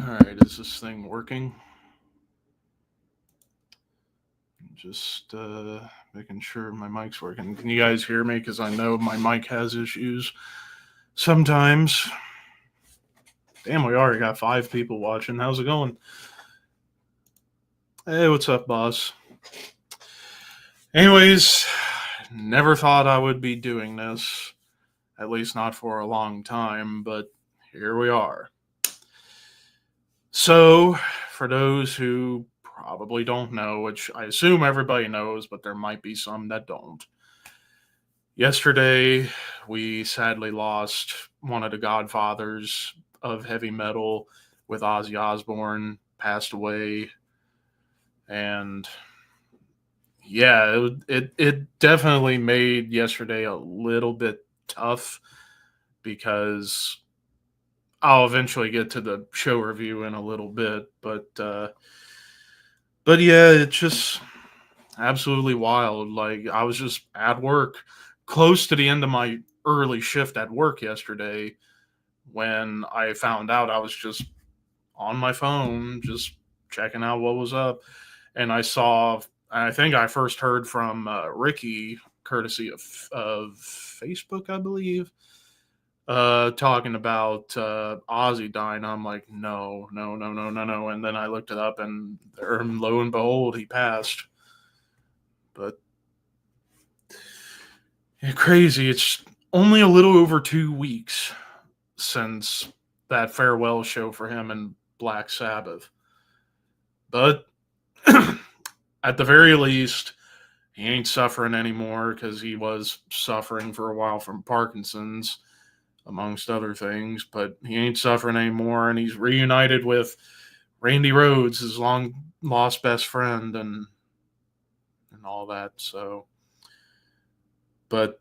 Alright, is this thing working? Just making sure my mic's working. Can you guys hear me? Because I know my mic has issues sometimes. Damn, we already got 5 people watching. How's it going? Hey, what's up, boss? Anyways, never thought I would be doing this. At least not for a long time, but here we are. So, for those who probably don't know, which I assume everybody knows, but there might be some that don't. Yesterday, we sadly lost one of the godfathers of heavy metal with Ozzy Osbourne, passed away. And yeah, it definitely made yesterday a little bit tough because I'll eventually get to the show review in a little bit, but yeah, it's just absolutely wild. Like I was just at work, close to the end of my early shift at work yesterday, when I found out. I was just on my phone, just checking out what was up, and I saw. I think I first heard from Ricky, courtesy of Facebook, I believe, talking about Ozzy dying. I'm like, no, no, no, no, no, no. And then I looked it up, and there, lo and behold, he passed. But yeah, crazy. It's only a little over 2 weeks since that farewell show for him and Black Sabbath. But at the very least, he ain't suffering anymore because he was suffering for a while from Parkinson's, amongst other things. But he ain't suffering anymore, and he's reunited with Randy Rhoads, his long lost best friend, and all that. So, but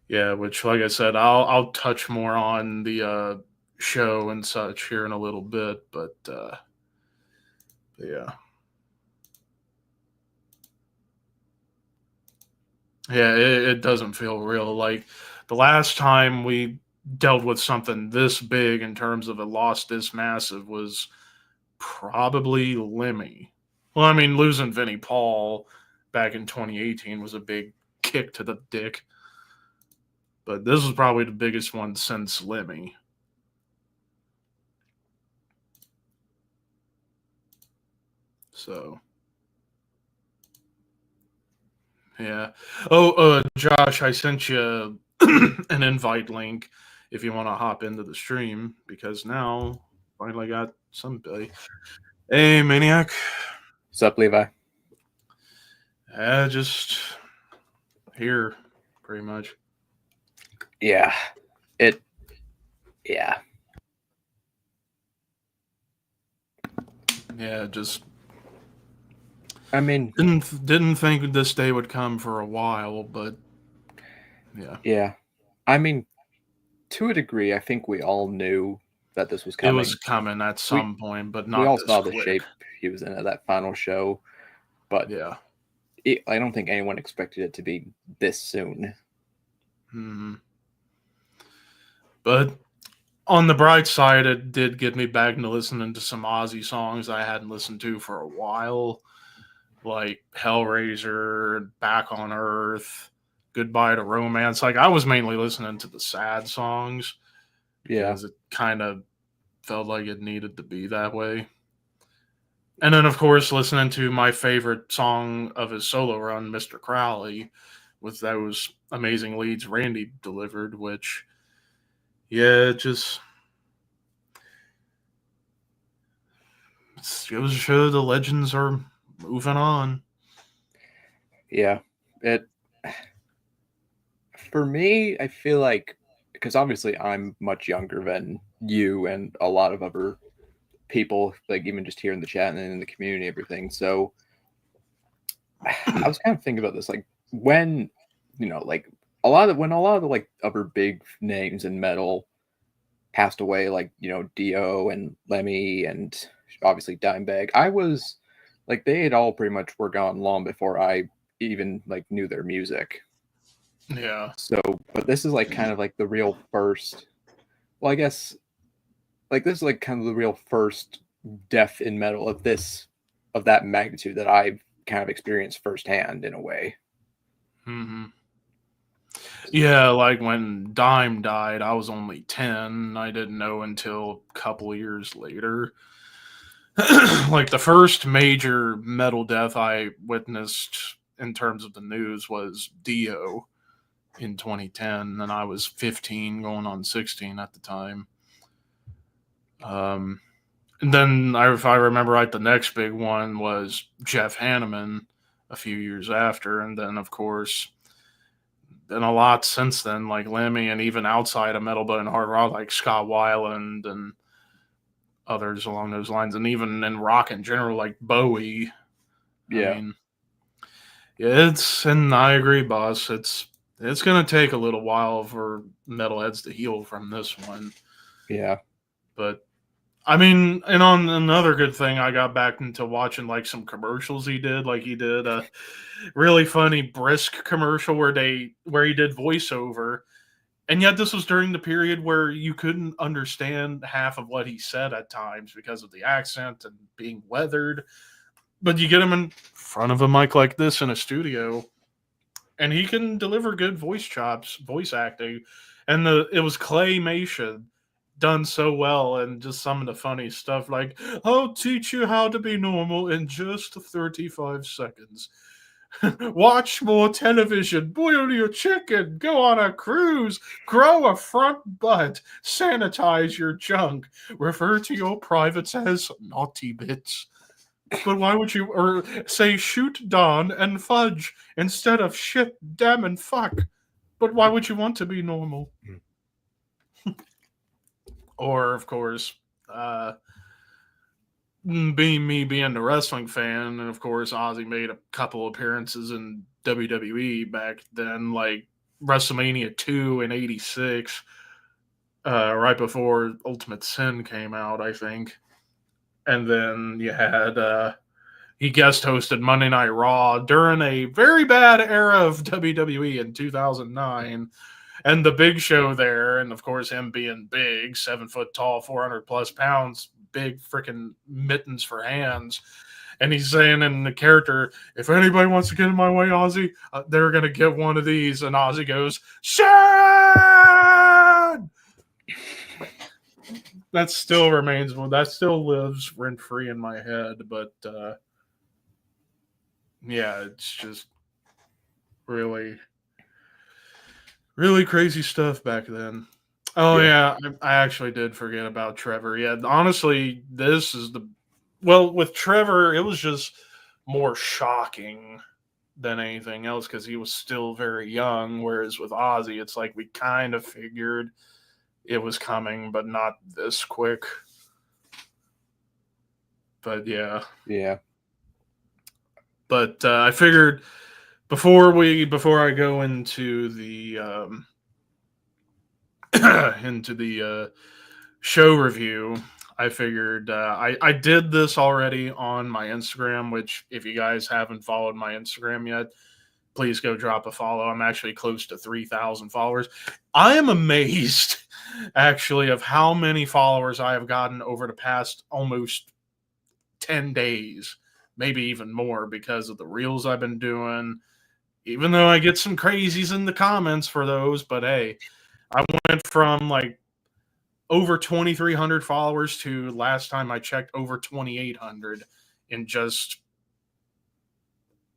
yeah, which, like I said, I'll touch more on the show and such here in a little bit. But yeah. Yeah, it doesn't feel real. Like the last time we dealt with something this big in terms of a loss this massive was probably Lemmy. Well, I mean, losing Vinnie Paul back in 2018 was a big kick to the dick, but this was probably the biggest one since Lemmy. So, yeah. Oh, Josh, I sent you an invite link if you want to hop into the stream because now finally got somebody. Hey, Maniac. What's up, Levi? Just here, pretty much. Yeah. Yeah. Yeah, just. I mean, didn't think this day would come for a while, but yeah. Yeah. I mean, to a degree, I think we all knew that this was coming. It was coming at some point, but not we all this saw the quick. shape he was in at that final show, but yeah, I don't think anyone expected it to be this soon. Mm-hmm. But on the bright side, it did get me back into listening to some Ozzy songs I hadn't listened to for a while, like Hellraiser, Back on Earth, Goodbye to Romance. Like I was mainly listening to the sad songs because it kind of felt like it needed to be that way. And then, of course, listening to my favorite song of his solo run, Mr. Crowley, with those amazing leads Randy delivered, which, yeah, it just goes to show the legends are moving on. Yeah. For me, I feel like, because obviously I'm much younger than you and a lot of other people, like even just here in the chat and in the community, everything. So I was kind of thinking about this, like when, like when a lot of the like other big names in metal passed away, like Dio and Lemmy and obviously Dimebag. I was like, they had all pretty much were gone long before I even like knew their music. Yeah. So, but this is like kind of like the real first. Well, I guess like this is like kind of the real first death in metal of that magnitude that I've kind of experienced firsthand in a way. Mm-hmm. Yeah, like when Dime died, I was only 10. I didn't know until a couple years later. Like the first major metal death I witnessed in terms of the news was Dio in 2010, and I was 15 going on 16 at the time. Um, and then, if I remember right, the next big one was Jeff Hanneman a few years after. And then, of course, and a lot since then, like Lemmy, and even outside of metal but in hard rock, like Scott Weiland and others along those lines, and even in rock in general, like Bowie. I Yeah. mean, yeah, and I agree, boss. It's gonna take a little while for metalheads to heal from this one, Yeah. but I mean, and on another good thing, I got back into watching like some commercials he did. Like he did a really funny Brisk commercial where he did voiceover, and yet this was during the period where you couldn't understand half of what he said at times because of the accent and being weathered. But you get him in front of a mic like this in a studio, and he can deliver good voice chops, voice acting, and it was claymation done so well, and just some of the funny stuff like I'll teach you how to be normal in just 35 seconds. Watch more television, boil your chicken, go on a cruise, grow a front butt, sanitize your junk, refer to your privates as naughty bits. But why would you, or say shoot Don and fudge instead of shit, damn, and fuck? But why would you want to be normal? Or, of course, uh, being the wrestling fan, and of course, Ozzy made a couple appearances in WWE back then, like WrestleMania 2 in '86, right before Ultimate Sin came out, I think. And then you had he guest hosted Monday Night Raw during a very bad era of WWE in 2009. And the Big Show there, and of course him being big, 7 foot tall, 400 plus pounds, big freaking mittens for hands. And he's saying in the character, if anybody wants to get in my way, Ozzy, they're gonna get one of these. And Ozzy goes, Shad! That still remains one. That still lives rent free in my head. But yeah, it's just really, really crazy stuff back then. Oh Yeah. yeah, I actually did forget about Trevor. Yeah, honestly, this is the well with Trevor, it was just more shocking than anything else because he was still very young. Whereas with Ozzy, it's like we kind of figured it was coming, but not this quick. But yeah, Yeah. but I figured before I go into the into the show review, I figured I did this already on my Instagram, which if you guys haven't followed my Instagram yet, please go drop a follow. I'm actually close to 3,000 followers. I am amazed, actually, of how many followers I have gotten over the past almost 10 days, maybe even more because of the reels I've been doing. Even though I get some crazies in the comments for those, but hey, I went from like over 2,300 followers to last time I checked over 2,800 in just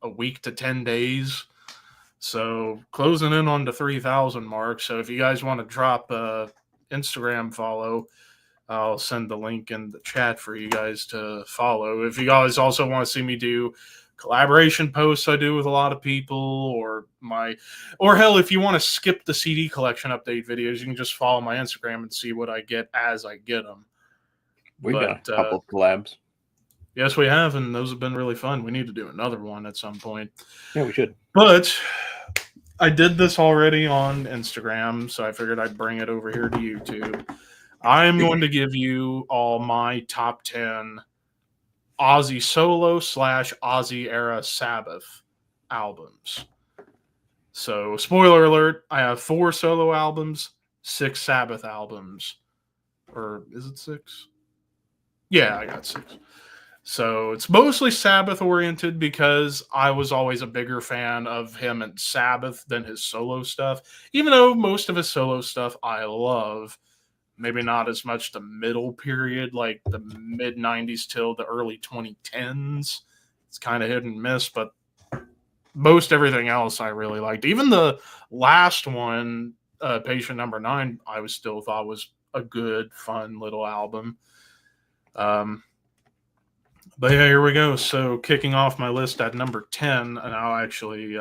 a week to 10 days. So closing in on the 3,000 mark. So if you guys want to drop a Instagram follow, I'll send the link in the chat for you guys to follow. If you guys also want to see me do collaboration posts I do with a lot of people, or hell, if you want to skip the CD collection update videos, you can just follow my Instagram and see what I get as I get them. We've done But a couple of collabs. yes, we have, and those have been really fun. We need to do another one at some point. Yeah, we should. But I did this already on Instagram, so I figured I'd bring it over here to YouTube. I'm going to give you all my top 10 Ozzy solo / Ozzy era Sabbath albums. So, spoiler alert, I have 4 solo albums, 6 Sabbath albums. Or is it 6? Yeah, I got 6. So it's mostly Sabbath oriented because I was always a bigger fan of him and Sabbath than his solo stuff. Even though most of his solo stuff I love, maybe not as much the middle period, like the mid 90s till the early 2010s. It's kind of hit and miss, but most everything else I really liked. Even the last one, Patient Number 9, I was still thought was a good, fun little album. But yeah, here we go. So kicking off my list at number 10, and I'll actually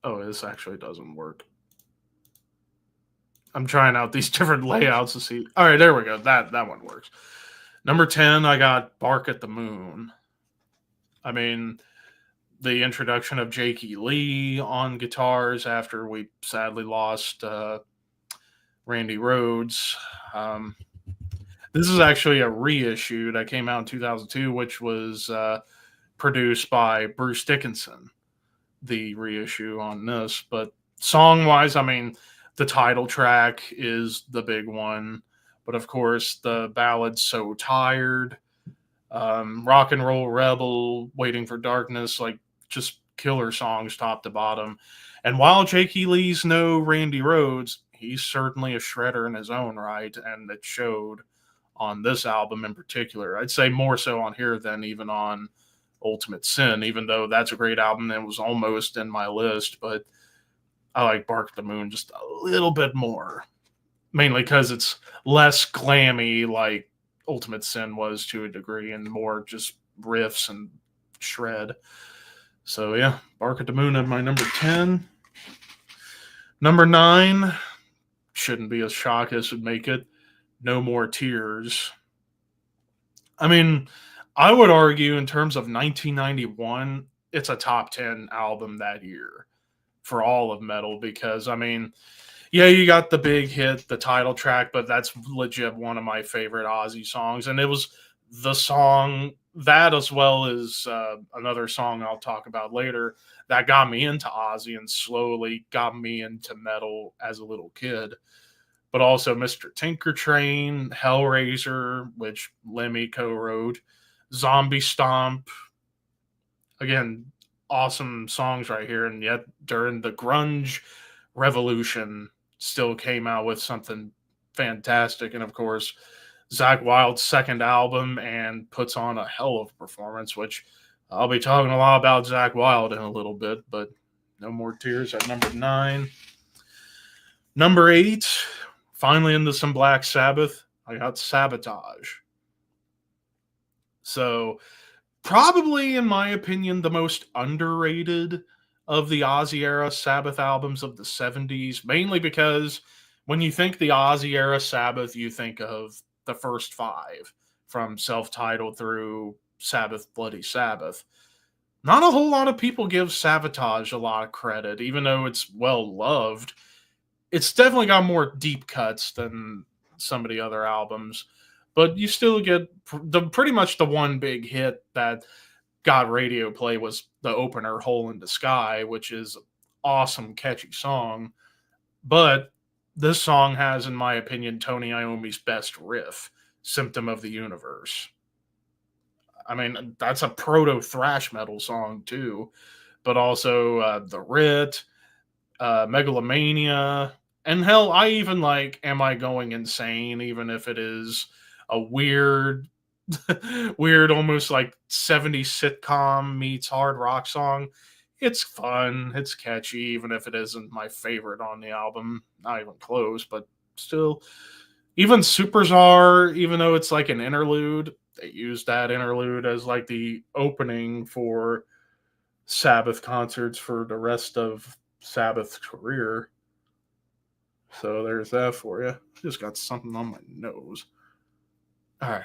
this actually doesn't work. I'm trying out these different layouts to see. All right, there we go. That one works. Number 10, I got Bark at the Moon. I mean, the introduction of Jakey Lee on guitars after we sadly lost Randy Rhoads. This is actually a reissue that came out in 2002, which was produced by Bruce Dickinson, the reissue on this. But song-wise, I mean, the title track is the big one. But of course, the ballad So Tired, Rock and Roll Rebel, Waiting for Darkness, like just killer songs top to bottom. And while Jakey Lee's no Randy Rhoads, he's certainly a shredder in his own right, and it showed on this album in particular. I'd say more so on here than even on Ultimate Sin, even though that's a great album and was almost in my list. But I like Bark at the Moon just a little bit more, mainly because it's less glammy like Ultimate Sin was to a degree, and more just riffs and shred. So yeah, Bark at the Moon at my number 10. Number 9 shouldn't be a shock as would make it. No More Tears. I mean, I would argue in terms of 1991, it's a top 10 album that year for all of metal because, I mean, yeah, you got the big hit, the title track, but that's legit one of my favorite Ozzy songs. And it was the song that, as well as another song I'll talk about later, that got me into Ozzy and slowly got me into metal as a little kid. But also Mr. Tinker Train, Hellraiser, which Lemmy co-wrote, Zombie Stomp. Again, awesome songs right here. And yet during the grunge revolution, still came out with something fantastic. And of course, Zakk Wylde's second album and puts on a hell of a performance, which I'll be talking a lot about Zakk Wylde in a little bit, but No More Tears at number 9. Number 8, finally into some Black Sabbath, I got Sabotage. So, probably, in my opinion, the most underrated of the Ozzy era Sabbath albums of the 70s, mainly because when you think the Ozzy era Sabbath, you think of the first 5 from self-titled through Sabbath Bloody Sabbath. Not a whole lot of people give Sabotage a lot of credit, even though it's well loved. It's definitely got more deep cuts than some of the other albums, but you still get pretty much the one big hit that got radio play was the opener Hole in the Sky, which is an awesome, catchy song. But this song has, in my opinion, Tony Iommi's best riff, Symptom of the Universe. I mean, that's a proto thrash metal song, too. But also The Writ, Megalomania, and hell, I even like Am I Going Insane, even if it is a weird, weird, almost like 70s sitcom meets hard rock song. It's fun, it's catchy, even if it isn't my favorite on the album. Not even close, but still. Even Superzar, even though it's like an interlude, they used that interlude as like the opening for Sabbath concerts for the rest of Sabbath's career. So there's that for you. Just got something on my nose. All right.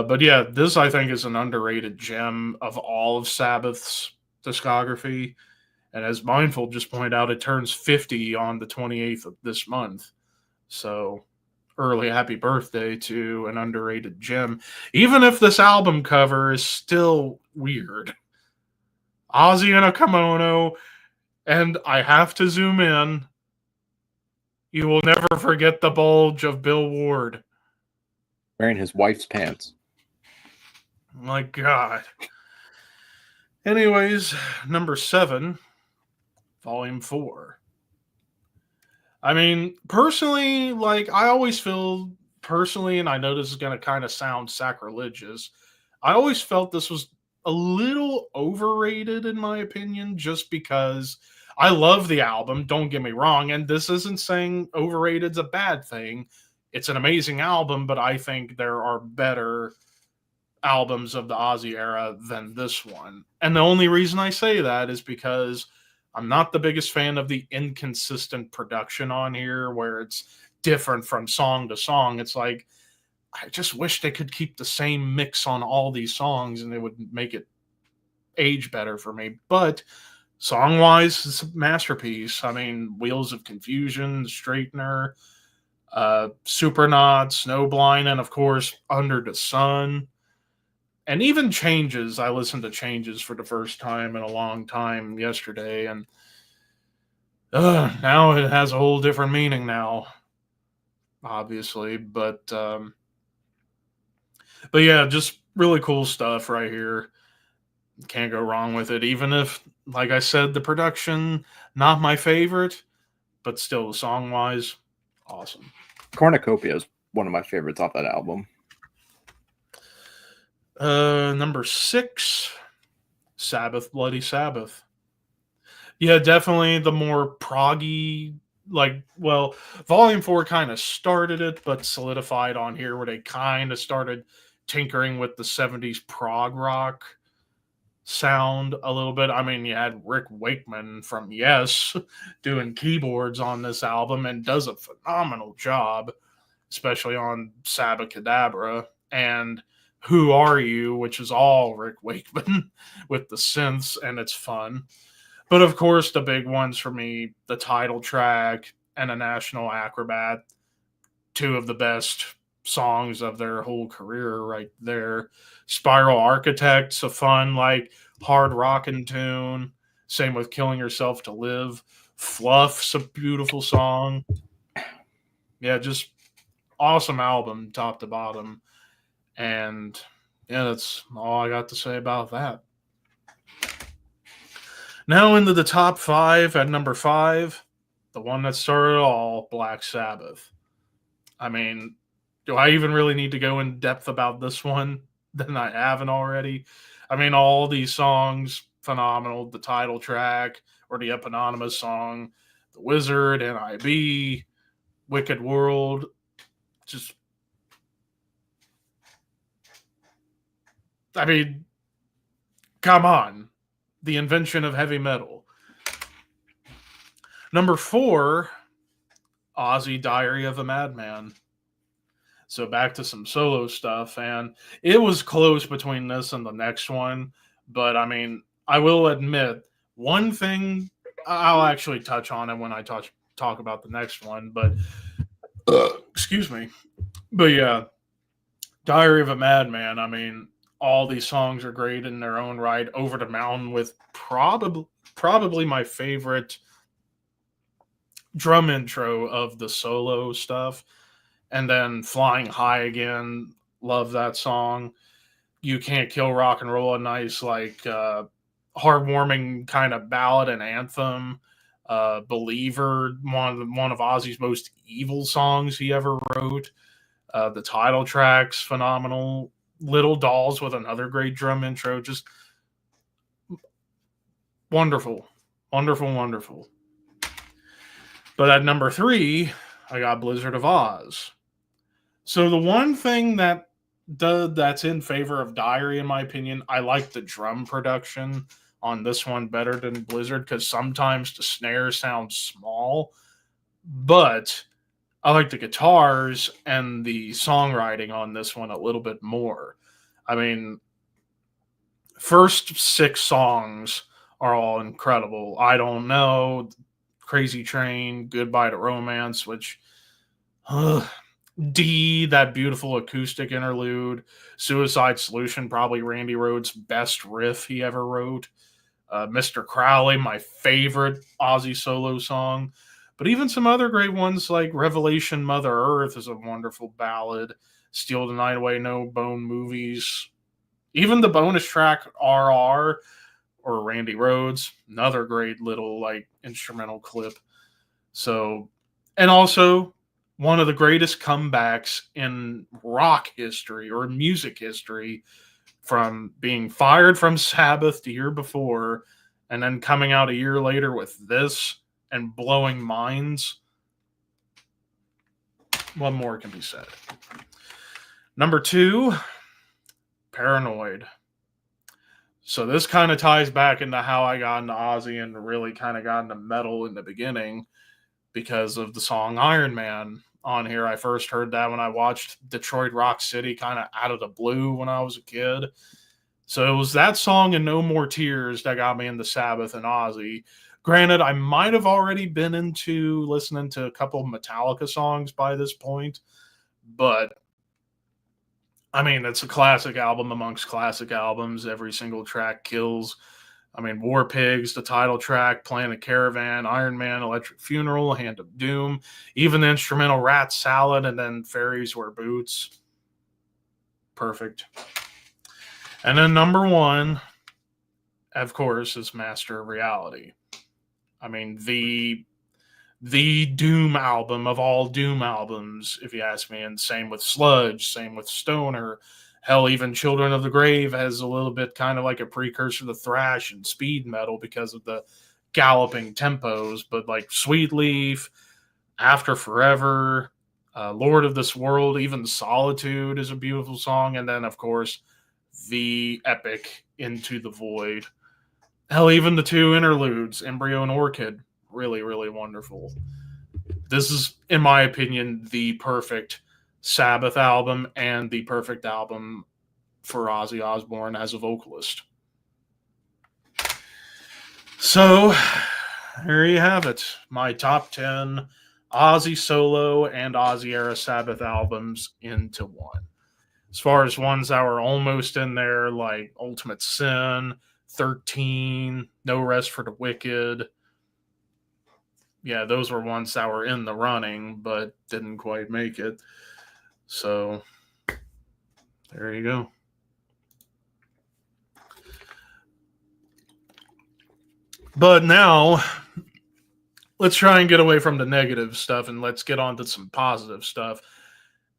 But yeah, this I think is an underrated gem of all of Sabbath's discography. And as Mindful just pointed out, it turns 50 on the 28th of this month. So early happy birthday to an underrated gem. Even if this album cover is still weird. Ozzy in a kimono, and I have to zoom in. You will never forget the bulge of Bill Ward. Wearing his wife's pants. My God. Anyways, number 7, Volume 4. I mean, personally, like, I always feel, personally, and I know this is going to kind of sound sacrilegious, I always felt this was a little overrated, in my opinion, just because I love the album, don't get me wrong, and this isn't saying overrated's a bad thing. It's an amazing album, but I think there are better albums of the Ozzy era than this one. And the only reason I say that is because I'm not the biggest fan of the inconsistent production on here where it's different from song to song. It's like, I just wish they could keep the same mix on all these songs and it would make it age better for me. But song wise, it's a masterpiece. I mean, Wheels of Confusion, Straightener, Supernaut, Snowblind, and of course, Under the Sun. And even Changes, I listened to Changes for the first time in a long time yesterday, and now it has a whole different meaning now, obviously. But yeah, just really cool stuff right here. Can't go wrong with it. Even if, like I said, the production not my favorite, but still song wise, awesome. Cornucopia is one of my favorites off that album. Number 6, Sabbath, Bloody Sabbath. Yeah, definitely the more proggy, like, well, Volume 4 kind of started it, but solidified on here where they kind of started tinkering with the 70s prog rock sound a little bit. I mean, you had Rick Wakeman from Yes doing keyboards on this album and does a phenomenal job, especially on Sabbath Cadabra. And Who Are You, which is all Rick Wakeman with the synths, and it's fun. But of course, the big ones for me, the title track and A National Acrobat, 2 of the best songs of their whole career right there. Spiral Architect's a fun, like, hard rockin' tune. Same with Killing Yourself to Live. Fluff's a beautiful song. Yeah, just awesome album, top to bottom. And yeah, that's all I got to say about that. Now into the top 5 at number 5, the one that started it all, Black Sabbath. I mean, do I even really need to go in depth about this one than I haven't already? I mean, all these songs, phenomenal. The title track or the eponymous song, The Wizard, NIB, Wicked World, just, I mean, come on. The invention of heavy metal. Number 4, Ozzy, Diary of a Madman. So back to some solo stuff, and it was close between this and the next one. But I mean, I will admit one thing. I'll actually touch on it when I talk about the next one. But excuse me. But yeah, Diary of a Madman. I mean, all these songs are great in their own right. Over the Mountain with probably my favorite drum intro of the solo stuff. And then Flying High Again, love that song. You Can't Kill Rock and Roll, a nice, like, heartwarming kind of ballad and anthem. Believer, one of Ozzy's most evil songs he ever wrote. The title track's phenomenal. Little Dolls with another great drum intro. Just wonderful. Wonderful, wonderful. But at number 3, I got Blizzard of Oz. So the one thing that's in favor of Diary, in my opinion, I like the drum production on this one better than Blizzard because sometimes the snare sounds small, but I like the guitars and the songwriting on this one a little bit more. I mean, first 6 songs are all incredible. I Don't Know, Crazy Train, Goodbye to Romance, which D, that beautiful acoustic interlude. Suicide Solution, probably Randy Rhoads' best riff he ever wrote. Mr. Crowley, my favorite Ozzy solo song. But even some other great ones like Revelation Mother Earth is a wonderful ballad. Steal the Night Away, No Bone Movies. Even the bonus track RR or Randy Rhodes, another great little like instrumental clip. So, and also one of the greatest comebacks in rock history or music history, from being fired from Sabbath the year before and then coming out a year later with this and blowing minds. What more can be said? Number 2, Paranoid. So this kind of ties back into how I got into Ozzy and really kind of got into metal in the beginning because of the song Iron Man on here. I first heard that when I watched Detroit Rock City kind of out of the blue when I was a kid. So it was that song and No More Tears that got me into Sabbath and Ozzy. Granted, I might have already been into listening to a couple of Metallica songs by this point, but I mean, it's a classic album amongst classic albums. Every single track kills. I mean, War Pigs, the title track, Planet Caravan, Iron Man, Electric Funeral, Hand of Doom, even the instrumental Rat Salad, and then Fairies Wear Boots. Perfect. And then number 1, of course, is Master of Reality. I mean, the Doom album of all Doom albums, if you ask me, and same with Sludge, same with Stoner. Hell, even Children of the Grave has a little bit kind of like a precursor to thrash and speed metal because of the galloping tempos. But like Sweet Leaf, After Forever, Lord of This World, even Solitude is a beautiful song. And then, of course, the epic Into the Void. Hell, even the 2 interludes, Embryo and Orchid, really, really wonderful. This is, in my opinion, the perfect Sabbath album and the perfect album for Ozzy Osbourne as a vocalist. So, there you have it. My top 10 Ozzy solo and Ozzy era Sabbath albums into one. As far as ones that were almost in there, like Ultimate Sin, 13, No Rest for the Wicked. Yeah, those were ones that were in the running, but didn't quite make it. So, there you go. But now, let's try and get away from the negative stuff and let's get on to some positive stuff,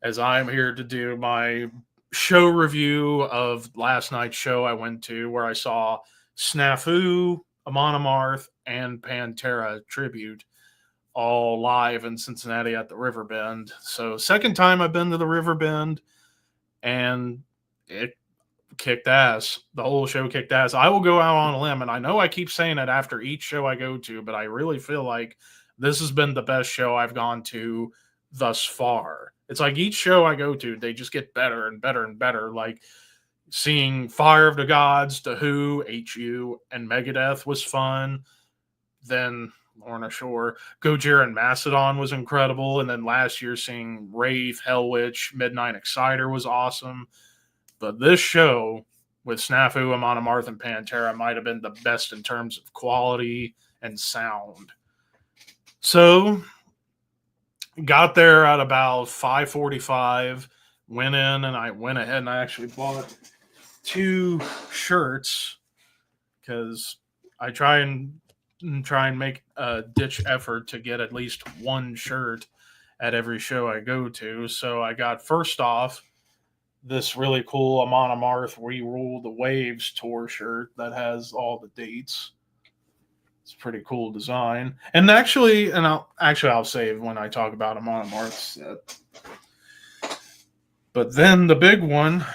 as I'm here to do my show review of last night's show I went to, where I saw Snafu, Amon Amarth, and Pantera tribute, all live in Cincinnati at the Riverbend. So, second time I've been to the Riverbend, and it kicked ass. The whole show kicked ass. I will go out on a limb, and I know I keep saying it after each show I go to, but I really feel like this has been the best show I've gone to thus far. It's like each show I go to, they just get better and better and better. Like seeing Fire of the Gods, The Who, HU, and Megadeth was fun. Then Lorna Shore, Gojira and Macedon was incredible. And then last year seeing Wraith, Hellwitch, Midnight Exciter was awesome. But this show with Snafu, Amon Amarth, and Pantera might have been the best in terms of quality and sound. So, got there at about 5:45, went in, and I went ahead and I actually bought 2 shirts because I try and make a ditch effort to get at least 1 shirt at every show I go to. So I got, first off, this really cool Amon Amarth We Rule the Waves tour shirt that has all the dates. It's a pretty cool design. And actually, I'll save when I talk about Amon Amarth's set. But then the big one,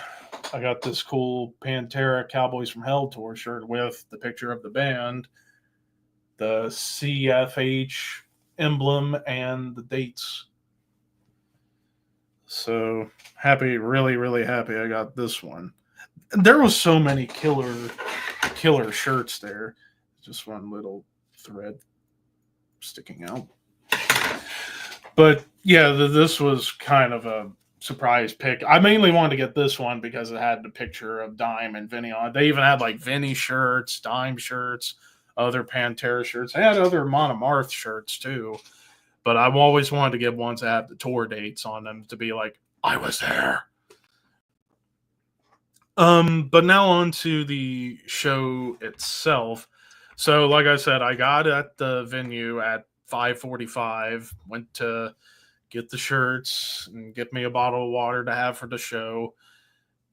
I got this cool Pantera Cowboys from Hell tour shirt with the picture of the band, the CFH emblem, and the dates. So happy, really, really happy I got this one. There was so many killer shirts there. Just one little thread sticking out. But yeah, this was kind of a surprise pick. I mainly wanted to get this one because it had the picture of Dime and Vinny on it. They even had like Vinny shirts, Dime shirts, other Pantera shirts. They had other Amon Amarth shirts too. But I've always wanted to get ones that have the tour dates on them to be like, I was there. But now on to the show itself. So, like I said, I got at the venue at 5:45. Went to get the shirts and get me a bottle of water to have for the show,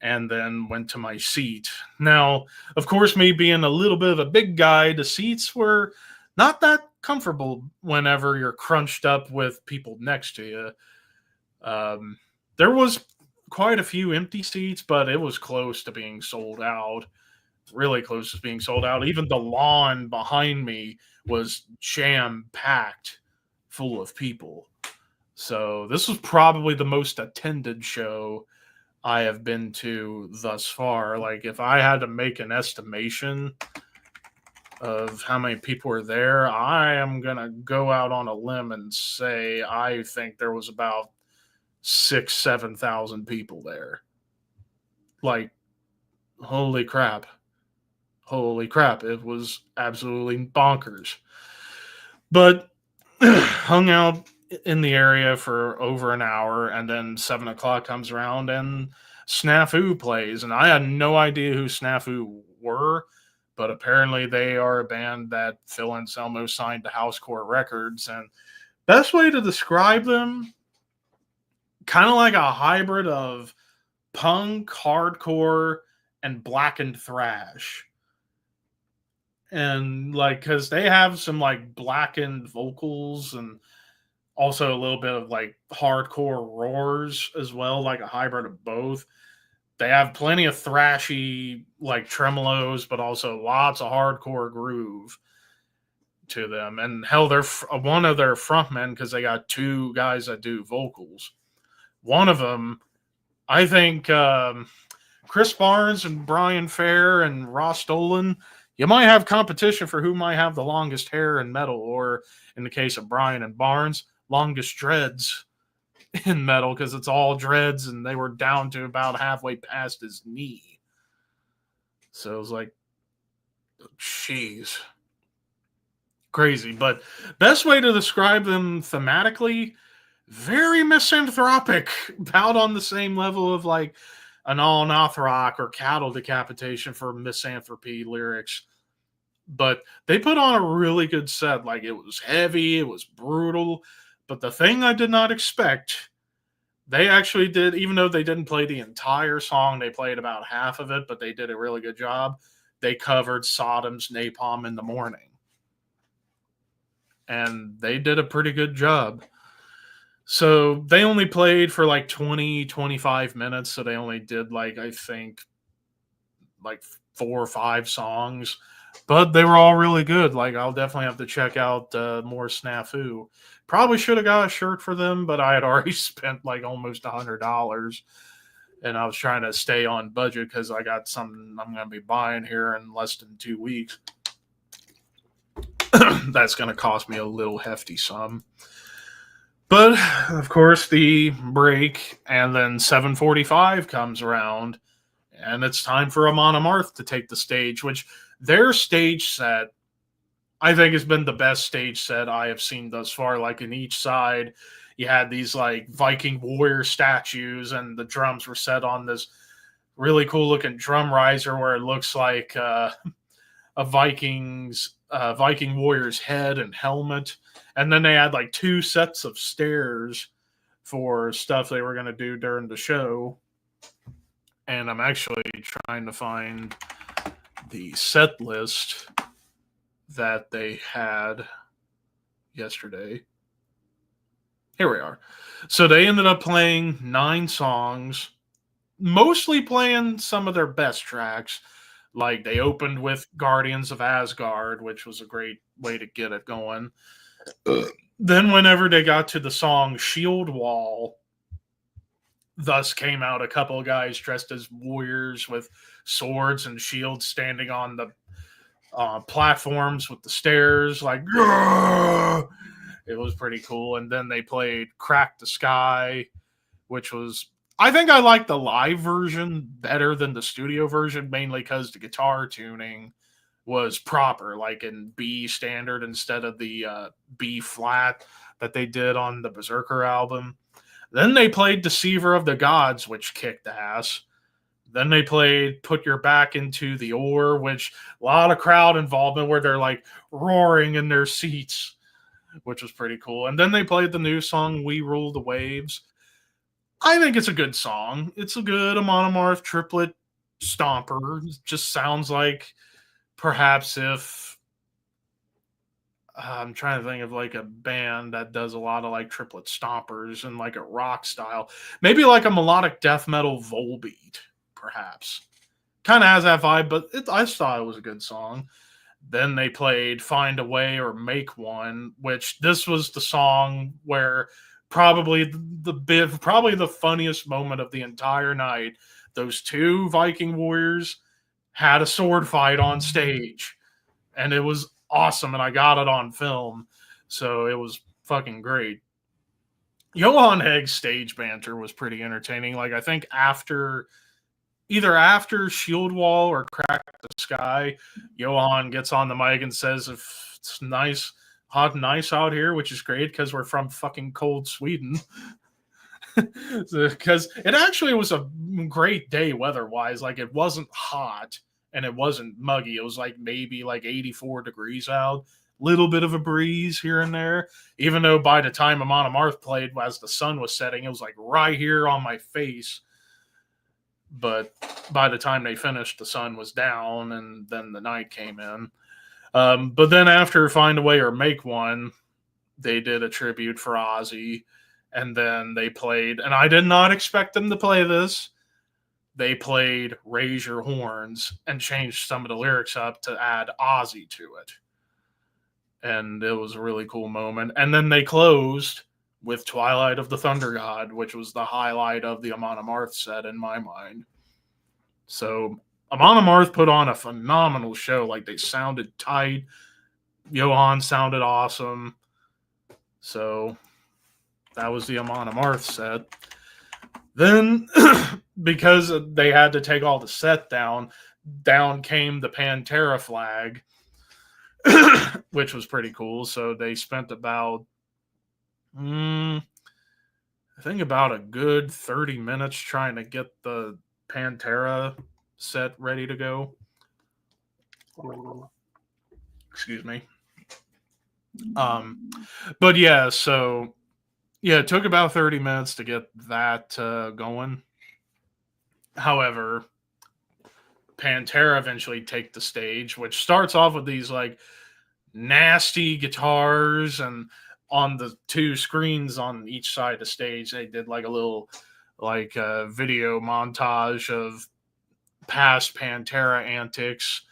and then went to my seat. Now, of course, me being a little bit of a big guy, the seats were not that comfortable whenever you're crunched up with people next to you. There was quite a few empty seats, but it was close to being sold out. Really close to being sold out. Even the lawn behind me was jam packed full of people. So this was probably the most attended show I have been to thus far. Like, if I had to make an estimation of how many people were there, I am gonna go out on a limb and say I think there was about 7,000 people there. Like, holy crap. Holy crap. It was absolutely bonkers. But hung out in the area for over an hour, and then 7 o'clock comes around and Snafu plays. And I had no idea who Snafu were, but apparently they are a band that Phil Anselmo signed to Housecore Records. And best way to describe them, kind of like a hybrid of punk, hardcore, and blackened thrash. And like, because they have some like blackened vocals and also a little bit of like hardcore roars as well, like a hybrid of both. They have plenty of thrashy like tremolos, but also lots of hardcore groove to them. And hell, they're one of their frontmen, because they got two guys that do vocals. One of them, I think, Chris Barnes and Brian Fair and Ross Dolan, you might have competition for who might have the longest hair in metal, or in the case of Brian and Barnes, longest dreads in metal, because it's all dreads and they were down to about halfway past his knee. So it was like, jeez. Crazy. But best way to describe them thematically, very misanthropic, about on the same level of like an all Noth Rock or Cattle Decapitation for misanthropy lyrics. But they put on a really good set. Like, it was heavy, it was brutal. But the thing I did not expect, they actually did, even though they didn't play the entire song, they played about half of it, but they did a really good job. They covered Sodom's Napalm in the Morning. And they did a pretty good job. So they only played for like 20, 25 minutes. So they only did like, I think, like 4 or 5 songs. But they were all really good. Like, I'll definitely have to check out more Snafu. Probably should have got a shirt for them, but I had already spent like almost $100. And I was trying to stay on budget because I got something I'm going to be buying here in less than 2 weeks. That's going to cost me a little hefty sum. But, of course, the break, and then 7:45 comes around, and it's time for Amon Amarth to take the stage, which their stage set, I think, has been the best stage set I have seen thus far. Like, in each side, you had these, like, Viking warrior statues, and the drums were set on this really cool-looking drum riser where it looks like a Viking warrior's head and helmet. And then they had like 2 sets of stairs for stuff they were going to do during the show. And I'm actually trying to find the set list that they had yesterday. Here we are. So they ended up playing 9 songs, mostly playing some of their best tracks. Like, they opened with Guardians of Asgard, which was a great way to get it going. Then whenever they got to the song Shield Wall, thus came out a couple of guys dressed as warriors with swords and shields standing on the platforms with the stairs. Like, it was pretty cool. And then they played Crack the Sky, which was, I think I like the live version better than the studio version, mainly because the guitar tuning was proper, like in B standard instead of the B flat that they did on the Berserker album. Then they played Deceiver of the Gods, which kicked ass. Then they played Put Your Back Into the Oar, which a lot of crowd involvement where they're like roaring in their seats, which was pretty cool. And then they played the new song We Rule the Waves. I think it's a good song. It's a good Amon Amarth triplet stomper. It just sounds like perhaps if I'm trying to think of like a band that does a lot of like triplet stompers and like a rock style. Maybe like a melodic death metal Volbeat, perhaps. Kind of has that vibe, but I just thought it was a good song. Then they played Find a Way or Make One, which this was the song where probably the funniest moment of the entire night. Those two Viking warriors had a sword fight on stage, and it was awesome, and I got it on film, so it was fucking great. Johan Hegg's stage banter was pretty entertaining. Like I think either after Shield Wall or Crack the Sky, Johan gets on the mic and says, if it's nice, hot and nice out here, which is great because we're from fucking cold Sweden. Because it actually was a great day weather-wise. Like, it wasn't hot and it wasn't muggy. It was like maybe like 84 degrees out. Little bit of a breeze here and there. Even though by the time Amon Amarth played, as the sun was setting, it was like right here on my face. But by the time they finished, the sun was down, and then the night came in. But then after Find a Way or Make One, they did a tribute for Ozzy, and then they played, and I did not expect them to play this, they played Raise Your Horns and changed some of the lyrics up to add Ozzy to it. And it was a really cool moment. And then they closed with Twilight of the Thunder God, which was the highlight of the Amon Amarth set in my mind. So Amon Amarth put on a phenomenal show. Like, they sounded tight. Johan sounded awesome. So that was the Amon Amarth set. Then, because they had to take all the set down came the Pantera flag, which was pretty cool. So they spent about I think about a good 30 minutes trying to get the Pantera set ready to go. Excuse me. But yeah, so yeah, it took about 30 minutes to get that going. However, Pantera eventually take the stage, which starts off with these like nasty guitars, and on the two screens on each side of the stage, they did like a little like video montage of past Pantera antics.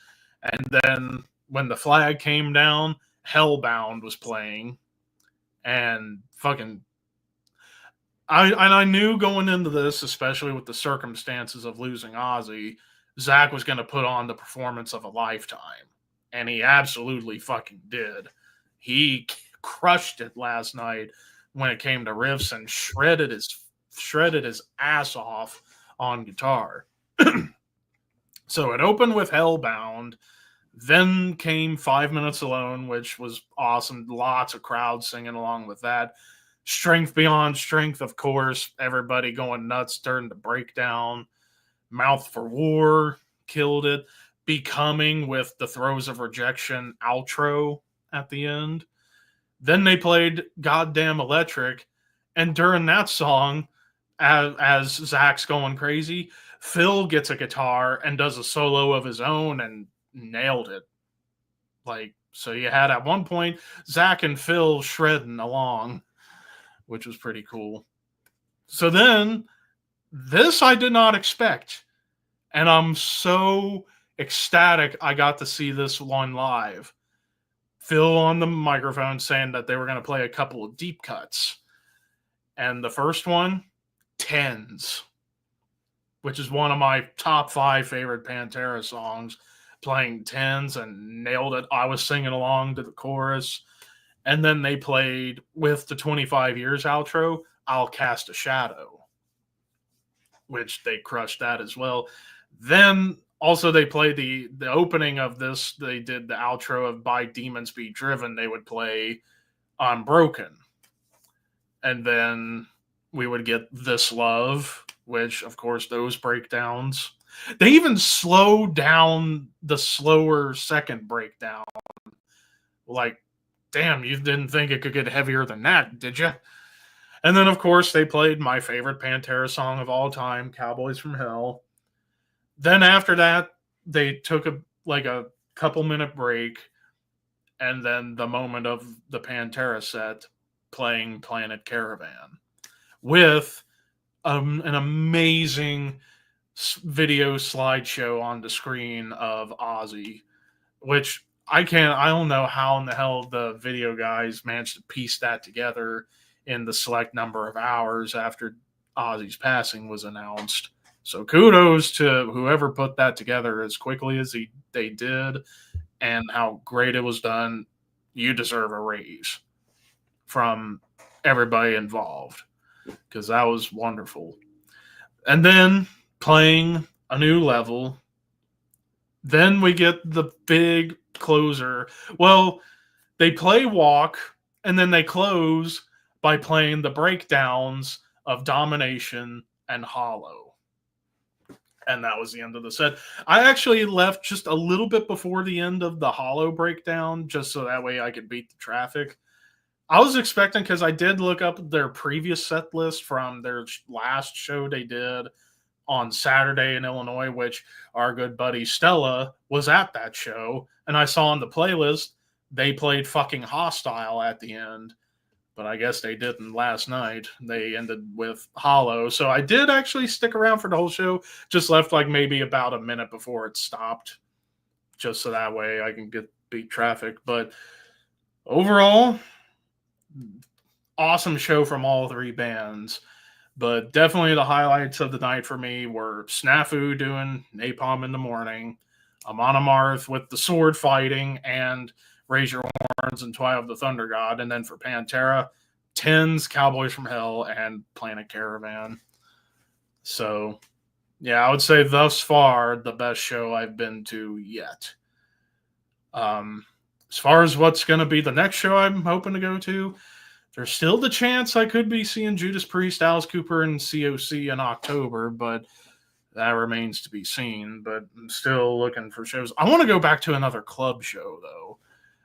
And then when the flag came down, Hellbound was playing, and fucking I knew going into this, especially with the circumstances of losing Ozzy, Zach was going to put on the performance of a lifetime, and he absolutely fucking did. He crushed it last night when it came to riffs and shredded his ass off on guitar. So it opened with Hellbound. Then came 5 Minutes Alone, which was awesome. Lots of crowds singing along with that. Strength Beyond Strength, of course. Everybody going nuts during the breakdown. Mouth for War killed it. Becoming with the Throes of Rejection outro at the end. Then they played Goddamn Electric. And during that song, as Zach's going crazy, Phil gets a guitar and does a solo of his own and nailed it. Like, so you had at one point Zach and Phil shredding along, which was pretty cool. So then this I did not expect, and I'm so ecstatic I got to see this one live. Phil on the microphone saying that they were going to play a couple of deep cuts, and the first one, Tens, which is one of my top 5 favorite Pantera songs, playing Tens and nailed it. I was singing along to the chorus. And then they played with the 25 Years outro, I'll Cast a Shadow, which they crushed that as well. Then also they played the opening of this. They did the outro of By Demons Be Driven. They would play Unbroken. and then we would get This Love, which, of course, those breakdowns. They even slowed down the slower second breakdown. Like, damn, you didn't think it could get heavier than that, did you? And then, of course, they played my favorite Pantera song of all time, Cowboys from Hell. Then after that, they took a couple minute break, and then the moment of the Pantera set playing Planet Caravan with an amazing video slideshow on the screen of Ozzy, which I don't know how in the hell the video guys managed to piece that together in the select number of hours after Ozzy's passing was announced. So kudos to whoever put that together as quickly as they did, and how great it was done. You deserve a raise from everybody involved, because that was wonderful. And then playing a new level, then we get the big closer. Well, they play Walk, and then they close by playing the breakdowns of Domination and Hollow. And that was the end of the set. I actually left just a little bit before the end of the Hollow breakdown, just so that way I could beat the traffic. I was expecting, because I did look up their previous set list from their last show they did on Saturday in Illinois, which our good buddy Stella was at that show. And I saw on the playlist they played fucking Hostile at the end, but I guess they didn't last night. They ended with Hollow. So I did actually stick around for the whole show, just left like maybe about a minute before it stopped, just so that way I can beat traffic. But overall, awesome show from all three bands. But definitely the highlights of the night for me were Snafu doing Napalm in the Morning, Amon Amarth with the sword fighting, and Raise Your Horns and Twilight of the Thunder God. And then for Pantera, Tens, Cowboys from Hell, and Planet Caravan. So, yeah, I would say thus far the best show I've been to yet. As far as what's going to be the next show I'm hoping to go to, there's still the chance I could be seeing Judas Priest, Alice Cooper, and COC in October, but that remains to be seen. But I'm still looking for shows. I want to go back to another club show, though,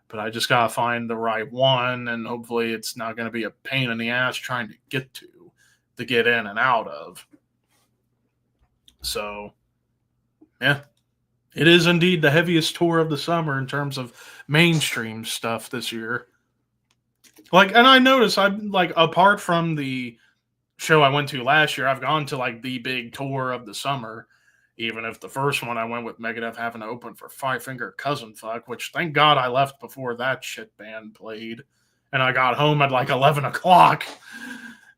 but I just got to find the right one, and hopefully it's not going to be a pain in the ass trying to get in and out of. So, yeah. It is indeed the heaviest tour of the summer in terms of mainstream stuff this year. Like, and I noticed I'm like, apart from the show I went to last year, I've gone to like the big tour of the summer. Even if the first one I went with Megadeth having to open for Five Finger Cousin Fuck, which thank God I left before that shit band played, and I got home at like 11 o'clock.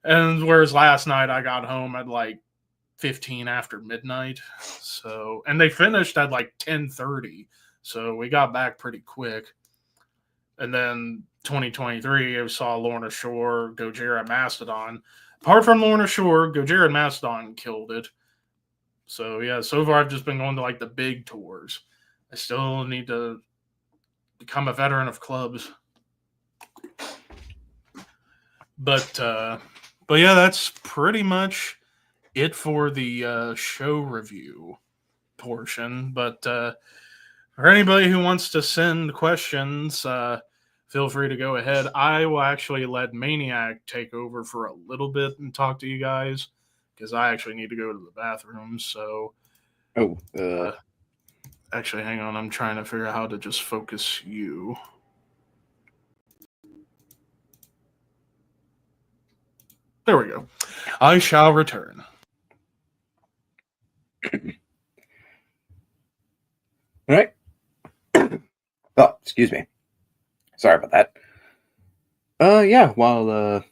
And whereas last night I got home at like 15 after midnight. So, and they finished at like 10:30, so we got back pretty quick. And then 2023, I saw Lorna Shore, Gojira, and Mastodon. Apart from Lorna Shore, Gojira and Mastodon killed it. So yeah, so far I've just been going to like the big tours. I still need to become a veteran of clubs. But yeah, that's pretty much it for the show review portion. But for anybody who wants to send questions, feel free to go ahead. I will actually let Maniac take over for a little bit and talk to you guys, because I actually need to go to the bathroom. So, actually, hang on. I'm trying to figure out how to just focus you. There we go. I shall return. All right. Oh, excuse me. Sorry about that. Yeah, while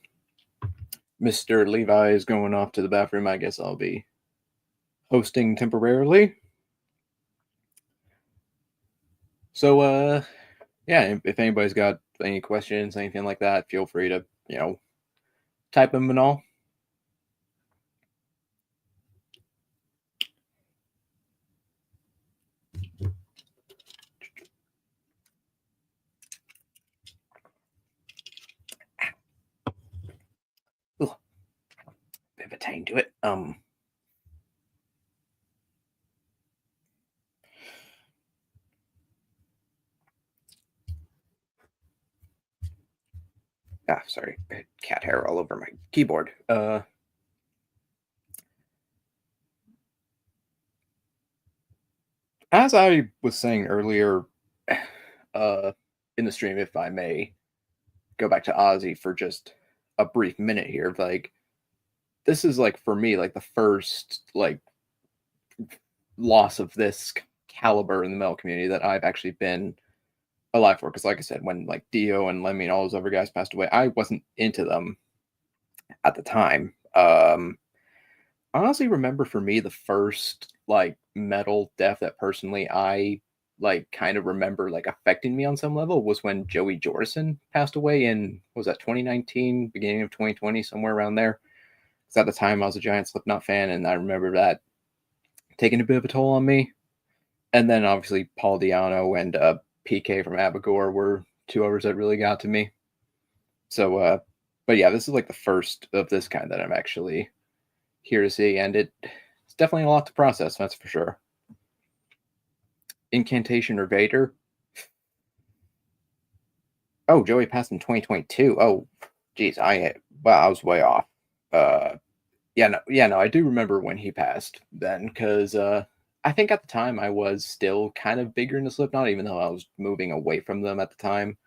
Mr. Levi is going off to the bathroom, I guess I'll be hosting temporarily. So, yeah, if anybody's got any questions, anything like that, feel free to, type them and all. do it. Sorry, cat hair all over my keyboard. As I was saying earlier, in the stream, if I may go back to Ozzy for just a brief minute here, like this is like for me like the first like loss of this caliber in the metal community that I've actually been alive for. Because like I said, when like Dio and Lemmy and all those other guys passed away, I wasn't into them at the time. I honestly remember for me the first like metal death that personally I like kind of remember like affecting me on some level was when Joey Jordison passed away in what was that 2019, beginning of 2020, somewhere around there. Because at the time I was a giant Slipknot fan, and I remember that taking a bit of a toll on me. And then obviously Paul Diano and PK from Abigor were two others that really got to me. So, but yeah, this is like the first of this kind that I'm actually here to see, and it's definitely a lot to process, that's for sure. Incantation or Vader? Oh, Joey passed in 2022. Oh, geez, I was way off. No, I do remember when he passed then, because I think at the time I was still kind of bigger into Slipknot, even though I was moving away from them at the time.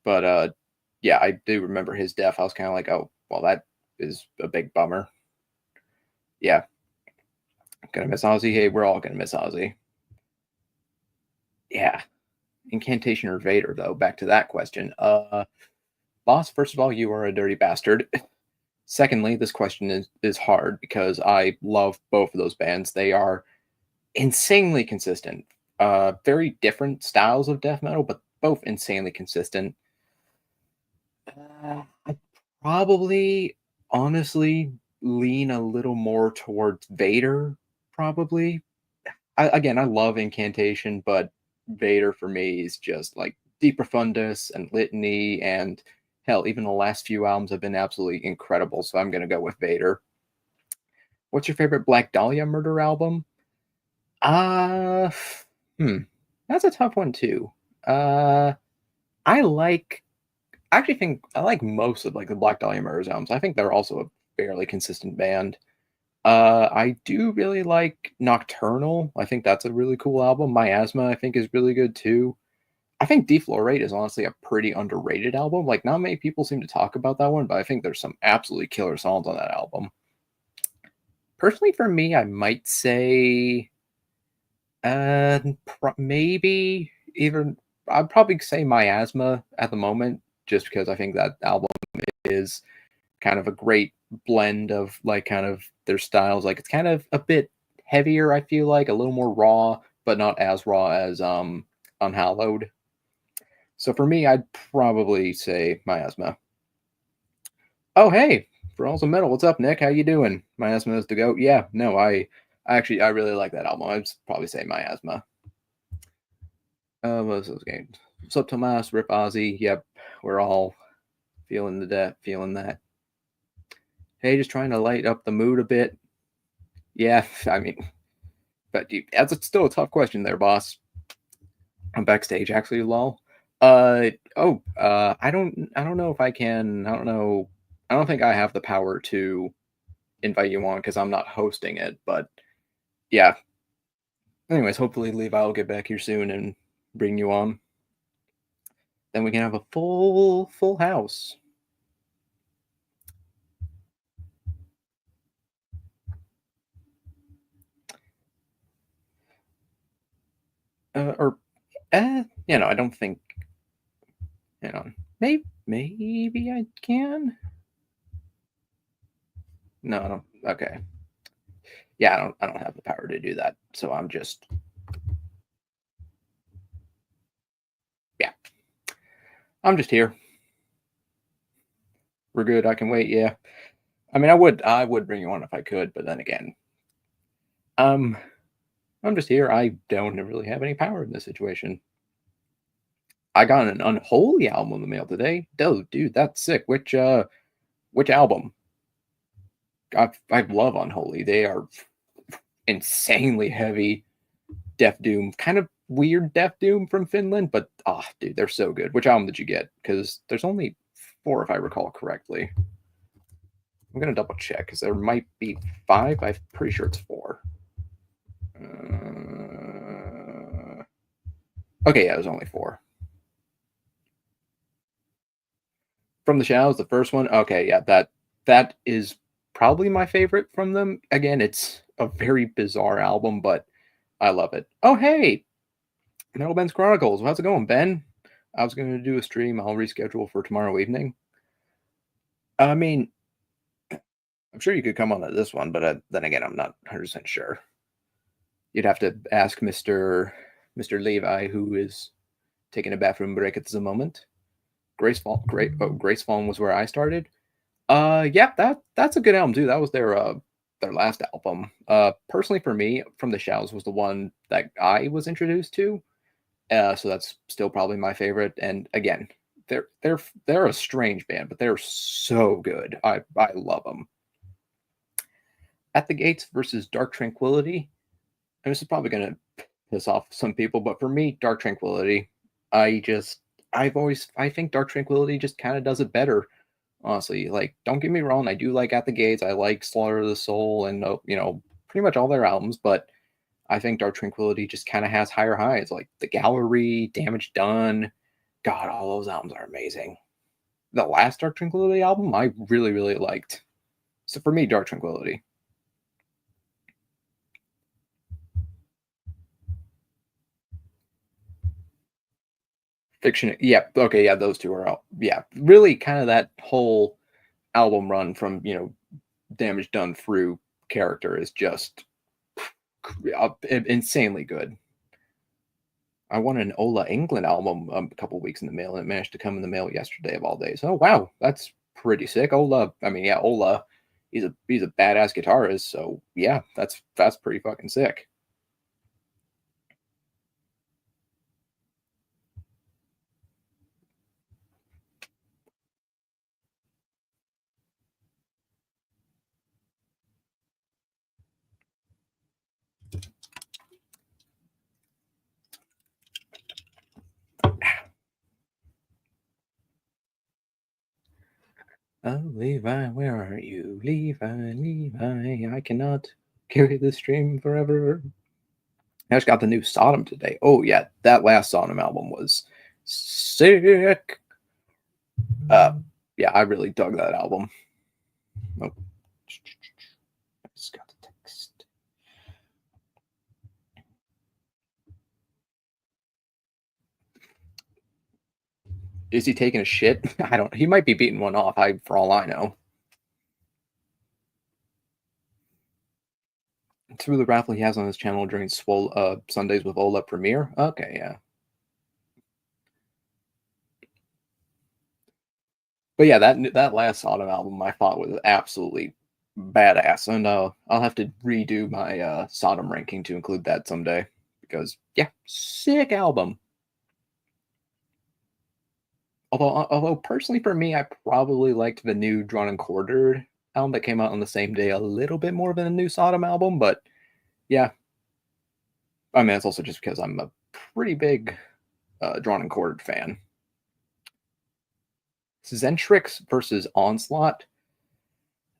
But yeah, I do remember his death. I was kind of like, oh, well, that is a big bummer. Yeah, gonna miss Ozzy. Hey, we're all gonna miss Ozzy. Yeah, Incantation or Vader, though. Back to that question. Boss, first of all, you are a dirty bastard. Secondly, this question is hard because I love both of those bands. They are insanely consistent. Very different styles of death metal, but both insanely consistent. I probably, honestly, lean a little more towards Vader, probably. Again, I love Incantation, but Vader for me is just like De Profundis and Litany, and hell, even the last few albums have been absolutely incredible. So I'm gonna go with Vader. What's your favorite Black Dahlia Murder album? Uh, hmm, that's a tough one too. Uh, I like. I actually think I like most of like the Black Dahlia Murders albums. I think they're also a fairly consistent band. I do really like Nocturnal. I think that's a really cool album. Miasma, I think, is really good too. I think Deflorate is honestly a pretty underrated album. Like, not many people seem to talk about that one, but I think there's some absolutely killer songs on that album. Personally, for me, I might say, maybe even I'd probably say Miasma at the moment, just because I think that album is kind of a great blend of like kind of their styles. Like it's kind of a bit heavier, I feel like, a little more raw, but not as raw as Unhallowed. So for me, I'd probably say Miasma. Oh hey, for also metal, what's up, Nick? How you doing? Miasma is the goat. Yeah, no, I really like that album. I'd probably say Miasma. What was those games? What's up, Tomas? Rip Ozzy. Yep, we're all feeling the death, feeling that. Hey, just trying to light up the mood a bit. Yeah, I mean, but that's still a tough question there, boss. I'm backstage actually, lol. I don't know if I can. I don't know. I don't think I have the power to invite you on because I'm not hosting it. But yeah. Anyways, hopefully Levi will get back here soon and bring you on. Then we can have a full house. I don't think. Maybe I can. No, I don't. Okay. Yeah, I don't have the power to do that. So I'm just. Yeah. I'm just here. We're good. I can wait. Yeah. I mean, I would bring you on if I could, but then again, um, I'm just here. I don't really have any power in this situation. I got an Unholy album in the mail today. Dude, that's sick. Which album? I love Unholy. They are insanely heavy Death Doom, kind of weird Death Doom from Finland, but dude, they're so good. Which album did you get? Because there's only 4 if I recall correctly. I'm gonna double check because there might be 5. I'm pretty sure it's 4. Okay, yeah, it was only 4. From the Shadows, the first one. Okay, yeah, that is probably my favorite from them. Again, it's a very bizarre album, but I love it. Oh, hey, Metal Ben's Chronicles. How's it going, Ben? I was going to do a stream. I'll reschedule for tomorrow evening. I mean, I'm sure you could come on to this one, but then again, I'm not 100% sure. You'd have to ask Mr. Levi, who is taking a bathroom break at the moment. Grace Fallen was where I started. Yeah, that's a good album too. That was their last album. Personally for me, From the Shadows was the one that I was introduced to. So that's still probably my favorite. And again, they're a strange band, but they're so good. I love them. At the Gates versus Dark Tranquillity. And this is probably gonna piss off some people, but for me, Dark Tranquillity, I think Dark Tranquillity just kind of does it better. Honestly, like, don't get me wrong, I do like At the Gates, I like Slaughter of the Soul, and pretty much all their albums, but I think Dark Tranquillity just kind of has higher highs, like The Gallery, Damage Done. God, all those albums are amazing. The last Dark Tranquillity album, I really, really liked. So for me, Dark Tranquillity. Fiction, yeah, okay, yeah, those two are out. Yeah, really kind of that whole album run from, Damage Done through Character is just insanely good. I won an Ola England album a couple weeks in the mail, and it managed to come in the mail yesterday of all days. Oh wow, that's pretty sick. Ola, I mean, yeah, Ola, he's a badass guitarist. So yeah, that's pretty fucking sick. Oh, Levi, where are you? Levi, I cannot carry the stream forever. I just got the new Sodom today. Oh yeah, that last Sodom album was sick. Yeah, I really dug that album. Oh, I just got the text. Is he taking a shit? I don't. He might be beating one off. For all I know. Through the raffle he has on his channel during Sundays with Ola premiere. Okay, yeah. But yeah, that last Sodom album I thought was absolutely badass, and I'll have to redo my Sodom ranking to include that someday because yeah, sick album. Although personally for me, I probably liked the new Drawn and Quartered album that came out on the same day a little bit more than the new Sodom album, but yeah, I mean it's also just because I'm a pretty big Drawn and Quartered fan. Zentrix versus Onslaught.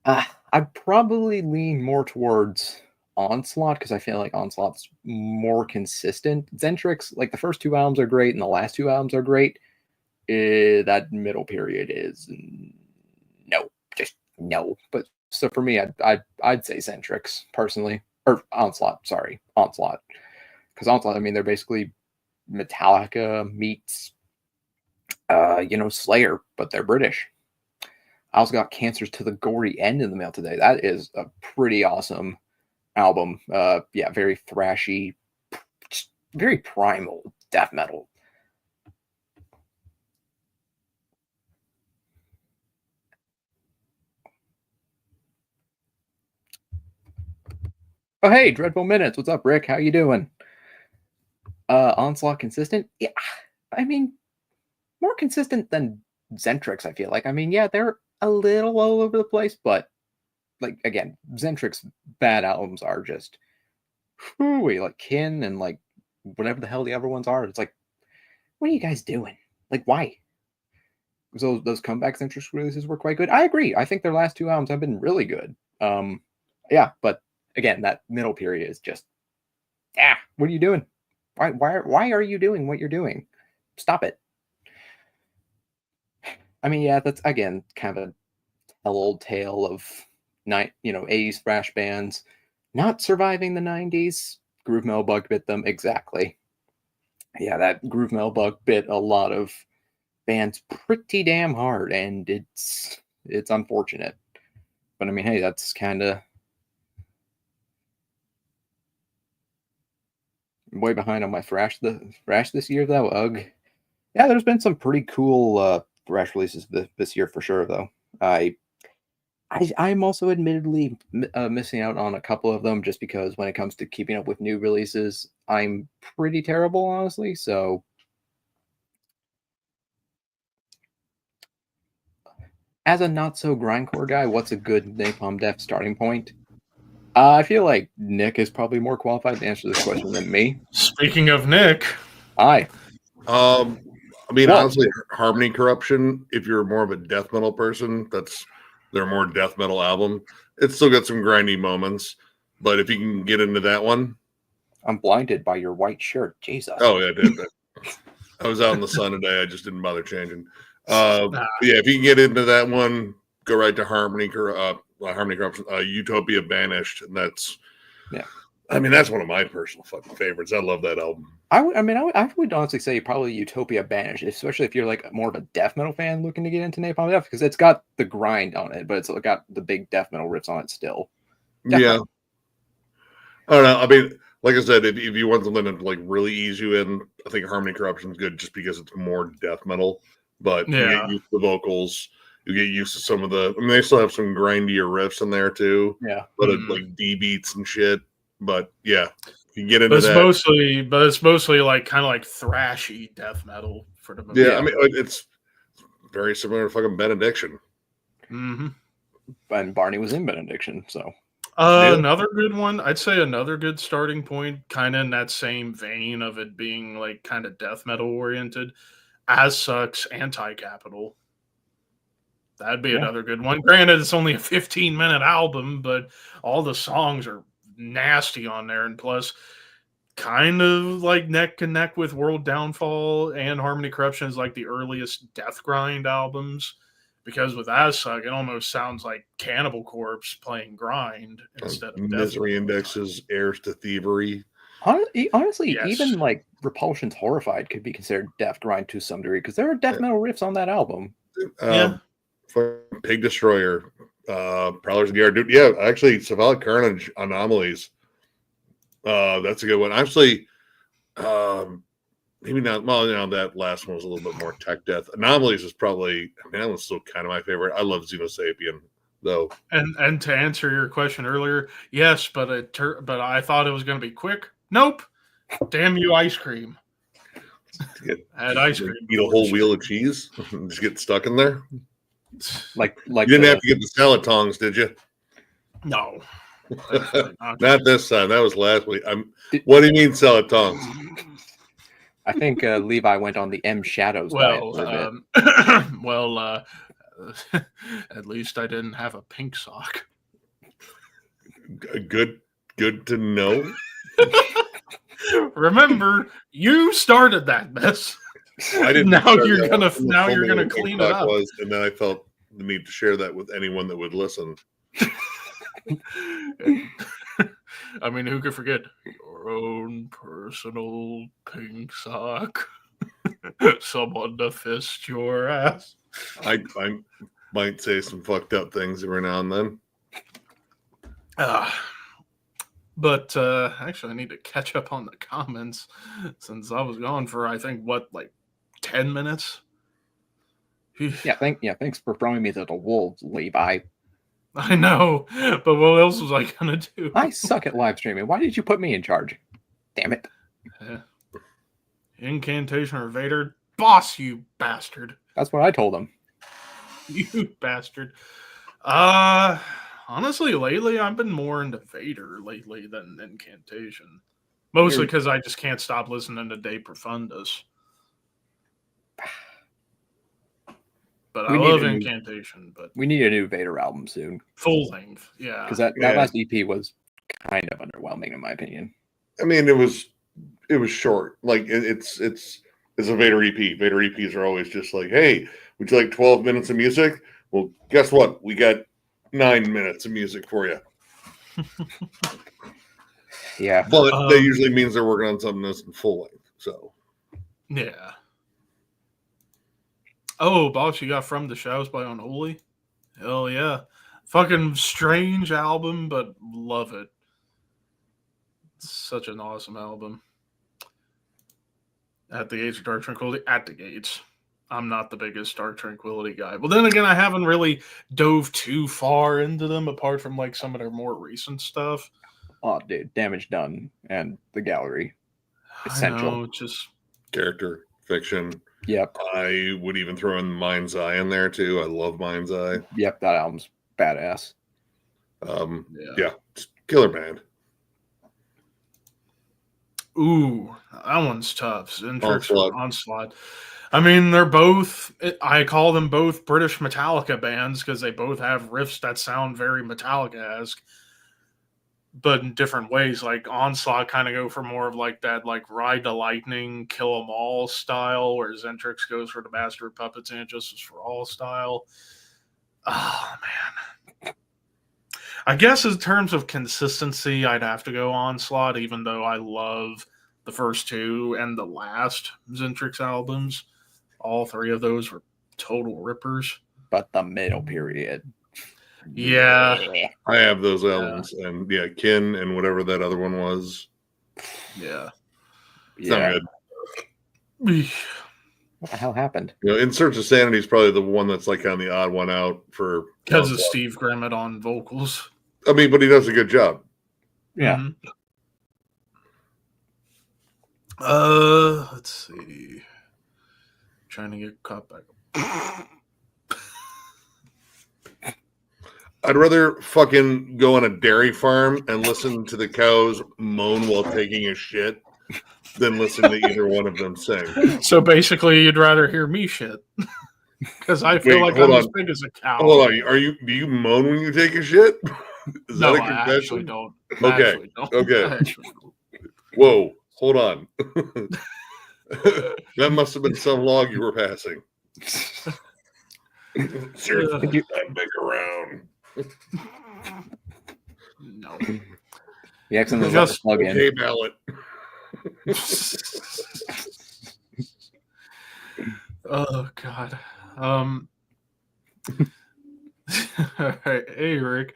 I'd probably lean more towards Onslaught because I feel like Onslaught's more consistent. Zentrix, like the first 2 albums are great and the last 2 albums are great. That middle period is no, just no. But so for me, I'd say Zentrix personally, or Onslaught. Sorry, Onslaught, because Onslaught. I mean, they're basically Metallica meets Slayer, but they're British. I also got Cancers to the Gory End in the mail today. That is a pretty awesome album. Yeah, very thrashy, very primal death metal. Oh hey, Dreadful Minutes. What's up, Rick? How you doing? Onslaught consistent? Yeah, I mean, more consistent than Zentrix, I feel like. I mean, yeah, they're a little all over the place, but like again, Zentric's bad albums are just whew, like Kin and like whatever the hell the other ones are. It's like, what are you guys doing? Like, why? So those comeback Zentric releases were quite good. I agree. I think their last two albums have been really good. Yeah, but again, that middle period is just what are you doing? Why are you doing what you're doing? Stop it. I mean, yeah, that's again kind of a old tale of 80s thrash bands not surviving the 90s. Groove metal bug bit them exactly. Yeah, that groove metal bug bit a lot of bands pretty damn hard, and it's unfortunate. But I mean, hey, that's kind of way behind on my thrash this year though. Ugh. Yeah, there's been some pretty cool thrash releases this year for sure though. I'm also admittedly missing out on a couple of them just because when it comes to keeping up with new releases, I'm pretty terrible, honestly. So, as a not so grindcore guy, what's a good Napalm Death starting point? I feel like Nick is probably more qualified to answer this question than me. Speaking of Nick, Hi. I mean, Well- honestly, Harmony Corruption, if you're more of a death metal person, that's their more death metal album. It's still got some grindy moments, but if you can get into that one. I'm blinded by your white shirt. Jesus. Oh, yeah, I did. I was out in the sun today. I just didn't bother changing. Yeah, if you can get into that one, go right to Harmony Corruption, Utopia Banished, and that's I mean, that's one of my personal fucking favorites. I love that album. I would honestly say probably Utopia Banished, especially if you're like more of a death metal fan looking to get into Napalm Death, because it's got the grind on it, but it's got the big death metal riffs on it still. Yeah. I don't know. I mean, like I said, if you want something to like really ease you in, I think Harmony Corruption is good just because it's more death metal. But you get used to the vocals, you get used to some of the. I mean, they still have some grindier riffs in there too. Yeah, but like D beats and shit. But yeah, you get into it's that. It's mostly like kind of like thrashy death metal for the most. Yeah, I mean, it's very similar to fucking Benediction. Mm-hmm. And Barney was in Benediction, so. Another good one, I'd say another good starting point, kind of in that same vein of it being like kind of death metal oriented, As Sucks Anti-Capital. That'd be another good one. Granted, it's only a 15-minute album, but all the songs are nasty on there, and plus kind of like neck and neck with World Downfall and Harmony Corruption is like the earliest death grind albums. Because with As Suck, it almost sounds like Cannibal Corpse playing grind instead of Misery Index's Heirs to Thievery. Honestly, even like Repulsion's Horrified could be considered death grind to some degree because there are death metal riffs on that album. Pig Destroyer, Prowlers of the Yard. Dude, yeah, actually, Cephalic Carnage, Anomalies. That's a good one. Actually, maybe not. Well, that last one was a little bit more tech death. Anomalies is probably. I mean, that one's still kind of my favorite. I love Xenosapien though. And to answer your question earlier, yes, but I thought it was going to be quick. Nope. Damn you, ice cream. Had ice cream. Eat a whole wheel of cheese. Just get stuck in there. Like you didn't have to get the salad tongs, did you? No. Not this time. That was last week. What do you mean salad tongs? I think Levi went on the M Shadows diet for a bit. Well, at least I didn't have a pink sock. Good to know. Remember, you started that mess. I didn't. Now you're gonna clean it up. And then I felt the need to share that with anyone that would listen. I mean, who could forget your own personal pink sock? Someone to fist your ass. I might say some fucked up things every now and then. But actually, I need to catch up on the comments since I was gone for, I think, 10 minutes? Thanks for throwing me to the wolves, Levi. I know, but what else was I going to do? I suck at live streaming. Why did you put me in charge? Damn it. Incantation or Vader? Boss, you bastard. That's what I told him. You bastard. Honestly, lately I've been more into Vader lately than Incantation. Mostly because I just can't stop listening to De Profundis. But I love Incantation. But we need a new Vader album soon. Full length, yeah. Because that last EP was kind of underwhelming in my opinion. I mean, it was short. Like it's a Vader EP. Vader EPs are always just like, hey, would you like 12 minutes of music? Well, guess what? We got 9 minutes of music for you. Yeah. But that usually means they're working on something that's in full length. So yeah. Oh, boss, you got From the Shadows by Unholy? Hell yeah. Fucking strange album, but love it. It's such an awesome album. At the Gates of Dark Tranquility? At the Gates. I'm not the biggest Dark Tranquility guy. Well, then again, I haven't really dove too far into them apart from like some of their more recent stuff. Oh, dude, Damage Done and The Gallery. Essential. I know, just character, fiction. Yep. I would even throw in Mind's Eye in there too. I love Mind's Eye. Yep, that album's badass. Yeah, killer band. Ooh, that one's tough. Zentrix Onslaught. or Onslaught. I mean, they're both, I call them both British Metallica bands because they both have riffs that sound very Metallica-esque, but in different ways. Like Onslaught kind of go for more of like that, like Ride the Lightning, Kill 'Em All style, where Zentrix goes for the Master of Puppets and Justice for All style. Oh, man. I guess in terms of consistency, I'd have to go Onslaught, even though I love the first two and the last Zentrix albums. All three of those were total rippers. But the middle period. Yeah. I have those albums. And Kin and whatever that other one was. Yeah. It's not good. What the hell happened? In Search of Sanity is probably the one that's like on the odd one out for because of Steve Grimmett on vocals. I mean, but he does a good job. Yeah. Mm-hmm. Let's see. Trying to get caught back. I'd rather fucking go on a dairy farm and listen to the cows moan while taking a shit than listen to either one of them sing. So basically, you'd rather hear me shit because I feel like I'm as big as a cow. Hold on, do you moan when you take a shit? Is no, that a confession? I actually don't. Okay, okay. Whoa, hold on. That must have been some log you were passing. Seriously, I'm big around. No. The accident just plug in. Okay, ballot. Oh God. Hey Rick,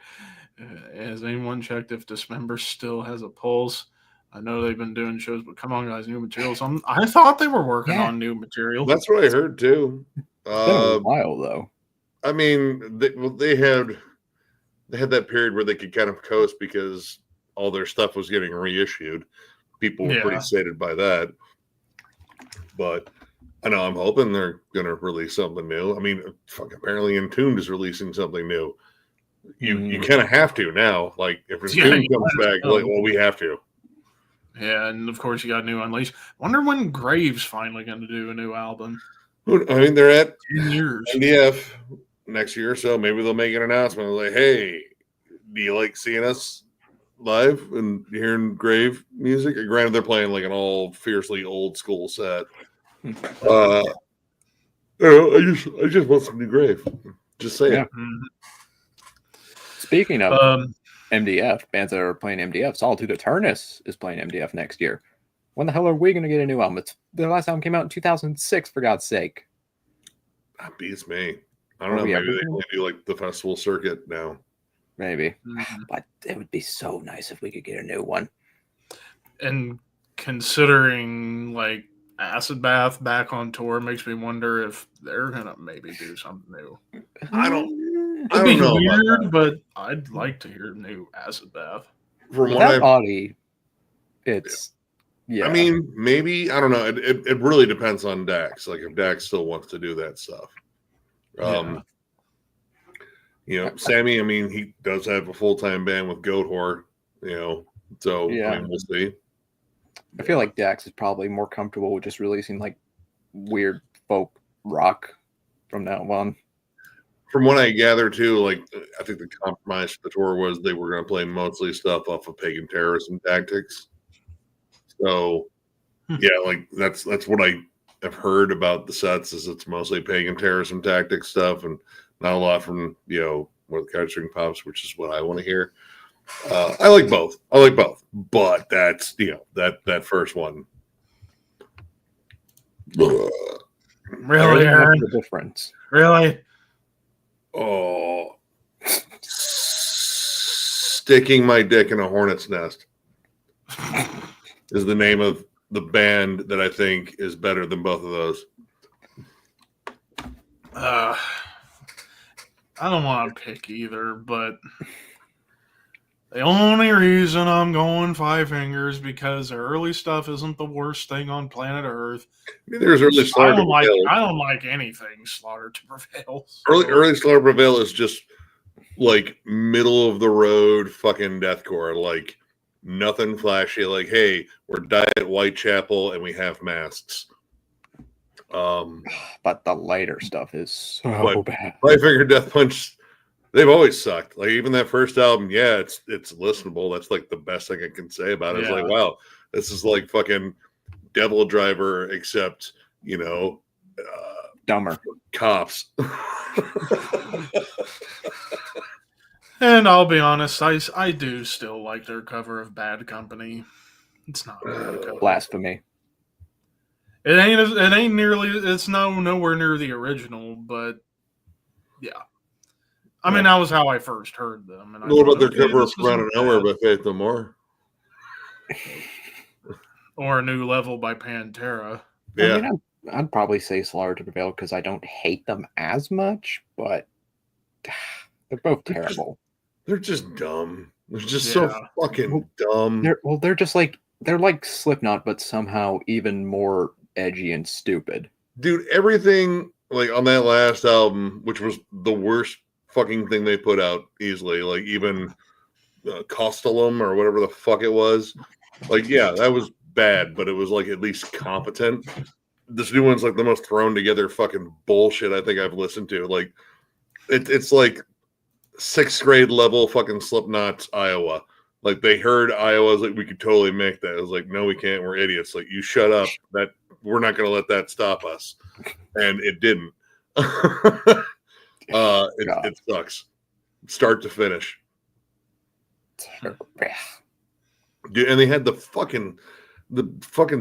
has anyone checked if Dismember still has a pulse? I know they've been doing shows, but come on, guys, new material. I thought they were working on new material. That's what I heard too. It's been a while though. I mean, they had that period where they could kind of coast because all their stuff was getting reissued. People were pretty sated by that. But I know I'm hoping they're going to release something new. I mean, apparently Entombed is releasing something new. You kind of have to now. Like, if Entombed comes back, well, we have to. Yeah, and of course you got new Unleashed. Wonder when Graves finally going to do a new album. I mean, they're at 10 years. MDF next year, so maybe they'll make an announcement like, "Hey, do you like seeing us live and hearing Grave music?" Granted, they're playing like an all fiercely old school set. I just want some new Grave. Just saying. Yeah. Speaking of MDF, bands that are playing MDF, Solitude Eternus is playing MDF next year. When the hell are we going to get a new album? Their last album came out in 2006, for God's sake. That beats me. I don't know. Maybe they can do like the festival circuit now. Maybe. But it would be so nice if we could get a new one. And considering like Acid Bath back on tour makes me wonder if they're going to maybe do something new. I don't It'd be know weird, but I'd like to hear new Acid Bath. From what Audi, it's I mean, maybe, I don't know. It really depends on Dax. Like if Dax still wants to do that stuff. Sammy, I mean, he does have a full-time band with Goat Whore, so I mean, we'll see. I feel like Dax is probably more comfortable with just releasing like weird folk rock from now on. From what I gather, too, like I think the compromise for the tour was they were going to play mostly stuff off of Pagan Terrorism Tactics. So, yeah, like that's what I have heard about the sets is it's mostly Pagan Terrorism Tactics stuff and not a lot from more the Couch String Pops, which is what I want to hear. I like both, but that's that first one. Really, Aaron? The difference. Really? Oh, sticking my dick in a hornet's nest is the name of the band that I think is better than both of those. I don't want to pick either, but the only reason I'm going Five Fingers because their early stuff isn't the worst thing on planet Earth. I mean, there's early Slaughter to Prevail. I don't like anything Slaughter to Prevail. So. Early Slaughter to Prevail is just like middle of the road fucking deathcore, like nothing flashy. Like, hey, we're Diet Whitechapel and we have masks. But the lighter stuff is so bad. Five Finger Death Punch. They've always sucked. Like even that first album, yeah, it's listenable. That's like the best thing I can say about it. Yeah. It's like, wow, this is like fucking Devil Driver, except dumber cops. And I'll be honest, I do still like their cover of Bad Company. It's not a bad cover. Blasphemy. It ain't nearly. It's nowhere near the original, but yeah. I mean, that was how I first heard them. And what about their cover of Run and Nowhere by Faith No More? Or A New Level by Pantera. Yeah. I mean, I'd probably say Slaughter to Prevail because I don't hate them as much, but they're both terrible. They're just dumb. They're just so fucking dumb. They're just like Slipknot, but somehow even more edgy and stupid. Dude, everything like on that last album, which was the worst fucking thing they put out easily, like even Costalum or whatever the fuck it was. Like, yeah, that was bad, but it was like at least competent. This new one's like the most thrown together fucking bullshit I think I've listened to. Like, it's like 6th grade level fucking Slipknot's Iowa. Like they heard Iowa's like we could totally make that. It was like, no, we can't. We're idiots. Like you shut up. That we're not going to let that stop us, and it didn't. It sucks, start to finish. Dude, and they had the fucking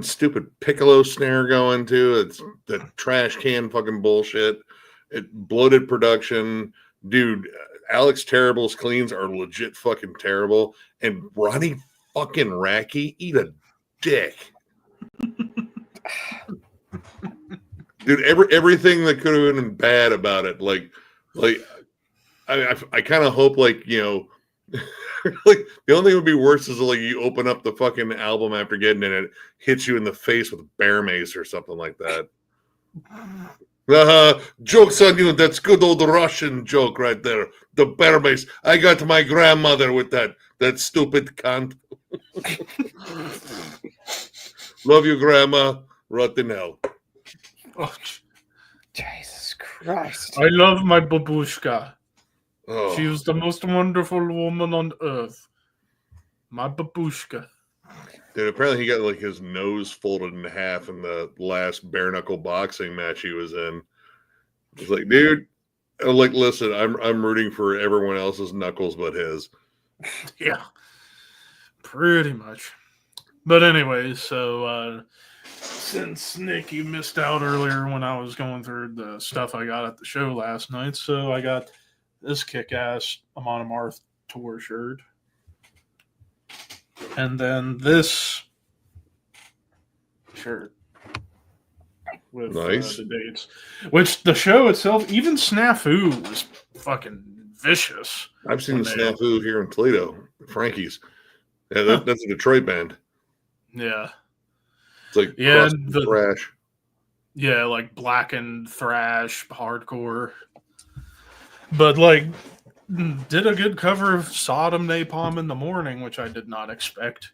stupid piccolo snare going too. It's the trash can fucking bullshit. It bloated production, dude. Alex Terrible's cleans are legit fucking terrible, and Ronnie fucking Racky, eat a dick. Dude, everything that could have been bad about it, like I kind of hope like like the only thing would be worse is like you open up the fucking album after getting it, it hits you in the face with a bear mace or something like that. Joke's on you. That's good old Russian joke right there. The bear mace. I got my grandmother with that stupid cunt. Love you, Grandma. Rotten hell. Oh, Jesus Christ. I love my babushka. Oh. She was the most wonderful woman on earth. My babushka. Dude, apparently he got like his nose folded in half in the last bare knuckle boxing match he was in. It's like, dude, like, listen, I'm rooting for everyone else's knuckles but his. Yeah, pretty much. But anyway, so since Nick, you missed out earlier when I was going through the stuff I got at the show last night, so I got this kick-ass Amon Amarth tour shirt. And then this shirt with nice. The dates. Which the show itself, even Snafu was fucking vicious. I've seen Snafu here in Toledo, Frankie's. Yeah, that's a Detroit band. Yeah. It's like the thrash. Yeah, like blackened thrash, hardcore. But like did a good cover of Sodom Napalm in the Morning, which I did not expect.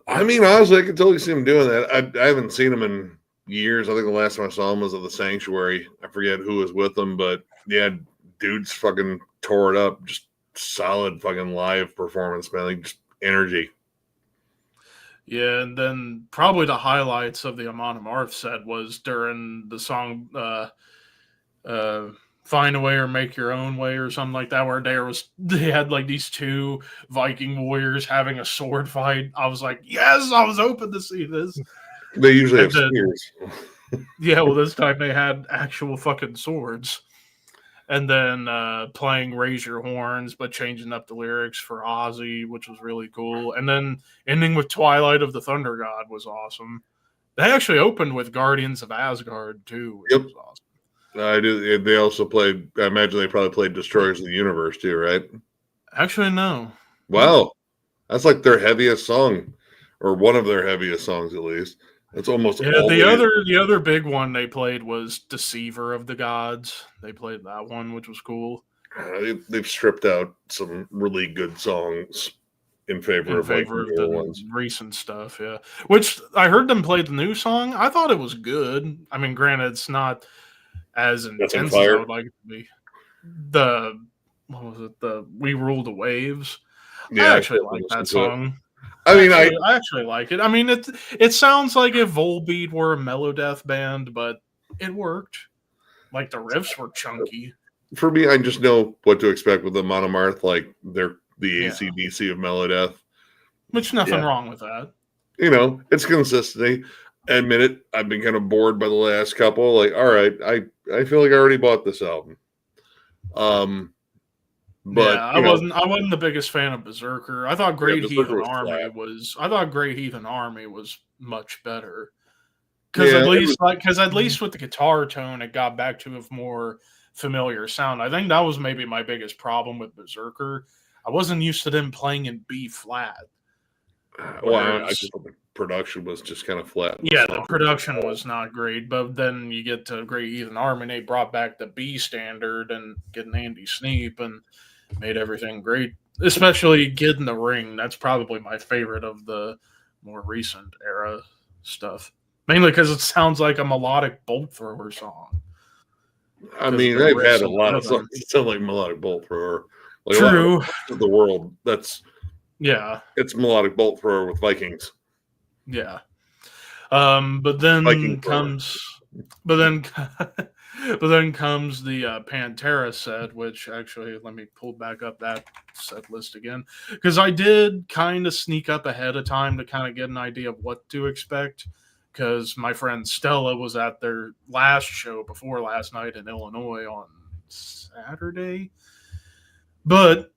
I mean, honestly, I could totally see him doing that. I haven't seen him in years. I think the last time I saw him was at the Sanctuary. I forget who was with him, but yeah, dude's fucking tore it up. Just solid fucking live performance, man. Like, just energy. Yeah, and then probably the highlights of the Amon Amarth set was during the song Find a Way or Make Your Own Way or something like that, where they had like these two Viking warriors having a sword fight. I was like, yes, I was hoping to see this. They usually have spears. Yeah, well, this time they had actual fucking swords. And then playing Raise Your Horns, but changing up the lyrics for Ozzy, which was really cool. And then ending with Twilight of the Thunder God was awesome. They actually opened with Guardians of Asgard, too, which was awesome. I do. They also played, I imagine they probably played Destroyers of the Universe, too, right? Actually, no. Wow. That's like their heaviest song, or one of their heaviest songs, at least. It's almost the other big one they played was Deceiver of the Gods. They played that one, which was cool. They've stripped out some really good songs in favor of the ones. Recent stuff, yeah. Which I heard them play the new song. I thought it was good. I mean, granted, it's not as intense as I would like it to be. What was it? The We Rule the Waves. Yeah, I actually like that song. I actually like it. I mean, it sounds like if Volbeat were a Melodeath band, but it worked. Like the riffs were chunky. For me, I just know what to expect with them on Amarth. Like they're the AC/DC of Melodeath. Which nothing wrong with that. You know, it's consistency. Admit it, I've been kind of bored by the last couple. Like, all right, I feel like I already bought this album. But I wasn't the biggest fan of Berserker. I thought Great Heathen Army was much better. Because at least with the guitar tone, it got back to a more familiar sound. I think that was maybe my biggest problem with Berserker. I wasn't used to them playing in B flat. I just thought the production was just kind of flat. Yeah, the production was not great, but then you get to Great Heathen Army, and they brought back the B standard and getting Andy Sneap and made everything great, especially Get in the Ring. That's probably my favorite of the more recent era stuff. Mainly because it sounds like a melodic bolt thrower song. I mean, they've had a lot of songs that sound like melodic bolt thrower. Like True. Of the world, it's melodic bolt thrower with Vikings. Yeah. But then comes the Pantera set, which actually, let me pull back up that set list again, because I did kind of sneak up ahead of time to kind of get an idea of what to expect, because my friend Stella was at their last show before last night in Illinois on Saturday. But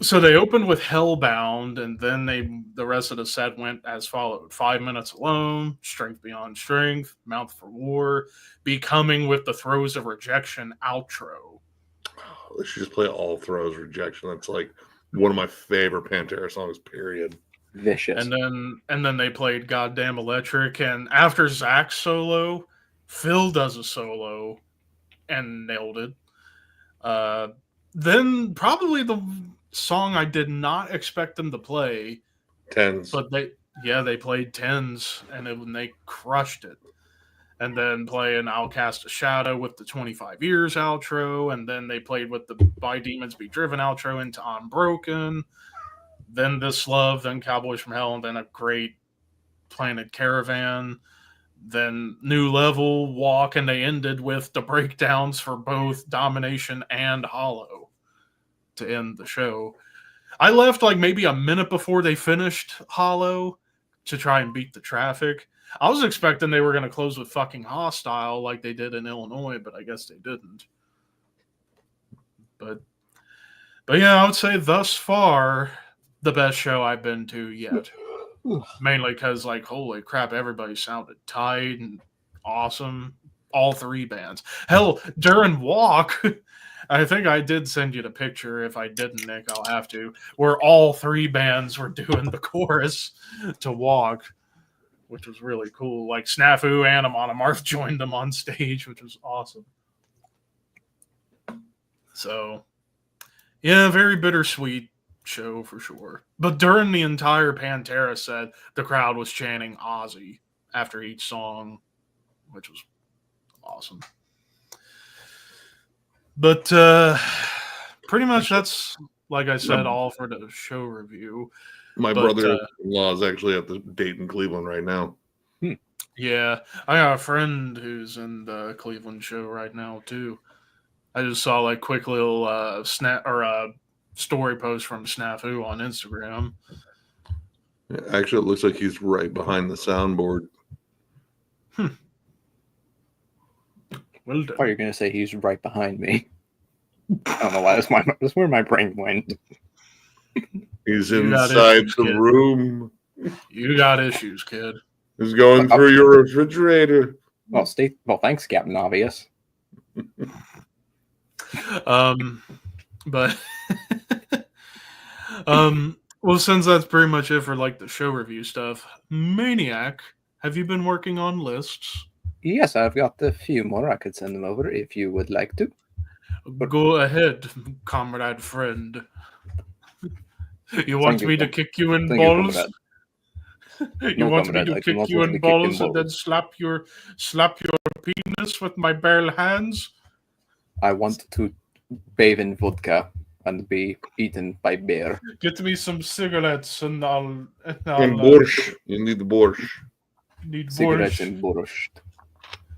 so they opened with Hellbound, and then the rest of the set went as followed: 5 Minutes Alone, Strength Beyond Strength, Mouth for War, Becoming with the Throes of Rejection outro. Oh, they should just play all Throes Rejection. That's like one of my favorite Pantera songs, period. Vicious. And then they played Goddamn Electric, and after Zach's solo, Phil does a solo and nailed it. Then probably the song I did not expect them to play, Tens, but they played Tens, and they crushed it. And then playing I'll Cast a Shadow with the 25 Years outro, and then they played with the By Demons Be Driven outro into Unbroken, then This Love, then Cowboys from Hell, and then a great Planet Caravan, then New Level, Walk, and they ended with the breakdowns for both Domination and Hollow to end the show. I left like maybe a minute before they finished Hollow to try and beat the traffic. I was expecting they were going to close with fucking Hostile like they did in Illinois, but I guess they didn't. But yeah, I would say thus far the best show I've been to yet. Mainly because, like, holy crap, everybody sounded tight and awesome. All three bands. Hell, during Walk, I think I did send you the picture. If I didn't, Nick, I'll have to. Where all three bands were doing the chorus to Walk, which was really cool. Like Snafu and Amon Amarth joined them on stage, which was awesome. So, Yeah, very bittersweet show for sure. But during the entire Pantera set, the crowd was chanting Ozzy after each song, which was awesome. But pretty much that's, like I said, all for the show review. My brother-in-law is actually at the Dayton, Cleveland right now. Yeah, I got a friend who's in the Cleveland show right now too. I just saw like quick little story post from Snafu on Instagram. Actually, it looks like he's right behind the soundboard. Well done. Or you're going to say he's right behind me. I don't know why that's where my brain went. He's inside the room. You got issues, kid. He's going through your refrigerator. Well, thanks, Captain Obvious. But well, since that's pretty much it for like the show review stuff, Maniac, have you been working on lists? Yes, I've got a few more. I could send them over if you would like to. Go ahead, comrade friend. You want me to kick you in balls? You want me to kick you in balls and then slap your penis with my bare hands? I want to bathe in vodka and be eaten by bear. Get me some cigarettes and I'll borscht. You need the borscht. Need cigarettes and borscht.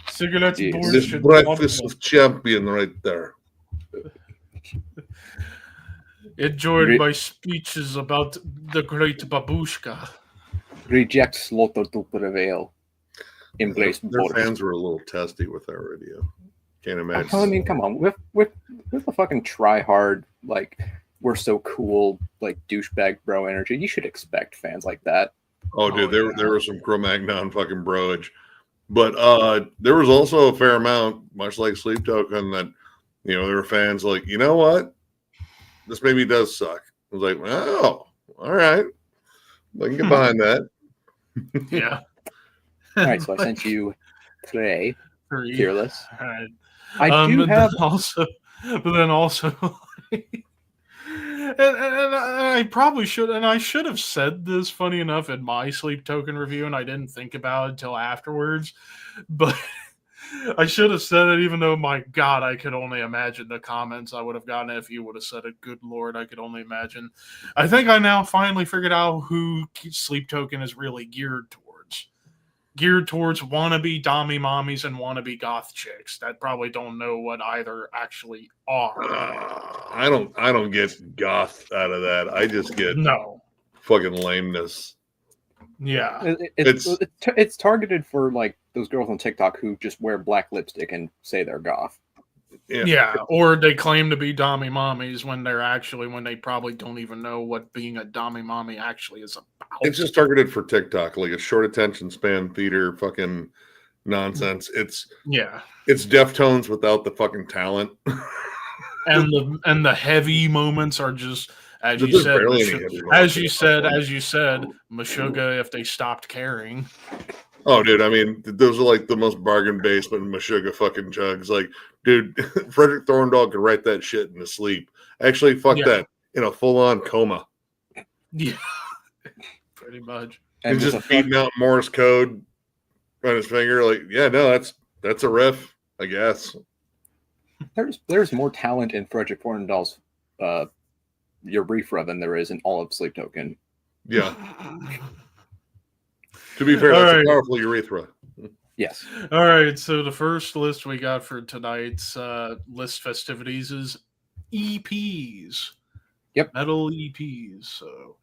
Cigarettes, yes. borscht. This breakfast of champion right there. Enjoyed my speeches about the great babushka. Reject slaughter to prevail. Embrace their fans were a little testy with our radio. Can't imagine. I mean, come on, with the fucking try hard, like we're so cool, like douchebag bro energy. You should expect fans like that. Oh, dude, there was some Cro-Magnon fucking broage, but there was also a fair amount, much like Sleep Token, that there were fans like, you know what, this maybe does suck. I was like, oh, all right, I can get behind that. Yeah. All right, so I sent you 3 Fearless. All right. I do have but then also, and I probably should, and I should have said this, funny enough, in my Sleep Token review, and I didn't think about it until afterwards, but I should have said it, even though, my God, I could only imagine the comments I would have gotten if you would have said it. Good Lord, I could only imagine. I think I now finally figured out who Sleep Token is really geared towards wannabe dommy mommies and wannabe goth chicks that probably don't know what either actually are. I don't get goth out of that. I just get fucking lameness. Yeah, it's targeted for like those girls on TikTok who just wear black lipstick and say they're goth. Yeah, or they claim to be dommy mommies when they probably don't even know what being a dommy mommy actually is about. It's just targeted for TikTok, like a short attention span theater fucking nonsense. It's Deftones without the fucking talent. and the heavy moments are just as you said, Meshuggah if they stopped caring. Oh, dude, I mean, those are like the most bargain basement Meshuggah fucking jugs. Like, dude, Frederick Thorndall could write that shit in his sleep. Actually, that in a full-on coma. Yeah, pretty much. And just beating out Morse code on his finger. Like, yeah, no, that's a riff, I guess. There's more talent in Frederick Thorndall's urethra than there is in all of Sleep Token. Yeah. To be fair, that's a powerful urethra. Yes. All right. So the first list we got for tonight's list festivities is EPs. Yep. Metal EPs. So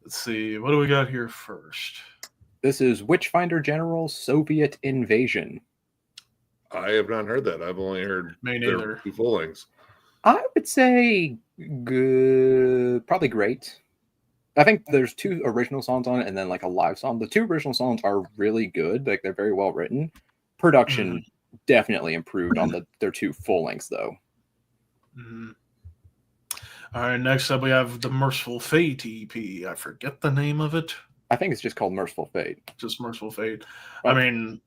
let's see. What do we got here first? This is Witchfinder General Soviet Invasion. I have not heard that. I've only heard their 2 full lengths. I would say good, probably great. I think there's 2 original songs on it and then like a live song. The 2 original songs are really good. Like they're very well written. Production definitely improved on their 2 full lengths though. Mm-hmm. All right, next up we have the Merciful Fate EP. I forget the name of it. I think it's just called Merciful Fate. Just Merciful Fate. I mean,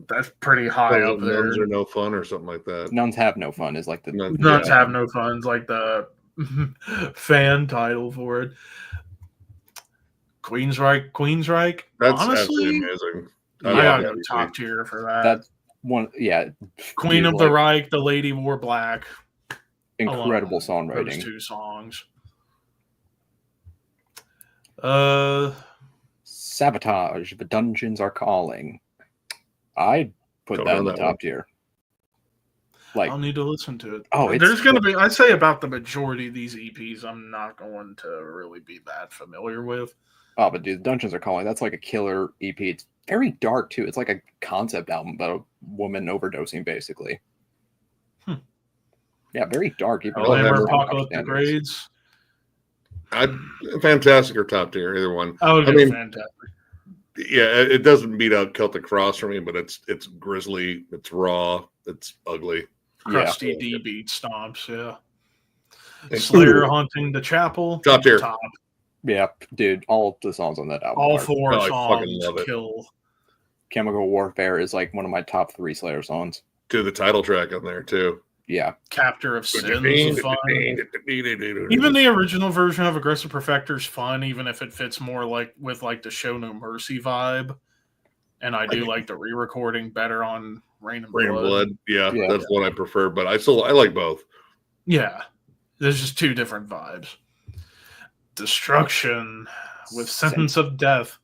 that's pretty high up there. Nuns are no fun or something like that. Nuns have no fun is like the Nuns have no fun is like the fan title for it. Queensryche. That's Honestly, absolutely amazing. I gotta go top tier for that. That's one, yeah. Queen of the Reich, The Lady Wore Black. Incredible alone, songwriting. Those 2 songs. Sabotage, The Dungeons Are Calling. I'd put that in the top tier. Like, I'll need to listen to it. Oh, there's going to be, I'd say about the majority of these EPs, I'm not going to really be that familiar with. Oh, but dude, Dungeons Are Calling, that's like a killer EP. It's very dark, too. It's like a concept album about a woman overdosing, basically. Yeah, very dark. Even Apocalyptic Grades. Fantastic or top tier, either one. I mean, fantastic. Yeah, it doesn't beat out Celtic Frost for me, but it's grisly, it's raw, it's ugly. Crusty D beat stomps, yeah. Slayer Haunting the Chapel. Top tier. Top. Yeah, dude, all the songs on that album. All 4 songs kill. Chemical Warfare is like one of my top 3 Slayer songs. Dude, the title track on there too. Yeah. Captor of Sins is fun. Even the original version of Aggressive Perfector is fun, even if it fits more like with like the Show No Mercy vibe. And I do like the re-recording better on Rain and Blood. Yeah, that's what I prefer, but I like both. Yeah. There's just 2 different vibes. Destruction with Sentence of Death.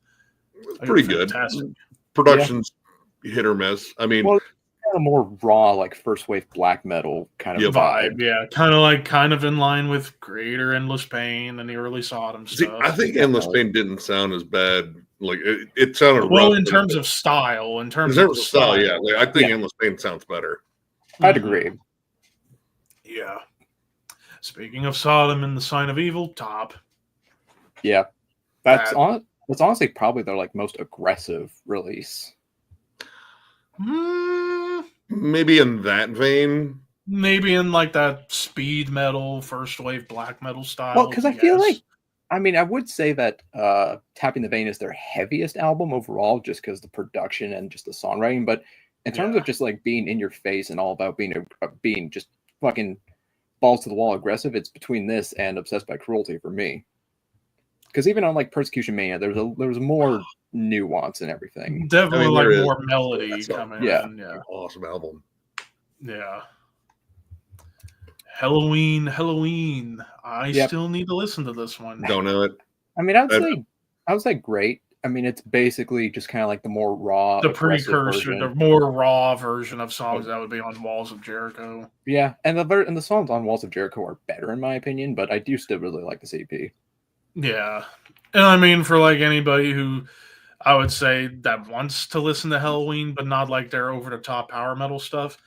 Pretty good. Production's hit or miss. I mean, kind of more raw, like first wave black metal kind of vibe. Yeah, kind of in line with Greater Endless Pain and the early Sodom stuff. I think Endless Pain didn't sound as bad. Like it sounded well in terms of style. In terms of style, yeah. Like, I think Endless Pain sounds better. I'd agree. Yeah. Speaking of Sodom and the Sign of Evil, top. Yeah, that's honestly probably their like most aggressive release. Maybe in that vein. Maybe in like that speed metal, first wave black metal style. Well, because I feel like, I mean, I would say that Tapping the Vein is their heaviest album overall, just because the production and just the songwriting. But in terms of just like being in your face and all about being just fucking balls to the wall aggressive, it's between this and Obsessed by Cruelty for me. Because even on like Persecution Mania, there was more nuance and everything. Definitely more melody coming in. Yeah, awesome album. Yeah. Halloween. I still need to listen to this one. Don't know it. I mean, I would say great. I mean, it's basically just kind of like the more raw, the precursor, the more raw version of songs that would be on Walls of Jericho. Yeah, and the songs on Walls of Jericho are better in my opinion, but I do still really like this EP. Yeah, and I mean, for like anybody who I would say that wants to listen to Halloween, but not like their over the top power metal stuff,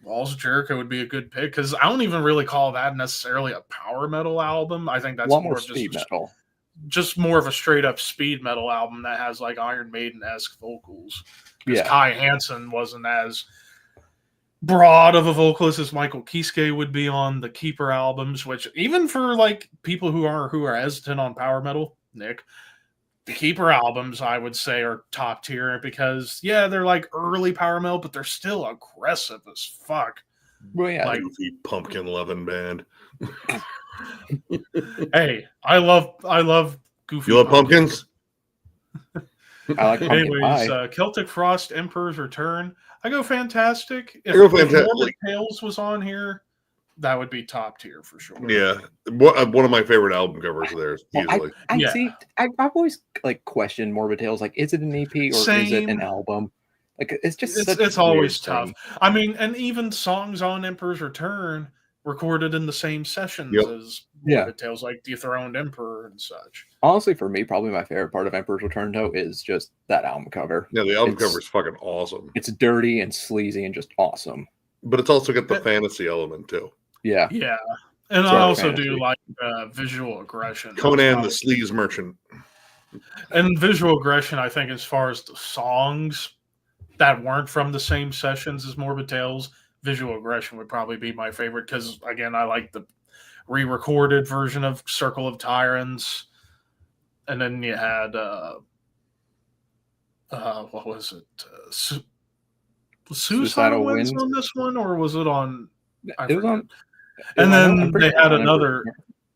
Walls of Jericho would be a good pick because I don't even really call that necessarily a power metal album. I think that's more speed metal. Just more of a straight up speed metal album that has like Iron Maiden-esque vocals. Because Kai Hansen wasn't as broad of a vocalist as Michael Kiske would be on the Keeper albums, which even for like people who are hesitant on power metal, Nick, the Keeper albums I would say are top tier because they're like early power metal, but they're still aggressive as fuck. Well, yeah, like pumpkin loving band. Hey, I love goofy. You love pumpkins? I like pumpkin Anyways, Celtic Frost, Emperor's Return. I go Fantastic. If Morbid Tales was on here, that would be top tier for sure. Yeah, one of my favorite album covers of theirs. Easily. I've always like questioned Morbid Tales. Like, is it an EP or is it an album? Like, it's just it's always tough. I mean, and even songs on Emperor's Return recorded in the same sessions as Morbid Tales, like Dethroned Emperor and such. Honestly, for me, probably my favorite part of Emperor's Return, though, is just that album cover. Yeah, the album cover is fucking awesome. It's dirty and sleazy and just awesome. But it's also got the fantasy element, too. Yeah. Yeah. And I also do like visual aggression. Conan the Sleaze Merchant. And visual aggression, I think, as far as the songs that weren't from the same sessions as Morbid Tales, visual aggression would probably be my favorite because, again, I like the re-recorded version of Circle of Tyrants. And then you had, what was it? Suicidal Winds on this one, or was it on? It And then they had another.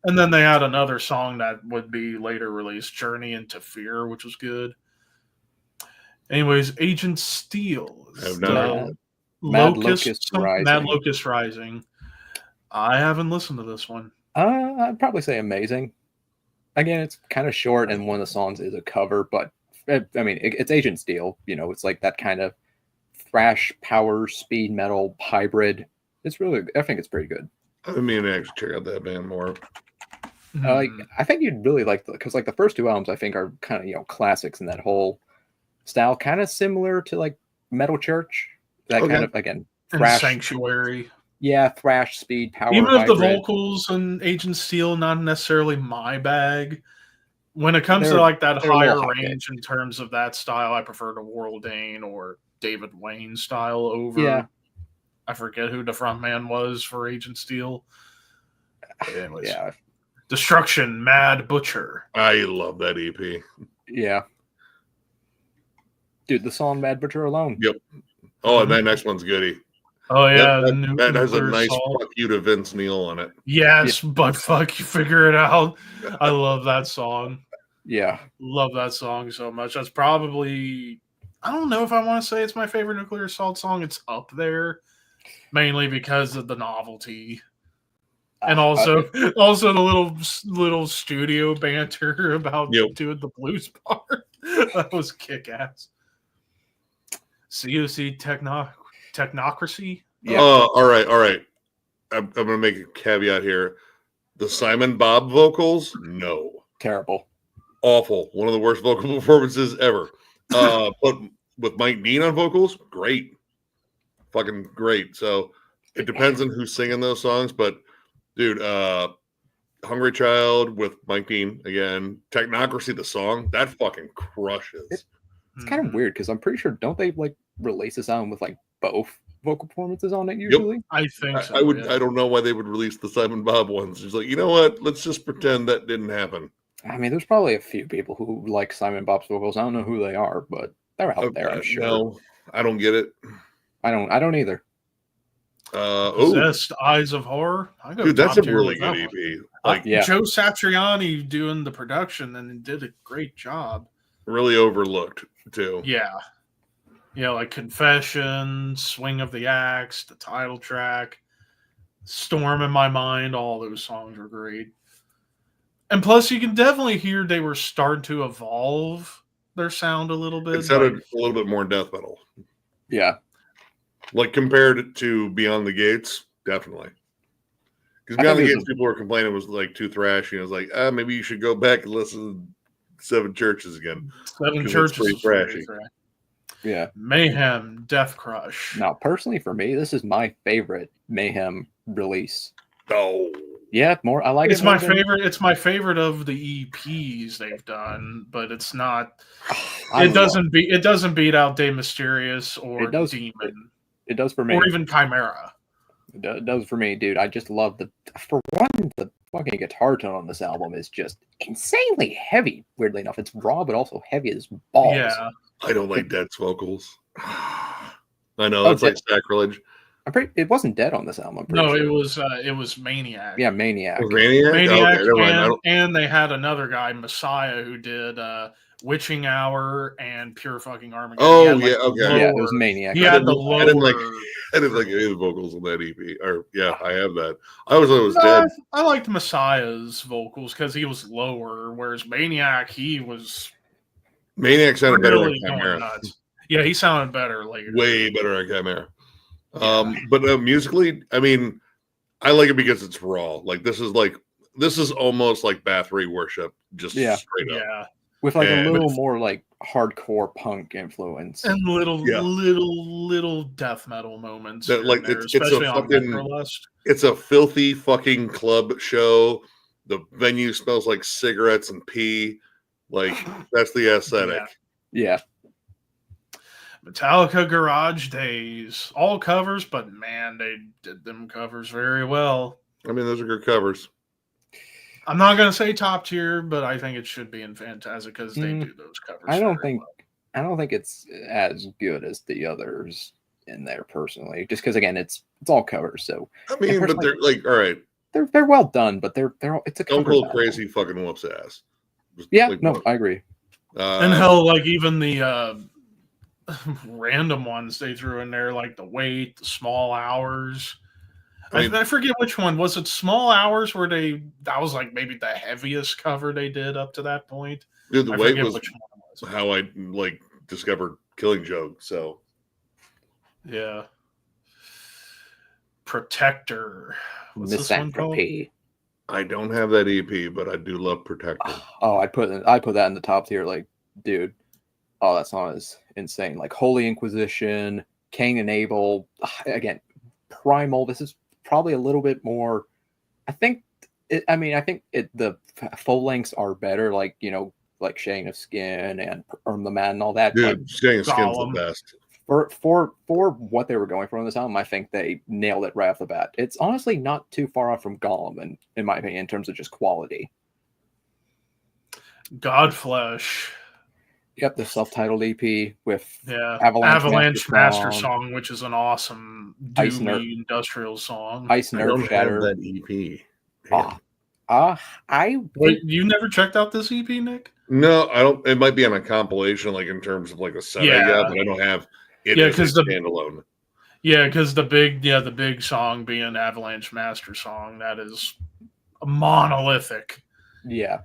And then they had another song that would be later released, "Journey into Fear," which was good. Anyways, Agent Steel. Mad Locust Rising. Mad Locust Rising. I haven't listened to this one. I'd probably say amazing. Again, it's kind of short, and one of the songs is a cover, but I mean, it's Agent Steel. You know, it's like that kind of thrash, power, speed metal hybrid. It's really, I think it's pretty good. I mean, actually check out that band more. Like, I think you'd really like because like the first two albums I think are kind of classics in that whole style, kind of similar to like Metal Church. That kind of again thrash, and Sanctuary. Yeah, thrash, speed, power. Even if the vocals in Agent Steel not necessarily my bag, when it comes to like that higher range in terms of that style, I prefer the Warl Dane or David Wayne style over. Yeah. I forget who the frontman was for Agent Steel. Anyways. Yeah. Destruction, Mad Butcher. I love that EP. Yeah. Dude, the song Mad Butcher alone. Yep. Oh, and that next one's goody. Oh, yeah. That has a nice fuck you to Vince Neil on it. Yes, but fuck you, figure it out. I love that song. Yeah. Love that song so much. That's probably, I don't know if I want to say it's my favorite Nuclear Assault song. It's up there, mainly because of the novelty. And also the little studio banter about doing the blues part. That was kick-ass. COC Technocracy? Yeah. All right. I'm going to make a caveat here. The Simon Bob vocals, no. Terrible. Awful. One of the worst vocal performances ever. But with Mike Dean on vocals, great. Fucking great. So it depends on who's singing those songs, but dude, Hungry Child with Mike Dean again. Technocracy, the song, that fucking crushes. It's kind of weird because I'm pretty sure, don't they like release this album with like both vocal performances on it usually? Yep. I think so. I don't know why they would release the Simon Bob ones. It's like, you know what? Let's just pretend that didn't happen. I mean, there's probably a few people who like Simon Bob's vocals. I don't know who they are, but they're out there, I'm sure. No, I don't get it. I don't either. Possessed Eyes of Horror. Dude, that's a really good EP. Like Joe Satriani doing the production and did a great job. Really overlooked too. Yeah. Like Confession, Swing of the Axe, the title track, Storm in My Mind, all those songs are great. And plus you can definitely hear they were starting to evolve their sound a little bit. It sounded a little bit more death metal. Yeah. Like compared to Beyond the Gates, definitely. Because Beyond the Gates, people were complaining it was like too thrashy. And it was like, maybe you should go back and listen to Seven Churches again. Seven Churches is thrashy. Yeah. Mayhem, Death Crush. Now, personally for me, this is my favorite Mayhem release. Oh. Yeah, I like it. It's my favorite. It's my favorite of the EPs they've done, but it's not. It doesn't beat out De Mysterious or Demon. It does for me. Or even Chimera. It does for me, dude. I just love the fucking guitar tone on this album is just insanely heavy, weirdly enough. It's raw, but also heavy as balls. Yeah. I don't like Dead's vocals. I know, that's like sacrilege. It wasn't Dead on this album. No, sure. It was Maniac. Yeah, Maniac. Maniac, and they had another guy, Messiah, who did Witching Hour and Pure Fucking Armageddon. Oh, yeah, okay. Yeah, it was Maniac. He had the lower... I didn't like any of the vocals on that EP. I have that. I always thought it was Dead. I liked Messiah's vocals because he was lower, whereas Maniac sounded better on Chimera. Yeah, he sounded better later. Way better on Chimera. But musically, I mean, I like it because it's raw. Like this is almost like Bathory Worship, just straight up. Yeah. With like a little more like hardcore punk influence. And little death metal moments. It's a filthy fucking club show. The venue smells like cigarettes and pee. Like that's the aesthetic. Yeah. Metallica Garage Days. All covers, but man, they did them covers very well. I mean, those are good covers. I'm not going to say top tier, but I think it should be in Fantastic because they do those covers. I don't think it's as good as the others. in there personally, just because again it's all covers. So I mean, but they're like, all right, they're well done, but they're it's a Stone cover. Cold Crazy fucking whoops ass. Yeah, like, no, I agree. And hell, like even the random ones they threw in there, like the Wait, the Small Hours. I forget which one was it. Small Hours where that was like maybe the heaviest cover they did up to that point. Dude, the Wait was how I like discovered Killing Joke. So yeah, Protector. What's this one called? I don't have that EP, but I do love Protector. Oh, I put that in the top tier. Like, dude, oh, that song is insane. Like Holy Inquisition, Cain and Abel. Again, Primal. This is probably a little bit more. I think the full lengths are better. Like, you know, like Shane of Skin and the Man and all that. Dude, Shane of Skin's the best. For what they were going for on this album, I think they nailed it right off the bat. It's honestly not too far off from Gollum, in my opinion, in terms of just quality. Godflesh. Yep, the self-titled EP with Avalanche Master Song, which is an awesome doomy industrial song. Ice Nerve Shatter. That EP. Wait, you never checked out this EP, Nick? No, I don't. It might be on a compilation, like in terms of like a set. Yeah, but I don't have. Because the standalone. Yeah, because the big song being Avalanche Master Song, that is monolithic. Yeah,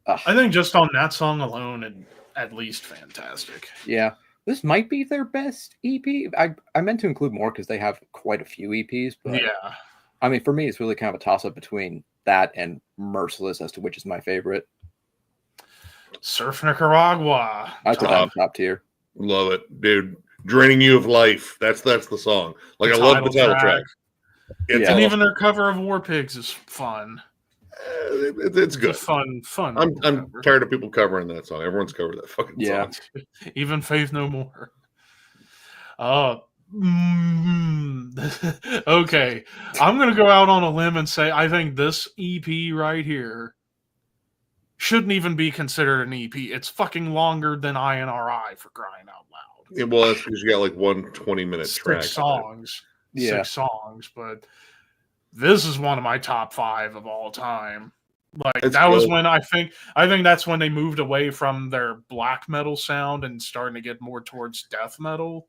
I think just on that song alone, at least fantastic. Yeah, this might be their best EP. I meant to include more because they have quite a few EPs, but yeah, I mean, for me, it's really kind of a toss up between that and Merciless as to which is my favorite. Surf Nicaragua. I put that in top tier. Love it, dude. Draining You of Life. That's the song. Like, I love the title track. And even their cover of War Pigs is fun. It's good. It's fun. I'm tired of people covering that song. Everyone's covered that fucking song. Even Faith No More. Okay. I'm going to go out on a limb and say I think this EP right here shouldn't even be considered an EP. It's fucking longer than INRI, for crying out loud. Yeah, well, that's because you got like 1 20-minute track. 6 songs. 6 songs, but this is one of my top 5 of all time. Like, that was when I think that's when they moved away from their black metal sound and starting to get more towards death metal.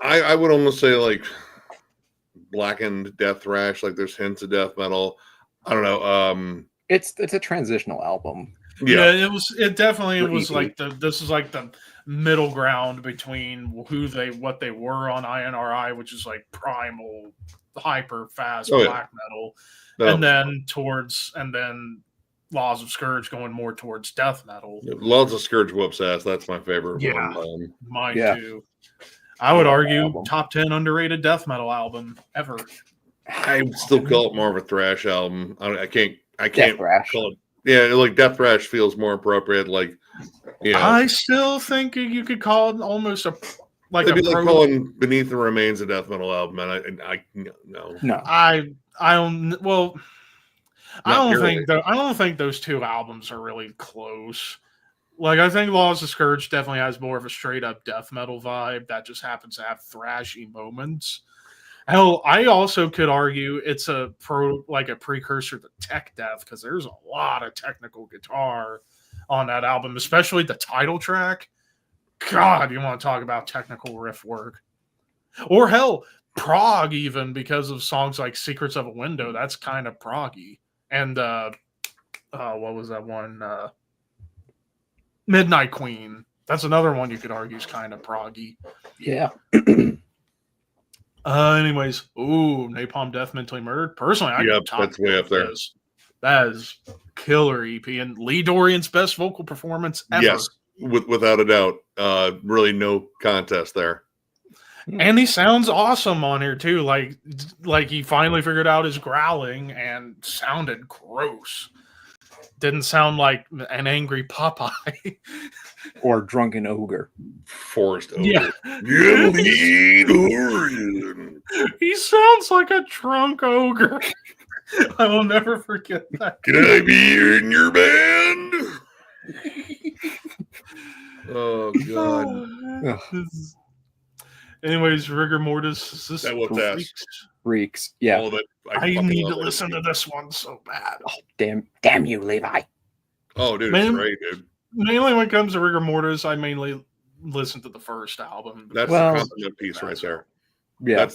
I would almost say like blackened death thrash. Like, there's hints of death metal. I don't know. It's a transitional album. Yeah, it definitely was like this is like the middle ground between what they were on INRI, which is like primal, hyper fast black metal, and then Laws of Scourge going more towards death metal. Laws of Scourge whoops ass. That's my favorite one. Mine too. I would argue top 10 underrated death metal album ever. I would still call it more of a thrash album. I can't call it. Yeah, like death thrash feels more appropriate. Like, I still think you could call it almost it'd be like calling Beneath the Remains a death metal album, and I don't think those two albums are really close. Like, I think Laws of Scourge definitely has more of a straight up death metal vibe that just happens to have thrashy moments. Hell, I also could argue it's a precursor to tech death, because there's a lot of technical guitar on that album, especially the title track. God, you want to talk about technical riff work. Or hell, prog even, because of songs like Secrets of a Window. That's kind of proggy. And what was that one? Midnight Queen. That's another one you could argue is kind of proggy. Yeah. Anyways, Napalm Death Mentally Murdered. Personally, that's way up there. That is killer EP and Lee Dorian's best vocal performance ever. Yes, without a doubt. Really no contest there. And he sounds awesome on here too. Like he finally figured out his growling and sounded gross. Didn't sound like an angry Popeye. Or drunken ogre. Forced ogre. Yeah. Lee Dorian. He sounds like a drunk ogre. I will never forget that. Can I be in your band? Oh, God. Anyways, Rigor Mortis. Is this That was Freaks? Freaks. Yeah. Oh, I need to listen to this one so bad. Oh, damn you, Levi. Oh, dude, it's great, dude. Mainly when it comes to Rigor Mortis, I mainly listen to the first album. That's the compliment piece right there. Yeah.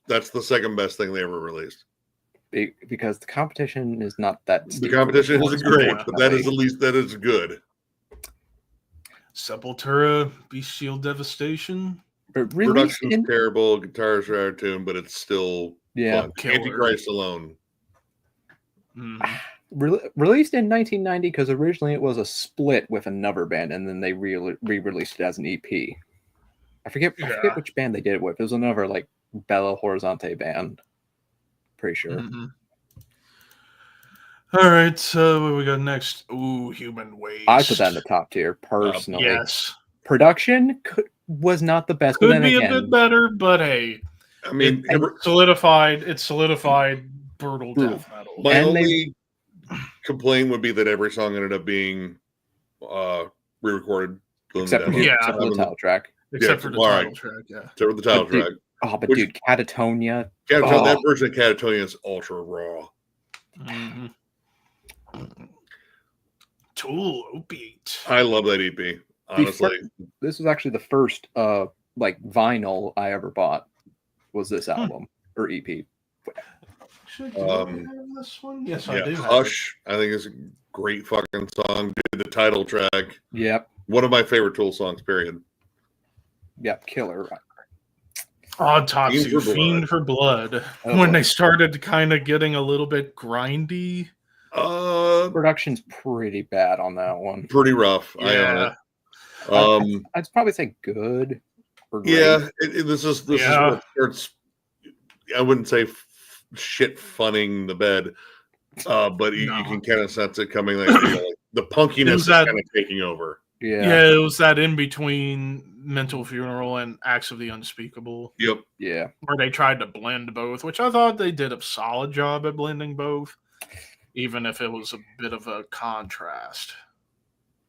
That's the second best thing they ever released. Because the competition is not that The competition isn't great, but that is at least good. Sepultura, Bestial Devastation. Production's terrible, guitars are out of tune, but it's still fun. Antichrist alone. Released in 1990 because originally it was a split with another band, and then they re-released it as an EP. I forget which band they did it with. It was another like Belo Horizonte band. Pretty sure. All right, so what we got next? Ooh, Human Waste. I put that in the top tier personally. Yes. Production was not the best. Could be a bit better, but hey, I mean, it solidified brutal death metal. My only complaint would be that every song ended up being re-recorded. Except for the title track. Except for the title track, yeah. Except for the title track. Dude, Catatonia. That version of Catatonia is ultra raw. Mm-hmm. Tool Opiate. I love that EP. Honestly, this was actually the first like vinyl I ever bought. Was this album or EP? Do I have this one? Yes, I do. Hush, I think is a great fucking song. Dude, the title track. Yep. One of my favorite Tool songs. Period. Yep, killer. Autopsy, Fiend for Blood. When they started kind of getting a little bit grindy. Production's pretty bad on that one. Pretty rough. Yeah. I own it. I'd probably say good. Or great. Yeah, this is what starts. I wouldn't say shit funning the bed, but you can kind of sense it coming. Like, the punkiness is kind of taking over. Yeah, it was that in between Mental Funeral and Acts of the Unspeakable. Yep. Yeah. Where they tried to blend both, which I thought they did a solid job at blending both, even if it was a bit of a contrast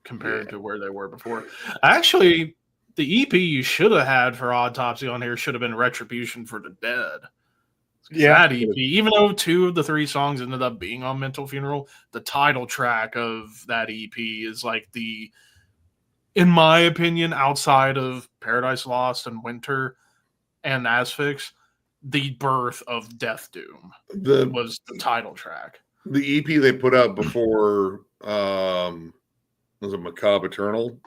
compared to where they were before. Actually, the EP you should have had for Autopsy on here should have been Retribution for the Dead. Yeah, that EP, even though 2 of the 3 songs ended up being on Mental Funeral, the title track of that EP is like in my opinion, outside of Paradise Lost and Winter and Asphyx, the birth of Death Doom was the title track. The EP they put out before was it Macabre Eternal?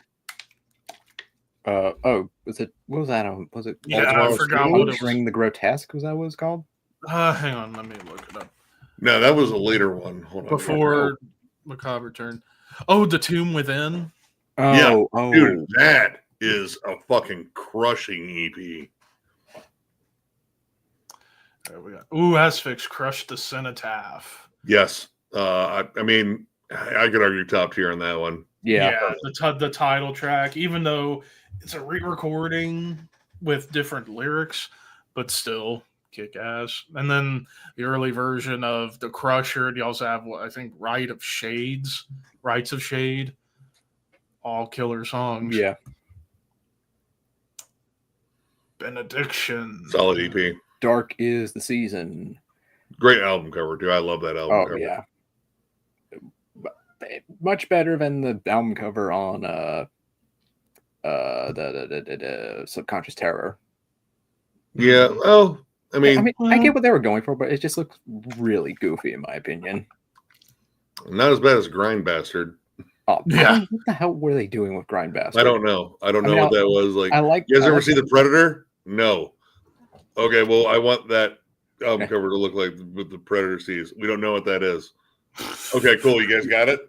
Was it? What was that? Was it? Yeah, I forgot what it was. Ring the Grotesque. Was that what it was called? Hang on, let me look it up. No, that was a later one. Hold on. Before Macabre Return. Oh, The Tomb Within. Oh, dude, that is a fucking crushing EP. There we go. Asphyx, Crush the Cenotaph. Yes. I mean, I could argue top tier on that one. Yeah, the title track, even though it's a re-recording with different lyrics, but still kick ass. And then the early version of The Crusher, you also have I think Rites of Shade. All killer songs. Yeah. Benediction. Solid EP. Dark is the Season. Great album cover, too. I love that album cover. Yeah. Much better than the album cover on the Subconscious Terror. Yeah, well, I mean, I get what they were going for, but it just looked really goofy in my opinion. Not as bad as Grind Bastard. Oh, yeah. What the hell were they doing with Grind Bastard? I don't know. I don't know what that was. Like, you guys ever see The Predator? No. Okay, well, I want that album cover to look like with the Predator sees. We don't know what that is. Okay, cool. You guys got it?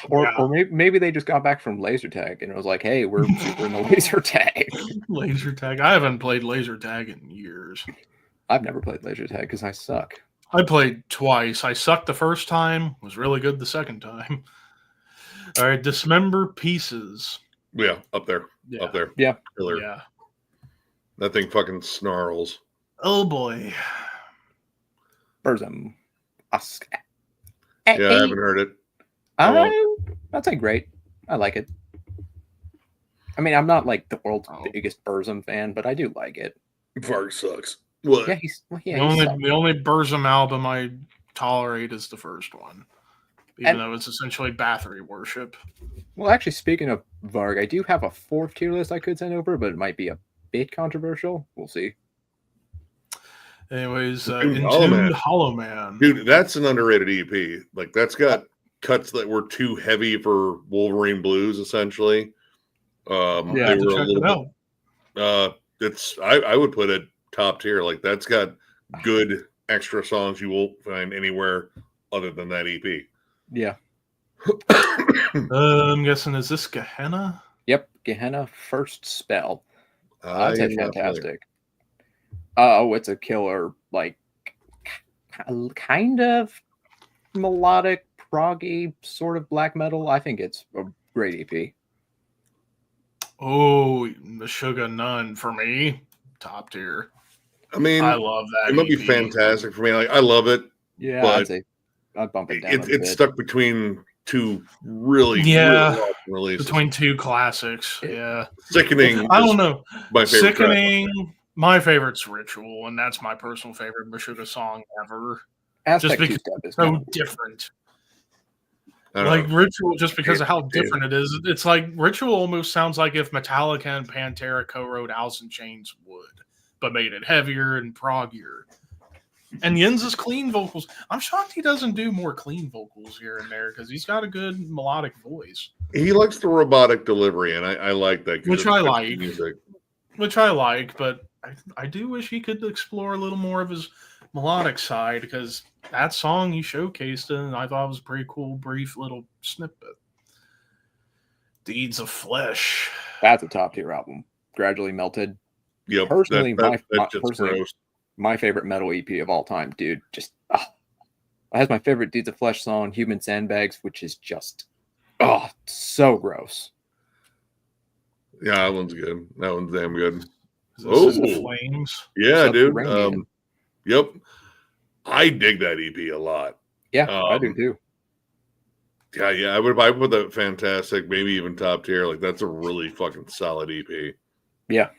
Or maybe they just got back from laser tag and it was like, hey, we're super in the laser tag. Laser tag. I haven't played laser tag in years. I've never played laser tag because I suck. I played twice. I sucked the first time, was really good the second time. All right, Dismember Pieces. Yeah, up there. Yeah. Up there. Yeah. Killer. Yeah. That thing fucking snarls. Oh boy. Burzum. Yeah, I haven't heard it. I'd say great. I like it. I mean, I'm not like the world's biggest Burzum fan, but I do like it. Varg sucks. What? Yeah, the only Burzum album I tolerate is the first one, even though it's essentially Bathory worship. Well, actually, speaking of Varg, I do have a 4th tier list I could send over, but it might be a bit controversial. We'll see. Anyways, Entombed Hollow Man. Dude, that's an underrated EP. Like, that's got cuts that were too heavy for Wolverine Blues, essentially. They were a little bit. I would put it top tier. Like, that's got good extra songs you won't find anywhere other than that EP. Yeah. I'm guessing, is this Gehenna? Yep, Gehenna First Spell. That's fantastic. Oh, it's a killer, like, kind of melodic, proggy, sort of black metal. I think it's a great EP. Oh, the Sugar Nun, for me, top tier. I mean, I love that. It might be fantastic for me. Like, I love it. Yeah, but I'd bump it down. It's stuck between two really awesome releases. Between two classics. Yeah. Sickening. I don't know. My favorite Sickening. Track. My favorite's Ritual, and that's my personal favorite Meshuggah song ever. Just because it's so different. Like Ritual, just because of how different it is. It's like Ritual almost sounds like if Metallica and Pantera co-wrote Alice in Chains would, but made it heavier and proggier. And Jens' clean vocals. I'm shocked he doesn't do more clean vocals here and there because he's got a good melodic voice. He likes the robotic delivery, and I like that. Which I like. Which I like, but I do wish he could explore a little more of his melodic side because that song he showcased and I thought it was a pretty cool, brief little snippet. Deeds of Flesh. That's a top tier album. Gradually Melted. Yep. Personally, my favorite metal EP of all time, dude. Just it has my favorite Deeds of Flesh song, Human Sandbags, which is just so gross. Yeah, that one's good. That one's damn good. The Flames. Yeah, dude. Yep. I dig that EP a lot. Yeah, I do too. Yeah. I would put that fantastic, maybe even top tier. Like, that's a really fucking solid EP. Yeah.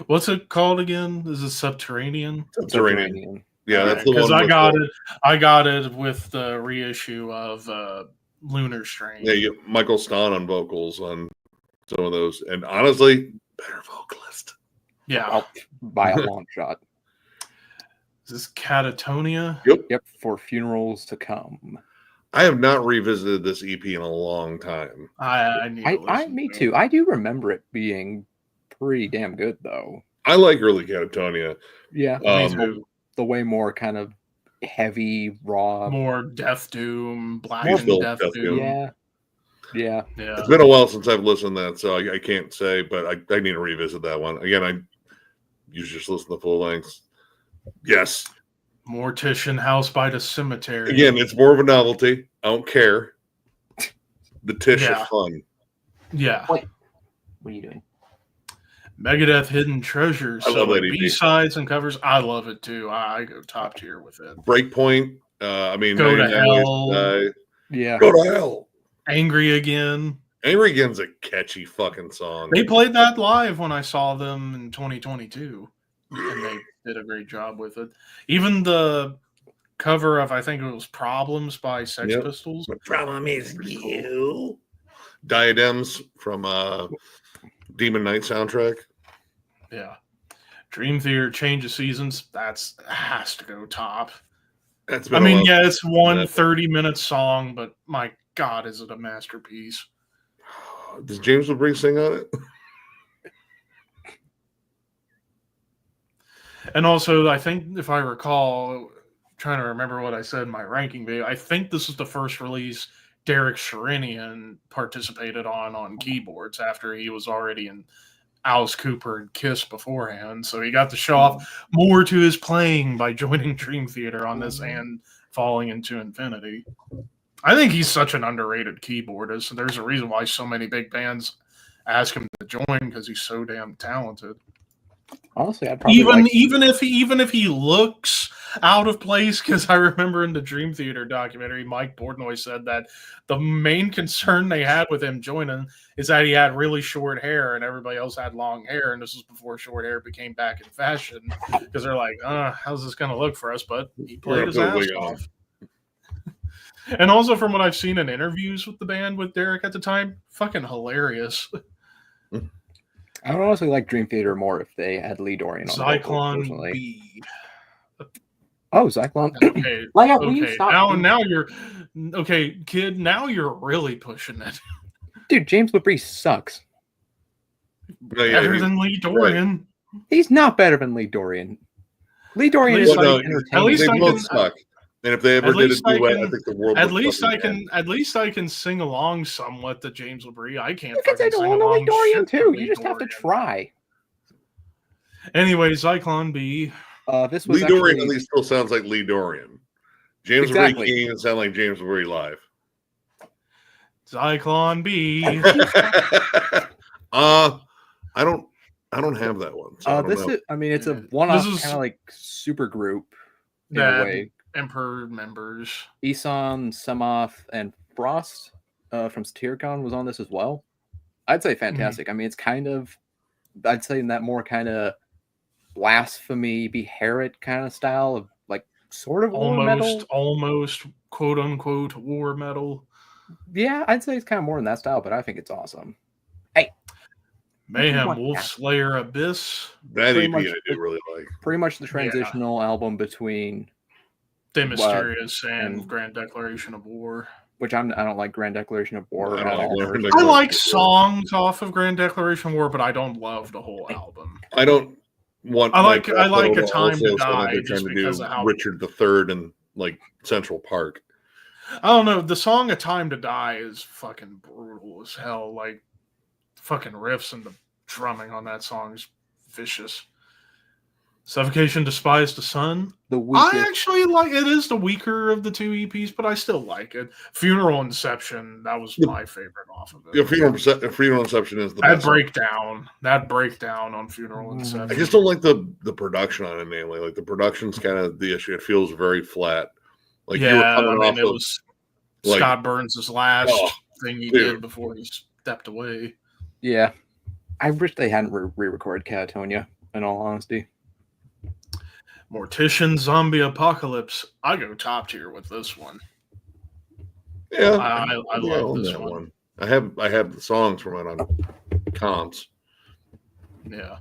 What's it called again? Is it Subterranean? Subterranean. Yeah, that's the one. Because I got it with the reissue of Lunar Strain. Yeah, Michael Stahn on vocals on some of those, and honestly, better vocalist. Yeah, by a long shot. Is this Catatonia? Yep. For Funerals to Come. I have not revisited this EP in a long time. Me too. I do remember it being pretty damn good, though. I like early Catatonia. Yeah, the way more kind of heavy, raw, more Death Doom, Black and Death Doom. Yeah. It's been a while since I've listened to that, so I can't say, but I need to revisit that one again. I usually just listen to full lengths. Yes. Mortician House by the Cemetery. Again, it's more of a novelty. I don't care. The Tish is fun. Yeah. What are you doing? Megadeth Hidden Treasures. I love that EP. B-sides and covers. I love it too. I go top tier with it. Breakpoint. Go to Hell. Yeah. Go to Hell. Angry Again. Angry Again's a catchy fucking song. They played that live when I saw them in 2022. And they did a great job with it. Even the cover of, I think it was Problems by Sex Pistols. The problem is you. Diadems from Demon Knight soundtrack. Yeah. Dream Theater, Change of Seasons. Has to go top. It's 30-minute song, but my God, is it a masterpiece. Does James LeBrie sing on it? And also, I think, if I recall, trying to remember what I said in my ranking video, I think this is the first release Derek Sherinian participated on keyboards after he was already in Alice Cooper and Kiss beforehand. So he got to show off more to his playing by joining Dream Theater on this and Falling into Infinity. I think he's such an underrated keyboardist. And there's a reason why so many big bands ask him to join because he's so damn talented. Honestly, I'd probably even if he looks out of place, because I remember in the Dream Theater documentary, Mike Portnoy said that the main concern they had with him joining is that he had really short hair and everybody else had long hair, and this was before short hair became back in fashion. Because they're like, how's this going to look for us? But he played his ass off. And also, from what I've seen in interviews with the band with Derek at the time, fucking hilarious. I would honestly like Dream Theater more if they had Lee Dorian on Zyklon vocals, B. Oh, Zyklon. Okay. Like, will you stop? Now you're okay, kid. Now you're really pushing it, dude. James LaBrie sucks. Better than Lee Dorian. Right. He's not better than Lee Dorian. Lee Dorian is entertaining. At least they both suck. And if they ever did a duet, I think the world. At least I can sing along somewhat to James LaBrie. I can't. You can sing along to Lee Dorian too. You just have to try. Anyway, Zyklon B. This was Lee Dorian at least still sounds like Lee Dorian. James LaBrie can't even sound like James LaBrie live. Zyklon B. I don't have that one. So it's a one-off kind of like super group in a way. Emperor members. Isan, Samoth, and Frost from Satyricon was on this as well. I'd say fantastic. I mean, it's kind of, I'd say in that more kind of blasphemy, beherit kind of style of like sort of war metal. Almost quote unquote war metal. Yeah, I'd say it's kind of more in that style, but I think it's awesome. Hey, Mayhem, Wolf Slayer, Abyss. That EP I do really like. Pretty much the transitional album between De Mysterious and Grand Declaration of War. Which I don't like Grand Declaration of War at all. I like songs off of Grand Declaration of War, but I don't love the whole album. I don't want. I like A Time to Die just because of how Richard III and like Central Park. I don't know. The song "A Time to Die" is fucking brutal as hell. Like fucking riffs and the drumming on that song is vicious. Suffocation, Despise the Sun. I actually like it. Is the weaker of the two EPs, but I still like it. Funeral Inception, that was my favorite off of it. Yeah, Funeral Inception is the best. That breakdown on Funeral Inception. I just don't like the production on it mainly. Like the production's kind of the issue. It feels very flat. Like it was Scott Burns' last thing he did before he stepped away. Yeah, I wish they hadn't re-recorded Catatonia. In all honesty. Mortician, Zombie Apocalypse. I go top tier with this one. Yeah, I love this one. I have the songs from it on comps. Yeah.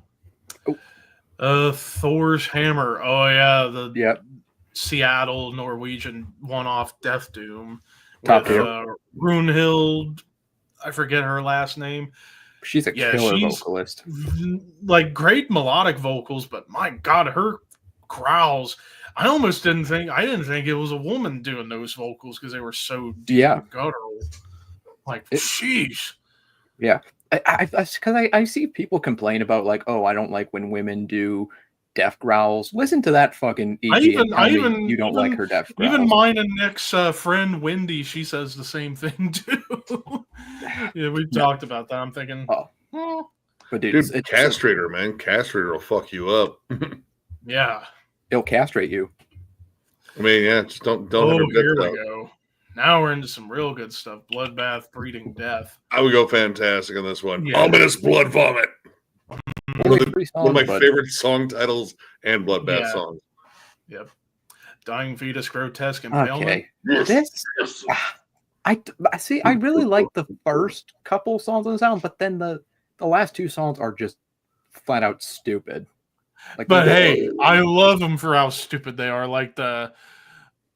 Thor's Hammer. Oh yeah, Seattle Norwegian one-off Death Doom. Top tier. Runhild. I forget her last name. She's a killer vocalist. Like great melodic vocals, but my God, her growls. I didn't think it was a woman doing those vocals because they were so deep and guttural. Like, sheesh. Yeah. I see people complain about like, oh, I don't like when women do death growls. Listen to that fucking EP you don't like her death growls. Even mine and Nick's friend Wendy, she says the same thing too. Yeah, we've talked about that. I'm thinking, but dude, Castrator, man. Castrator will fuck you up. Yeah. It'll castrate you. I mean, yeah, just don't here we go. Now we're into some real good stuff. Bloodbath, Breeding Death. I would go fantastic on this one. Yeah. Ominous Blood Vomit. One of my favorite song titles and Bloodbath songs. Yep. Dying Fetus, Grotesque Impalement. Okay. This I see. I really like the first couple songs on the sound, but then the last two songs are just flat out stupid. Like, but hey, I love them for how stupid they are. Like the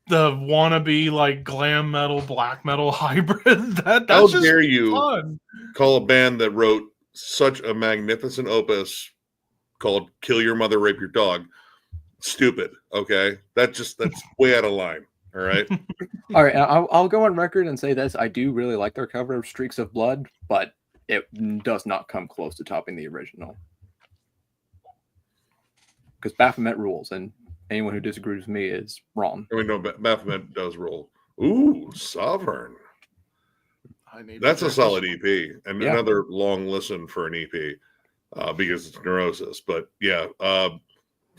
wannabe like glam metal, black metal hybrid. That's how just dare you fun. Call a band that wrote such a magnificent opus called "Kill Your Mother, Rape Your Dog" stupid? Okay, that's way out of line. All right. All right. I'll go on record and say this: I do really like their cover of "Streaks of Blood," but it does not come close to topping the original. Because Baphomet rules, and anyone who disagrees with me is wrong. I mean, no, Baphomet does rule. Ooh, Sovereign. That's a solid EP, and another long listen for an EP. because it's Neurosis. But yeah,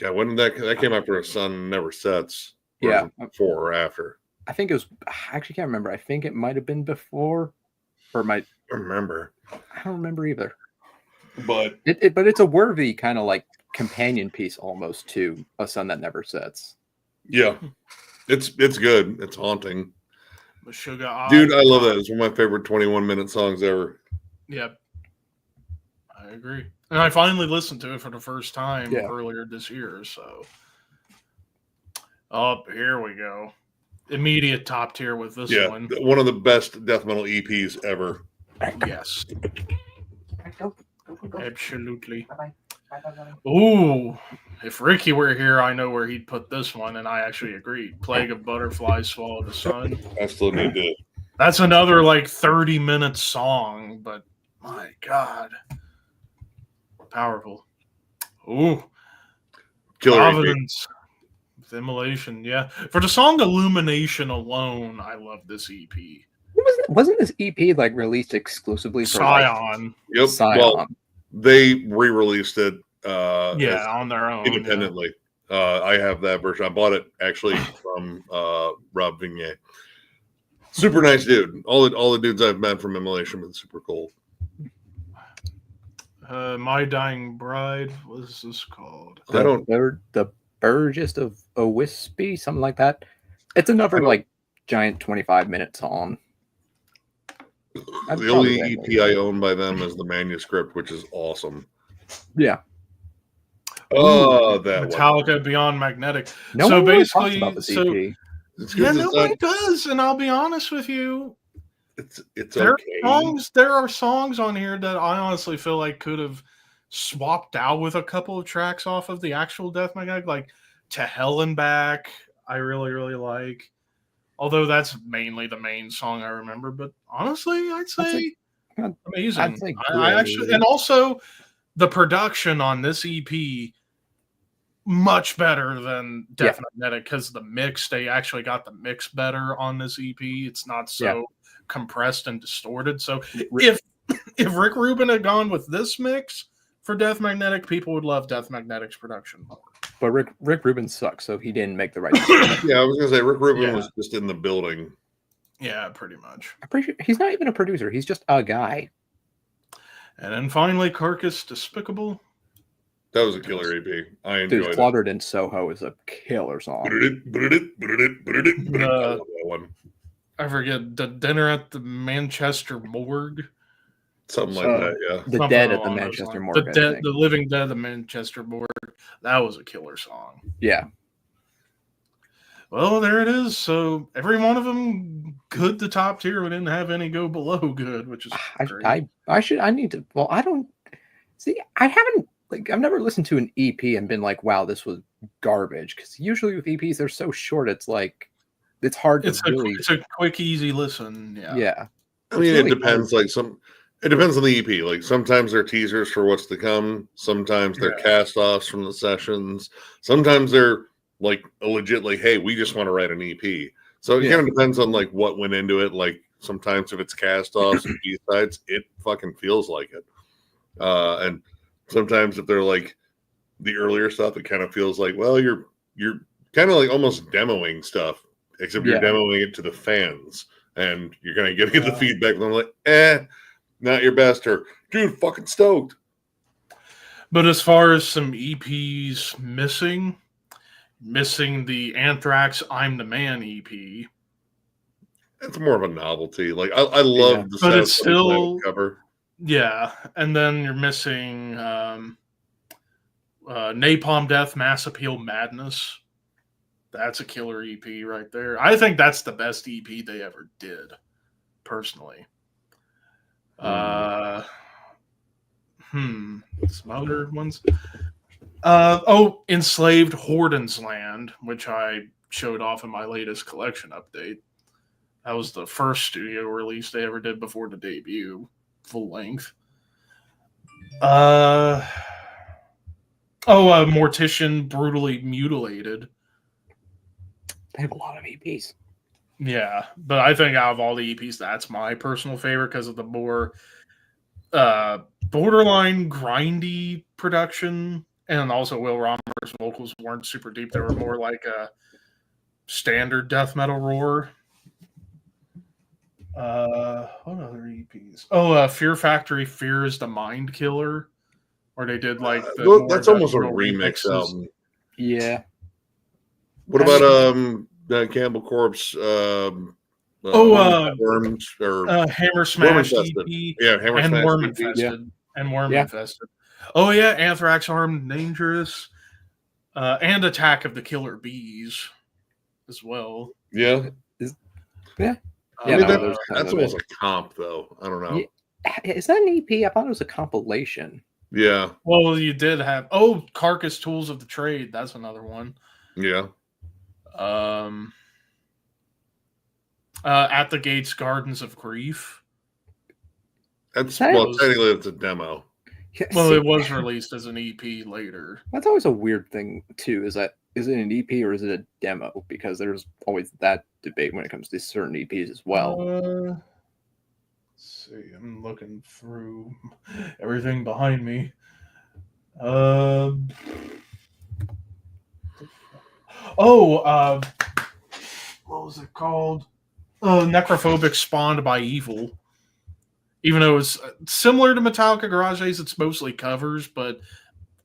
when did that came after Sun Never Sets? Yeah, before or after? I think it was. I actually can't remember. I think it might have been before, or might. I remember. I don't remember either. But but it's a worthy kind of like companion piece almost to A Sun That Never Sets. Yeah, it's good. It's haunting. Sugar Dude, I love that. It's one of my favorite 21-minute songs ever. Yep. I agree. And I finally listened to it for the first time earlier this year, so. Oh, here we go. Immediate top tier with this one. Yeah, one of the best death metal EPs ever. Yes. Absolutely. Ooh, if Ricky were here, I know where he'd put this one, and I actually agree. Plague of Butterflies, Swallow the Sun. I still need to. That's another 30-minute song, but my God. Powerful. Ooh. Killer Providence. Immolation, yeah. For the song Illumination alone, I love this EP. Wasn't this EP released exclusively for Scion? Yep. Scion. Well, they re-released it. On their own, independently. Yeah. I have that version. I bought it actually from Rob Vignette. Super nice dude. All the dudes I've met from Immolation have been super cool. My Dying Bride. What is this called? The Burgess of Owispy, something like that. It's another giant 25-minute song. The only EP I own by them is the manuscript, which is awesome. Yeah. Oh, that Metallica one. Beyond Magnetic. No one really talks about this EP. Nobody does, and I'll be honest with you. It's there okay. There are songs on here that I honestly feel like could have swapped out with a couple of tracks off of the actual Death Magnetic, like To Hell and Back. I really, really like. Although that's mainly the main song I remember, but honestly, I'd say amazing. I'd say I actually, and also the production on this EP much better than Death Magnetic because the mix, they actually got the mix better on this EP. It's not so compressed and distorted. So if Rick Rubin had gone with this mix for Death Magnetic, people would love Death Magnetic's production more. But Rick Rubin sucks, so he didn't make the right decision. Yeah, I was gonna say Rick Rubin was just in the building. Yeah, pretty much. I'm pretty sure he's not even a producer. He's just a guy. And then finally, Carcass Despicable. That was a killer EP. I enjoyed it. Slaughtered in Soho is a killer song. I love that one. I forget. The Dinner at the Manchester Morgue. Something like that, yeah. The Dead at the Manchester Morgue. The Living Dead at the Manchester Morgue. That was a killer song. Yeah. Well, there it is. So every one of them good to top tier. We didn't have any go below good, which is great. I need to. Well, I don't see. I haven't I've never listened to an EP and been like, "Wow, this was garbage." Because usually with EPs, they're so short. It's it's hard to really. It's a quick, easy listen. Yeah. Yeah. I mean, it depends. It depends on the EP. Like sometimes they're teasers for what's to come. Sometimes they're cast-offs from the sessions. Sometimes they're legit hey, we just want to write an EP. So it kind of depends on what went into it. Like sometimes if it's cast-offs and B-sides, it fucking feels like it. And sometimes if they're the earlier stuff, it kind of feels well, you're kind of almost demoing stuff, except you're demoing it to the fans, and you're kind of getting the feedback. And I'm not your best, or dude, fucking stoked. But as far as some EPs missing the Anthrax "I'm the Man" EP. It's more of a novelty. I love the but it's still cover. Yeah, and then you're missing Napalm Death, Mass Appeal, Madness. That's a killer EP right there. I think that's the best EP they ever did, personally. Some other ones. Enslaved Horden's Land, which I showed off in my latest collection update. That was the first studio release they ever did before the debut, full length. Mortician, Brutally Mutilated. They have a lot of EPs. Yeah, but I think out of all the EPs, that's my personal favorite because of the more borderline grindy production, and also Will Romer's vocals weren't super deep. They were more like a standard death metal roar. What other EPs? Fear Factory, Fear is the Mind Killer, where they did like that's almost a remix album. Yeah. What about Campbell Corpse? Worms or Hammer Smash EP, Hammer and Smash Worm EP. Infested, and Worm Infested. Oh yeah, Anthrax Armed Dangerous, and Attack of the Killer Bees, as well. Yeah, that's almost a comp, though. I don't know. Yeah. Is that an EP? I thought it was a compilation. Yeah. Well, you did have Carcass Tools of the Trade. That's another one. Yeah. At the Gates, Gardens of Grief. Technically it's a demo. Well, it was released as an EP later. That's always a weird thing too. Is it an EP or is it a demo? Because there's always that debate when it comes to certain EPs as well. Let's see, I'm looking through everything behind me. What was it called? Necrophobic Spawned by Evil. Even though it's similar to Metallica Garage Days, it's mostly covers, but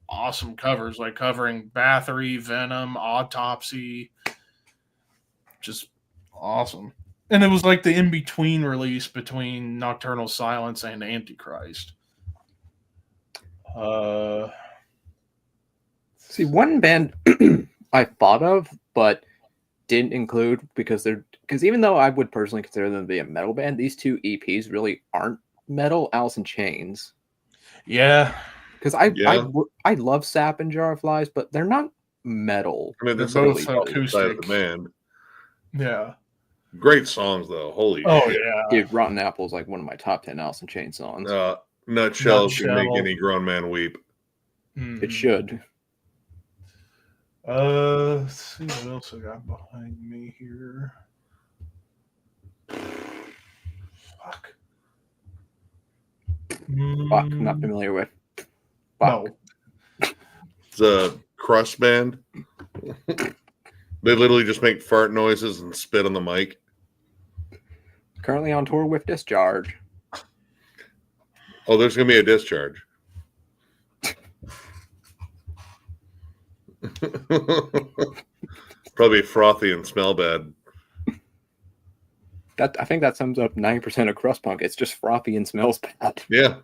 awesome covers, like covering Bathory, Venom, Autopsy. Just awesome. And it was like the in-between release between Nocturnal Silence and Antichrist. See, one band I thought of, but didn't include because even though I would personally consider them to be a metal band, these two EPs really aren't metal. Alice in Chains. Yeah. Because I love Sap and Jar of Flies, but they're not metal. I mean, they're both acoustic. The band. Yeah. Great songs, though. Holy shit. Yeah. Dude, Rotten Apple is like one of my top 10 Alice in Chains songs. Nutshell can make any grown man weep. It should. Let's see what else I got behind me here. Fuck. Not familiar with. No. It's a crust band. They literally just make fart noises and spit on the mic. Currently on tour with Discharge. Oh, there's going to be a Discharge. Probably frothy and smell bad. I think that sums up 90% of crust punk. It's just frothy and smells bad. Yeah.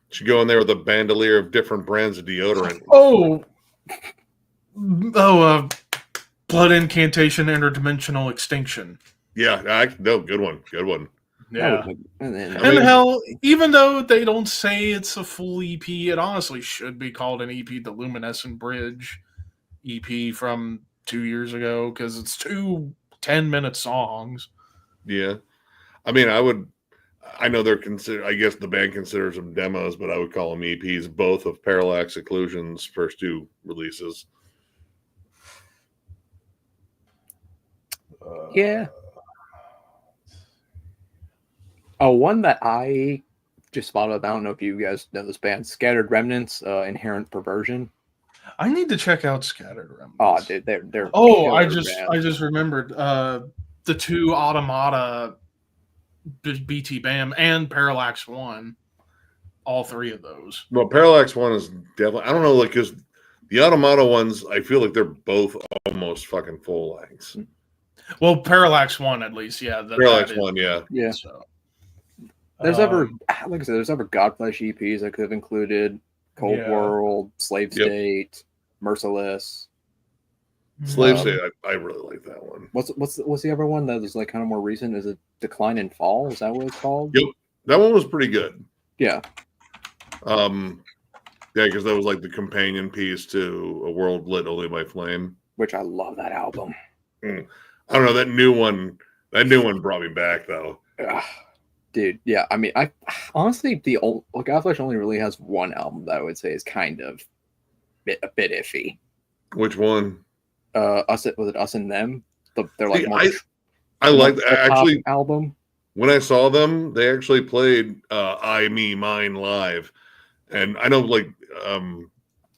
Should go in there with a bandolier of different brands of deodorant. Blood Incantation Interdimensional Extinction. Yeah, no, good one. Good one. Yeah. And hell, even though they don't say it's a full EP, it honestly should be called an EP, the Luminescent Bridge EP from 2 years ago, because it's 2 10-minute songs. Yeah. I mean, I know they're I guess the band considers them demos, but I would call them EPs, both of Parallax Occlusion's first 2 releases. Yeah. One that I just thought of, I don't know if you guys know this band, Scattered Remnants, Inherent Perversion. I need to check out Scattered Remnants. Oh, dude, they're I just remembered the 2 Automata BT Bam and Parallax 1. All 3 of those. Well, Parallax 1 is definitely, I don't know, like, because the Automata ones, I feel like they're both almost fucking full lengths. Well, Parallax 1 at least, yeah. Parallax 1, yeah. Yeah. So, there's like I said, there's other Godflesh EPs I could have included. Cold World, Slave State, Merciless. Slave State, I really like that one. What's the other one that is like kind of more recent? Is it Decline and Fall? Is that what it's called? Yep, that one was pretty good. Yeah. Because that was like the companion piece to A World Lit Only by Flame. Which I love that album. I don't know, that new one brought me back though. Dude, yeah. I mean, I honestly Godflesh only really has one album that I would say is kind of a bit iffy. Which one? Was it Us and Them? They're like I like actually album. When I saw them, they actually played I Me Mine live, And I know, like,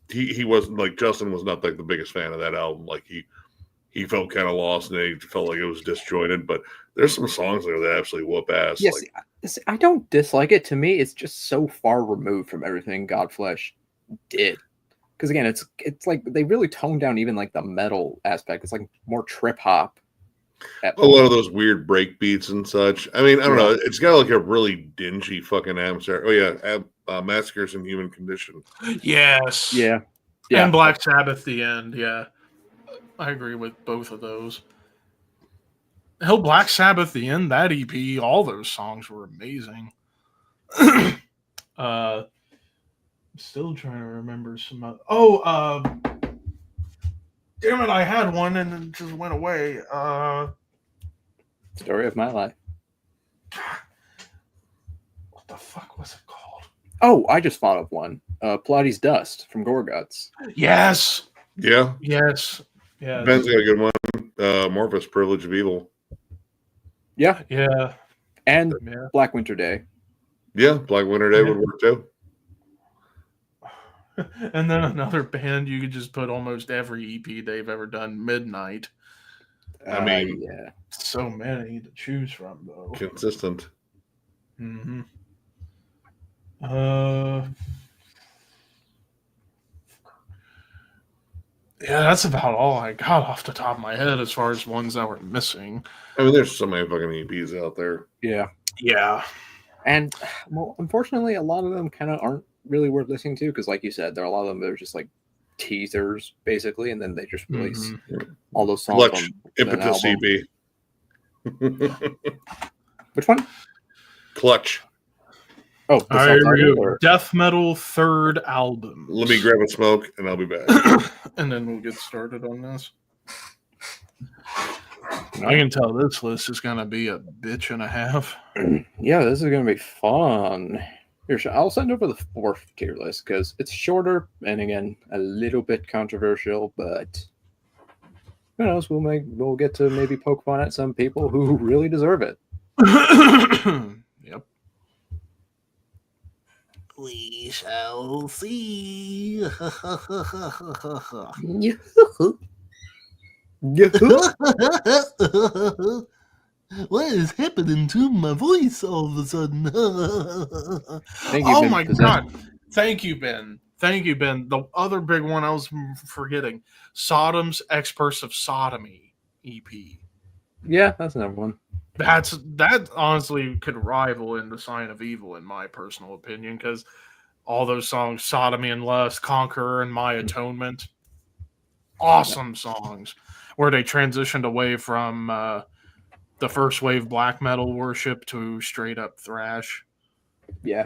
he wasn't, like, Justin was not, like, the biggest fan of that album. Like, he felt kind of lost, and he felt like it was disjointed. But there's some songs there that absolutely whoop ass. Yes, like, I don't dislike it. To me, it's just so far removed from everything Godflesh did. Because again, it's like they really toned down even like the metal aspect. It's like more trip hop. A lot of those weird break beats and such. I mean, I don't know. It's got like a really dingy fucking atmosphere. Oh yeah, Massacres in Human Condition. Yes. Yeah. And Black Sabbath, the end. Yeah, I agree with both of those. Hell, Black Sabbath, the end, that EP, all those songs were amazing. Still trying to remember some. Damn it! I had one and it just went away. Story of my life. What the fuck was it called? Oh, I just thought of one. Pilates Dust from Gorguts. Yes. Yeah. Yes. Yeah. Ben's got a good one. Morphus, Privilege of Evil. Yeah. Yeah. And Black Winter Day. Yeah, Black Winter Day would work too. And then another band you could just put almost every EP they've ever done, Midnight. I mean, yeah. So many to choose from, though. Consistent. Mm-hmm. Yeah, that's about all I got off the top of my head as far as ones that were missing. I mean, there's so many fucking EPs out there. Yeah. Yeah. And, well, unfortunately, a lot of them kind of aren't really worth listening to because, like you said, there are a lot of them that are just like teasers, basically, and then they just release all those songs. Clutch, Impetus EP. Which one? Clutch. Oh, Death Metal third album. Let me grab a smoke and I'll be back. And then we'll get started on this. I can tell this list is going to be a bitch and a half. Yeah, this is going to be fun. Here, I'll send over the fourth tier list because it's shorter and again a little bit controversial, but who knows? We'll get to maybe poke fun at some people who really deserve it. Yep. We shall see. What is happening to my voice all of a sudden? Oh my God. Thank you, Ben. The other big one I was forgetting, Sodom's Ex-Purse of Sodomy EP. Yeah, that's another one. That honestly could rival in the Sign of Evil, in my personal opinion, because all those songs, Sodomy and Lust, Conqueror and My Atonement, awesome songs, where they transitioned away from the first wave black metal worship to straight up thrash. Yeah.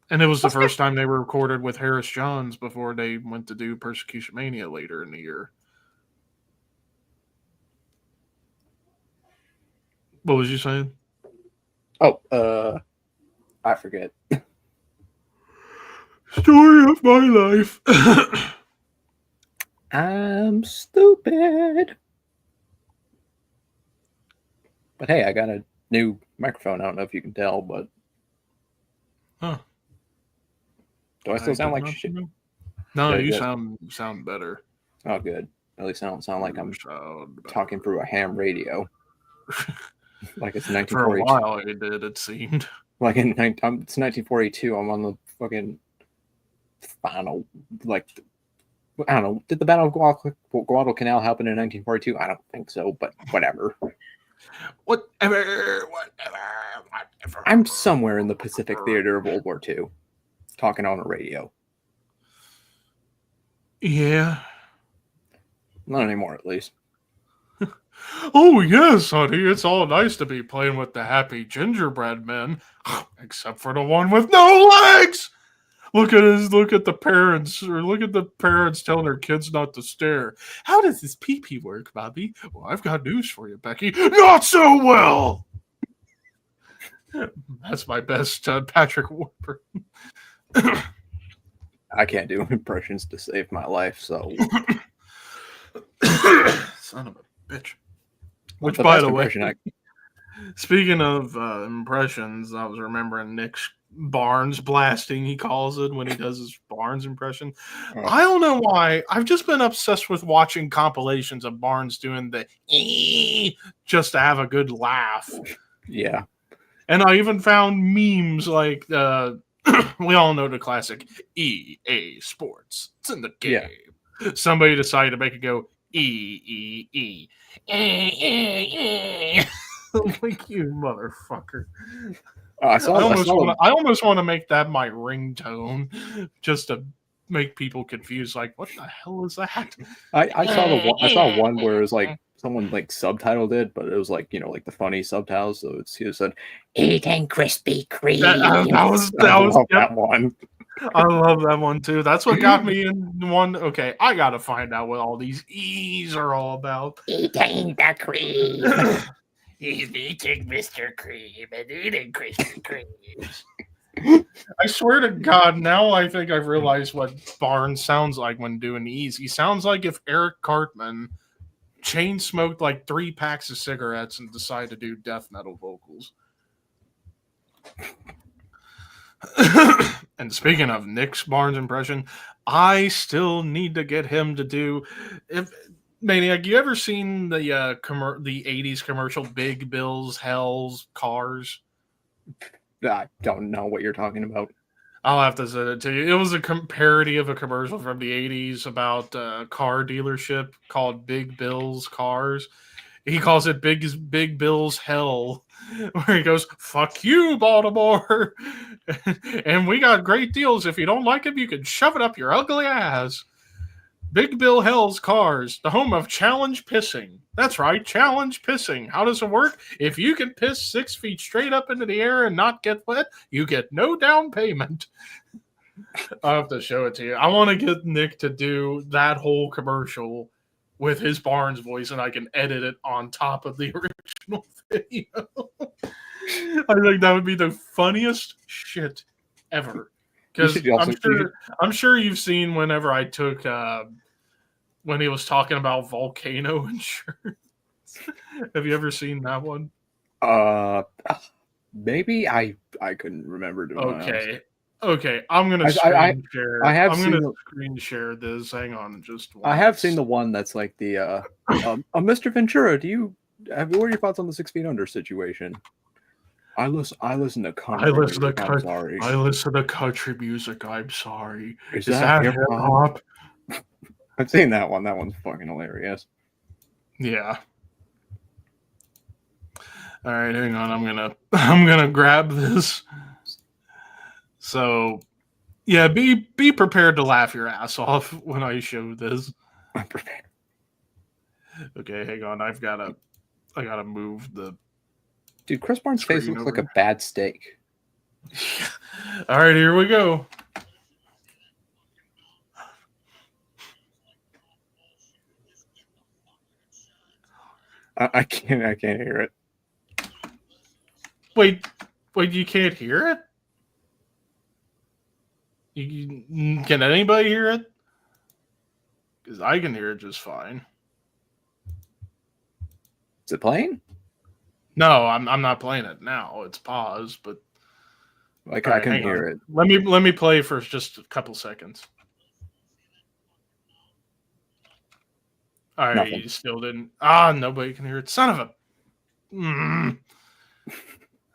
And it was the first time they were recorded with Harris Johns before they went to do Persecution Mania later in the year. What was you saying? Oh, I forget. Story of my life. I'm stupid. But hey, I got a new microphone. I don't know if you can tell, but do I still sound like shit? No, you sound better. Oh, good. At least I don't sound like I'm talking through a ham radio. Like it's 1942. For a while, it did. It seemed like it's 1942. I'm on the fucking final. Like I don't know. Did the Battle of Guadalcanal happen in 1942? I don't think so, but whatever. Whatever. I'm somewhere in the Pacific Theater of World War II, talking on a radio. Yeah. Not anymore, at least. Oh, yes, honey. It's all nice to be playing with the happy gingerbread men, except for the one with no legs. Look at the parents telling their kids not to stare. How does this pee-pee work, Bobby? Well, I've got news for you, Becky. Not so well. That's my best Patrick Warburton. I can't do impressions to save my life, so. Son of a bitch. Which, by the way, speaking of impressions, I was remembering Nick's Barnes blasting, he calls it when he does his Barnes impression. I don't know why. I've just been obsessed with watching compilations of Barnes doing the just to have a good laugh. Yeah. And I even found memes like we all know the classic EA Sports. It's in the game. Yeah. Somebody decided to make it go E. Like, you motherfucker. I almost want to make that my ringtone just to make people confused. Like, what the hell is that? I saw one where it was like someone like subtitled it, but it was like, you know, like the funny subtitles. So he just said, "Eating Krispy Kreme." That one. I love that one too. That's what got me in one. Okay, I gotta find out what all these E's are all about. Eating the cream. He's eating Mr. Cream and eating Krispy Kreme. I swear to God, now I think I've realized what Barnes sounds like when doing E's. He sounds like if Eric Cartman chain smoked like 3 packs of cigarettes and decided to do death metal vocals. And speaking of Nick's Barnes impression, I still need to get him to do. Maniac, you ever seen the 80s commercial Big Bill's Hell's Cars? I don't know what you're talking about. I'll have to send it to you. It was a parody of a commercial from the 80s about a car dealership called Big Bill's Cars. He calls it Big Bill's Hell, where he goes, "Fuck you, Baltimore." And we got great deals. If you don't like him, you can shove it up your ugly ass. Big Bill Hell's Cars, the home of challenge pissing. That's right, challenge pissing. How does it work? If you can piss 6 feet straight up into the air and not get wet, you get no down payment. I'll have to show it to you. I want to get Nick to do that whole commercial with his Barnes voice, and I can edit it on top of the original video. I think that would be the funniest shit ever. Because I'm sure you've seen whenever I took when he was talking about volcano insurance. Have you ever seen that one? Maybe I couldn't remember. Okay. I'm gonna screen share. Screen share this. Hang on, just once. I have seen the one that's like the Mr. Ventura. What are your thoughts on the 6 Feet Under situation? I listen to country music. I'm sorry. I listen to country music. I'm sorry. Is that hip hop? I've seen that one. That one's fucking hilarious. Yeah. All right, hang on. I'm gonna grab this. So, yeah, be prepared to laugh your ass off when I show this. I'm prepared. Okay, hang on. I gotta move the. Dude, Chris Barnes' face looks like a bad steak. All right, here we go. I can't hear it. Wait, you can't hear it? Can anybody hear it? Because I can hear it just fine. Is it playing? No, I'm not playing it now. It's paused, but I can hear it. Let me play for just a couple seconds. All right, Nothing. You still didn't. Nobody can hear it. Son of a.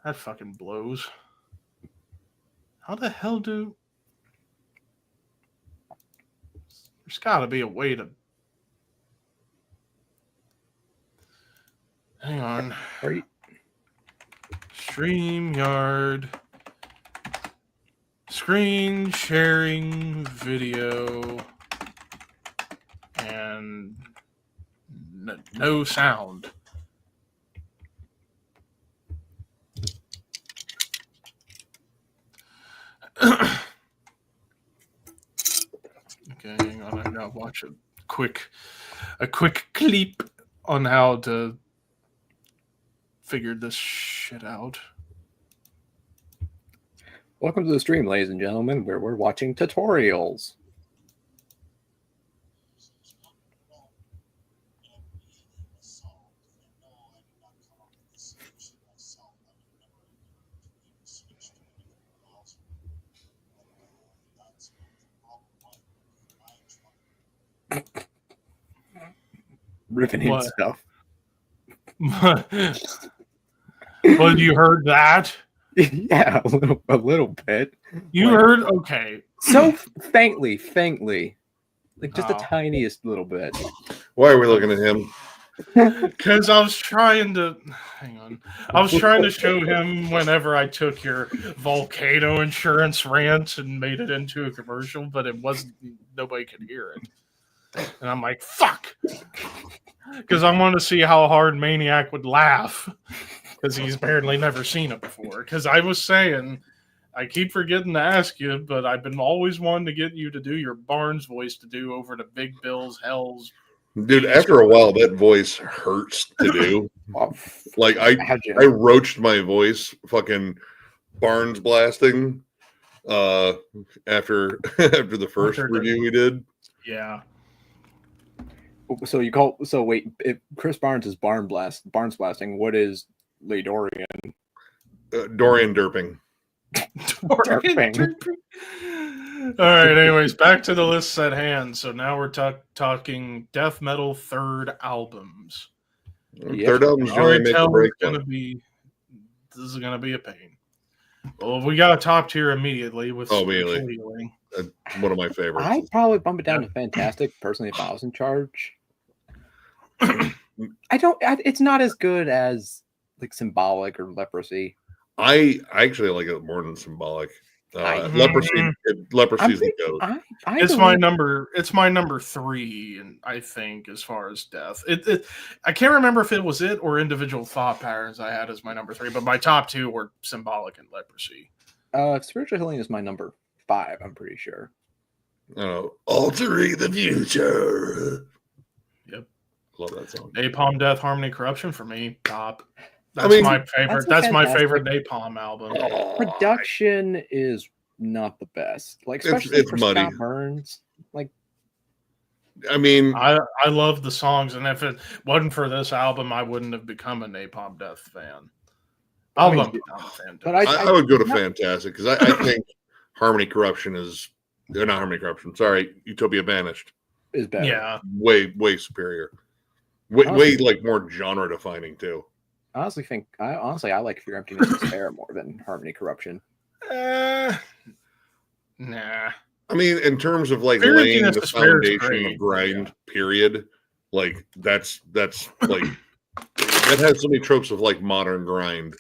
That fucking blows. How the hell do? There's got to be a way to. Hang on. StreamYard. Screen sharing video. And no sound. Okay, hang on. I gotta watch a quick clip on how to figure this shit out. Welcome to the stream, ladies and gentlemen, where we're watching tutorials. riveting What? stuff. Well, you heard that? Yeah, a little bit. You Like, heard? Okay. so faintly, like just the Oh. tiniest little bit. Why are we looking at him? Because I was trying to hang on. I was trying to show him whenever I took your volcano insurance rant and made it into a commercial, but it wasn't. Nobody could hear it, and I'm like, "Fuck!" Because I want to see how hard Maniac would laugh, because he's apparently never seen it before. Because I was saying, I keep forgetting to ask you, but I've been always wanting to get you to do your Barnes voice to do over to Big Bill's Hell's. Dude, after a while, that voice hurts to do. Like, I roached my voice fucking Barnes blasting after the first review we did. Yeah. So wait, if Chris Barnes is Barnes blasting, what is Lee Dorian? Dorian derping. All right, anyways, back to the lists at hand. So now we're talking death metal third albums. Yep. Third album's generally make a break. This is gonna be a pain. Well, we got a top tier immediately with immediately. One of my favorites. I'd probably bump it down to Fantastic, personally, if I was in charge. It's not as good as like Symbolic or Leprosy. I actually like it more than Symbolic. Leprosy is the goat. It's my number 3, and I think as far as death, I can't remember if it was it or Individual Thought Patterns I had as my number 3, but my top 2 were Symbolic and Leprosy. Spiritual Healing is my number 5. I'm pretty sure. Altering the Future. Yep, love that song. Napalm Death Harmony Corruption for me top. That's my favorite. That's my favorite Napalm album. Production is not the best. Like, especially for Scott Burns. Like, I mean, I love the songs, and if it wasn't for this album, I wouldn't have become a Napalm Death fan. I would go to Fantastic because I think Harmony Corruption is not Harmony Corruption. Sorry, Utopia Banished is better. Yeah, way superior. Way like more genre defining too. I like Fear, Emptiness, and Despair more than Harmony Corruption. Nah. I mean, in terms of like laying the foundation of grind, period. Like that's like that has so many tropes of like modern grind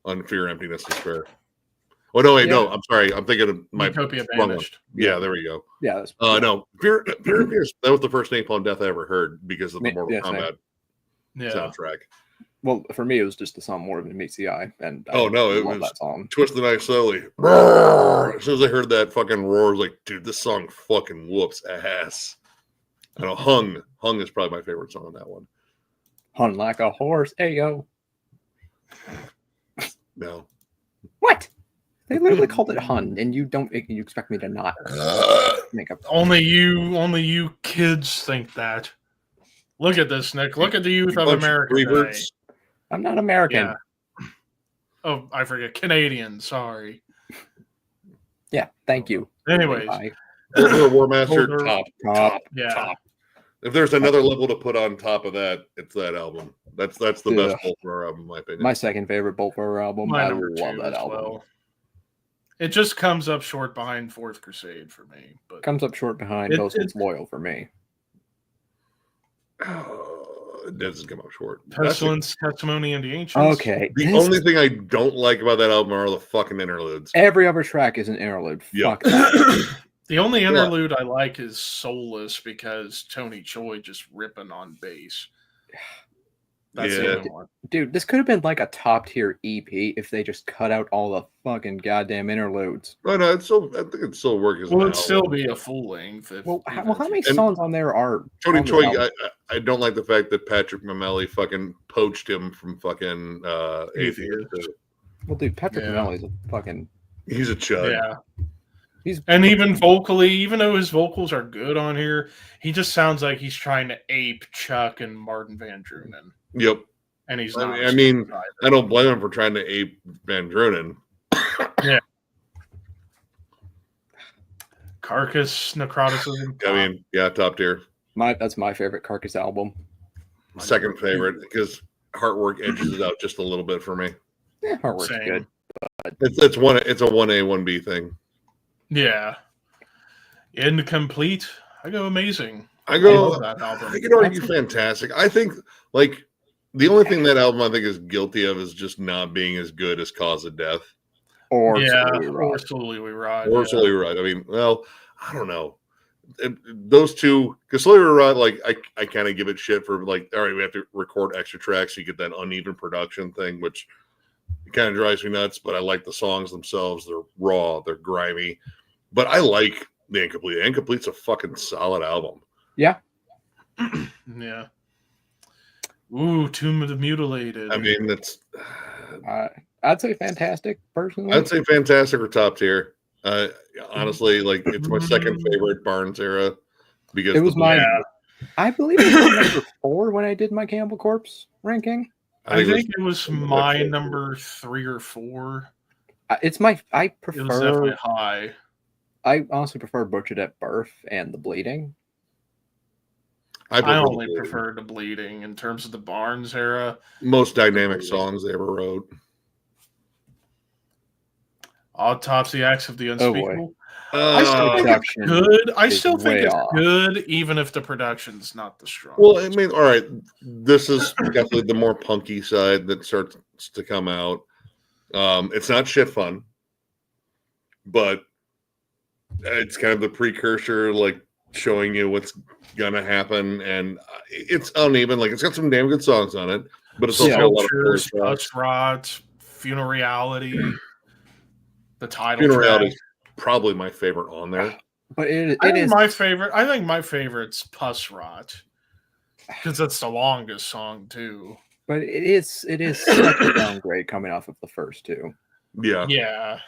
on Fear, Emptiness, Despair. Oh no, wait, no, I'm sorry. I'm thinking of my Utopia Banished. Yeah, there we go. Yeah, that's no, Fear, Emptiness. That was the first Napalm Death I ever heard because of the Mortal Kombat soundtrack. Well, for me, it was just the song more than meets the eye, and it was that song. Twist the Knife Slowly. As soon as I heard that fucking roar, I was like, dude, this song fucking whoops ass. I know Hung is probably my favorite song on that one. Hung like a horse, ayo. No. What? They literally called it Hun, and you expect me to not make up. Only you kids think that. Look at this, Nick. Look at the youth of America today. I'm not American. Yeah. Oh, I forget. Canadian. Sorry. Yeah. Thank you. Anyways, War Master top. Yeah. Top. If there's another level to put on top of that, it's that album. That's the best Bolt Thrower album, in my opinion. My second favorite Bolt Thrower album. I love that album. Well. It just comes up short behind Fourth Crusade for me. But comes up short behind Most Loyal for me. It doesn't come up short. Pestilence, Testimony, and the Ancients. Okay. The only thing I don't like about that album are all the fucking interludes. Every other track is an interlude. Yep. Fuck that. The only interlude I like is Soulless because Tony Choi just ripping on bass. That's the only one. Dude, this could have been like a top tier EP if they just cut out all the fucking goddamn interludes. Oh, no, I think it'd still work as it'd still be a full length. How many songs on there are Tony Choi? I don't like the fact that Patrick Mameli fucking poached him from fucking Atheist. Well, dude, Patrick Mameli's a fucking... He's a chud. Yeah. And even vocally, even though his vocals are good on here, he just sounds like he's trying to ape Chuck and Martin Van Drunen. Yep. And he's not. I mean, I don't blame him for trying to ape Van Drunen. Yeah. Carcass, Necroticism. I mean, top tier. That's my favorite Carcass album. second favorite because Heartwork edges it out just a little bit for me. Yeah, Heartwork's Same. good. It's a 1A 1B thing. Yeah. Incomplete. I go Amazing. I love that album. I could argue fantastic. I think like the only thing that album I think is guilty of is just not being as good as Cause of Death. Or Slowly We Ride. Or Slowly We Ride. I mean, well, I don't know. Those two, because Slowly We Ride, like I kind of give it shit for like, all right, we have to record extra tracks, so you get that uneven production thing, which kind of drives me nuts. But I like the songs themselves. They're raw, they're grimy. But I like the Incomplete. The Incomplete's a fucking solid album. Yeah. Yeah. Ooh, Tomb of the Mutilated. I mean, that's. I'd say Fantastic, personally. I'd say Fantastic or top tier. Honestly, like it's my second favorite Barnes era because it was I believe it was number 4 when I did my Cannibal Corpse ranking. I think it was my number 3 or 4. It's my. I prefer. It was definitely high. I honestly prefer Butchered at Birth and The Bleeding. I only prefer The Bleeding in terms of the Barnes era. Most dynamic songs they ever wrote. Autopsy, Acts of the Unspeakable. I still think it's good. I still think it's good, even if the production's not the strongest. Well, I mean, all right, this is definitely the more punky side that starts to come out. It's not shit fun, but it's kind of the precursor, like showing you what's gonna happen, and it's uneven. Like it's got some damn good songs on it, but it's also a lot of Push Rot, Funeral Reality. The title Funeral track. Reality is probably my favorite on there. But it is my favorite. I think my favorite's Puss Rot because that's the longest song too. But it is such a downgrade coming off of the first two. Yeah. Yeah.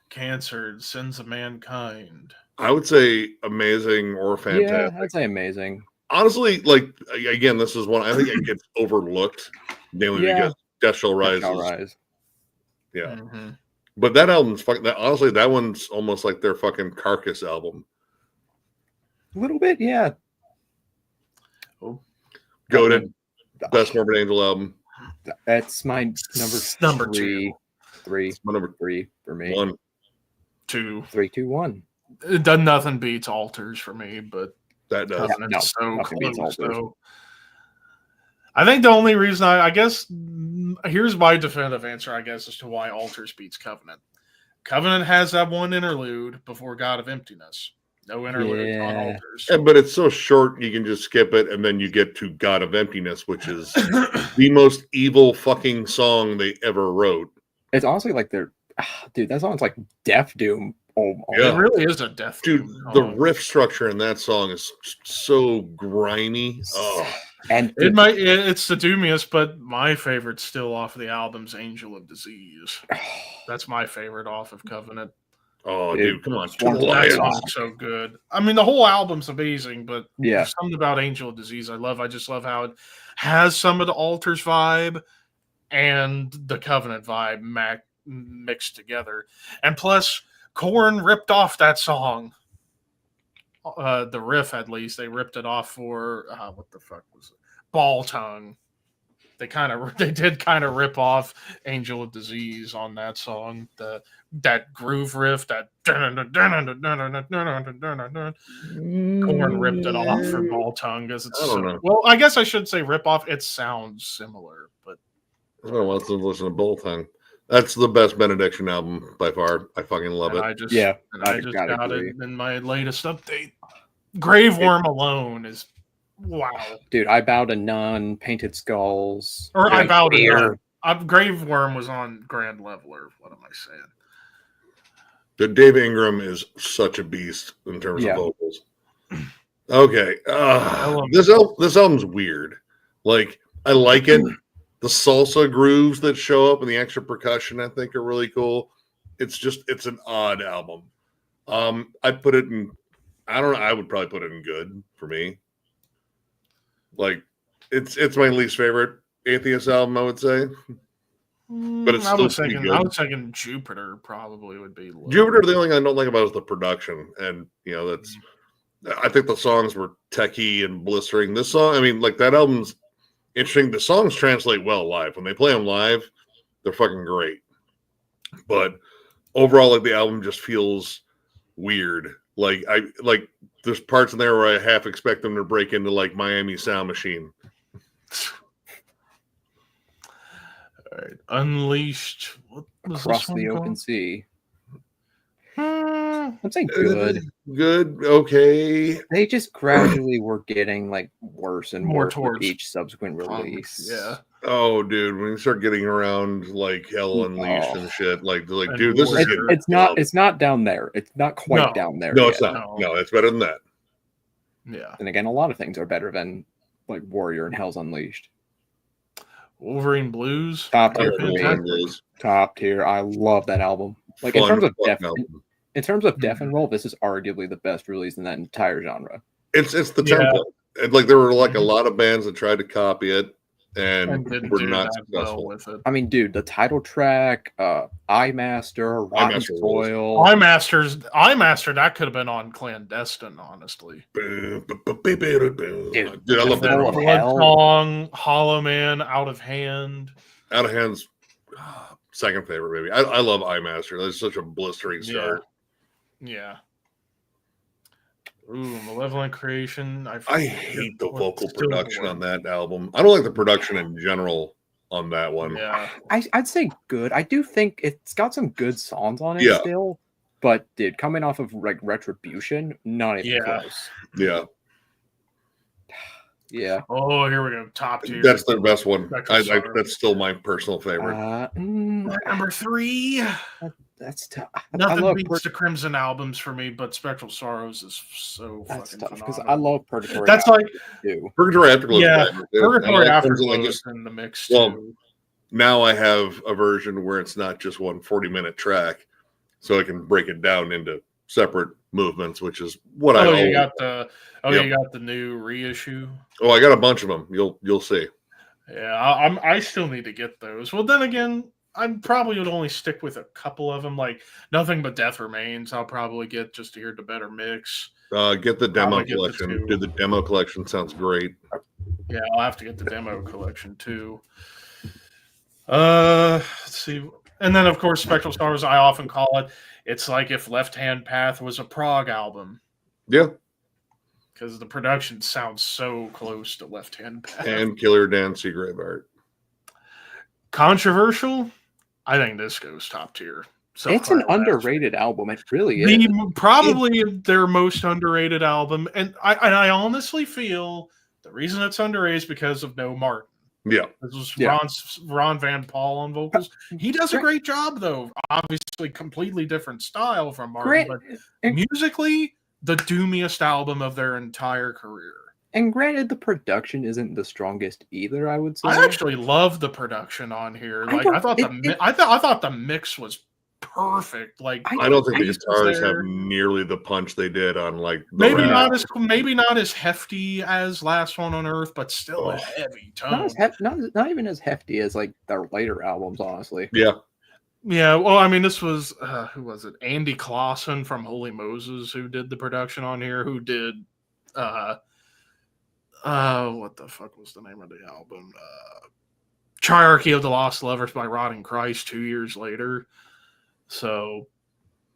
Cancer, Sins of Mankind. I would say amazing or fantastic. Yeah, I'd say amazing. Honestly, like again, this is one I think it gets overlooked mainly because Death Shall Rise. Yeah. Mm-hmm. But that album's fucking honestly, that one's almost like their fucking Carcass album. A little bit, yeah. Oh. Goated. Best Morbid Angel album. That's my number 3. It's my number 3 for me. 1. 2. 3, 2, 1. It does nothing beats Altars for me, but that does. Nothing beats Altars. So. I think the only reason I guess here's my definitive answer, I guess, as to why Altars beats Covenant. Covenant has that one interlude before God of Emptiness. No interlude on Altars. Yeah, but it's so short you can just skip it and then you get to God of Emptiness, which is the most evil fucking song they ever wrote. It's honestly like dude, that song's like Death Doom. It really is a Death Doom. Dude, the riff structure in that song is so grimy. Oh. And it's the doomiest, but my favorite still off of the album's Angel of Disease. That's my favorite off of Covenant. Oh, dude, come on. That song's so good. I mean, the whole album's amazing, but yeah, there's something about Angel of Disease I just love how it has some of the Altars vibe and the Covenant vibe mixed together. And plus, Korn ripped off that song. The riff, at least, they ripped it off for what the fuck was it? Ball Tongue. They did kind of rip off Angel of Disease on that song. That groove riff, that Korn ripped it off for Ball Tongue because it's well, I guess I should say rip off. It sounds similar, but I don't want to listen to Ball Tongue. That's the best Benediction album by far. I fucking love it. I just got it in my latest update. Grave Worm alone is wow. Dude, I Bow to None, Painted Skulls. Or I Bow to None. Grave Worm was on Grand Leveler. What am I saying? The Dave Ingram is such a beast in terms of vocals. Okay. This album's weird. Like, I like it. The salsa grooves that show up and the extra percussion, I think, are really cool. It's an odd album. I'd put it in, I don't know, I would probably put it in good for me. Like, it's my least favorite Atheist album, I would say. But it's still good. I was thinking Jupiter probably would be low. Jupiter, the only thing I don't like about is the production. And, that's I think the songs were techy and blistering. This song, I mean, like that album's interesting. The songs translate well live. When they play them live, they're fucking great. But overall, like the album just feels weird. Like there's parts in there where I half expect them to break into like Miami Sound Machine. All right, Unleashed. What was Across this one the called? Open Sea. I'd say good. Good, okay. They just gradually were getting like worse and More worse with towards each subsequent release. Yeah. Oh, dude, when you start getting around like Hell Unleashed and shit, like And dude, this is Warrior. getting It's not down there. It's not quite down there. No, yet. it's not. No, it's better than that. Yeah. And again, a lot of things are better than like Warrior and Hell's Unleashed. Wolverine Blues. Top I tier love for me. Wolverine Blues. Top tier. I love that album. Like Fun in terms of fucking death, album. in terms of death and roll, this is arguably the best release in that entire genre. It's the Yeah. template. And, like there were like a lot of bands that tried to copy it and didn't were do not that well successful. with it. I mean, dude, the title track, I Master, Rotten Master Soil. I Master, that could have been on Clandestine, honestly. Dude, I love that. Full of album. Hell. Blood Song, Hollow Man, Out of Hand. Out of Hand's second favorite, maybe. I love iMaster. That's such a blistering start. Yeah. Ooh, Malevolent Creation. I hate the vocal production on that album. I don't like the production in general on that one. Yeah. I'd say good. I do think it's got some good songs on it Yeah. still. But dude, coming off of like Retribution, not even close. Yeah. Yeah. Oh, here we go. Top tier. That's their best one. Spectral Sorrow. That's still my personal favorite. Number 3. That's tough. Nothing beats the Crimson albums for me, but Spectral Sorrows is so That's fucking tough because phenomenal. I love Purgatory. That's like Purgatory Afterglow. Yeah, is bad, too. Purgatory And I like Afterglow like is in the mix well, too. now I have a version where it's not just one 40-minute track, so I can break it down into separate movements, which is what I always. You got the new reissue. Oh, I got a bunch of them. You'll see. Yeah, I still need to get those. Well, then again, I probably would only stick with a couple of them. Like Nothing But Death Remains, I'll probably get just to hear the better mix. Get the demo Probably get the collection. two. Dude, the demo collection sounds great. Yeah, I'll have to get the demo collection too. Let's see. And then, of course, Spectral Stars, I often call it. It's like if Left Hand Path was a prog album. Yeah. Because the production sounds so close to Left Hand Path. And Killer Dan Seagrave Art. Controversial? I think this goes top tier. So it's an underrated album. It really is. Probably their most underrated album. And I honestly feel the reason it's underrated is because of No Martin. Yeah. This was Ron Van Paul on vocals. He does a great job, though. Obviously, completely different style from Martin. But musically, the doomiest album of their entire career. And granted, the production isn't the strongest either, I would say. I actually love the production on here. Like I thought the mix was perfect. Like I don't think the guitars have nearly the punch they did on like maybe not as hefty as Last One on Earth, but still a heavy tone. Not even as hefty as like their later albums, honestly. Yeah. Yeah, well, I mean, this was who was it? Andy Clausen from Holy Moses who did the production on here. Who did what the fuck was the name of the album? Triarchy of the Lost Lovers by Rotting Christ 2 years later. So,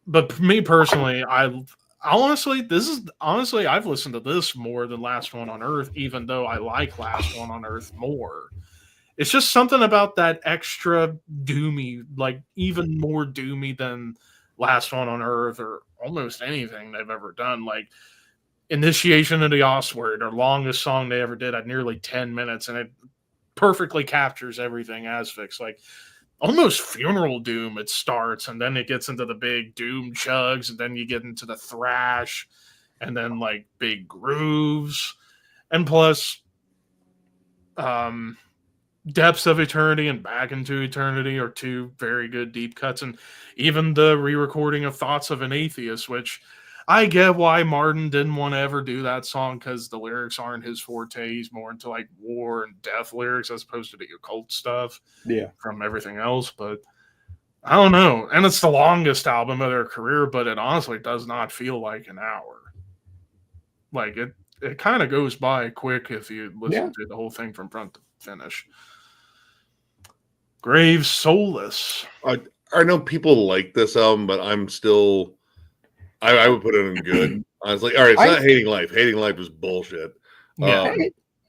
but for me personally, I've listened to this more than Last One on Earth, even though I like Last One on Earth more. It's just something about that extra doomy, like even more doomy than Last One on Earth or almost anything they've ever done. Like Initiation of the Oswald, their longest song they ever did at nearly 10 minutes, and it perfectly captures everything Asphyx. Like almost funeral doom it starts, and then it gets into the big doom chugs, and then you get into the thrash, and then like big grooves, and plus Depths of Eternity and Back into Eternity are two very good deep cuts, and even the re-recording of Thoughts of an Atheist, which I get why Martin didn't want to ever do that song because the lyrics aren't his forte. He's more into like war and death lyrics as opposed to the occult stuff from everything else. But I don't know. And it's the longest album of their career, but it honestly does not feel like an hour. Like it kind of goes by quick if you listen to the whole thing from front to finish. Graves Soulless. I know people like this album, but I'm still. I would put it in good. I was like, all right, it's not Hating Life. Hating Life is bullshit. Yeah.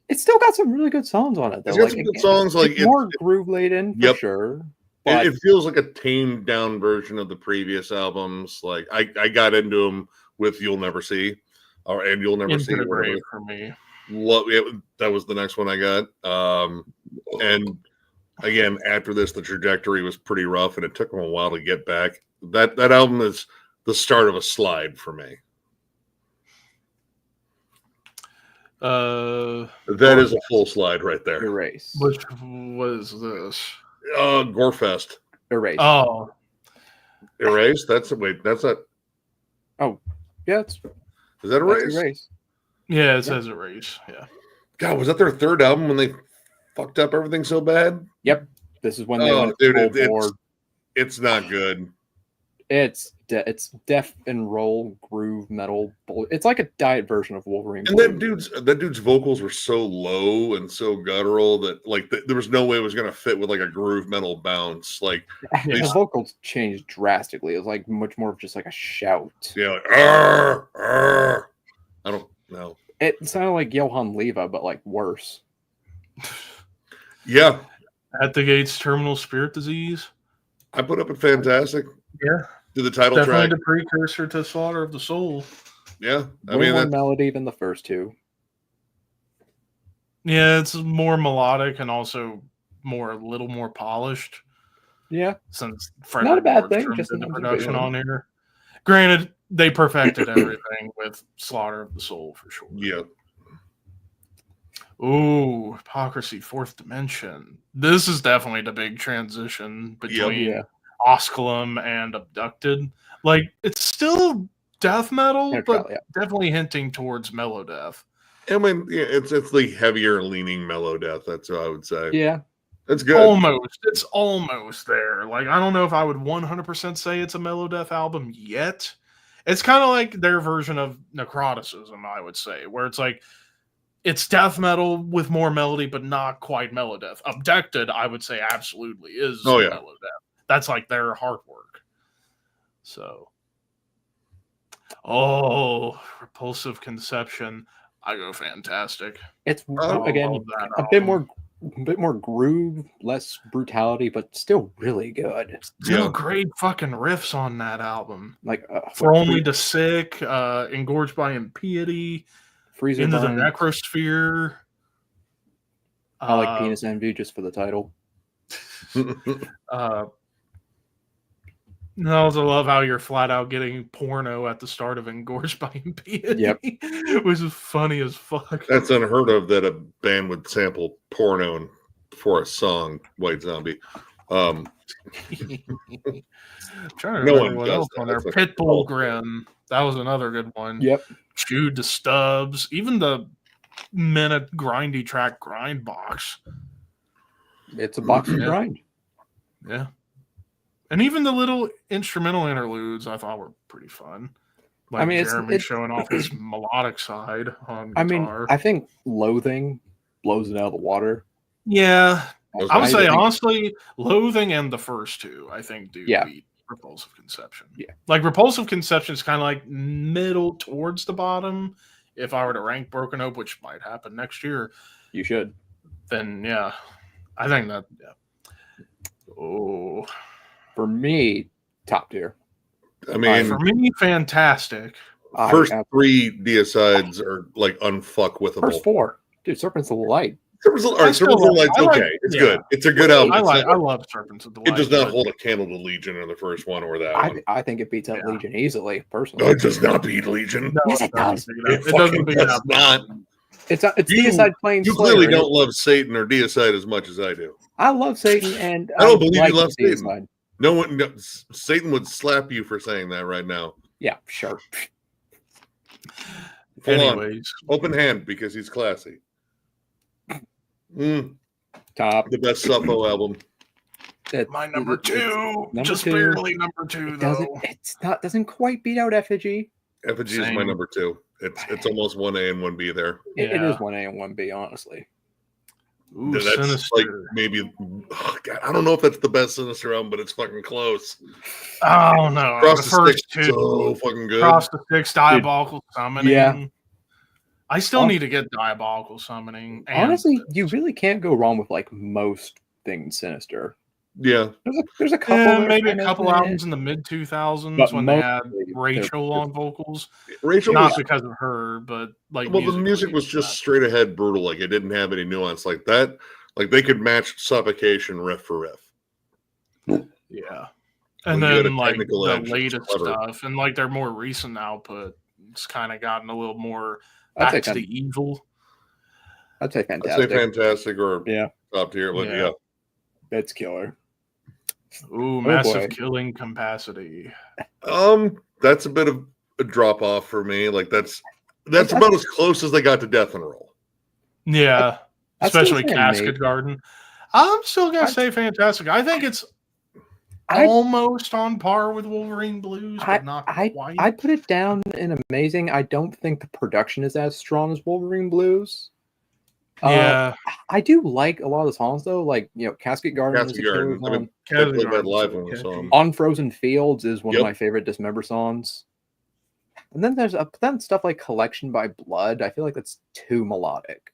It's still got some really good songs on it, though. It's got some good songs. Like it's more groove laden for sure. But it feels like a tamed down version of the previous albums. Like I got into them with "You'll Never See," and "You'll Never See." The Grave for me. That was the next one I got. And again, after this, the trajectory was pretty rough, and it took them a while to get back. That album is the start of a slide for me. That is a full slide right there. Erase. Which was this? Gorefest. Erase. Oh. Erase? That's not. Oh, yeah. Is that Erase? Erase. Yeah, it says Erase. Yeah. God, was that their third album when they fucked up everything so bad? Yep. This is when they went full board. It's not good. It's death and roll groove metal. It's like a diet version of Wolverine. And that dude's vocals were so low and so guttural that like there was no way it was going to fit with like a groove metal bounce. Like the vocals changed drastically. It was like much more of just like a shout. Yeah, like arr, arr. I don't know. It sounded like Johann Leva, but like worse. Yeah. At the Gates, Terminal Spirit Disease. I put up a fantastic. Yeah. To the title Definitely track. the precursor to Slaughter of the Soul. Yeah. I mean, more melody than the first two. Yeah, it's more melodic and also a little more polished. Yeah. Since not a bad thing. Just the production on here. Granted, they perfected everything with Slaughter of the Soul for sure. Yeah. Ooh, Hypocrisy, Fourth Dimension. This is definitely the big transition between Osculum and Abducted. Like, it's still death metal, but definitely hinting towards mellow death. I mean, yeah, it's the heavier leaning mellow death. That's what I would say. Yeah. That's good. It's almost there. Like, I don't know if I would 100% say it's a mellow death album yet. It's kind of like their version of Necroticism, I would say, where it's like, it's death metal with more melody, but not quite mellow death. Abducted, I would say, absolutely is mellow death. That's like their hard work. So, Repulsive Conception. I go fantastic. It's again a bit more groove, less brutality, but still really good. Still great fucking riffs on that album. Like For Only the Sick, Engorged by Impiety, Freezer Into Burn. the Necrosphere. I like Penis Envy just for the title. No, I love how you're flat out getting porno at the start of Engorged by Impiety. Yep. Which is funny as fuck. That's unheard of that a band would sample porno for a song, White Zombie. I'm trying to remember what else on there. Pitbull Grin. That was another good one. Yep. Chewed to Stubs. Even the minute grindy track Grind Box. It's a box of grind. Yeah. And even the little instrumental interludes I thought were pretty fun. Like, I mean, Jeremy showing off his melodic side on guitar. I mean, I think Loathing blows it out of the water. Yeah. I would say, honestly, Loathing and the first two, I think, do beat Repulsive Conception. Yeah. Like, Repulsive Conception is kind of like middle towards the bottom. If I were to rank Broken Hope, which might happen next year. You should. Then, yeah. I think that, Oh. For me, top tier. I mean, for me, fantastic. First three Deicides are like unfuckwithable. First four, dude. Serpents of the Light. Serpents of the Light's okay. It's good. It's a good album. I love Serpents of the Light. It does not hold a candle to Legion in the first one or that one. I think it beats out Legion easily, personally. No, it does not beat Legion. No, yes, it does. It doesn't beat out. Not. It's Deicide playing. You clearly don't love Satan or Deicide as much as I do. I love Satan, and I don't believe you love Deicide. Satan. No one, Satan would slap you for saying that right now. Yeah, sure. Anyways, open hand because he's classy. Top, the best Suffo album. My number two, just barely number two though. Doesn't quite beat out Effigy. Effigy is my number two. It's almost 1A and 1B there. It is 1A and 1B, honestly. Ooh, That's Sinister. like maybe. Oh God, I don't know if that's the best Sinister album, but it's fucking close. Oh no, Cross the the first Sticks, two. so fucking good. Cross the Sticks, Diabolical Summoning. Yeah. I still need to get Diabolical Summoning. And Honestly, you really can't go wrong with like most things Sinister. Yeah, There's a couple. yeah, maybe a couple albums in the mid 2000s when they had mostly Rachel on vocals. Rachel Not was, because of her, but like well, the music was just straight ahead brutal. Like it didn't have any nuance like that. Like they could match Suffocation riff for riff. Yeah. And When you had then a like technical the edge, it's latest clever. stuff and like their more recent output, it's kind of gotten a little more I'd say back to the evil. I'd say I'd Fantastic. say Fantastic or Yeah. top tier. But Yeah. That's killer. Ooh, massive killing capacity. That's a bit of a drop off for me. Like that's about as close as they got to Death and Roll. Yeah. Especially Casket maybe. Garden. I'm still gonna say Fantastic. I think it's almost on par with Wolverine Blues, but not quite. I put it down in amazing. I don't think the production is as strong as Wolverine Blues. Yeah, I do like a lot of the songs though. Like Casket Garden is a killer song. I mean, they played that live when we saw them. On Frozen Fields is one of my favorite Dismember songs. And then there's then stuff like Collection by Blood. I feel like that's too melodic.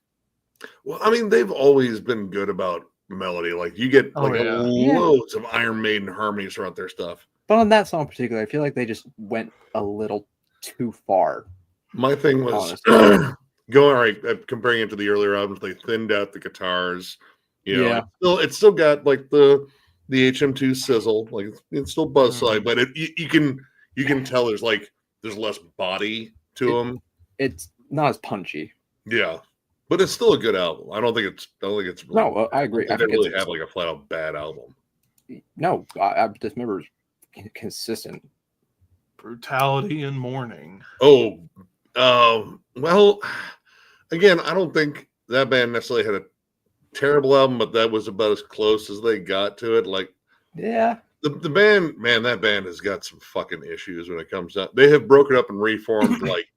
Well, I mean, they've always been good about melody. Like you get loads of Iron Maiden harmonies throughout their stuff. But on that song in particular, I feel like they just went a little too far. My thing was comparing it to the earlier albums, they thinned out the guitars. It's still got like the HM2 sizzle, like it's still buzzsaw, but you can tell there's less body to them. It's not as punchy. Yeah, but it's still a good album. I don't think it's. Really, no, I agree. I think they really have like a flat out bad album. No, I Dismember is consistent. Brutality and Mourning. Well, again, I don't think that band necessarily had a terrible album, but that was about as close as they got to it. Like, yeah, the band, man, that band has got some fucking issues when it comes down. They have broken up and reformed like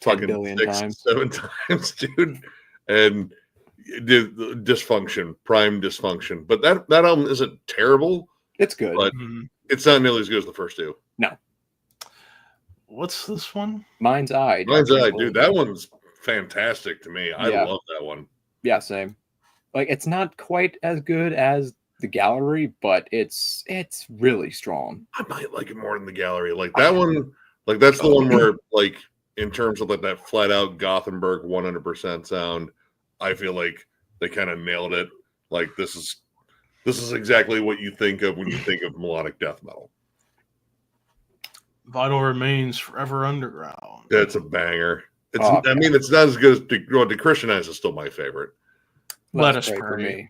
fucking 7 times, dude, and dysfunction, prime dysfunction. But that album isn't terrible. It's good, but it's not nearly as good as the first two. No. What's this one? Mind's Eye. Mind's Eye, dude. That one's fantastic to me. I love that one. Yeah, same. Like it's not quite as good as the Gallery, but it's really strong. I might like it more than the Gallery. Like that one, like that's the one where, like, in terms of like that flat out Gothenburg 100% sound, I feel like they kind of nailed it. Like this is exactly what you think of when you think of melodic death metal. Vital Remains, Forever Underground. That's a banger. I mean, it's not as good as Dechristenize is still my favorite. Let Us Pray.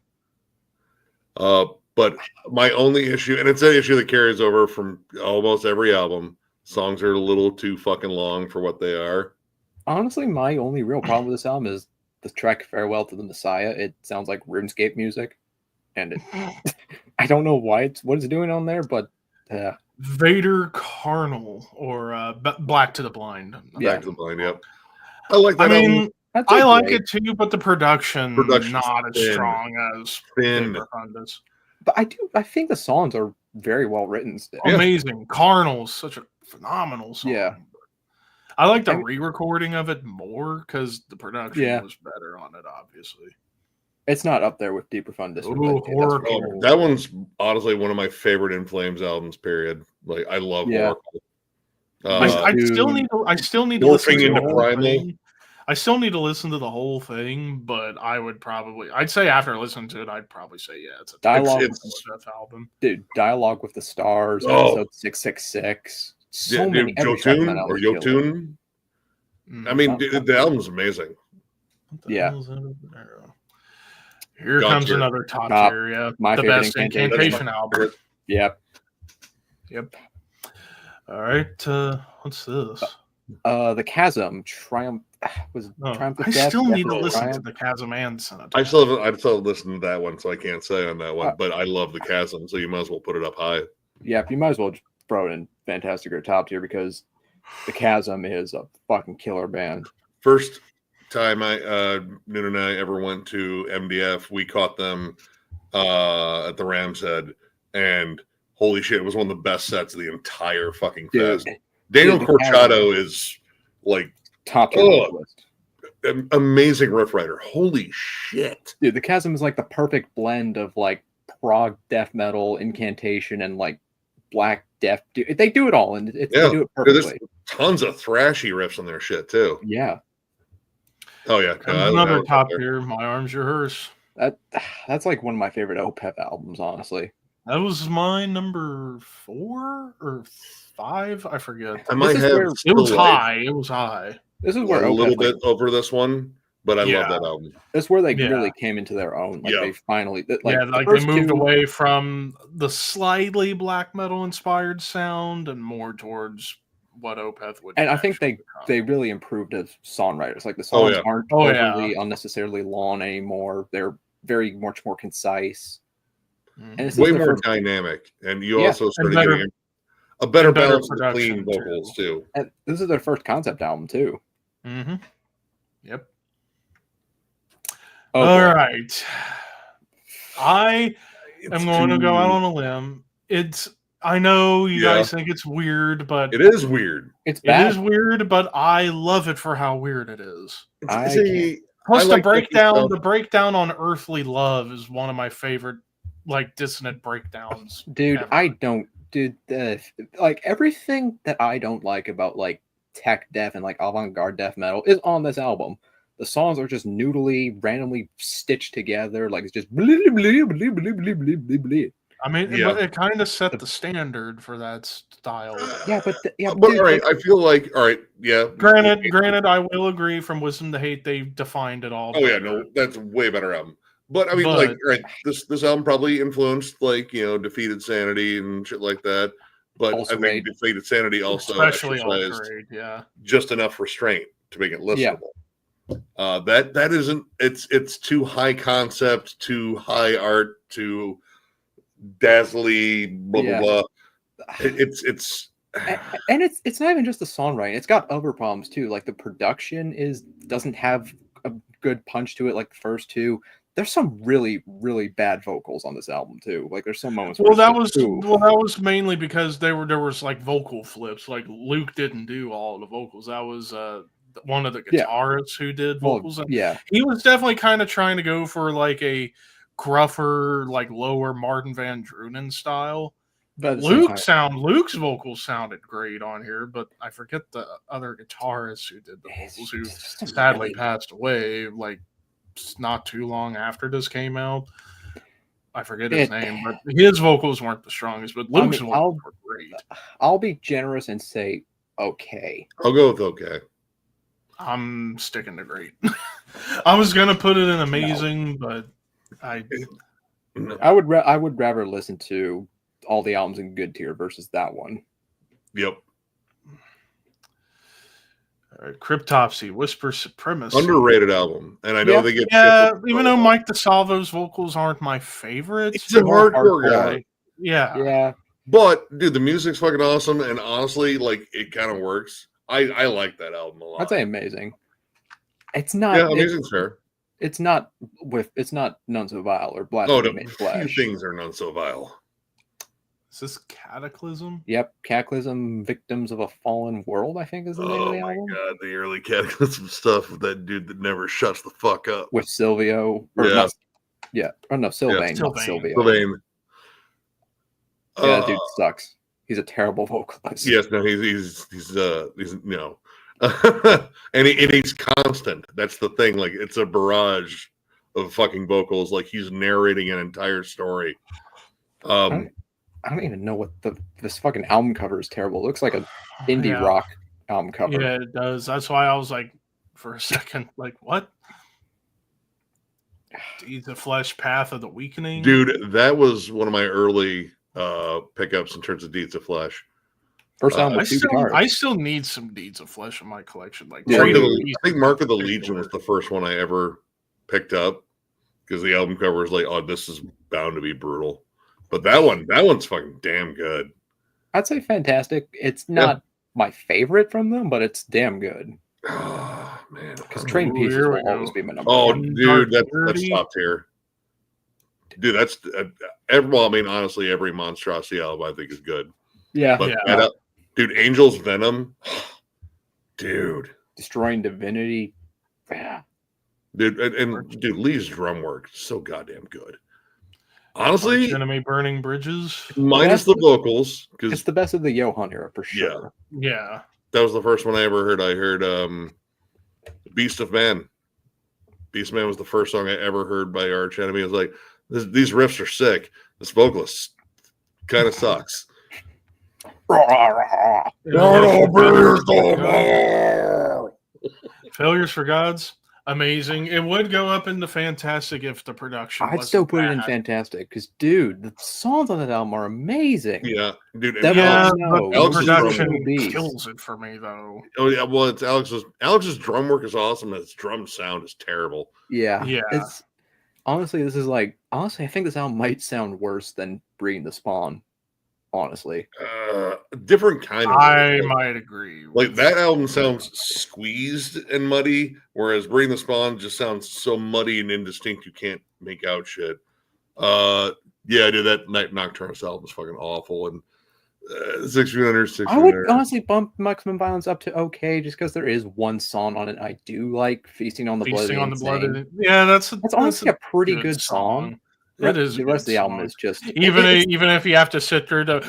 But my only issue, and it's an issue that carries over from almost every album, songs are a little too fucking long for what they are. Honestly, my only real problem with this album is the track Farewell to the Messiah. It sounds like RuneScape music. And I don't know what it's doing on there, but Vader Carnal or Black to the Blind. Black to the Blind, yep. I like that. I mean, I like it too, but the production's not as strong as Profundus. But I think the songs are very well written still. Amazing. Carnal's such a phenomenal song. Yeah. I like the re-recording of it more because the production was better on it, obviously. It's not up there with Deep Profundus. That one's honestly one of my favorite In Flames albums, period. Like I love Oracle. I still need to listen to the whole thing. I still need to listen to the whole thing, but I'd say after listening to it, I'd probably say it's a Dialogue album. Dude, Dialogue with the Stars, episode 666. Many Yotun. I mean, the album's amazing. Yeah. Here comes another top tier, the best Incantation album. Yep. All right, what's this? The Chasm Triumph was Triumph of Death. I still need to listen to the Chasm and Cenotaph. I still listened to that one, so I can't say on that one. But I love the Chasm, so you might as well put it up high. Yeah, you might as well just throw it in Fantastic or top tier because The Chasm is a fucking killer band. First time Noon and I ever went to MDF, we caught them at the Ram's Head, and holy shit, it was one of the best sets of the entire fucking fest. Daniel Corchado is like top vocalist. Amazing riff writer. Holy shit. Dude, the Chasm is like the perfect blend of like prog death metal, incantation, and like black death. They do it all, and they do it perfectly. There's tons of thrashy riffs on their shit too. Yeah. Oh yeah. Another top tier. My Arms, Your Hearse. That's like one of my favorite Opeth albums, honestly. That was my number 4 or 5. I forget. I might have. It was high. It was high. This is where a Opeth, little bit over this one, but I love that album. That's where they really came into their own. Like they finally, they moved away from the slightly black metal inspired sound and more towards what Opeth would. And I think they really improved as songwriters. Like the songs aren't overly unnecessarily long anymore. They're very much more concise. And it's way more dynamic. And you also started getting a better balance of clean vocals too. And this is their first concept album too. Mm-hmm. Yep. All right. I am going to go out on a limb. I know you guys think it's weird, but it is weird. It's bad. It is weird, but I love it for how weird it is. Plus, the breakdown on Earthly Love is one of my favorite, like, dissonant breakdowns. Dude, ever. Like everything that I don't like about like tech death and like avant-garde death metal is on this album. The songs are just noodly, randomly stitched together, like it's just blah, blah, blah, blah, blah, blah, blah, blah. I mean, it kind of set the standard for that style. Yeah, but all right, I feel like Granted, I will agree. From Wisdom to Hate, they defined it all. Oh yeah, no, that's a way better album. But I mean, this album probably influenced Defeated Sanity and shit like that. But I think Defeated Sanity also exercised just enough restraint to make it listenable. Yeah. That isn't. It's too high concept, too high art, too dazzly, blah blah blah. It's not even just the songwriting. It's got other problems too. Like the production doesn't have a good punch to it. Like the first two. There's some really, really bad vocals on this album too. Like there's some moments. That was mainly because there was like vocal flips. Like Luke didn't do all the vocals. That was one of the guitarists who did vocals. He was definitely kind of trying to go for like a gruffer, like lower Martin Van Drunen style. But Luke's vocals sounded great on here, but I forget the other guitarist who did the vocals, who sadly passed away. Like. Not too long after this came out. I forget his name, but his vocals weren't the strongest, but Luke's vocals were great. I'll be generous and say okay. I'll go with okay. I'm sticking to great. I was gonna put it in amazing, but I would rather listen to all the albums in good tier versus that one. Yep. Cryptopsy, Whisper Supremacy. Underrated album. And I know they get even though Mike DeSalvo's vocals aren't my favorite. He's a hardcore guy. Yeah. But dude, the music's fucking awesome, and honestly, like it kind of works. I like that album a lot. I'd say amazing. It's not amazing's fair. It's not None So Vile or Blasphemy Made Flesh. Things are none so vile. Is this Cataclysm? Yep, Cataclysm, Victims of a Fallen World, I think is the name of the album. Oh my god, the early Cataclysm stuff with that dude that never shuts the fuck up. With Silvio. Sylvain. Sylvain. Yeah, that dude sucks. He's a terrible vocalist. Yes, no, he's no. and he's constant. That's the thing. Like it's a barrage of fucking vocals. Like he's narrating an entire story. I don't even know what this fucking album cover is terrible. It looks like an indie rock album cover. Yeah, it does. That's why I was like, for a second, like, what? Deeds of Flesh, Path of the Weakening? Dude, that was one of my early pickups in terms of Deeds of Flesh. First album with two guitars. I still need some Deeds of Flesh in my collection. Like, I think Mark of the Legion was the first one I ever picked up because the album cover is like, oh, this is bound to be brutal. But that one's fucking damn good. I'd say fantastic. It's not my favorite from them, but it's damn good. Oh, man. Because Train Pieces Here we will go. always be my number Oh, one. dude, that's Dirty. top tier. Dude, that's honestly, every Monstrosity album I think is good. Yeah. But Yeah. dude, Angel's Venom, dude, Destroying Divinity. Yeah. dude, and dude, Lee's drum work is so goddamn good. Honestly, Enemy Burning Bridges. minus the vocals, because It's the best of the Johann era for sure. Yeah. that was the first one I ever heard. I heard Beast of Man. Beast of Man was the first song I ever heard by Arch Enemy. I was like, these riffs are sick. This vocalist kind of sucks. Failures for Gods. Amazing. It would go up into fantastic if the production I'd wasn't still put it bad. in fantastic because, dude, the songs on that album are amazing. Yeah, dude. Devil Yeah, Snow, but the Alex's production Beast. kills it for me, though. Oh yeah, well, it's Alex's drum work is awesome. His drum sound is terrible. Yeah. Yeah. It's honestly, I think this album might sound worse than Breeding the Spawn. Honestly. Different kind of. I might agree. Like that album sounds squeezed and muddy, whereas Bring the Spawn just sounds so muddy and indistinct you can't make out shit. Yeah, dude, that Night Nocturnus album is fucking awful. And 600. I would honestly bump Maximum Violence up to okay, just because there is one song on it I do like, Feasting on the Blood. Yeah, that's honestly a pretty good song. It is. The rest of the album is just even if you have to sit through the.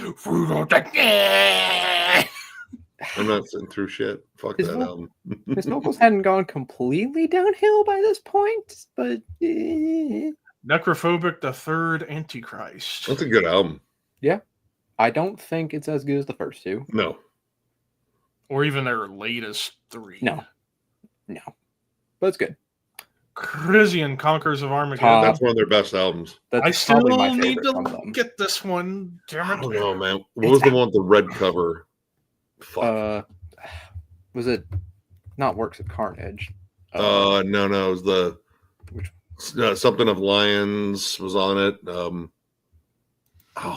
I'm not sitting through shit. Fuck that album. His vocals hadn't gone completely downhill by this point, but Necrophobic, the Third Antichrist. That's a good album. Yeah, I don't think it's as good as the first two. No, or even their latest three. No, but it's good. Crisian, Conquerors of Armageddon. That's one of their best albums. That's I still my need favorite to get this one. Damn it. I don't know, man. What was the one with the red cover? Fuck. Was it not Works of Carnage? No, it was the something of Lions was on it. Oh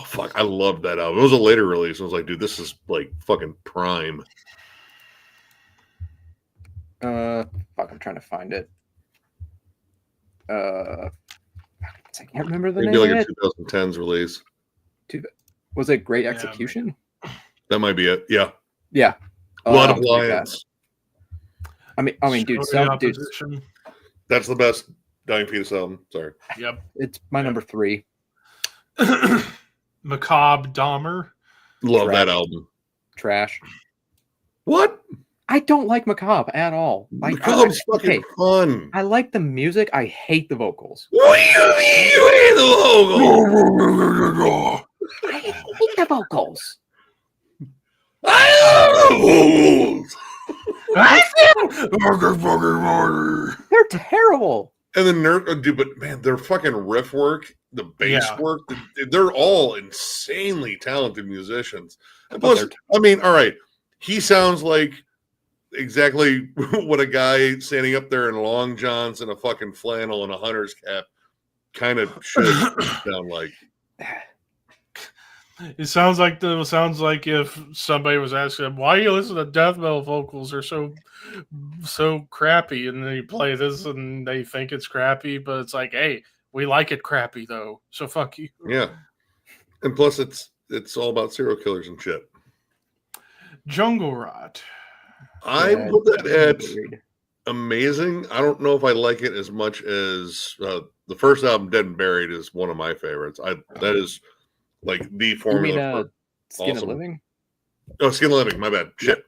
fuck, I loved that album. It was a later release. I was like, dude, this is like fucking prime. Fuck, I'm trying to find it. I can't remember the name. Maybe like of a 2010s release. Was it Great Execution? That might be it. Yeah. Yeah. Blood of Lions. I mean, dude, that's the best Dying Fetus album. Sorry. Yep. It's my number 3. Macabre Dahmer. Love that album. Trash. What? I don't like Macabre at all. Macabre's fucking fun. I like the music. I hate the vocals. What do you mean you hate the vocals? I hate the vocals. They're terrible. And the dude, but man, their fucking riff work, the bass work, they're all insanely talented musicians. And plus, I mean, all right, he sounds like exactly what a guy standing up there in long johns and a fucking flannel and a hunter's cap kind of should sound like. It sounds like if somebody was asking him, why you listen to death metal vocals are so crappy, and they play this and they think it's crappy, but it's like, hey, we like it crappy though, so fuck you. Yeah. And plus it's all about serial killers and shit. Jungle Rot. I put that at amazing. I don't know if I like it as much as the first album, Dead and Buried, is one of my favorites. That is like the formula. Skin of Living? Oh, Skin of Living. My bad. Shit.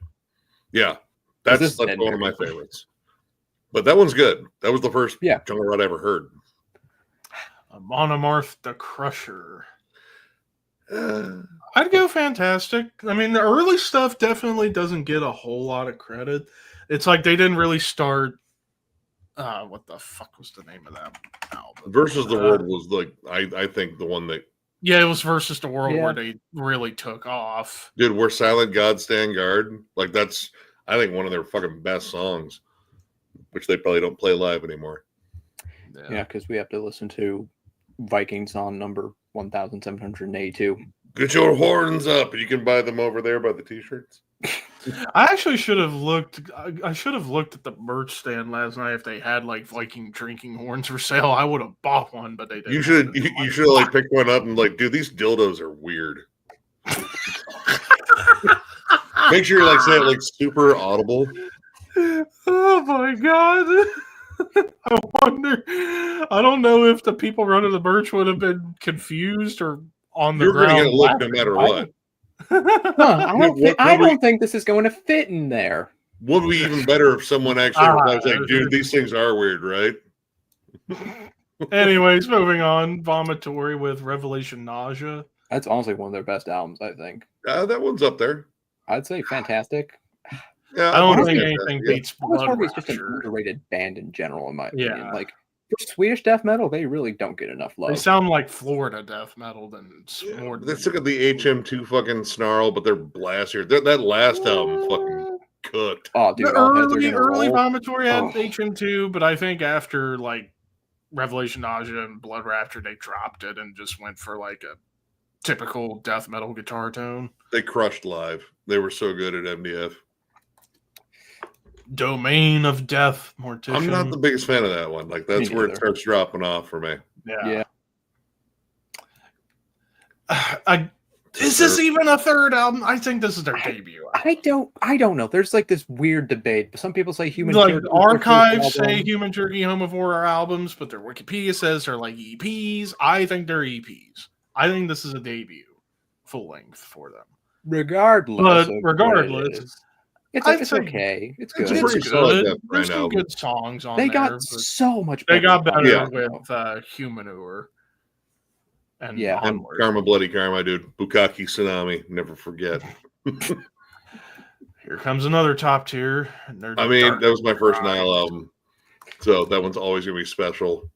Yeah, that's one of my favorites. But that one's good. That was the first Jungle Rot I ever heard. Amarth, the Crusher. I'd go fantastic. I mean, the early stuff definitely doesn't get a whole lot of credit. It's like they didn't really start. What the fuck was the name of that album? Versus the World was like I think the one that. Yeah, it was Versus the World where they really took off. Dude, Where Silent God Stand Guard. Like that's I think one of their fucking best songs, which they probably don't play live anymore. Yeah, because we have to listen to Vikings on number 1782. Get your horns up, and you can buy them over there by the t-shirts. I actually should have looked. I should have looked at the merch stand last night if they had like Viking drinking horns for sale. I would have bought one, but they didn't. You should have like picked one up and like, dude, these dildos are weird. Make sure you like say it like super audible. Oh my god! I wonder. I don't know if the people running the merch would have been confused or on the You're ground. going to get a look no matter what. I don't think this is going to fit in there. Would be even better if someone actually was like, dude, these things are weird, right? Anyways, moving on. Vomitory with Revelation Nausea. That's honestly one of their best albums, I think. That one's up there. I'd say fantastic. Yeah, I don't think anything beats Blood It's just an Rapture. underrated band in general, in my opinion. Yeah. Like, for Swedish death metal, they really don't get enough love. They sound like Florida death metal than more. Let's look at the HM2 fucking snarl, but they're blastier. That last album fucking cooked. Oh, dude, The early Vomitory had HM2, but I think after like Revelation Nausea and Blood Rapture, they dropped it and just went for like a typical death metal guitar tone. They crushed live. They were so good at MDF. Domain of Death, Mortician. I'm not the biggest fan of that one. Like that's where it starts dropping off for me. Yeah. Is this even a third album? I think this is their debut. I don't know. There's like this weird debate. Some people say Human like Jerky. archives say Human Jerky, Homivore are albums, but their Wikipedia says they're like EPs. I think they're EPs. I think this is a debut, full length for them. Regardless, it's okay. It's good. It's good. There's some good songs on there. They got so much better. They got better with Humanure. And and Karma Bloody Karma, dude. Bukkake Tsunami. Never forget. Here comes another top tier. I mean, that was my first Nile album. So that one's always going to be special.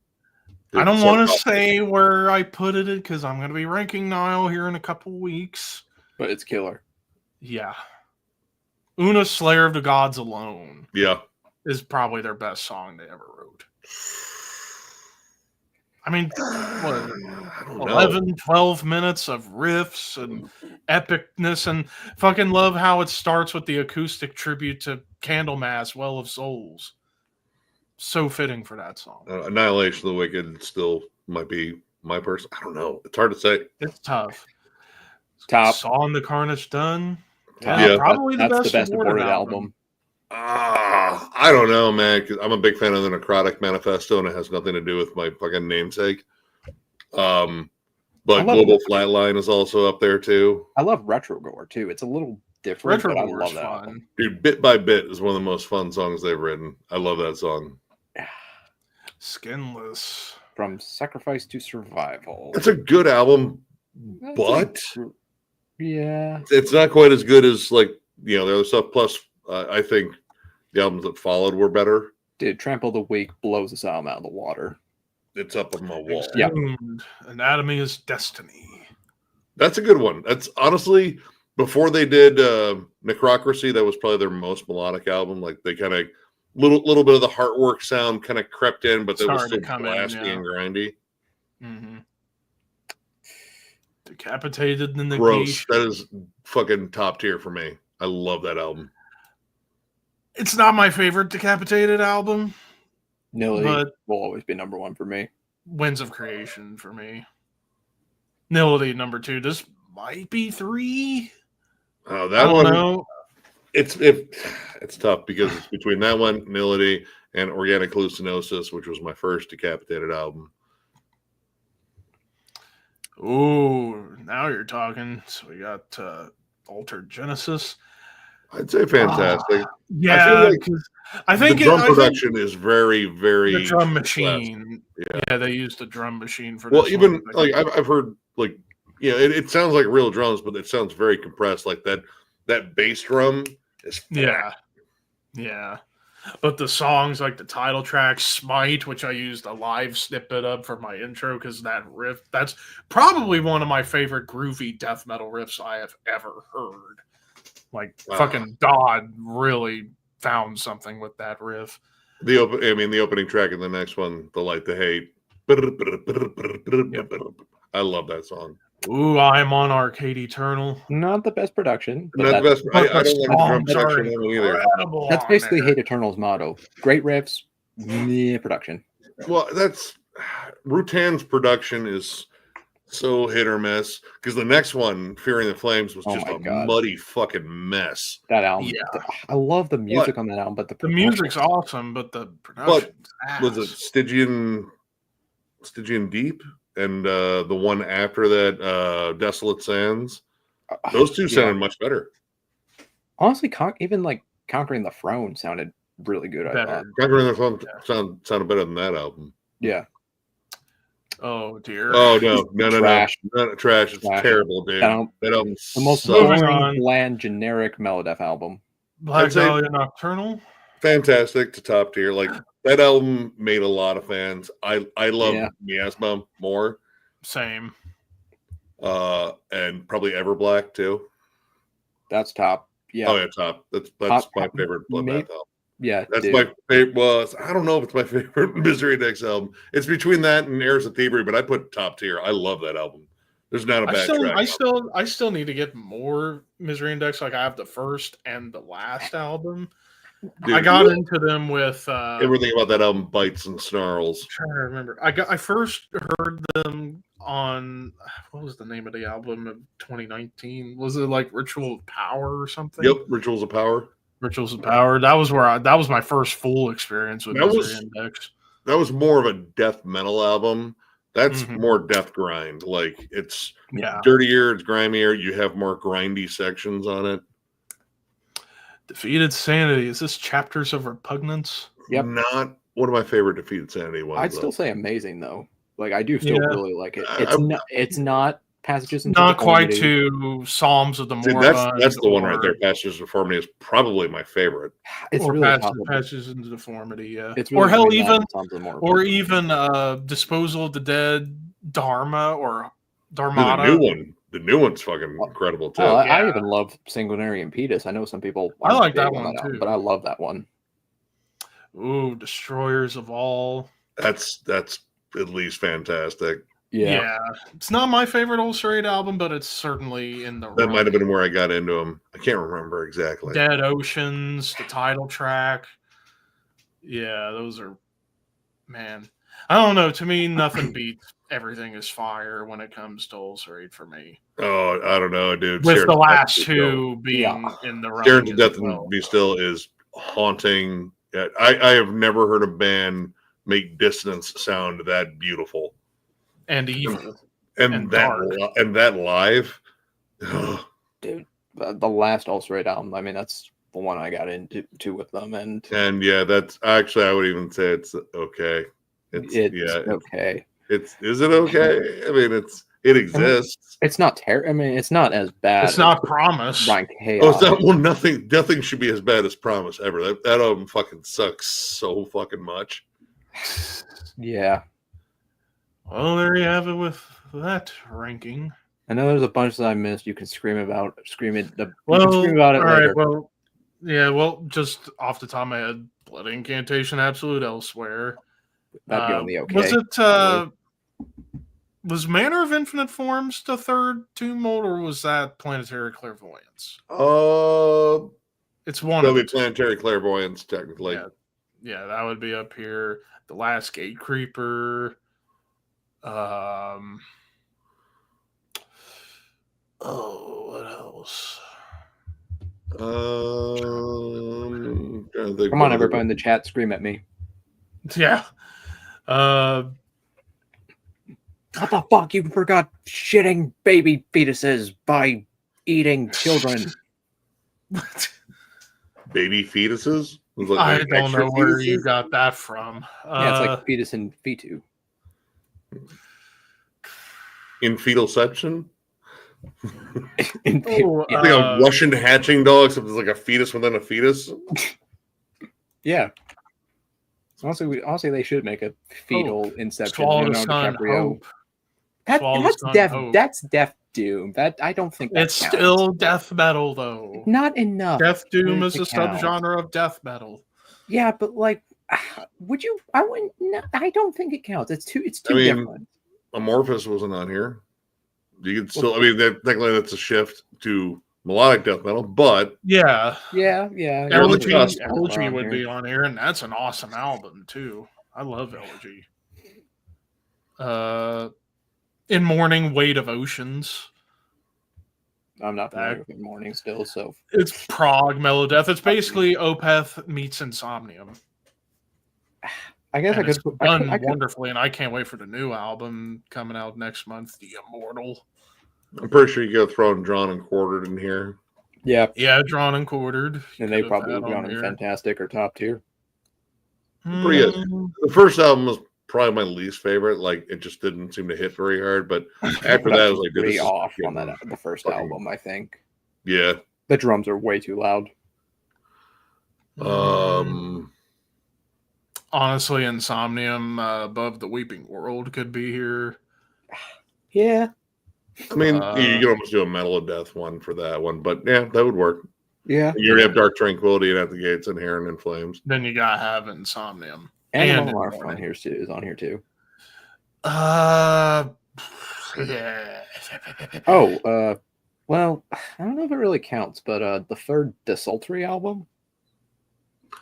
I don't want to say where I put it because I'm going to be ranking Nile here in a couple weeks. But it's killer. Yeah. Una, Slayer of the Gods alone. Yeah. Is probably their best song they ever wrote. I mean, what, 11, 12 minutes of riffs and epicness, and fucking love how it starts with the acoustic tribute to Candlemass, Well of Souls. So fitting for that song. Annihilation of the Wicked still might be my person. I don't know. It's hard to say. It's tough. Top. Song the Carnage Done. Yeah, probably that's the best aborted album. I don't know, man. Cause I'm a big fan of the Necrotic Manifesto, and it has nothing to do with my fucking namesake. But Global Flatline is also up there too. I love Retrogore too. It's a little different, but I love that album. Dude, Bit by Bit is one of the most fun songs they've written. I love that song. Skinless. From Sacrifice to Survival. It's a good album, but yeah, it's not quite as good as like the other stuff. Plus, I think the albums that followed were better. Dude, Trample the Weak blows this album out of the water. It's up on my wall. Yeah. Anatomy is Destiny. That's a good one. That's honestly before they did Necrocracy. That was probably their most melodic album. Like they kind of little bit of the Heartwork sound kind of crept in, but they was still blasty and grindy. Mm-hmm. Decapitated in the Gross. That is fucking top tier for me. I love that album. It's not my favorite Decapitated album. Nilly will always be number one for me. Winds of Creation for me. Nility number 2. This might be 3. Oh, that one. Know. It's tough because it's between that one, Nility, and Organic Hallucinosis, which was my first Decapitated album. Ooh, now you're talking. So we got Altered Genesis. I'd say fantastic. Yeah, I think the drum production is very, very the drum machine. Yeah, they used the drum machine for. Well, even like I've heard like it sounds like real drums, but it sounds very compressed. Like that bass drum is flat. Yeah. But the songs like the title track Smite, which I used a live snippet of for my intro because that riff, that's probably one of my favorite groovy death metal riffs I have ever heard. Like fucking Dodd really found something with that riff. The opening track in the next one, The Light, the Hate. Yep. I love that song. Ooh, I'm on Arcade Eternal. Not the best production. But Not the best. I don't like the drum songs are section on it either. incredible That's on basically there. Hate Eternal's motto. Great riffs, meh production. Well, that's Rutan's production is so hit or miss because the next one, Fearing the Flames, was Oh just my a God. muddy fucking mess. That album. Yeah. I love the music on that album, but The music's awesome, but the production Was it Stygian Deep and the one after that, Desolate Sands? Those two sounded much better. Honestly, even like Conquering the Throne sounded really good. I thought Conquering the Throne sounded better than that album. Yeah. Oh dear. Oh no! Trash. No, trash. It's terrible, dude. That album's the most boring, bland, generic Melodeath album. Black Dahlia Nocturnal. Fantastic to top tier. Like that album made a lot of fans. I love Miasma more. Same. And probably Everblack too. That's top. Yeah. Oh yeah, top. That's my favorite Bloodbath album. Yeah, that's my favorite. Well, I don't know if it's my favorite Misery Index album. It's between that and Heirs of Thievery, but I put top tier. I love that album. There's not a bad track. I still need to get more Misery Index. Like I have the first and the last album. Dude, I got into them with everything about that album bites and snarls. I'm trying to remember. I first heard them on what was the name of the album of 2019? Was it like Ritual of Power or something? Yep, Rituals of Power. Rituals of Power. That was that was my first full experience with Misery Index. That was more of a death metal album. That's more death grind. Like it's dirtier, it's grimier. You have more grindy sections on it. Defeated Sanity. Is this Chapters of Repugnance? Yep. Not one of my favorite Defeated Sanity ones. I'd still say amazing though. Like I do still really like it. It's not Passages into not quite to Psalms of the Mormon. That's the one right there. Passages of Deformity is probably my favorite. It's or really Passages into Deformity, yeah. It's really or hell, even Disposal of the Dead, Dharma or Dharmata. The new one's fucking incredible too. I even love Sanguinary Impetus. I know some people. I like that one too, but I love that one. Ooh, Destroyers of All. That's at least fantastic. Yeah, it's not my favorite Ulcerate album, but it's certainly in the. That might have been where I got into them. I can't remember exactly. Dead Oceans, the title track. Yeah, those are. Man, I don't know. To me, nothing beats Everything Is Fire when it comes to Ulcerate for me. Oh, I don't know, dude. With the last two being in the Staring to Death and Be Still is haunting. I have never heard a band make Dissonance sound that beautiful. And evil. And that live. Dude, the last Ulcerate album, I mean, that's the one I got into with them. And yeah, that's actually, I would even say it's okay. It's okay. Is it okay? I mean, it exists. It's not terrible. I mean, it's not as bad. It's not Promise. Nothing should be as bad as Promise ever. That album fucking sucks so fucking much. Yeah. Well, there you have it with that ranking. I know there's a bunch that I missed. You can scream about it. Scream about it all later. Right, well, just off the top of my head, Blood Incantation, Absolute Elsewhere. That'd be on the okay. Was it was Manor of Infinite Forms the third Tomb Mold, or was that Planetary Clairvoyance? It's one. That'll be Planetary Clairvoyance, technically. Yeah, that would be up here. The Last Gate Creeper. What else? Come on, everybody in the chat, scream at me. Yeah. What the fuck? You forgot shitting baby fetuses by eating children. Baby fetuses? I don't know where you got that from. Yeah, it's like fetus and fetu. In fetal section? Yeah. Like a Russian hatching dog, except it's like a fetus within a fetus. Yeah. So honestly, they should make a fetal Inception. Swallow's Son, Hope. That's Death Doom. That I don't think it's counts. Still death metal though. Not enough. Death Doom is a subgenre of death metal. Yeah, but like, would you? I wouldn't. No, I don't think it counts. It's too different. Amorphous wasn't on here. You can still, I mean, technically that's a shift to melodic death metal, but Yeah. Elegy would be on here, and that's an awesome album too. I love Elegy. In Mourning, Weight of Oceans. I'm not familiar with Mourning still, so it's prog melodeath. It's basically Opeth meets Insomnium. I guess and I could done wonderfully, and I can't wait for the new album coming out next month, The Immortal. I'm pretty sure you got thrown Drawn and Quartered in here. Yeah, Drawn and Quartered. And they probably would be on Fantastic or top tier. Pretty good. The first album was probably my least favorite. Like, it just didn't seem to hit very hard. But after that, I was like, pretty off on the first album, I think. Yeah. The drums are way too loud. Honestly, Insomnium Above the Weeping World could be here. Yeah. I mean, you could almost do a Metal of Death one for that one. But yeah, that would work. Yeah. You already have Dark Tranquility and At the Gates and Heron in Flames. Then you gotta have Insomnium. And Amarth on here too. Is on here too. Yeah. Well, I don't know if it really counts, but the third Desultory album.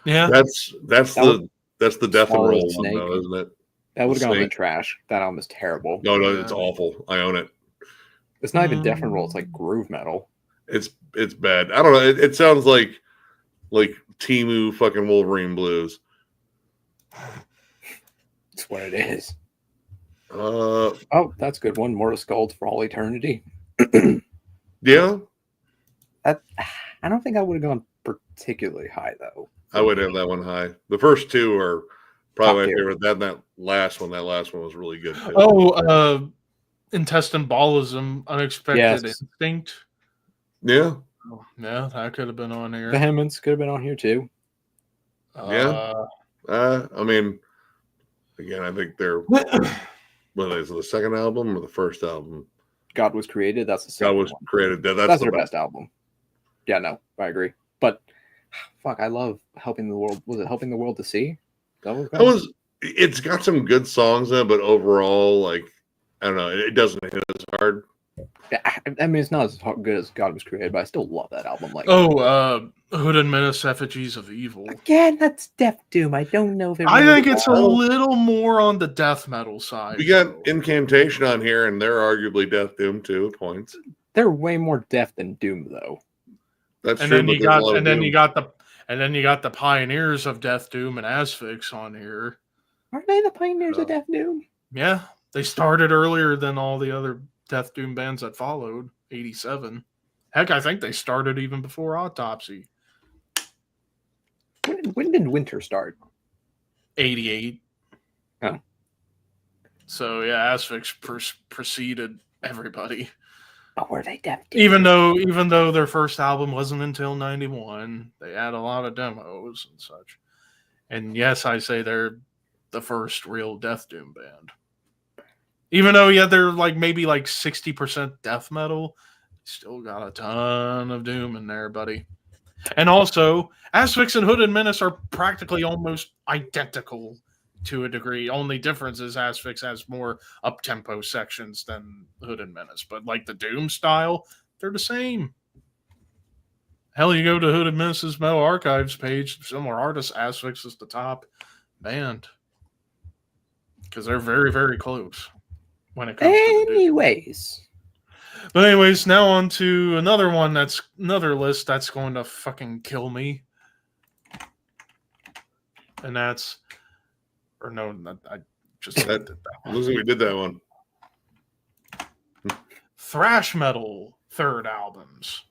Yeah. That's the Death and Roll one, though, isn't it? That would have gone in the trash. That album is terrible. No, it's awful. I own it. It's not even Death and Roll. It's like groove metal. It's bad. I don't know. It sounds like Temu fucking Wolverine Blues. That's what it is. Oh, that's a good one. Mortal Skulls for All Eternity. Yeah. I don't think I would have gone particularly high though. I would have that one high. The first two are probably my favorite. That last one was really good too. Intestine Ballism, Unexpected Instinct. Yeah. Yeah, that could have been on here. Vehemence could have been on here too. I mean, again, I think they're whether it's the second album or the first album. God Was Created. That's the second. God Was Created. That's their best album. Yeah, no, I agree. But fuck, I love Helping the World. Was it Helping the World to See? It's got some good songs in it, but overall, like, I don't know, it doesn't hit as hard. I mean, it's not as good as God Was Created, but I still love that album. Like, Hood and Menace, Effigies of Evil. Again, that's Death Doom. I don't know if I think it's a little more on the death metal side. We got Incantation on here, and they're arguably Death Doom too. Points. They're way more death than Doom, though. That's and true. Then you got the Pioneers of Death Doom and Asphyx on here. Aren't they the Pioneers of Death Doom? Yeah, they started earlier than all the other Death Doom bands that followed. 87. Heck, I think they started even before Autopsy. When did Winter start? 88. Oh. So yeah, Asphyx preceded everybody. Oh, were they Death Doom? Even though their first album wasn't until 91, they had a lot of demos and such. And yes, I say they're the first real Death Doom band. Even though they're maybe 60% death metal, still got a ton of doom in there, buddy. And also, Asphyx and Hood and Menace are practically almost identical to a degree. Only difference is Asphyx has more up-tempo sections than Hood and Menace. But the doom style, they're the same. Hell, you go to Hood and Menace's Metal Archives page, similar artists, Asphyx is the top band. Because they're very, very close when it comes to the doom. But anyways, now on to another one that's another list that's going to fucking kill me. And that's... Or no, I just did that one. Looks like we did that one. Thrash metal third albums.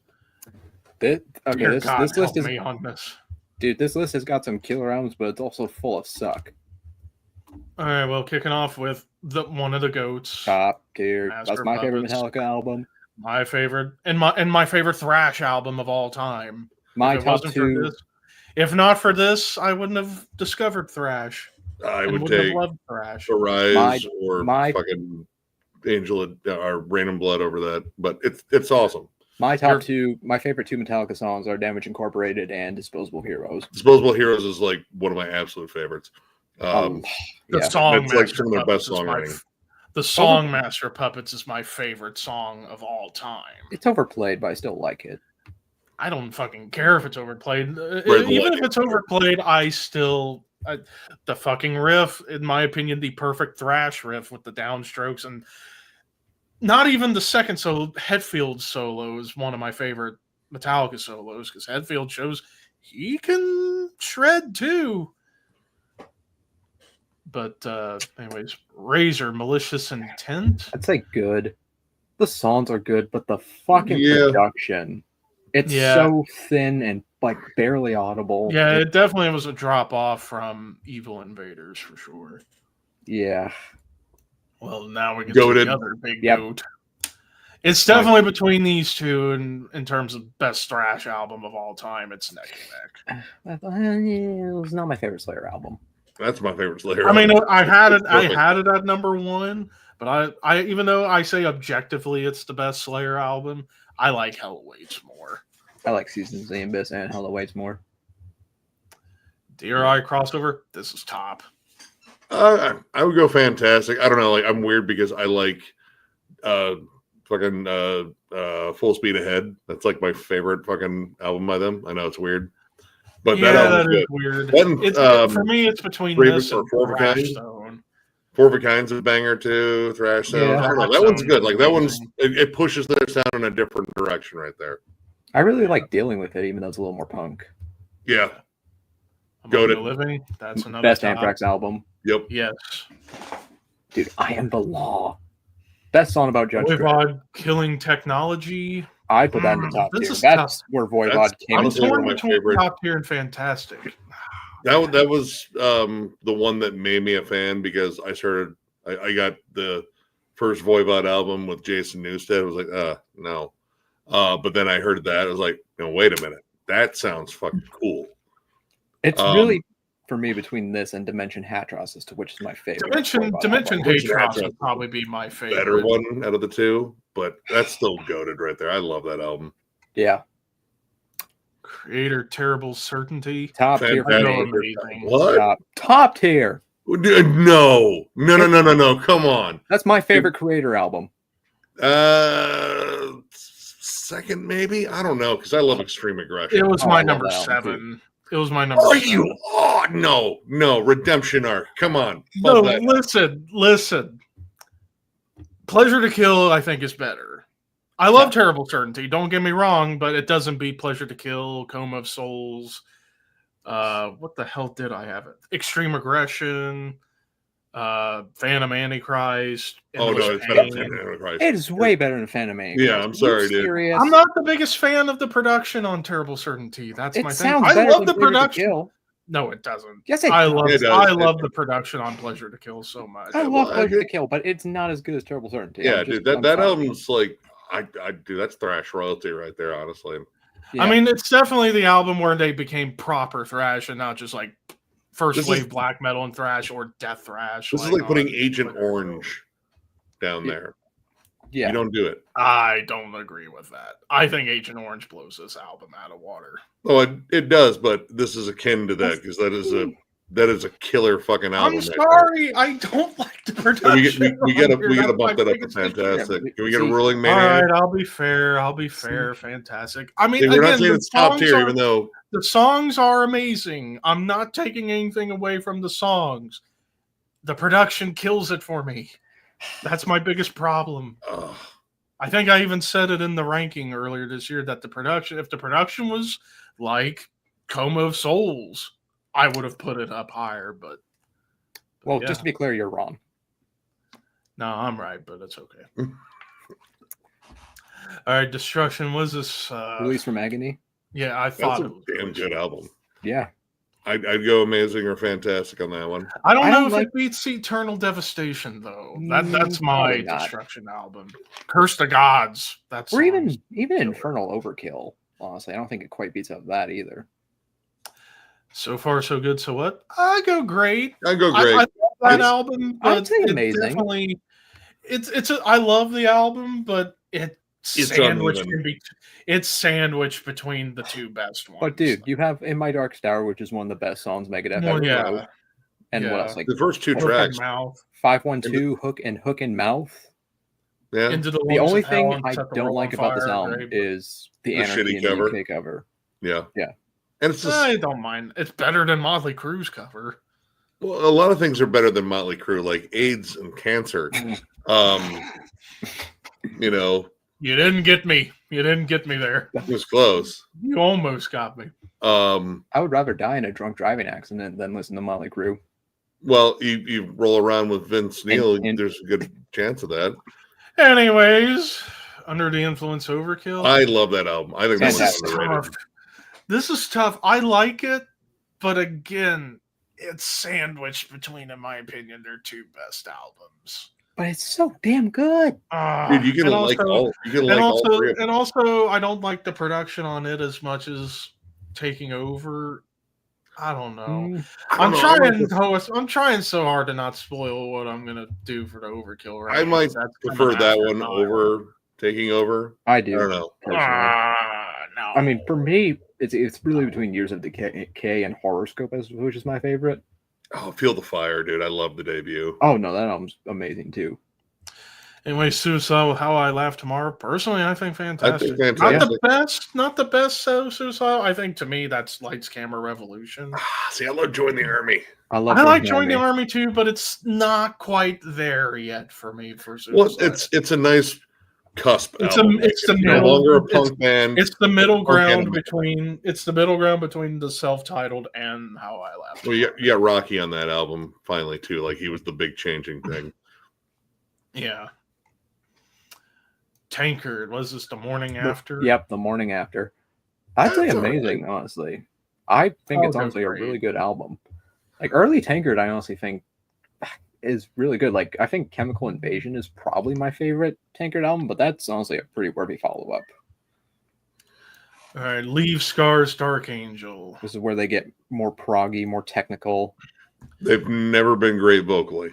This list is on this. Dude, this list has got some killer albums, but it's also full of suck. All right, well, kicking off with one of the goats. Top tier. That's my favorite Metallica album. My favorite, and my favorite thrash album of all time. My top two. If not for this, I wouldn't have discovered thrash. I would take Arise or fucking Angel or Rain and Blood over that, but it's awesome. My top two, my favorite two Metallica songs are Damage Incorporated and Disposable Heroes. Disposable Heroes is one of my absolute favorites. The song it's some of their best songwriting. The song Master of Puppets is my favorite song of all time. It's overplayed, but I still like it. I don't fucking care if it's overplayed. Even if it's overplayed, I still... the fucking riff, in my opinion, the perfect thrash riff with the downstrokes, and not even the second solo, Hetfield's solo is one of my favorite Metallica solos, because Hetfield shows he can shred too. But anyways, Razor, Malicious Intent. I'd say good. The songs are good, but the fucking production, it's so thin and like barely audible. Yeah, it definitely was a drop off from Evil Invaders for sure. Yeah. Well, now we get to the other big goat. It's definitely between these two, and in terms of best thrash album of all time, it's neck and neck. It was not my favorite Slayer album. That's my favorite Slayer. I mean, I had it at number one, but I even though I say objectively it's the best Slayer album, I like Hell Awaits more. I like Seasons of the Abyss and Hell Awaits more. DRI crossover, this is top. I would go Fantastic. I don't know, like I'm weird because I like fucking Full Speed Ahead. That's like my favorite fucking album by them. I know it's weird. But that is weird. Then, for me, it's between Raven this and Thrash Zone. Four of a Kind's a banger too. Thrash Zone. Yeah, I don't know. That one's good. Like that one's it pushes their sound in a different direction right there. I really like Dealing With It, even though it's a little more punk. Yeah. Go to Living. That's another best top. Anthrax album. Yep. Yes. Dude, I Am the Law. Best song about Judge Dredd. Voivod Killing Technology. I put that in the top tier. That's where Voivod came I'm into torn between top tier and Fantastic. That was the one that made me a fan because I got the first Voivod album with Jason Newsted. I was like, no. But then I heard that. I was like, no, wait a minute. That sounds fucking cool. It's really, for me, between this and Dimension Hatros as to which is my favorite. Dimension Hatros would probably be my favorite. Better one out of the two, but that's still goated right there. I love that album. Yeah. Creator Terrible Certainty. Top tier. What? Top tier. No. Come on. That's my favorite Creator album. Second, maybe? I don't know, because I love Extreme Aggression. It was my number 7. It was my number 7. You? Oh, no. Redemption Arc. Come on. No, listen. Pleasure to Kill, I think, is better. I love Terrible Certainty, don't get me wrong, but it doesn't beat Pleasure to Kill, Coma of Souls. What the hell did I have it? Extreme Aggression, Phantom Antichrist. Oh, no, it's better than Phantom Antichrist. It is way better than Phantom Antichrist. Yeah, I'm sorry, dude. Serious? I'm not the biggest fan of the production on Terrible Certainty. That's my thing. I love the production. No, it doesn't. Yes, I love the production on Pleasure to Kill so much. I love Pleasure to Kill, but it's not as good as Terrible Certainty. Yeah, dude, that album's like, dude, that's thrash royalty right there, honestly. Yeah. I mean, it's definitely the album where they became proper thrash and not just like first wave black metal and thrash or death thrash. This is like putting Agent Orange down there. Yeah. You don't do it. I don't agree with that. I think Agent Orange blows this album out of water. Oh, it does, but this is akin to that because that is a killer fucking album. I'm sorry, I don't like the production. We gotta bump that up to Fantastic. Can we get a ruling man? All right, I'll be fair. Fantastic. I mean, we're again, not saying it's top tier, even though the songs are amazing. I'm not taking anything away from the songs. The production kills it for me. That's my biggest problem. I think I even said it in the ranking earlier this year that if the production was like Coma of Souls, I would have put it up higher, but well, just to be clear, you're wrong. No, I'm right, but it's okay. All right, Destruction was this Release from Agony? Yeah, I thought it was a damn good album. Yeah. I'd go Amazing or Fantastic on that one. I don't know if it beats Eternal Devastation though. That's my Destruction album. Curse the Gods. That's or even Infernal Overkill. Honestly, I don't think it quite beats out that either. So far, so good. So what? I go great. I love that album. But I'd say amazing. Definitely, I love the album, but it's sandwiched between the two best ones. But dude, you have In My Darkest Hour, which is one of the best songs Megadeth ever wrote. And what else? Like the first two tracks, 512 Hook and Mouth. Yeah. Into the The Lungs only of Hell thing and I Set the don't World like on about this Fire, album great. is the The Anarchy shitty in the cover. UK cover. Yeah. Yeah. And it's just, I don't mind. It's better than Motley Crue's cover. well, a lot of things are better than Motley Crue, like AIDS and cancer. You know, You didn't get me. You didn't get me there. it was close. You almost got me. I would rather die in a drunk driving accident than listen to Motley Crue. Well, you roll around with Vince Neil, and- there's a good chance of that. Anyways, Under the Influence Overkill. I love that album. I think This that's is underrated. tough. This is tough. I like it, but again, it's sandwiched between, in my opinion, their two best albums. But it's so damn good. Dude, you can like all three of them. And also, I don't like the production on it as much as Taking Over. I don't know. I'm trying so hard to not spoil what I'm gonna do for the Overkill. Right? I might That's prefer kind of that one afterthought. over Taking Over. I do. I don't know. Personally. No. I mean, for me, it's really between Years of Decay and Horoscope, which is my favorite. Oh, Feel the Fire, dude. I love the debut. Oh no, that album's amazing too. Anyway, Suicide with How I Laugh Tomorrow. Personally, I think fantastic. fantastic. Not the best Suicide. I think to me that's Lights Camera Revolution. See, I love Join the Army. I like Join the Army too, but it's not quite there yet for me for Suicide. Well, it's a nice cusp. It's album. it's the no middle, longer a punk band. It's the middle ground band. between the self-titled and How I Laugh. Well, you got Rocky on that album finally too. Like he was the big changing thing. Yeah. Tankard, was this The Morning After? Yep, The Morning After. I'd say amazing, honestly. I think it's honestly a really good album. Like early Tankard, I honestly think is really good. Like I think Chemical Invasion is probably my favorite Tankard album, but that's honestly a pretty worthy follow-up. All right, Leave Scars, Dark Angel. This is where they get more proggy, more technical. They've never been great vocally.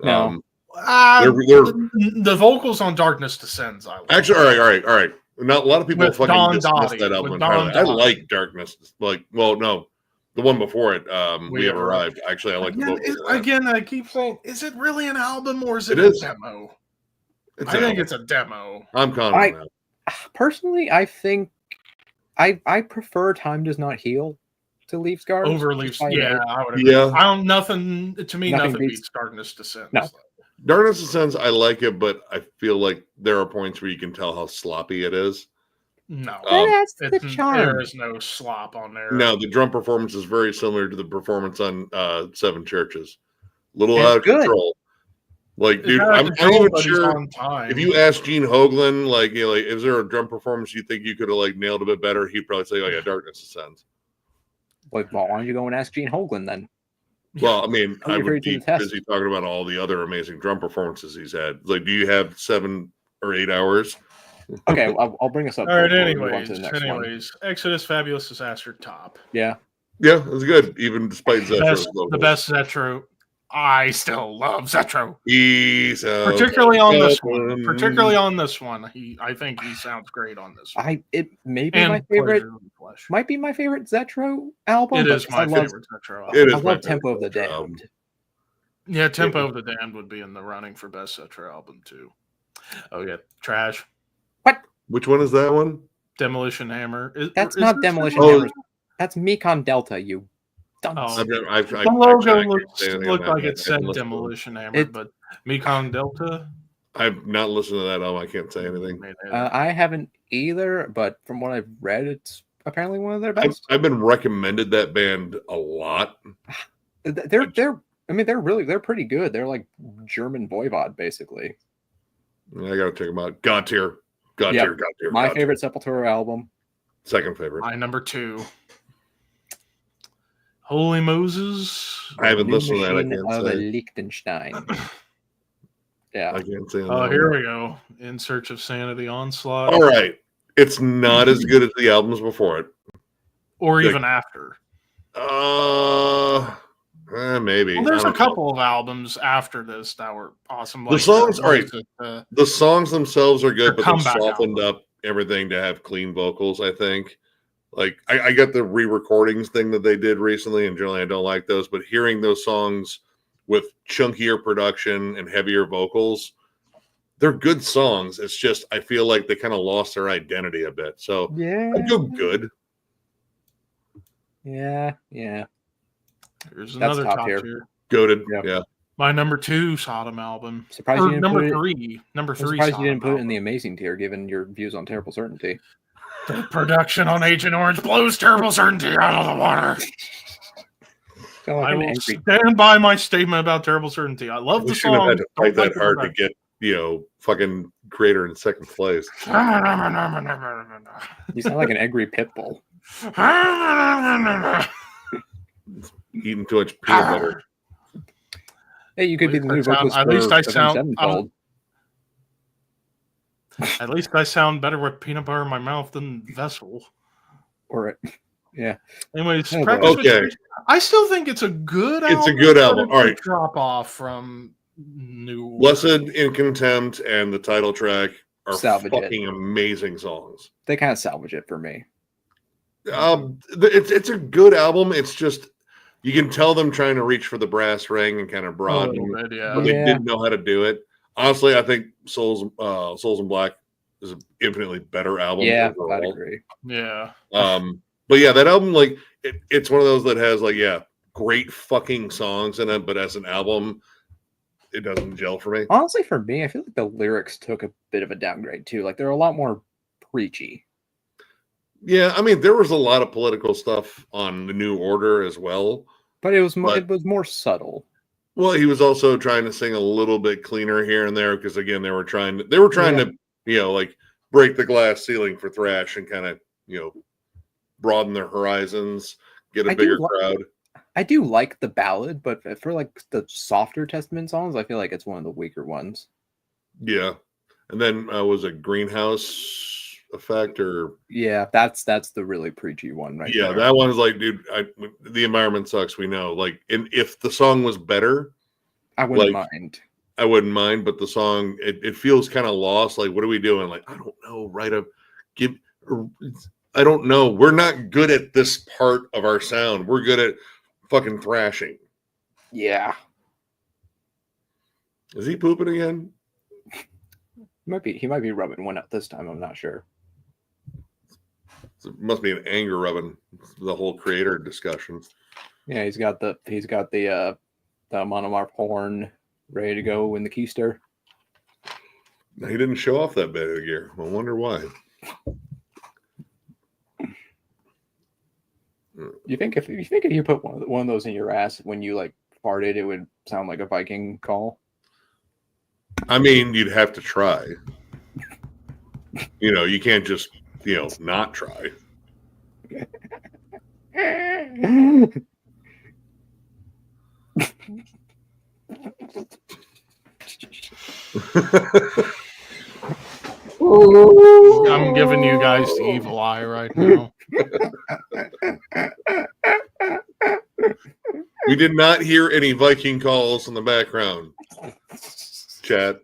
No. The vocals on Darkness Descends. I like. Actually, all right. Not a lot of people With fucking Don dismiss Dottie, that album with entirely. Don I Dottie. like Darkness. Like, well, no, the one before it. We have arrived. Actually, I like the vocals. Again, I keep saying, is it really an album or is it It a is. demo? It's I an think album. it's a demo. I'm confident. on that. Personally, I think I prefer Time Does Not Heal to Leave Scars. Over Leave. Yeah, I would agree. Yeah. I don't. Nothing to me. Nothing Nothing beats- beats Darkness Descends. No. Darkness Descends, I like it, but I feel like there are points where you can tell how sloppy it is. No, That's the It's- charm. there is no slop on there. No, the drum performance is very similar to the performance on Seven Churches. Little It's out of good. control. Like, It's dude, out of I'm control, even but it's sure on time. if you ask Gene Hoglan, like, you know, like, is there a drum performance you think you could have like nailed a bit better? He'd probably say, "Oh yeah, Darkness Descends." Like, well, why don't you go and ask Gene Hoglan then? Well, I mean, Put I your would to be the test. busy talking about all the other amazing drum performances he's had. Like, do you have 7 or 8 hours? Okay, I'll bring us up. All right. before we move on to the next one. Anyways, Exodus, Fabulous Disaster, top. Yeah. Yeah, it was good, even despite Zetro's The best Zetro. I still love Zetro, particularly on this one. Particularly on this one, I think he sounds great on this one. It may be And my favorite. Pleasure of the Flesh. Might be my favorite Zetro album. It but is my I love, favorite Zetro. It is I my love Tempo of the favorite album. Damned. Yeah, Tempo of the Damned would be in the running for best Zetro album too. Oh yeah, Trash, Which one is that one? Demolition Hammer. That's is not this Demolition Oh. Hammer. That's Mekon Delta. You dunce. Oh. The The logo looked like it said Demolition Hammer, but Mekong Delta. I've not listened to that album. I can't say anything. I haven't either, but from what I've read, it's apparently one of their best. I've been recommended that band a lot. They're they're pretty good. They're like German Voivod, basically. I gotta check them out. God tier. Yep. God tier. My God favorite Sepultura album. tier. Second favorite. My number 2. Holy Moses. I haven't New listened to that. I Machine can't of say. Liechtenstein. Yeah. I can't say. Oh, here we go. In Search of Sanity, Onslaught. All right. It's not as good as the albums before it. Or Like- even after. Maybe. Well, there's I a don't know. couple of albums after this that were awesome. The songs- all right. uh, The songs themselves are good, Their but they comeback softened album. up everything to have clean vocals, I think. Like, I got the re-recordings thing that they did recently, and generally I don't like those, but hearing those songs with chunkier production and heavier vocals. They're good songs. It's just I feel like they kind of lost their identity a bit. So I'd go good. Yeah. There's That's another top top tier. tier. Goated. Yep. Yeah. My number 2 Sodom album. Surprised you didn't number put it- 3. Number I'm 3 surprised Sodom you didn't put it in album. the amazing tier, given your views on Terrible Certainty. The production on Agent Orange blows Terrible Certainty out of the water. Sound like I an will angry. stand by my statement about Terrible Certainty. I love We the shouldn't have song. had to fight Don't like that the hard to production. get, fucking Creator in second place. You sound like an angry pit bull. Eating too much peanut butter. Hey, you could be the new vocalist at least for I Avenged sound. Sevenfold. At least I sound better with peanut butter in my mouth than Vessel. Or yeah. Anyways, Oh, Practice okay. Makes- I still think it's a good album. It's a good album. but All it's a right. drop off from New Blessed in Contempt and the title track are Salvage it. fucking amazing songs. They kind of salvage it for me. It's a good album. It's just you can tell them trying to reach for the brass ring and kind of broaden, bit, yeah. but they didn't know how to do it. Honestly, I think Souls in Black is an infinitely better album. Yeah, overall. I'd agree. Yeah. But yeah, that album, like, it's one of those that has, like, great fucking songs in it, but as an album, it doesn't gel for me. Honestly, for me, I feel like the lyrics took a bit of a downgrade too. Like they're a lot more preachy. Yeah, I mean, there was a lot of political stuff on the New Order as well. But it was more subtle. Well, he was also trying to sing a little bit cleaner here and there because, again, they were trying to, like, break the glass ceiling for thrash and kind of, broaden their horizons, get a bigger crowd. I do like the ballad, but for like the softer Testament songs, I feel like it's one of the weaker ones. Yeah. And then was a Greenhouse Effect or that's the really preachy one, right? Yeah, there. that one's like, dude, the environment sucks. We know, like, and if the song was better, I wouldn't mind. I wouldn't mind, but the song it feels kind of lost. Like, what are we doing? Like, I don't know. I don't know. We're not good at this part of our sound. We're good at fucking thrashing. Yeah. Is he pooping again? He might be rubbing one out this time. I'm not sure. It must be an anger rubbing the whole Creator discussion. Yeah, he's got the Amarth horn ready to go in the keister. He didn't show off that bit of gear. I wonder why. You think if you put one of those in your ass when you like farted, it would sound like a Viking call? I mean, you'd have to try. You can't just not try. I'm giving you guys the evil eye right now. We did not hear any Viking calls in the background. Chat.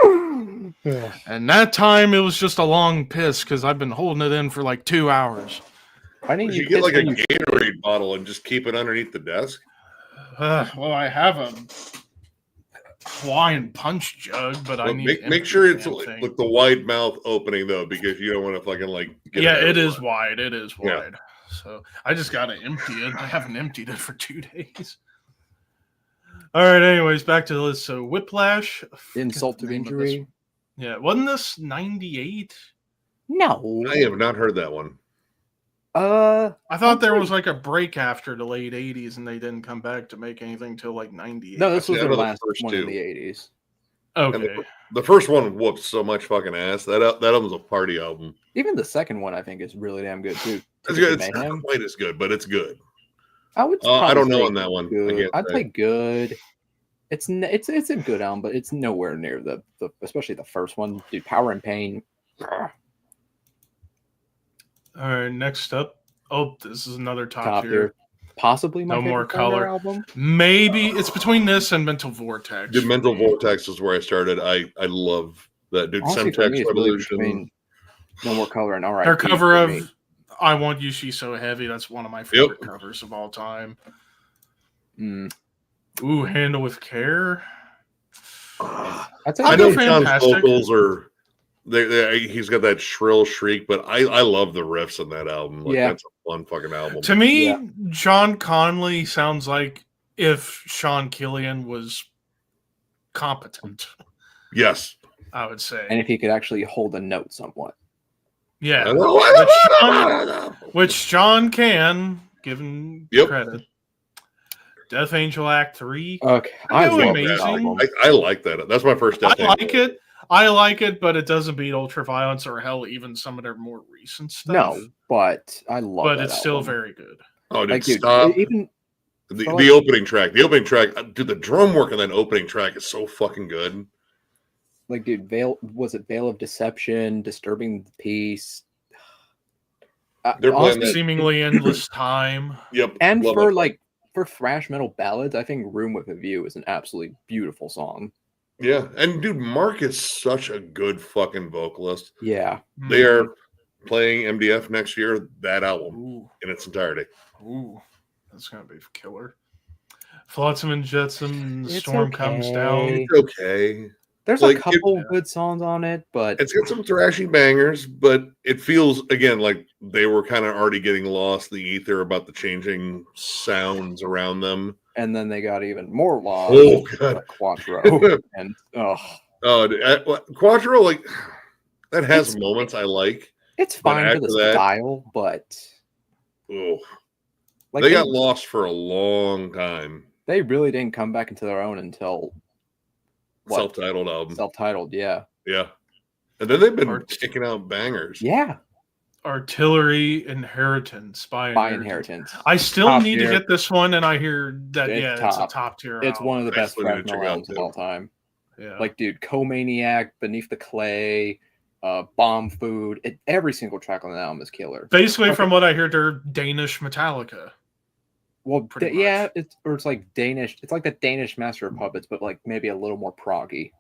And that time it was just a long piss because I've been holding it in for like 2 hours. Why didn't you get like a Gatorade bottle and just keep it underneath the desk? Well, I have a Hawaiian punch jug, but I need make sure it's with the wide mouth opening though, because you don't want to fucking like. It is wide. It is wide. So I just gotta empty it. I haven't emptied it for 2 days. All right. Anyways, back to the list. So Whiplash, Insult to Injury. Yeah, wasn't this 98? No, I have not heard that one. I thought there was like a break after the late 80s, and they didn't come back to make anything till like 98. No, this was their last one in the 80s. Okay. The first one whooped so much fucking ass. That album's a party album. Even the second one, I think, is really damn good too. It's good. It's not quite as good, but it's good. I would. I don't know on that one. I'd say good. It's a good album, but it's nowhere near the especially the first one. Dude, Power and Pain. All right, next up. Oh, this is another top tier. Possibly my No More favorite Color album. Maybe it's between this and Mental Vortex. Dude, Mental Vortex is where I started. I love that. Dude, Semtex Revolution. Really No More Color and R.I.P. Her cover of I Want You, She's So Heavy. That's one of my favorite covers of all time. Ooh, Handle with Care. I'd say I know Fantastic. John's vocals are. He's got that shrill shriek, but I love the riffs on that album. Like that's a fun fucking album. To me, John Conley sounds like if Sean Killian was competent. Yes, I would say, and if he could actually hold a note somewhat. Yeah, which John can, given credit. Death Angel Act 3. Okay, I love that album. I like that. That's my first Death Angel. I like it, but it doesn't beat Ultraviolence or hell, even some of their more recent stuff. No, but I love it. But it's still very good. Oh, dude, stop. Even the opening track. The opening track, dude, the drum work on that opening track is so fucking good. Like, dude, Veil of Deception, Disturbing the Peace. They're playing Seemingly Endless Time. Yep. And for thrash metal ballads, I think Room with a View is an absolutely beautiful song. Yeah, and dude, Mark is such a good fucking vocalist. Yeah. They are playing MDF next year, that album in its entirety. Ooh, that's gonna be killer. Flotsam and Jetsam, The Storm Comes Down. It's okay. There's a couple good songs on it, but it's got some thrashy bangers, but it feels again like they were kind of already getting lost in the ether about the changing sounds around them. And then they got even more lost. Oh god, Quattro and Quattro, like that has moments I like. It's fine for the style, but they got lost for a long time. They really didn't come back into their own until self-titled album. Self-titled, yeah. And then they've been kicking out bangers. Yeah. Artillery Inheritance by Inheritance. I still need to get this one, and I hear that it's a top tier. It's one of the best thrash metal albums of all time. Yeah. Like, dude, Co-Maniac, Beneath the Clay, Bomb Food. Every single track on the album is killer. Basically, from what I hear, they're Danish Metallica. Well, it's like Danish. It's like the Danish Master of Puppets, but like maybe a little more proggy.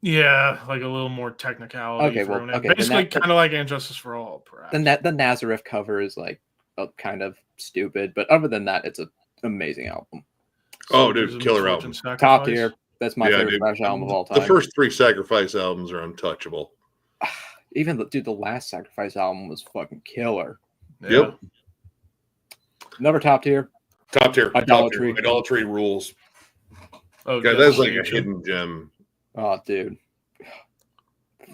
Yeah, like a little more technicality. Basically, kind of like And Justice for All, perhaps. The Nazareth cover is like kind of stupid, but other than that, it's an amazing album. Oh, dude, killer album. Top tier. That's my favorite thrash album of all time. The first 3 Sacrifice albums are untouchable. Even the last Sacrifice album was fucking killer. Yep. Another top tier. Top tier. Idolatry. Idolatry rules. Oh, God, that's like a hidden gem. Oh, dude.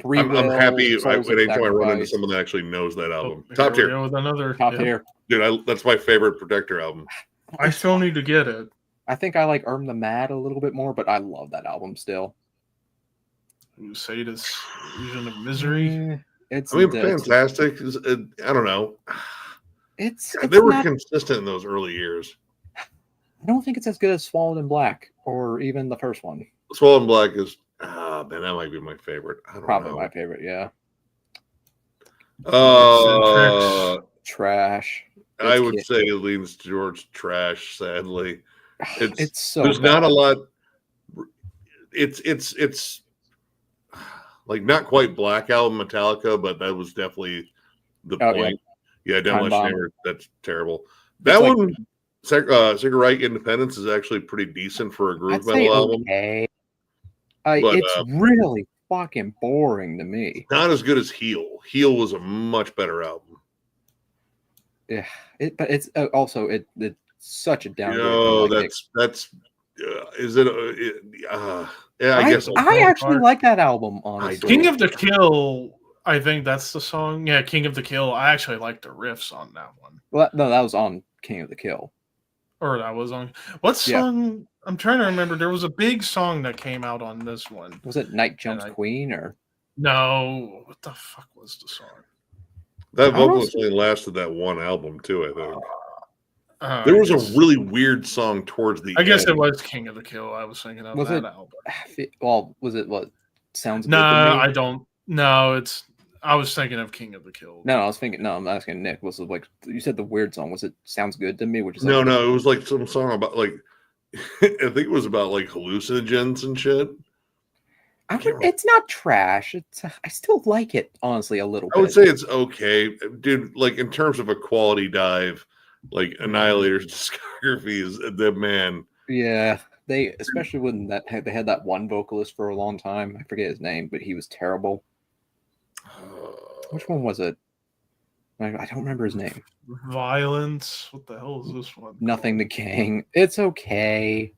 I'm happy anytime I run into someone that actually knows that album. Top tier. With another top tier. Dude, that's my favorite Protector album. I still need to get it. I think I like Erm the Mad a little bit more, but I love that album still. Sadist Illusion of Misery. Fantastic. I don't know. They were consistent in those early years. I don't think it's as good as Swallowed in Black or even the first one. Swallowed in Black is man, that might be my favorite. Probably my favorite, yeah. Trash. I would say it leans towards trash, sadly. It's so there's bad. Not a lot. It's like not quite Black Album Metallica, but that was definitely the point. Yeah, Demolition Hammer. That's terrible. That one, Cigarette Independence, is actually pretty decent for a groove metal album. Okay. It's really fucking boring to me. Not as good as Heal. Heal was a much better album. Yeah, but it's also it's such a downgrade. No, that's is it? Yeah, I guess I actually like that album. Honestly, King of the Kill. I think that's the song. Yeah, King of the Kill. I actually like the riffs on that one. Well, no, that was on King of the Kill. Or that was on what song? Yeah. I'm trying to remember. There was a big song that came out on this one. Was it Night Jumps Queen or? No, what the fuck was the song? That vocalist only lasted that one album too, I think. There was a really weird song towards the end. I guess it was King of the Kill. I was thinking of that album. Well, was it what sounds? No, I don't. No, I was thinking of King of the Kill. No, I was thinking. No, I'm asking Nick. Was it like you said the weird song? Was it Sounds Good to Me? Which is no, it was like some song about like I think it was about like hallucinogens and shit. It's not trash. I still like it honestly a little bit. I would say it's okay, dude. Like in terms of a quality dive, like Annihilator's discography is the man. Yeah, They especially when they had that one vocalist for a long time. I forget his name, but he was terrible. Which one was it? I don't remember his name. Violence. What the hell is this one? Nothing the Gang. It's okay.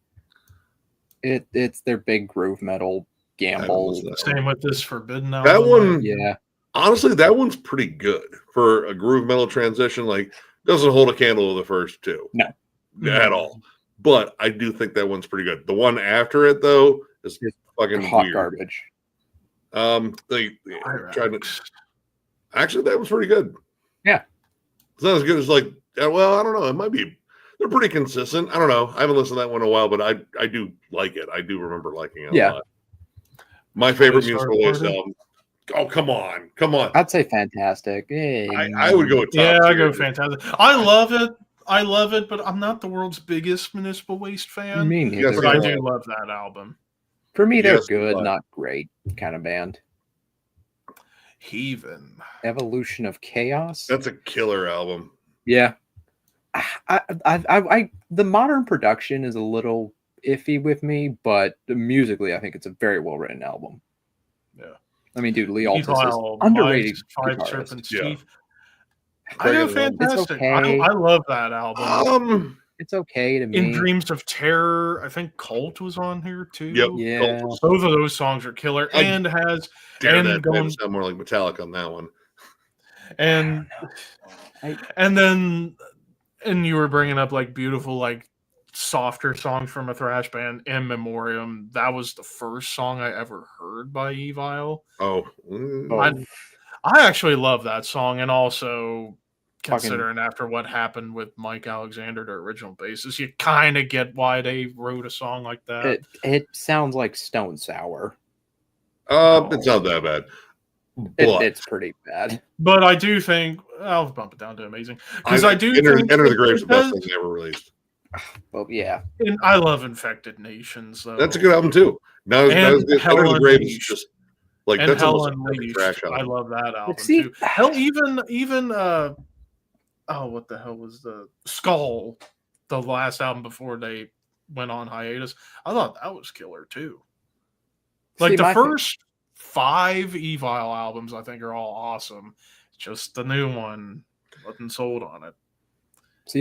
It's their big groove metal gamble. Same with this Forbidden That album. one, Yeah. Honestly, that one's pretty good for a groove metal transition. Like, doesn't hold a candle to the first two. No. At all. But I do think that one's pretty good. The one after it, though, is fucking Hot weird. garbage. They tried to. Actually, that was pretty good. Yeah. It's not as good as like. Well, I don't know. It might be. They're pretty consistent. I don't know. I haven't listened to that one in a while, but I do like it. I do remember liking it a lot. My favorite Musical Waste album. Oh, come on. I'd say Fantastic. I would go with top I tier. go Fantastic. I love it, but I'm not the world's biggest Municipal Waste fan. Me neither. But I do love that album. For me, they're good, not great kind of band. Heathen. Evolution of Chaos. That's a killer album. Yeah. The modern production is a little iffy with me, but musically, I think it's a very well written album. Yeah. I mean, dude, Lee Altus is underrated. Five Serpents Teeth. I know Fantastic. Okay. I love that album. It's okay to me. In Dreams of Terror, I think Cult was on here too. Yep. Yeah. Both of those songs are killer, and has that sound more like Metallica on that one. And then you were bringing up like beautiful, like softer songs from a thrash band, In Memoriam. That was the first song I ever heard by Evil. I actually love that song, and also considering after what happened with Mike Alexander, the original bassist, you kind of get why they wrote a song like that. It sounds like Stone Sour. It's not that bad. It's pretty bad. But I do think I'll bump it down to amazing because I do Enter think the Grave's the best thing they ever released. Well, yeah. And I love Infected Nations though. That's a good album too. Enter the Grave is just like and that's Hell almost Unleashed. trash album. I love that album too. Hell, even what the hell was the Skull, the last album before they went on hiatus? I thought that was killer too. Like the first 5 Evil albums, I think, are all awesome. Just the new one wasn't sold on it.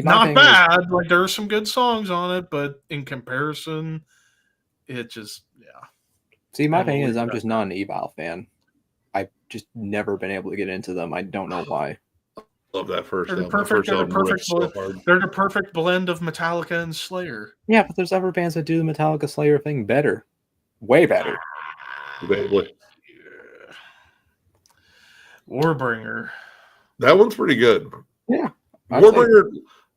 Not bad. Like there are some good songs on it, but in comparison, it just See, my thing is, I'm just not an Evil fan. I've just never been able to get into them. I don't know why. Love that first they're album. They're the perfect blend of Metallica and Slayer. Yeah, but there's other bands that do the Metallica Slayer thing better. Way better. Debatably. Warbringer. That one's pretty good. Yeah. Warbringer,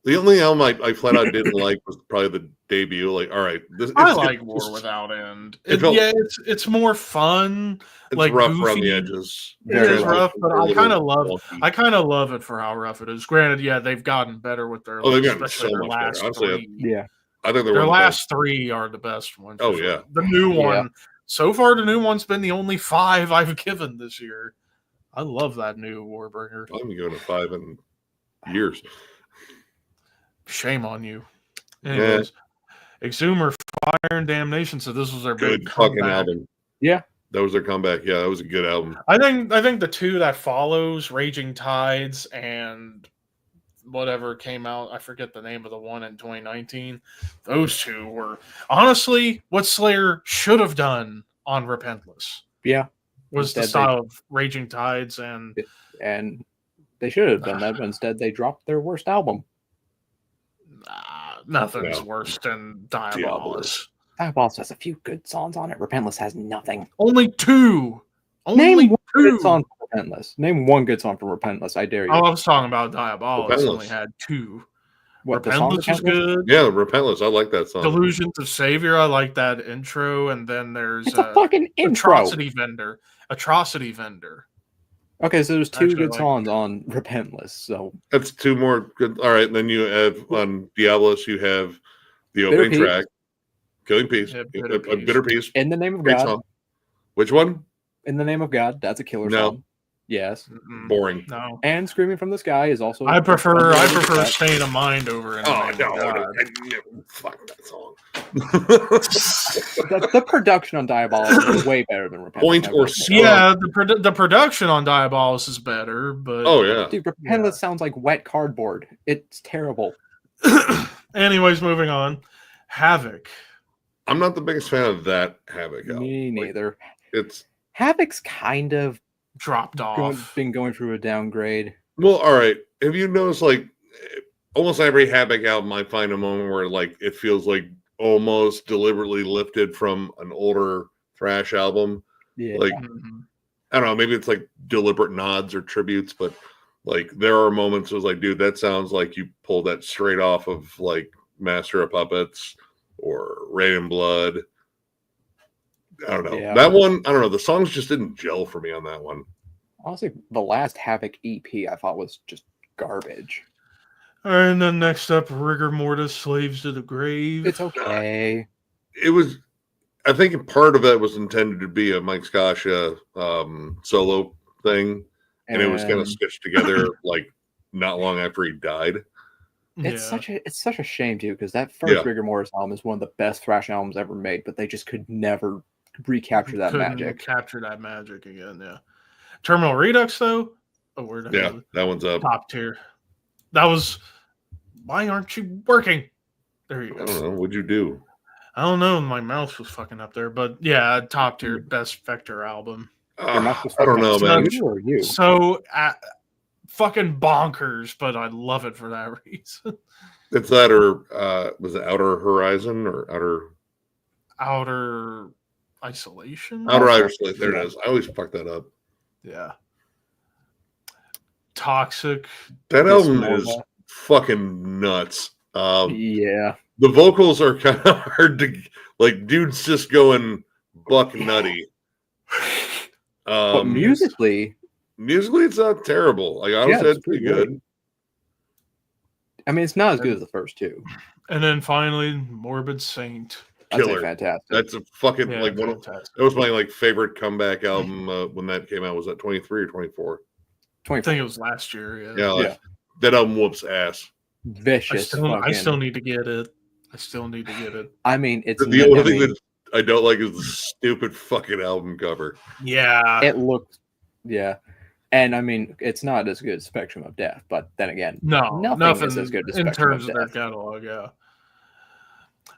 the only album I flat out didn't like was probably the debut. Like, all right, I like War Without End. It's more fun. It's like rough goofy. around the edges. It is rough, but I kind of love it for how rough it is. Granted, they've gotten better with their. They've gotten so much better. Honestly, yeah, I think their last 3 are the best ones. Oh yeah, the new one. So far, the new one's been the only 5 I've given this year. I love that new Warbringer. I haven't given a 5 in years. Shame on you. Anyways, Exhumer, Fire and Damnation. So this was their good big fucking comeback. album. Yeah, that was their comeback. Yeah, that was a good album. I think the 2 that follows, Raging Tides and whatever came out, I forget the name of the one in 2019. Those 2 were honestly what Slayer should have done on Repentless. Yeah, was the style of Raging Tides, and they should have done that, but instead they dropped their worst album. Nothing's worse than Diabolus. Diabolus has a few good songs on it. Repentless has nothing. Only 2. Name one good song for Repentless. Name one good song for Repentless. I dare you. Oh, I was talking about Diabolus. Only had 2. What, Repentless was good. Yeah, Repentless. I like that song. Delusions of Savior. I like that intro. And then there's a fucking intro. Atrocity Vendor. Okay, so there's 2 good songs on Repentless. So that's 2 more good. All right, and then you have on Diabolus, you have the opening track, Killing Peace, Bitter Peace. In the Name of God. Song. Which one? In the Name of God. That's a killer song. Yes. Boring. No. And Screaming from the Sky is also. I prefer State of Mind over. Oh no! Fuck that song. The production on Diabolus is way better than Repentance. Point or Scum. Yeah, the production on Diabolus is better, but oh yeah, dude, Repentance sounds like wet cardboard. It's terrible. Anyways, moving on. Havoc. I'm not the biggest fan of that Havoc album. Me neither. It's Havoc's kind of Dropped off. been going through a downgrade. well, all right. Have you noticed like almost every Havoc album I find a moment where like it feels like almost deliberately lifted from an older thrash album? Yeah. Like I don't know, maybe it's like deliberate nods or tributes, but like there are moments where it's like, dude, that sounds like you pulled that straight off of like Master of Puppets or Rain and Blood. I don't know. Yeah. That one, I don't know. The songs just didn't gel for me on that one. Honestly, the last Havoc EP I thought was just garbage. All right, and then next up, Rigor Mortis, Slaves to the Grave. It's okay. It was, I think part of it was intended to be a Mike Scotia solo thing, and it was kind of stitched together like not long after he died. It's such a shame too, because that first Rigor Mortis album is one of the best thrash albums ever made, but they just could never recapture that magic. Capture that magic again, yeah. Terminal Redux though, that one's up top tier. That was. Why aren't you working? There you go. I don't know. What'd you do? I don't know. My mouse was fucking up there, but yeah, top tier best Vector album. I don't know, man. Or you? So fucking bonkers, but I love it for that reason. It's that, or was it Outer Horizon or Outer Isolation? Outer Isolation. There it is. I always fuck that up. Yeah. Toxic. That album is fucking nuts. Yeah. The vocals are kind of hard to like. Dude's just going buck nutty. But musically, it's not terrible. Like honestly, it's pretty good. I mean, it's not as good as the first two. And then finally, Morbid Saint. Killer. Fantastic. That's a fucking like one of fantastic. that was my like favorite comeback album when that came out. Was that 23 or 24? 24. I think it was last year. Yeah. That album whoops ass. Vicious. I still need to get it. I mean, it's the only thing that I don't like is the stupid fucking album cover. Yeah. It looks, and I mean, it's not as good as Spectrum of Death, but then again, nothing is as good as in Spectrum terms of of their Death. catalog. Yeah.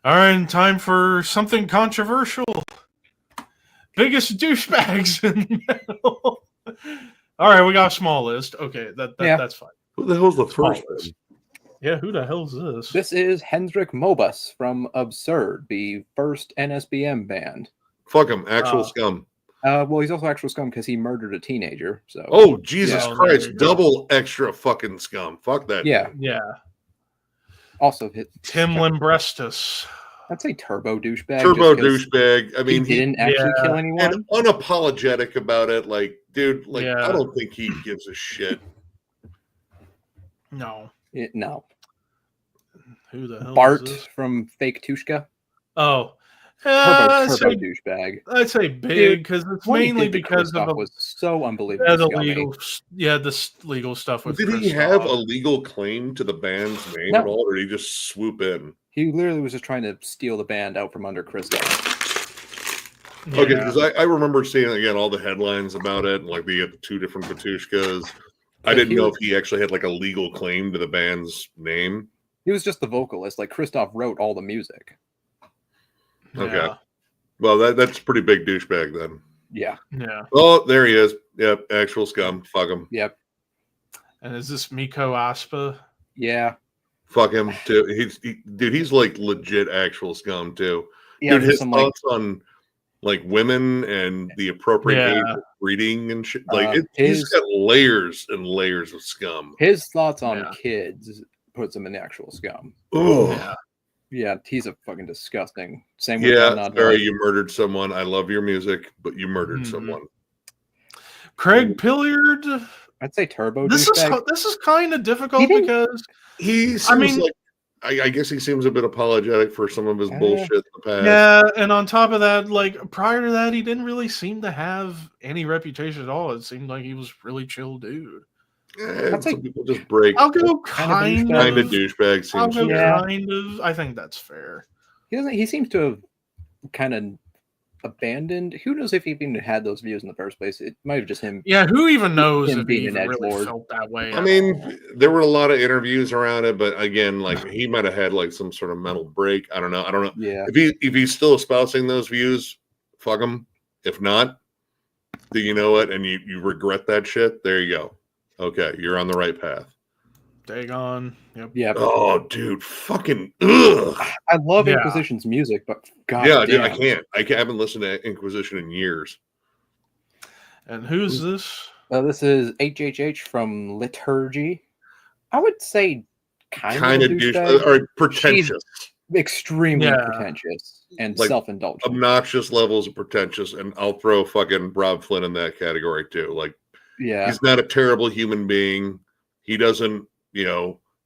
All right, time for something controversial. Biggest douchebags in metal. All right, we got a small list. Okay, that's fine. Who the hell's the first one? Yeah, who the hell's this? This is Hendrik Mobus from Absurd, the first NSBM band. Fuck him, actual scum. Well, he's also actual scum because he murdered a teenager. So. Oh Jesus Christ! Double extra fucking scum. Fuck that. Yeah. Yeah. Also, Tim Lambrestus. I'd say turbo douchebag. Douchebag. I mean, he didn't actually kill anyone. And unapologetic about it. Like, dude, like I don't think he gives a shit. No. No. Who the hell? Bart is this? from Fake Tushka. Oh. Turbo douchebag. I'd say big because it's mainly because of was so unbelievable. The legal stuff with. Did he have a legal claim to the band's name at all, or did he just swoop in? He literally was just trying to steal the band out from under Christoph. Yeah. Okay, because I remember seeing again all the headlines about it, and like they had the two different Patushkas. I didn't know if he actually had like a legal claim to the band's name. He was just the vocalist. Like Christoph wrote all the music. Okay. Yeah. Well, that's pretty big douchebag then. Yeah. Yeah. Oh, there he is. Yep. Actual scum. Fuck him. Yep. And is this Miko Aspa? Yeah. Fuck him too. He's like legit actual scum too. Yeah. Dude, his thoughts on like women and the appropriate age of breeding and shit. Like he's got layers and layers of scum. His thoughts on kids puts him in the actual scum. Oh. Yeah. Yeah, he's a fucking disgusting. Same with sorry, you murdered someone. I love your music, but you murdered someone. Craig Pilliard. I'd say turbo. This is kind of difficult because he seems like I guess he seems a bit apologetic for some of his bullshit in the past. Yeah, and on top of that, like prior to that, he didn't really seem to have any reputation at all. It seemed like he was really chill dude. Some people just break. I'll go kind of douchebag. I'll go Yeah. kind of. I think that's fair. He seems to have kind of abandoned. Who knows if he even had those views in the first place? It might have just him. Yeah, who even knows him if being he an even really edgelord. felt that way? I mean, there were a lot of interviews around it, but again, like he might have had like some sort of mental break. I don't know. Yeah. If he's still espousing those views, fuck him. If not, do you know what? And you regret that shit. There you go. Okay, you're on the right path. Dagon. Yep. Yeah. Oh, dude, fucking ugh. I love Inquisition's music, but God yeah, damn. dude, I haven't listened to Inquisition in years. And who's this? This is HHH from Liturgy. I would say kind of douche douchebag. or pretentious. She's extremely pretentious and like self-indulgent. Obnoxious levels of pretentious, and I'll throw fucking Rob Flynn in that category too. Like, he's not a terrible human being. He doesn't,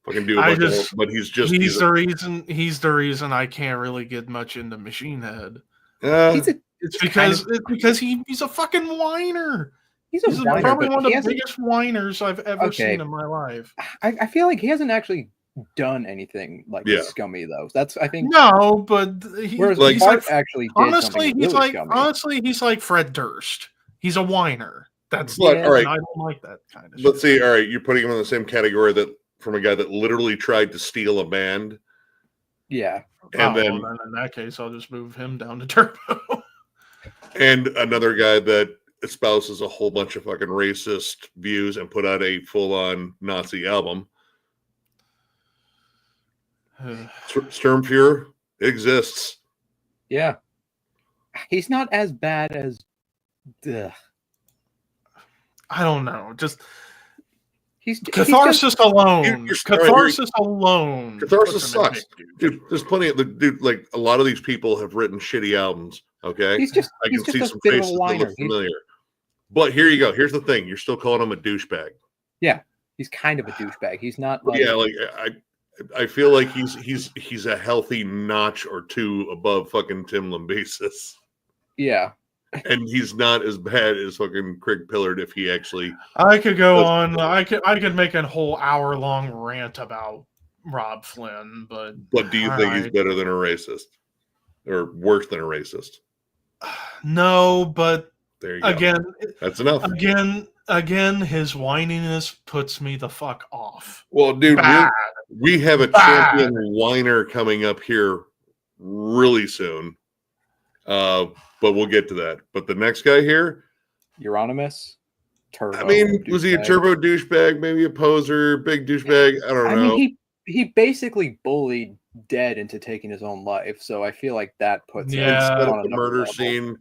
fucking do a bunch of, but he's the reason I can't really get much into Machine Head. It's because he's a fucking whiner. He's whiner, probably one of the biggest whiners I've ever seen in my life. I feel like he hasn't actually done anything like scummy though. That's I think no, but whereas like Bart actually did honestly, something really scummy. Honestly, he's like Fred Durst. He's a whiner. That's all right. I don't like that kind of. Let's see. All right, you're putting him in the same category that from a guy that literally tried to steal a band. Yeah, and then in that case, I'll just move him down to Turbo. And another guy that espouses a whole bunch of fucking racist views and put out a full-on Nazi album. Sturmfuhrer exists. Yeah, he's not as bad as. I don't know. Just Catharsis alone. Catharsis alone. Catharsis sucks, dude. There's plenty of like a lot of these people have written shitty albums. Okay, I can see some faces that look familiar. But here you go. Here's the thing: you're still calling him a douchebag. Yeah, he's kind of a douchebag. He's not. Like, yeah, like I feel like he's a healthy notch or two above fucking Tim Lambesis. Yeah. And he's not as bad as fucking Craig Pillard if he actually. I could go on. I could make a whole hour-long rant about Rob Flynn, but do you think he's better than a racist, or worse than a racist? No, but there you go. Again, that's enough. Again, his whininess puts me the fuck off. Well, dude, we have a champion whiner coming up here really soon. But we'll get to that. But the next guy here, Euronymous, Turbo. I mean, was he a turbo douchebag? Maybe a poser, big douchebag? I don't know. I mean, he basically bullied Dead into taking his own life. So I feel like that puts him on the murder level. Scene.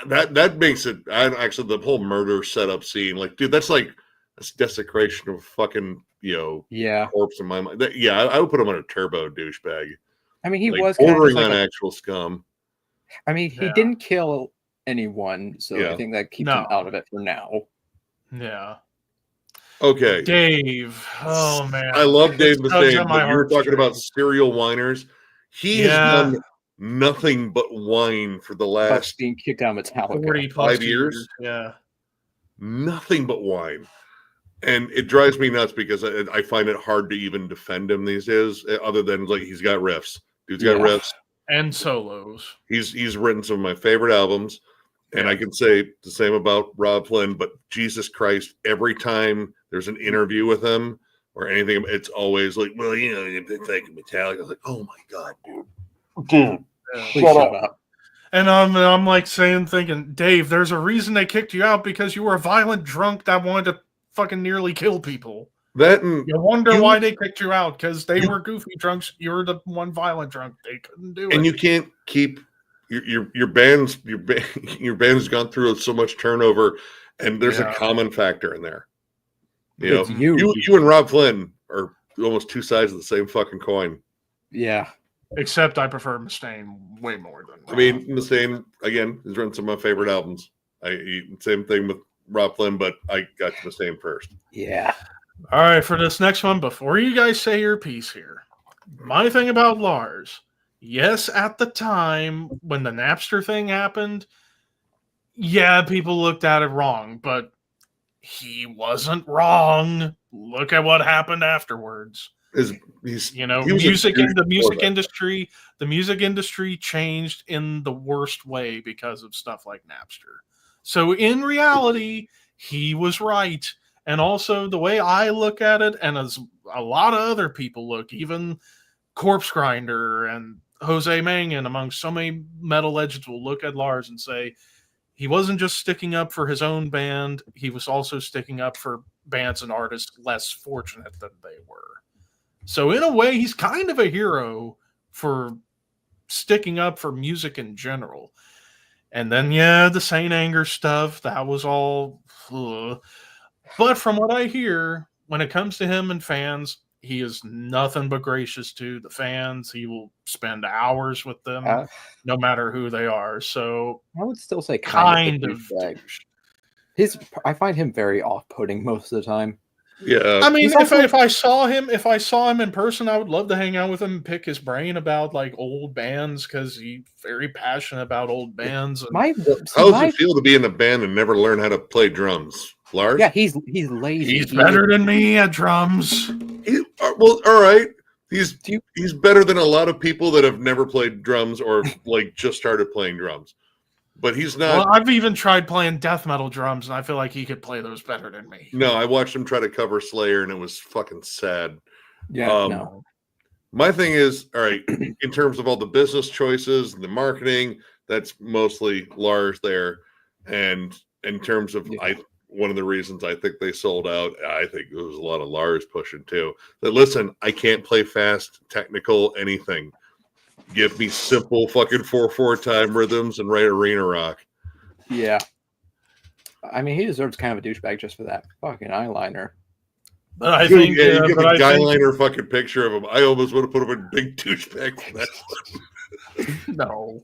That makes it. Actually, the whole murder setup scene, like, dude, that's desecration of fucking corpse in my mind. I would put him on a turbo douchebag. I mean, he like, was bordering on actual scum. I mean, he didn't kill anyone, so I think that keeps him out of it for now. Yeah. Okay. Dave. Oh, man. I love Dave Mustaine, but you were talking about serial whiners. He has done nothing but whine for the last being kicked out of Metallica. 5 years. Yeah. Nothing but whine. And it drives me nuts because I find it hard to even defend him these days, other than like he's got riffs. Dude's got riffs. And solos. He's written some of my favorite albums, and I can say the same about Rob Flynn, but Jesus Christ, every time there's an interview with him or anything, it's always like, well, you've been thinking Metallica. I was like, oh my God, dude. Shut up. And I'm like thinking, Dave, there's a reason they kicked you out because you were a violent drunk that wanted to fucking nearly kill people. You wonder why they kicked you out, because they were goofy drunks. You were the one violent drunk. They couldn't do it. And you can't keep your band's gone through so much turnover, and there's a common factor in there. You and Rob Flynn are almost two sides of the same fucking coin. Yeah. Except I prefer Mustaine way more than Rob. I mean, Mustaine, again, has written some of my favorite albums. Same thing with Rob Flynn, but I got Mustaine first. Yeah. All right, for this next one, before you guys say your piece here, My thing about Lars, yes, at the time when the Napster thing happened, yeah, people looked at it wrong, but he wasn't wrong. Look at what happened afterwards. He The music industry changed in the worst way because of stuff like Napster. So in reality, he was right. And also the way I look at it, and as a lot of other people look, even Corpse Grinder and Jose Mangan, among so many metal legends, will look at Lars and say, he wasn't just sticking up for his own band, he was also sticking up for bands and artists less fortunate than they were. So in a way, he's kind of a hero for sticking up for music in general. And then, yeah, the Saint Anger stuff, that was all... Ugh. But from what I hear, when it comes to him and fans, he is nothing but gracious to the fans. He will spend hours with them, no matter who they are. So I would still say kind of. I find him very off-putting most of the time. Yeah, I mean, if I saw him in person, I would love to hang out with him and pick his brain about like old bands because he's very passionate about old bands. And how does it feel to be in a band and never learn how to play drums, Lars? Yeah, he's lazy. He's better than me at drums. Well, all right. He's better than a lot of people that have never played drums or like just started playing drums. But he's not. Well, I've even tried playing death metal drums, and I feel like he could play those better than me. No, I watched him try to cover Slayer, and it was fucking sad. Yeah, no. My thing is, all right, in terms of all the business choices, the marketing, that's mostly Lars there. And in terms of, one of the reasons I think they sold out, I think there was a lot of Lars pushing too. That listen, I can't play fast, technical, anything. Give me simple fucking 4/4 time rhythms and write arena rock. Yeah. I mean, he deserves kind of a douchebag just for that fucking eyeliner. But I think you get the guyliner fucking picture of him. I almost would have put him in big douchebag for that. No.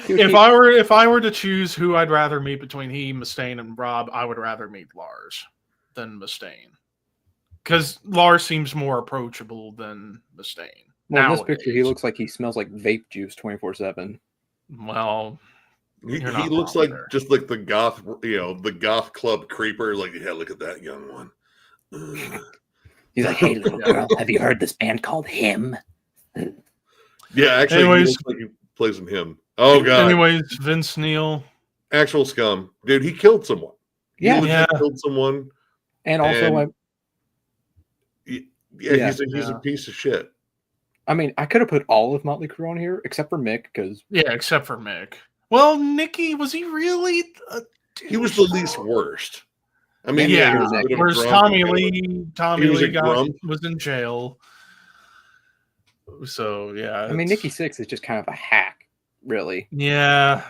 If I were to choose who I'd rather meet between he, Mustaine, and Rob, I would rather meet Lars than Mustaine. Because Lars seems more approachable than Mustaine. Well, in this picture, he looks like he smells like vape juice 24/7. Well, he looks like just like the goth, the goth club creeper. Like, yeah, look at that young one. He's like, hey, little girl, have you heard this band called Him? Yeah, actually, he looks like he plays in Him. Oh, God. Anyways, Vince Neil. Actual scum. Dude, he killed someone. Yeah. He killed someone. And also, he's a piece of shit. I mean, I could have put all of Motley Crue on here, except for Mick, because... Yeah, except for Mick. Well, Nicky, was he really... He was the least worst. I mean, whereas Tommy Lee was in jail. So, yeah. I mean, Nicky Sixx is just kind of a hack, really. Yeah.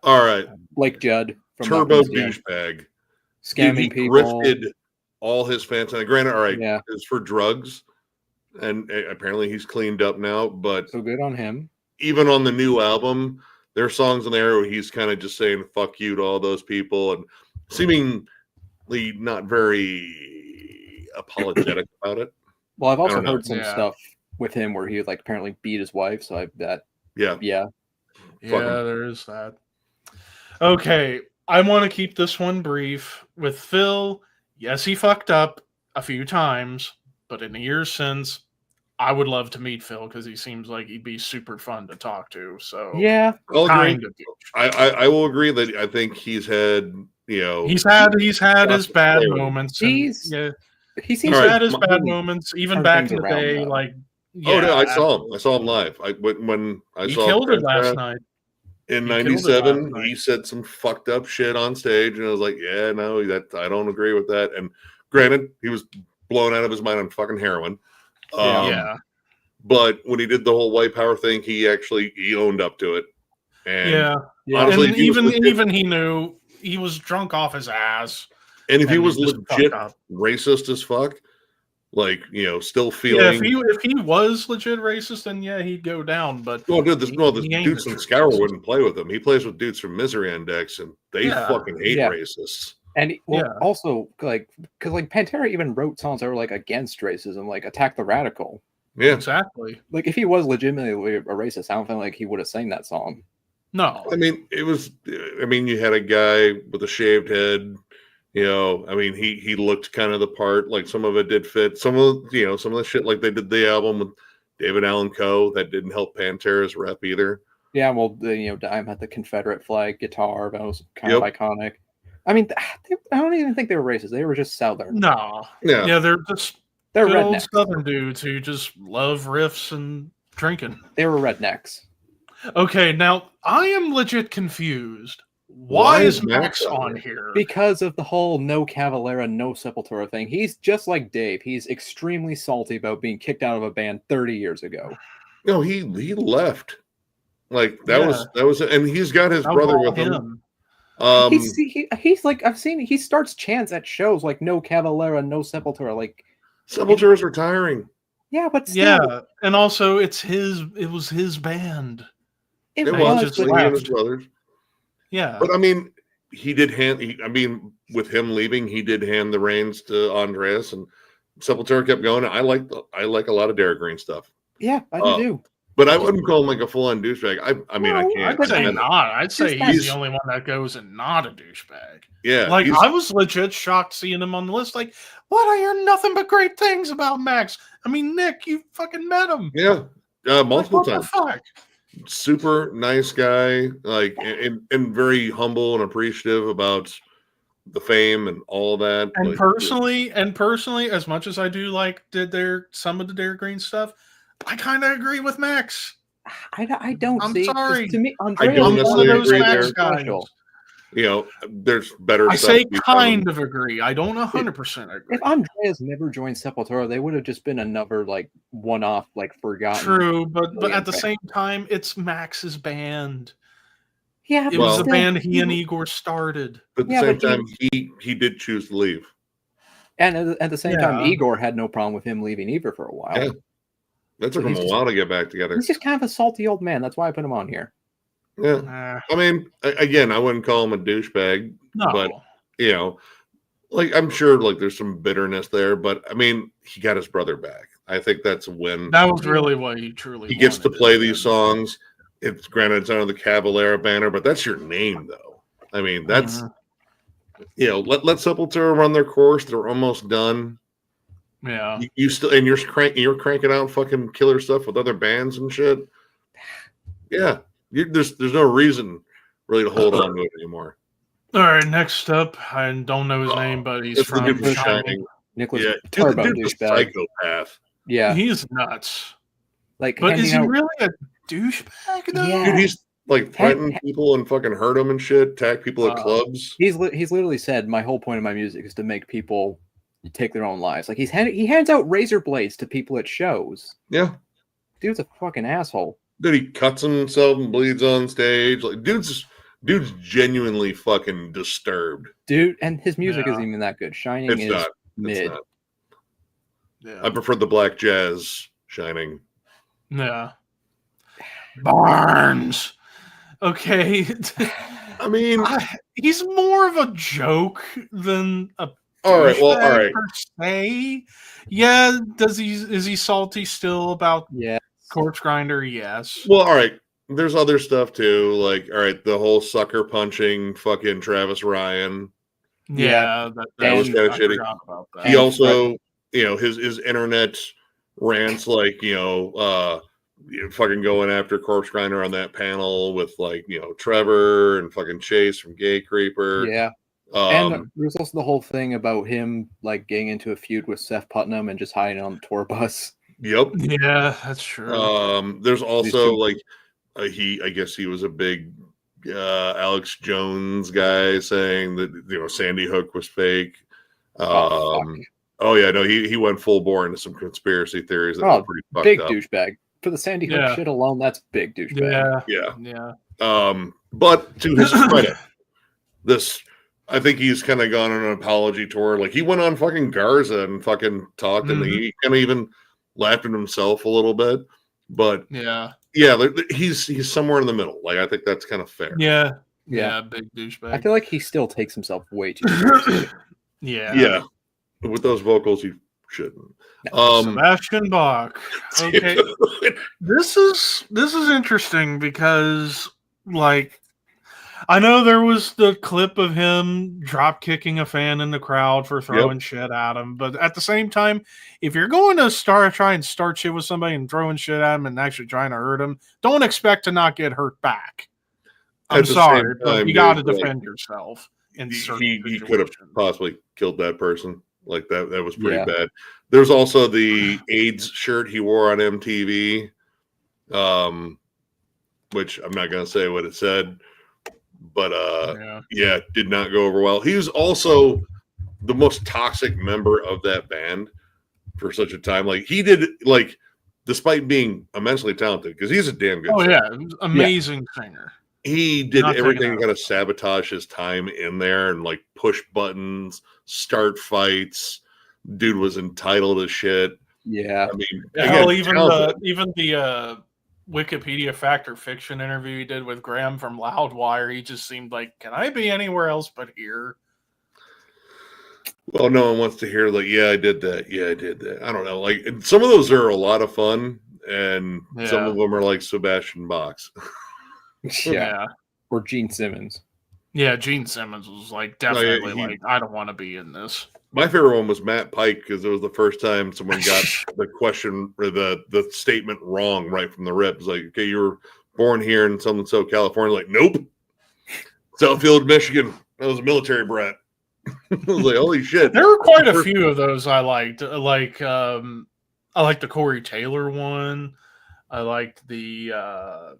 All right. Like Judd. From Turbo douchebag. Scamming people. Grifted all his fans. And granted, all right, it was for drugs. And apparently he's cleaned up now. But so good on him. Even on the new album, there are songs in there where he's kind of just saying fuck you to all those people and seemingly not very apologetic about it. Well, I've also heard some stuff with him where he like apparently beat his wife, so I bet. Yeah, there is that. Okay, I want to keep this one brief with Phil. Yes, he fucked up a few times, but in the years since, I would love to meet Phil because he seems like he'd be super fun to talk to. So yeah, I will agree that I think he's had he's had his bad moments. He seems to have his bad moments even back in the day. Like I saw him live. When I saw killed it last night in '97. He said some fucked up shit on stage, and I was like, yeah, no, I don't agree with that. And granted, he was blown out of his mind on fucking heroin. But when he did the whole white power thing, he owned up to it. And honestly, and even he knew he was drunk off his ass. And if he was legit racist as fuck, like still feeling. Yeah, if he was legit racist, then he'd go down. But this dudes from Scour wouldn't play with him. He plays with dudes from Misery Index, and they fucking hate racists. And also like because like Pantera even wrote songs that were like against racism, like "Attack the Radical." Yeah, exactly. Like if he was legitimately a racist, I don't feel like he would have sang that song. No, I mean, it was. I mean, you had a guy with a shaved head. I mean, he looked kind of the part. Like some of it did fit. Some of some of the shit like they did the album with David Allan Coe that didn't help Pantera's rep either. Yeah, well, Dime had the Confederate flag guitar, that was kind of iconic. I mean, I don't even think they were racist. They were just Southern. No, yeah, they're just good old Southern dudes who just love riffs and drinking. They were rednecks. Okay, now I am legit confused. Why is Max on here? Because of the whole no Cavalera, no Sepultura thing. He's just like Dave. He's extremely salty about being kicked out of a band 30 years ago. No, he left. Like that was, and he's got his brother with him. He's like, I've seen he starts chants at shows like no Cavalera, no Sepultura. Like Sepultura's retiring. Yeah, but still. Yeah, and also it was his band. It was just he and his brothers. Yeah, but I mean, he did with him leaving, he did hand the reins to Andreas, and Sepultura kept going. I like a lot of Derek Green stuff. Yeah, I do too. But I wouldn't call him like a full-on douchebag. I mean, I can't. I'd say not. I'd say he's the only one that goes and not a douchebag. Yeah, like I was legit shocked seeing him on the list. Like, what? I hear nothing but great things about Max. I mean, Nick, you fucking met him. Yeah, multiple times. What the fuck? Super nice guy, like and very humble and appreciative about the fame and all that. And personally, as much as I do like some of the Derek Green stuff, I kind of agree with Max. I don't. I'm sorry. To me, I don't necessarily agree there. There's better. I say kind of agree. I don't 100% agree. If Andreas never joined Sepultura, they would have just been another like one-off, like forgotten. True, but at the same time, it's Max's band. Yeah, it was the band he and Igor started. But at the same time, he did choose to leave. And at the same time, Igor had no problem with him leaving either for a while. Yeah. That took him a while to get back together. He's just kind of a salty old man. That's why I put him on here. Yeah. I mean, again, I wouldn't call him a douchebag, but like I'm sure like there's some bitterness there, but I mean, he got his brother back. I think that's when that was really what he truly gets to play these songs. It's granted it's under the Cavalera banner, but that's your name though. I mean, that's let Sepultura run their course. They're almost done. Yeah, you still and you're cranking out fucking killer stuff with other bands and shit. Yeah, there's no reason really to hold on to it anymore. All right, next up, I don't know his name, but he's from Shining. Nicholas douchebag, psychopath. Yeah, he's nuts. Like, but is he really a douchebag though? Yeah. Dude, he's like threatening people and fucking hurt them and shit. Attack people at clubs. He's literally said, "My whole point of my music is to make people take their own lives." Like he hands out razor blades to people at shows. Yeah, dude's a fucking asshole. Dude, he cuts himself and bleeds on stage. Like dude's genuinely fucking disturbed. Dude, and his music isn't even that good. Shining is mid. Yeah. I prefer the black jazz Shining. Yeah. Barnes. Okay. I mean, he's more of a joke than a all right. Per se. Yeah, is he salty still about Corpse Grinder? Yes. Well, all right. There's other stuff too, like all right, the whole sucker punching fucking Travis Ryan. Yeah, that was kind of shitty. He also, his internet rants, like fucking going after Corpse Grinder on that panel with like Trevor and fucking Chase from Gay Creeper. Yeah. And there's also the whole thing about him like getting into a feud with Seth Putnam and just hiding on the tour bus. Yep. Yeah, that's true. There's also like I guess he was a big Alex Jones guy saying that Sandy Hook was fake. He went full bore into some conspiracy theories that were pretty fucked big up. Douchebag. For the Sandy Hook shit alone, that's big douchebag. Yeah. But to his credit, I think he's kind of gone on an apology tour. Like he went on fucking Garza and fucking talked, and he kind of even laughed at himself a little bit. But he's somewhere in the middle. Like I think that's kind of fair. Yeah, Yeah, big douchebag. I feel like he still takes himself way too seriously. Yeah. With those vocals, he shouldn't. Sebastian Bach. Okay. This is interesting because, like, I know there was the clip of him drop kicking a fan in the crowd for throwing shit at him, but at the same time, if you're going to try and start shit with somebody and throwing shit at him and actually trying to hurt him, don't expect to not get hurt back. I'm sorry, but you got to defend yourself. In he could have possibly killed that person. Like that was pretty bad. There's also the AIDS shirt he wore on MTV, which I'm not going to say what it said, but did not go over well. He was also the most toxic member of that band for such a time. Like he did, like, despite being immensely talented, because he's a damn good singer. Amazing singer. He did everything to kind of sabotage his time in there and like push buttons, start fights. Dude was entitled to shit. Yeah. I mean, hell, even the Wikipedia Fact or Fiction interview he did with Graham from Loudwire, he just seemed like, can I be anywhere else but here? Well, no one wants to hear like, yeah, I did that. Yeah, I did that. I don't know. Like, some of those are a lot of fun, and some of them are like Sebastian Bach's. Or Gene Simmons. Yeah, Gene Simmons was like definitely like, I don't want to be in this. My favorite one was Matt Pike, because it was the first time someone got the question or the statement wrong right from the rip. It's like, okay, you were born here in so California. Like, nope, Southfield, Michigan. I was a military brat. I was like, holy shit. There were quite a few of those I liked. I liked the Corey Taylor one. I liked the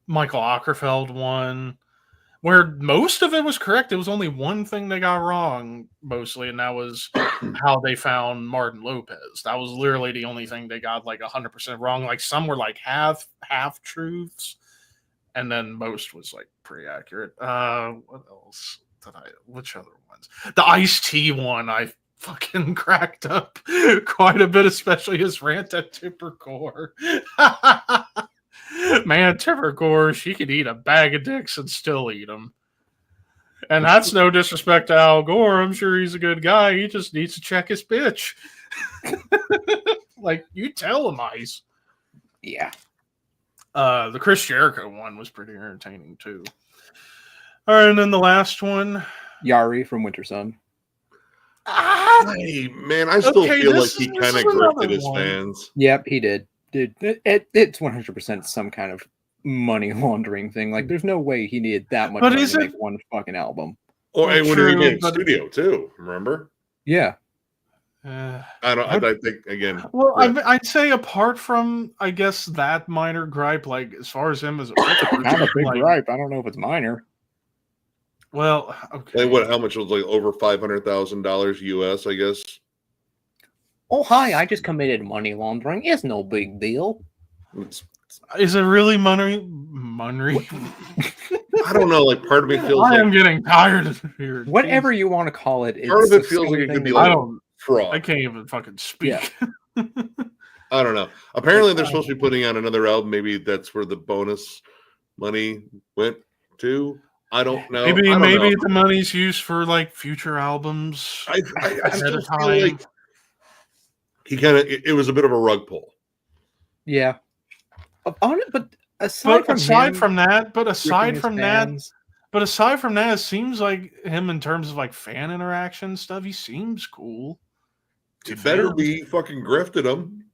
Michael Ockerfeld one, where most of it was correct. It was only one thing they got wrong, mostly, and that was how they found Martin Lopez. That was literally the only thing they got like 100% wrong. Like, some were like half truths, and then most was like pretty accurate. What else did which other ones? The Ice-T one, I fucking cracked up quite a bit, especially his rant at Tipper Gore. Man, Tipper Gore, she could eat a bag of dicks and still eat them. And that's no disrespect to Al Gore. I'm sure he's a good guy. He just needs to check his bitch. Like, you tell him, Ice. Yeah. The Chris Jericho one was pretty entertaining, too. All right, and then the last one. Yari from Winter Sun. Hey, man, I still feel like he kind of grifted his fans. Yep, he did. Dude, it's 100% some kind of money laundering thing. Like, there's no way he needed that much money to make one fucking album. Or when he was in studio too, remember? Yeah. I think again. Well, I'd say apart from, I guess, that minor gripe, like as far as him as a kind of big gripe. I don't know if it's minor. Well, okay. Like how much was like over $500,000 US, I guess. Oh, hi, I just committed money laundering. It's no big deal. Is it really money? I don't know. Like, part of me feels I am getting tired of here. Whatever you want to call it. Part of it feels like it could be like fraud. I can't even fucking speak. Yeah. I don't know. Apparently, they're supposed to be putting out another album. Maybe that's where the bonus money went to. I don't know. Maybe the money's used for like future albums. I still feel like he kind of, it was a bit of a rug pull. Yeah. But aside from that, it seems like him in terms of like fan interaction stuff, he seems cool. He better be. Fucking grifted him.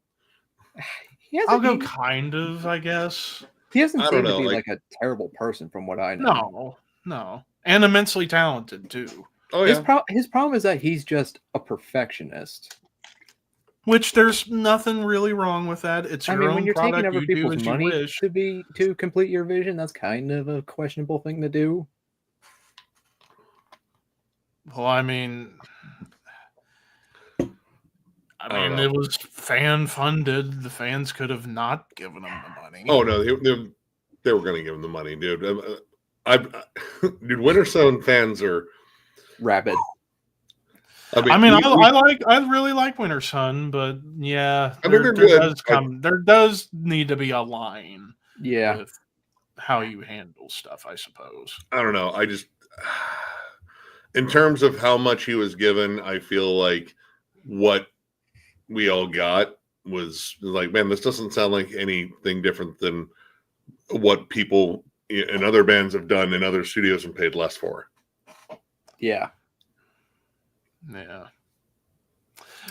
I'll go kind of, I guess. He doesn't seem to be like a terrible person from what I know. No. And immensely talented too. Oh yeah. His problem is that he's just a perfectionist. Which there's nothing really wrong with that. It's your own when you're product. Taking over people's money to complete your vision, that's kind of a questionable thing to do. Well, I mean, it was fan funded. The fans could have not given him the money. Oh no, they were going to give him the money, dude. Dude, Winter Sun fans are rabid. I really like Winter Sun, but yeah, there does need to be a line. Yeah, how you handle stuff, I suppose. I don't know. I just, in terms of how much he was given, I feel like what we all got was like, man, this doesn't sound like anything different than what people in other bands have done in other studios and paid less for. Yeah. Yeah.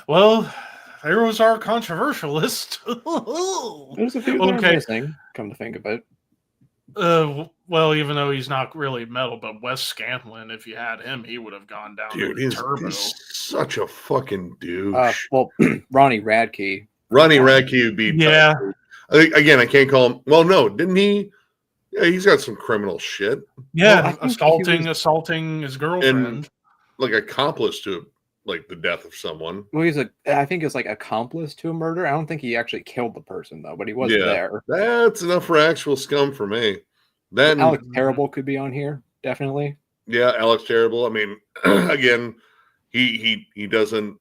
Well, there was our controversial list. There's a few that are missing, come to think of it. Well, even though he's not really metal, but Wes Scantlin, if you had him, he would have gone down to Turbo. He's such a fucking douche. Well, Ronnie Radke. Ronnie Radke would be. Yeah. Again, I can't call him. Well, no, didn't he? Yeah, he's got some criminal shit. Yeah, well, assaulting his girlfriend, and like accomplice to like the death of someone. Well, I think it's like accomplice to a murder. I don't think he actually killed the person though, but he was there. That's enough for actual scum for me. Then Alex Terrible could be on here, definitely. Yeah, Alex Terrible. I mean, again, he doesn't.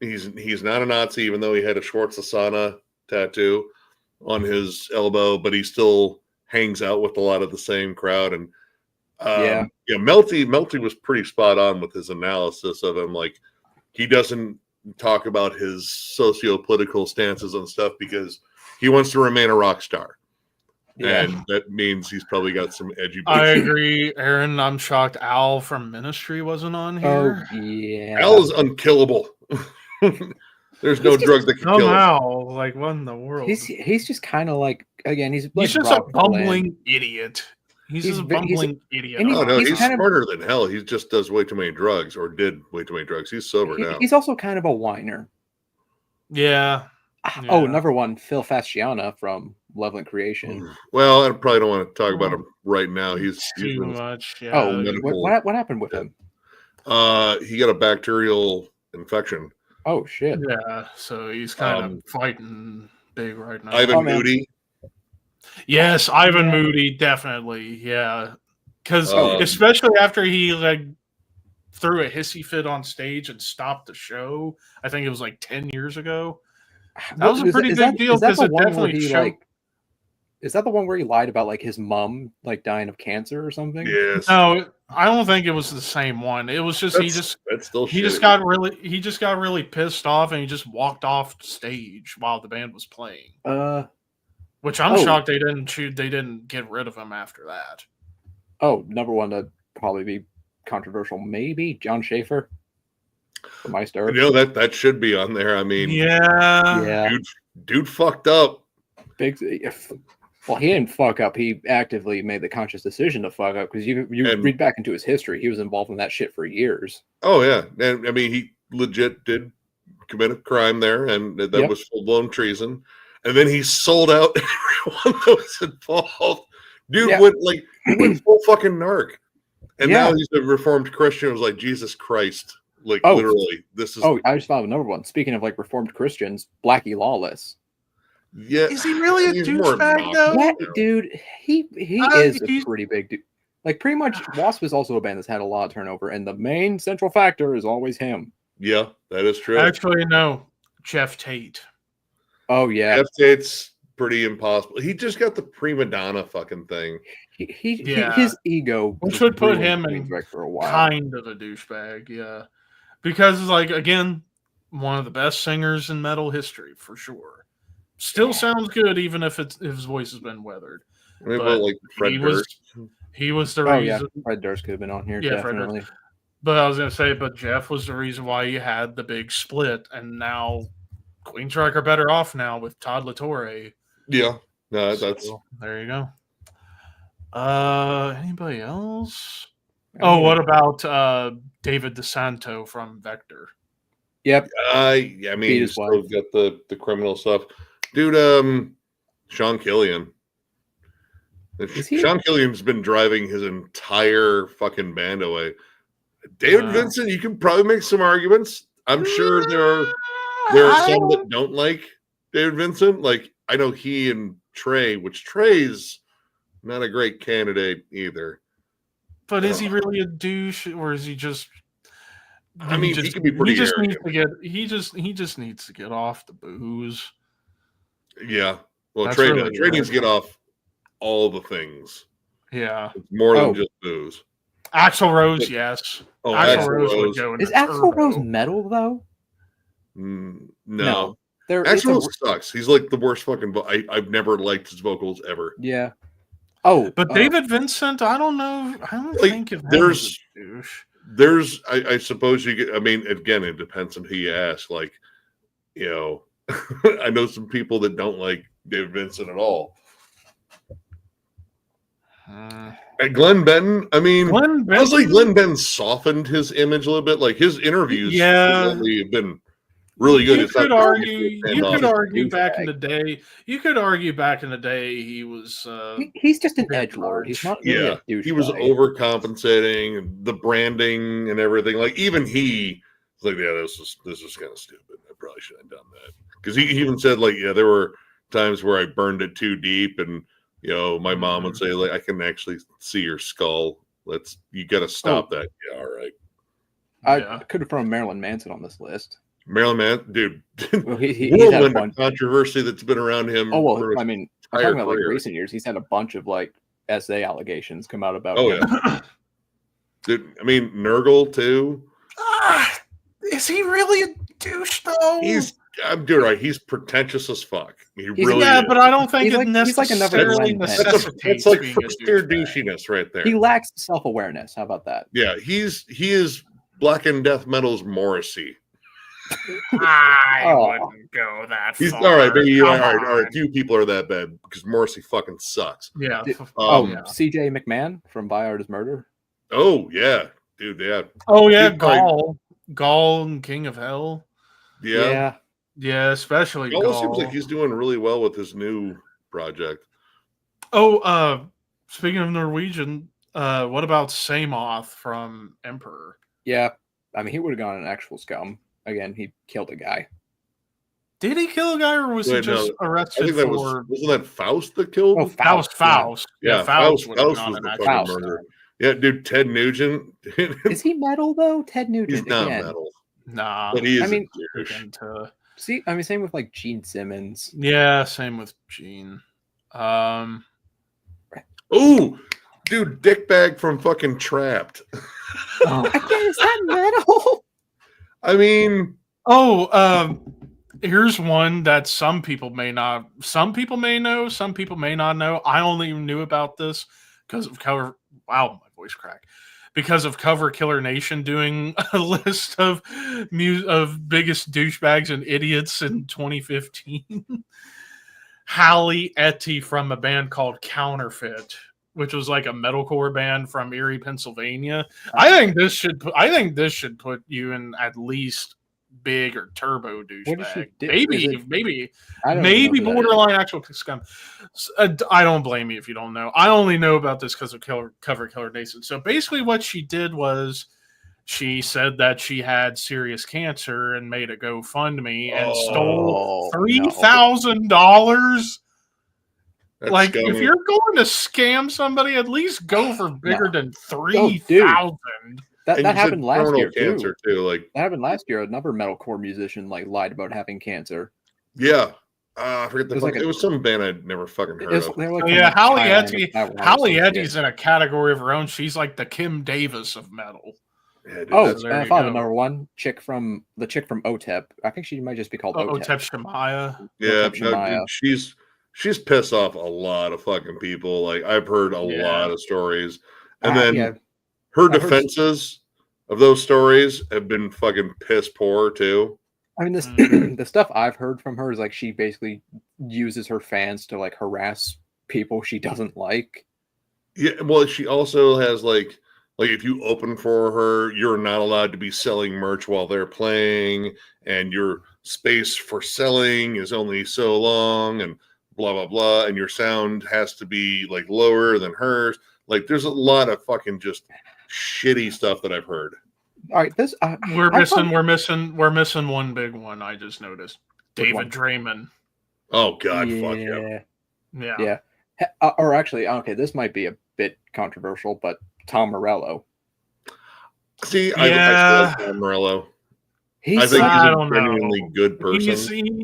He's not a Nazi, even though he had a Schwarzschild tattoo on his elbow, but he still hangs out with a lot of the same crowd. And Melty was pretty spot on with his analysis of him. Like, he doesn't talk about his socio-political stances and stuff because he wants to remain a rock star. Yeah. And that means he's probably got some edgy. I agree, Aaron. I'm shocked Al from Ministry wasn't on here. Oh, yeah. Al is unkillable. There's no drug that can kill him. Somehow, like, what in the world? He's just kind of like, again, he's just a bumbling idiot. He's just a bumbling idiot. He's smarter than hell. He just does way too many drugs, or did way too many drugs. He's sober now. He's also kind of a whiner. Yeah. Oh, number one, Phil Fasciana from Loveland Creation. Well, I probably don't want to talk about him right now. He's too much. Yeah. Oh, what happened with him? He got a bacterial infection. Oh shit! Yeah, so he's kind of fighting big right now. Ivan Moody. Yes, Ivan Moody, definitely. Yeah, because especially after he like threw a hissy fit on stage and stopped the show. I think it was like 10 years ago. That was a pretty big deal because it definitely showed. Is that the one where he lied about like his mom like dying of cancer or something? Yes. No, I don't think it was the same one. It was just he just got really pissed off and he just walked off stage while the band was playing. Which I'm shocked they didn't get rid of him after that. Oh, number one to probably be controversial, maybe John Schaefer from Meister. You know that should be on there. I mean, yeah. Dude fucked up. Well, he didn't fuck up. He actively made the conscious decision to fuck up because you read back into his history. He was involved in that shit for years. Oh, yeah. And I mean, he legit did commit a crime there, and that was full-blown treason. And then he sold out everyone that was involved. Dude went full fucking narc. And now he's a reformed Christian. It was like, Jesus Christ. Like, literally. This is. Oh, I just found another one. Speaking of like reformed Christians, Blackie Lawless. Yeah, is he really a douchebag though? That dude, he is a pretty big dude. Like pretty much, Wasp is also a band that's had a lot of turnover, and the main central factor is always him. Yeah, that is true. Actually, no, Jeff Tate. Oh yeah, Jeff Tate's pretty impossible. He just got the prima donna fucking thing. His ego, which would put him in for a while. Kind of a douchebag, yeah, because like again, one of the best singers in metal history for sure. Still sounds good, even if his voice has been weathered. I mean, like Fred Durst. He was the reason. Yeah, Fred Durst could have been on here, definitely. But I was going to say, Jeff was the reason why you had the big split, and now Queensryche are better off now with Todd LaTorre. Yeah, no, that's there you go. Anybody else? Oh, what about David DeSanto from Vector? Yep. I mean, he's still got the criminal stuff. Dude, Sean Killian. Sean Killian's been driving his entire fucking band away. David Vincent, you can probably make some arguments. I'm sure there are some that don't like David Vincent. Like, I know he and Trey, which Trey's not a great candidate either. But is he really a douche, or is he just? I mean, he can be pretty. He just needs to get off the booze. Yeah, well, Trey needs to get off all the things. Yeah. It's more than just booze. Axl Rose, yes. Oh, Axl Rose would go in Is the Axl turbo. Rose metal though? No. Axl Rose sucks. He's like the worst fucking. I've never liked his vocals ever. Yeah. Oh, but David Vincent, I don't know. I don't think of him as a douche. There's, I suppose you get. I mean, again, it depends on who you ask. Like, you know, I know some people that don't like David Vincent at all. And Glenn Benton, I mean, honestly, Glenn Benton softened his image a little bit. Like his interviews, have been really good. You could argue back in the day. You could argue back in the day he was. He's just an edgelord. He's not really a douchebag. He was overcompensating, and the branding and everything. Like even he was like, yeah, this is kind of stupid. I probably shouldn't have done that. Because he even said, like, yeah, there were times where I burned it too deep, and you know, my mom would say, like, I can actually see your skull. You got to stop that. Yeah, all right. I could have thrown Marilyn Manson on this list. Marilyn Manson, dude. Well, he's had a bunch controversy that's been around him. Oh well, I mean, I'm talking about like recent years. He's had a bunch of like SA allegations come out about him. Yeah. Dude, I mean, Nurgle too. Is he really a douche though? I'm doing right. He's pretentious as fuck. But I don't think it necessarily necessitates. It's like first tier douchiness right there. He lacks self-awareness. How about that? Yeah, he is Black and Death Metal's Morrissey. I wouldn't go that far. All right, maybe all right. Few people are that bad because Morrissey fucking sucks. Yeah. CJ McMahon from By Art is Murder. Oh yeah, dude. Yeah. Oh yeah, Gaul and King of Hell. Yeah. Yeah, especially Gaul. Seems like he's doing really well with his new project. Oh, speaking of Norwegian, what about Samoth from Emperor? Yeah, I mean, he would have gone an actual scum. Again, he killed a guy. Did he kill a guy, or was he just arrested? I think that wasn't that Faust that killed? Oh, Faust. Yeah, Faust was the fucking murderer. Yeah, dude, Ted Nugent. Is he metal though? Ted Nugent. He's not metal. Nah, but he is. I mean, see, I mean, same with like Gene Simmons. Yeah, same with Gene. Oh, dude, Dickbag from fucking Trapped. Again, is that metal? I mean, here's one that some people may know, some people may not know. I only knew about this because of cover. Wow, my voice cracked. Because of Cover Killer Nation doing a list of biggest douchebags and idiots in 2015. Hallie Etty from a band called Counterfeit, which was like a metalcore band from Erie, Pennsylvania. I think this should put you in at least big or turbo douchebag. Maybe borderline actual scum. I don't blame you if you don't know. I only know about this because of Cover Killer Nation. So basically, what she did was she said that she had serious cancer and made a GoFundMe and stole $3,000. Like, scummy. If you're going to scam somebody, at least go for bigger than 3,000. That happened last year too. Like that happened last year. Another metalcore musician like lied about having cancer. Yeah, I forget it was some band I'd never fucking heard of. Hallie Etty's in a category of her own. She's like the Kim Davis of metal. Yeah, dude, I found another one. The chick from OTEP. I think she might just be called OTEP. OTEP Shemaya. Yeah, dude, she's pissed off a lot of fucking people. Like I've heard a lot of stories, and then. Her defenses of those stories have been fucking piss poor too. I mean, the stuff I've heard from her is like she basically uses her fans to like harass people she doesn't like. Yeah, well, she also has like if you open for her, you're not allowed to be selling merch while they're playing, and your space for selling is only so long, and blah blah blah, and your sound has to be like lower than hers. Like, there's a lot of fucking just shitty stuff that I've heard. All right, this we're missing one big one. I just noticed David Draymond. Oh God, fuck him. Yeah. Or actually, okay, this might be a bit controversial, but Tom Morello. See, I like Tom Morello. I think he's a genuinely good person.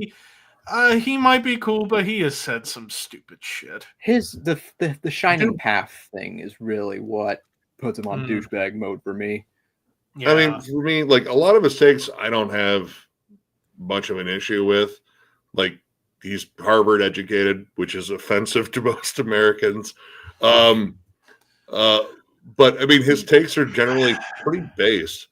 He might be cool, but he has said some stupid shit. The Shining Path thing is really what puts him on douchebag mode for me. Yeah. I mean, for me, like a lot of his takes, I don't have much of an issue with. Like, he's Harvard educated, which is offensive to most Americans. But I mean, his takes are generally pretty based.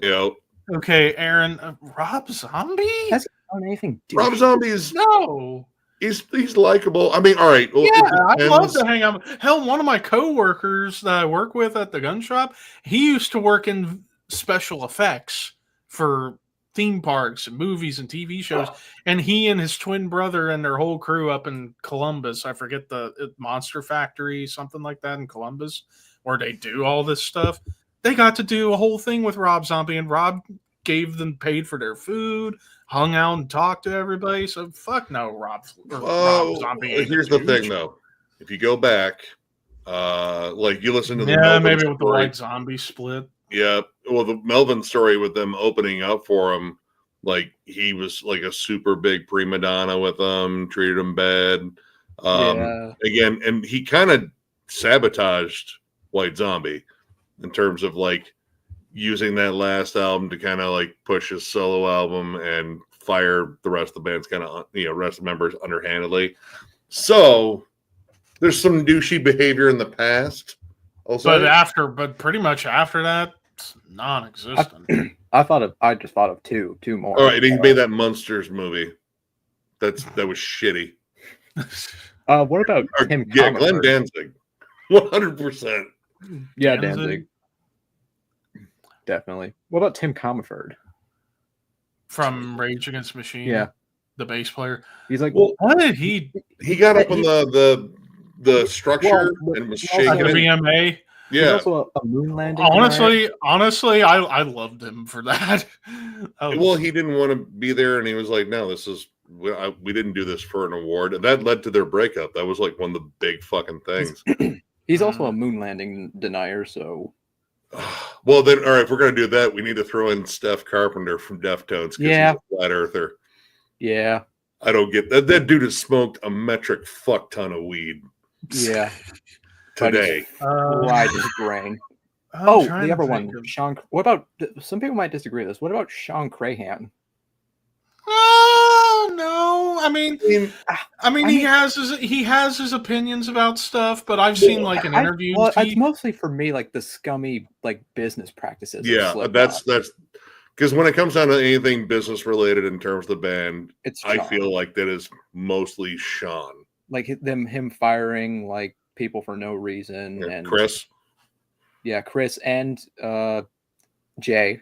You know. Okay, Aaron, Rob Zombie? Has he done anything? Rob Zombie's no. He's likable. I mean, all right. Well, yeah, I'd love to hang out. Hell, one of my coworkers that I work with at the gun shop, he used to work in special effects for theme parks and movies and TV shows. And he and his twin brother and their whole crew up in Columbus, I forget the Monster Factory, something like that in Columbus, where they do all this stuff. They got to do a whole thing with Rob Zombie, and Rob gave them paid for their food, hung out and talked to everybody. So fuck no, Rob Zombie. Here's the thing, though. If you go back, like you listen to the maybe with the White Zombie split. Yeah, well, the Melvin story with them opening up for him, like he was like a super big prima donna with them, treated him bad. Again, and he kind of sabotaged White Zombie in terms of like using that last album to kind of like push his solo album and fire the rest of the band's kind of, rest of the members underhandedly. So there's some douchey behavior in the past. Also, but pretty much after that, it's non-existent. I just thought of two more. All right, he made that Monsters movie. That was shitty. What about Tim? Yeah, Glenn Danzig, 100%. Yeah, Danzig. Definitely. What about Tim Comerford? From Rage Against the Machine? Yeah. The bass player. He's like, well, what did he... He got up on the structure and was shaking the VMA. Yeah. He's also a moon landing. Honestly, I loved him for that. Well, he didn't want to be there, and he was like, no, we didn't do this for an award. And that led to their breakup. That was like one of the big fucking things. He's also a moon landing denier, so... Well, then, all right, if we're going to do that, we need to throw in Steph Carpenter from Deftones. Yeah. He's a flat earther. Yeah. I don't get that. That dude has smoked a metric fuck ton of weed. Yeah. Today. Fried his brain. The other one, Sean. What about, some people might disagree with this. What about Sean Crahan? No. I mean, he has his opinions about stuff, but I've seen like an interview. Well, it's mostly for me like the scummy like business practices. Yeah, that's because when it comes down to anything business related in terms of the band, I feel like that is mostly Sean. Like him firing like people for no reason, and Chris. Yeah, Chris and Jay.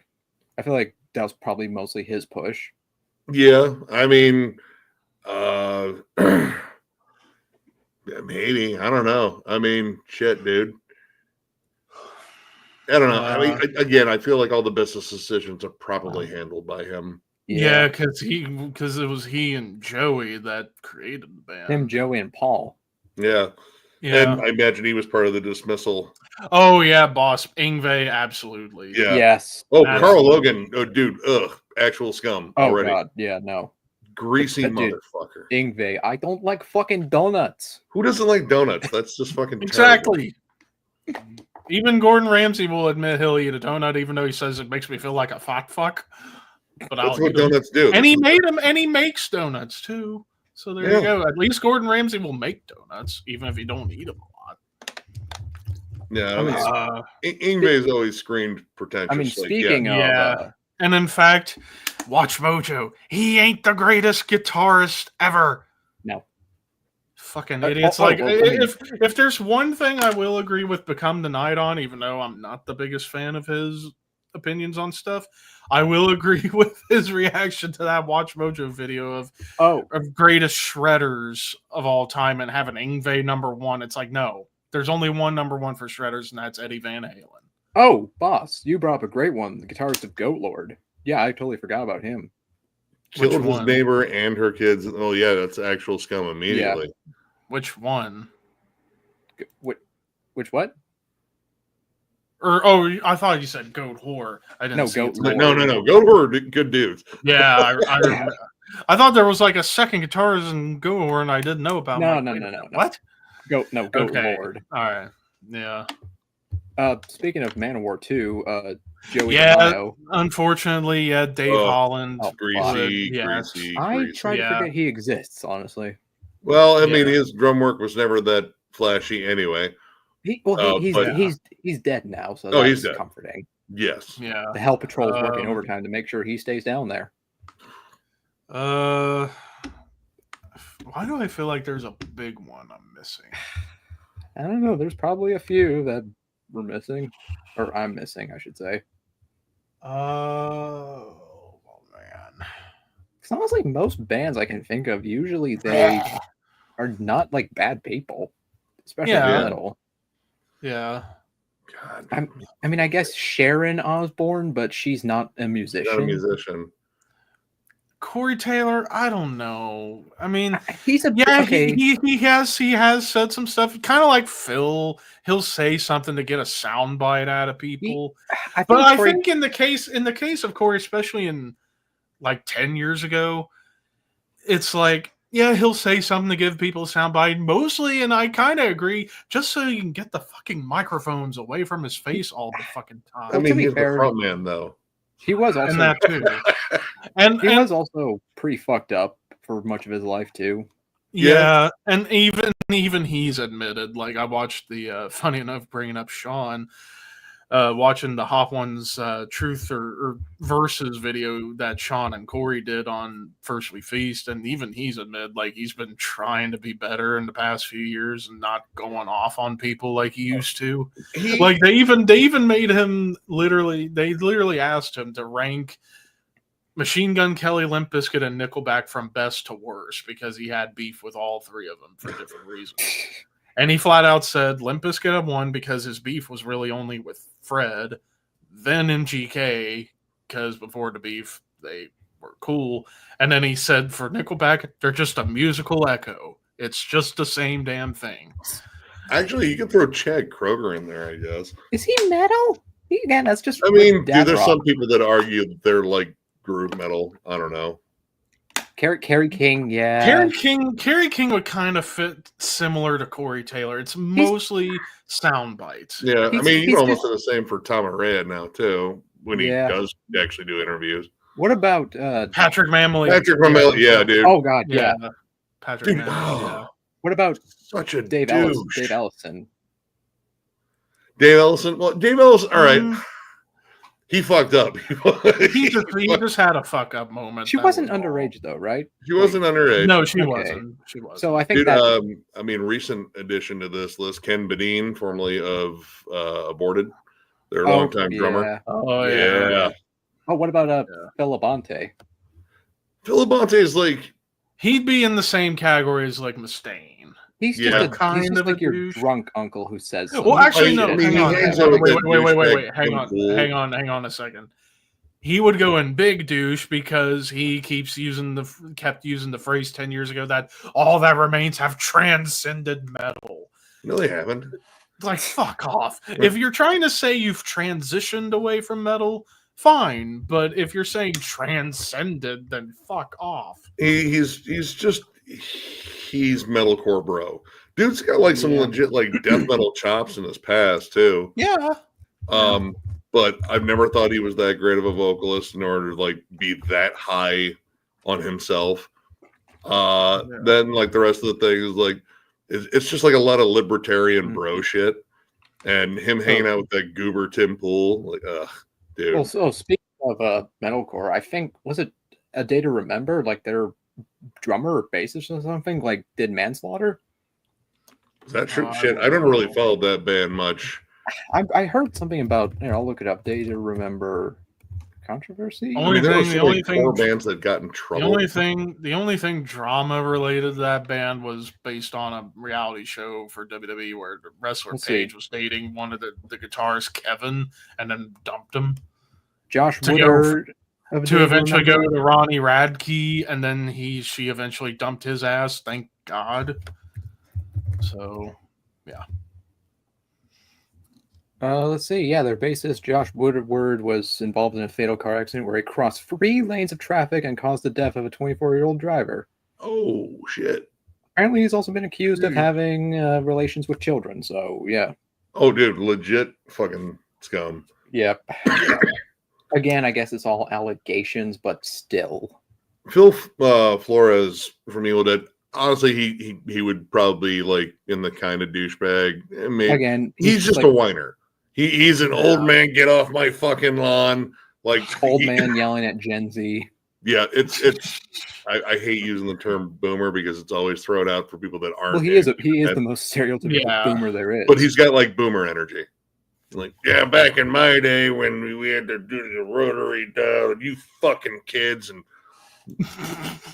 I feel like that was probably mostly his push. Yeah, I mean, maybe. I don't know. I mean, shit, dude. I don't know. I mean, again, I feel like all the business decisions are probably handled by him. Yeah, because it was he and Joey that created the band. Him, Joey, and Paul. Yeah. And I imagine he was part of the dismissal. Oh yeah, boss Yngwie, absolutely. Yeah. Yes. Oh, absolutely. Carl Logan. Oh, dude. Ugh. Actual scum. Oh already. God. Yeah. No. Greasy motherfucker. Yngwie. I don't like fucking donuts. Who doesn't like donuts? That's just fucking exactly. Even Gordon Ramsay will admit he'll eat a donut, even though he says it makes me feel like a fat fuck. But that's what donuts do. And he made them, and he makes donuts too. So there you go. At least Gordon Ramsay will make donuts, even if he don't eat them a lot. Yeah, Yngwie's always screamed pretentious. I mean, speaking of, and in fact, watch Mojo. He ain't the greatest guitarist ever. No, fucking idiots. If there's one thing I will agree with Become the Night on, even though I'm not the biggest fan of his opinions on stuff, I will agree with his reaction to that Watch Mojo video of greatest shredders of all time and having Yngwie number one. It's like, no, there's only one number one for shredders, and that's Eddie Van Halen. Oh, boss, you brought up a great one, the guitarist of Goat Lord. Yeah, I totally forgot about him. Killed his neighbor and her kids. Oh yeah, that's actual scum immediately. Yeah. Which one? Which what? Or I thought you said Goat Whore. I didn't. No, Goat Whore, good dudes. Yeah, I remember. I thought there was like a second guitarist in Gore and I didn't know about. No. What? Goat Okay. Lord. All right. Yeah. Speaking of Manowar 2, Joey Yeah. DeMaio. Unfortunately, yeah, Dave Holland. Greasy, yes. greasy. I try to Yeah. forget he exists, honestly. Well, I mean, his drum work was never that flashy anyway. He's dead now, so that's he's dead. comforting. Yes. Yeah. The Hell Patrol's working overtime to make sure he stays down there. Why do I feel like there's a big one I'm missing? I don't know. There's probably a few that we're missing, or I'm missing, I should say. Oh man. It's almost like most bands I can think of. Usually they are not like bad people, especially metal. Yeah. God. I mean, I guess Sharon Osbourne, but she's not a musician. Not a musician. Corey Taylor, I don't know. I mean, he's a okay. He has said some stuff, kind of like Phil. He'll say something to get a soundbite out of people. I think in the case of Corey, especially in like 10 years ago, it's like, yeah, he'll say something to give people a soundbite mostly, and I kind of agree, just so you can get the fucking microphones away from his face all the fucking time. I mean, he's the front man, though. He was also and that too. and he was also pretty fucked up for much of his life too. Yeah, and even he's admitted. Like, I watched the funny enough, bringing up Sean, watching the Hot Ones Truth or Versus video that Sean and Corey did on First We Feast, and even he's admitted, like, he's been trying to be better in the past few years and not going off on people like he used to. Like, they even made him literally asked him to rank Machine Gun Kelly, Limp Bizkit, and Nickelback from best to worst because he had beef with all three of them for different reasons. And he flat out said Limp Bizkit had won because his beef was really only with Fred, then MGK, because before the beef, they were cool. And then he said for Nickelback, they're just a musical echo. It's just the same damn thing. Actually, you can throw Chad Kroeger in there, I guess. Is he metal? Again, that's just. I mean, there's some people that argue that they're like groove metal. I don't know. Kerry King, yeah. Kerry King would kind of fit similar to Corey Taylor. It's mostly sound bites. Yeah, I mean, you can almost say the same for Tom Araya now too when he does actually do interviews. What about Patrick Mamley? Patrick Mamley, yeah, dude. Oh god, yeah. Patrick Mamley. Yeah. What about such a Dave Ellison? Dave Ellison. Well, Dave Ellison. All right. He fucked up. he just had a fuck up moment. She wasn't underage though, right? She wasn't underage. No, she wasn't. She wasn't. So I think dude, I mean, recent addition to this list, Ken Badine, formerly of Aborted, their longtime drummer. Oh yeah. Oh, what about Phil Labonte? Phil Labonte is like he'd be in the same category as like Mustaine. He's just kind of like your drunk uncle who says something. Well, actually, no. Hang on. Wait. Hang on a second. He would go in big douche because he kept using the phrase 10 years ago that all that remains have transcended metal. No, they haven't. Like, fuck off. If you're trying to say you've transitioned away from metal, fine. But if you're saying transcended, then fuck off. He's metalcore bro. Dude's got like some legit like death metal chops in his past too. Yeah. But I've never thought he was that great of a vocalist in order to like be that high on himself. Then like the rest of the thing is like it's just like a lot of libertarian bro shit. And him hanging out with that goober Tim Pool, like dude. Well, so speaking of metalcore, I think was it A Day to Remember? Like their drummer or bassist or something like did manslaughter. Is that true? Shit, I don't really follow that band much. I heard something about. I'll look it up. Day to Remember controversy. The only thing four bands that got in trouble. The only thing drama related to that band was based on a reality show for WWE where the wrestler Paige was dating one of the guitarists Kevin and then dumped him. Josh Woodard. To eventually go to Ronnie Radke, and then she eventually dumped his ass. Thank God. So, yeah. Let's see. Yeah, their bassist Josh Woodward was involved in a fatal car accident where he crossed 3 lanes of traffic and caused the death of a 24-year-old driver. Oh shit! Apparently, he's also been accused of having relations with children. So yeah. Oh, dude, legit fucking scum. Yep. Again, I guess it's all allegations, but still. Phil Flores from Evil Dead. Honestly, he would probably like in the kind of douchebag. I mean, Again, he's just a whiner. He's an old man. Get off my fucking lawn! Like old man yelling at Gen Z. Yeah, it's. I hate using the term boomer because it's always thrown out for people that aren't. Well, he is the most stereotypical boomer there is. But he's got like boomer energy. Like, yeah, back in my day when we had to do the rotary dial, you fucking kids, and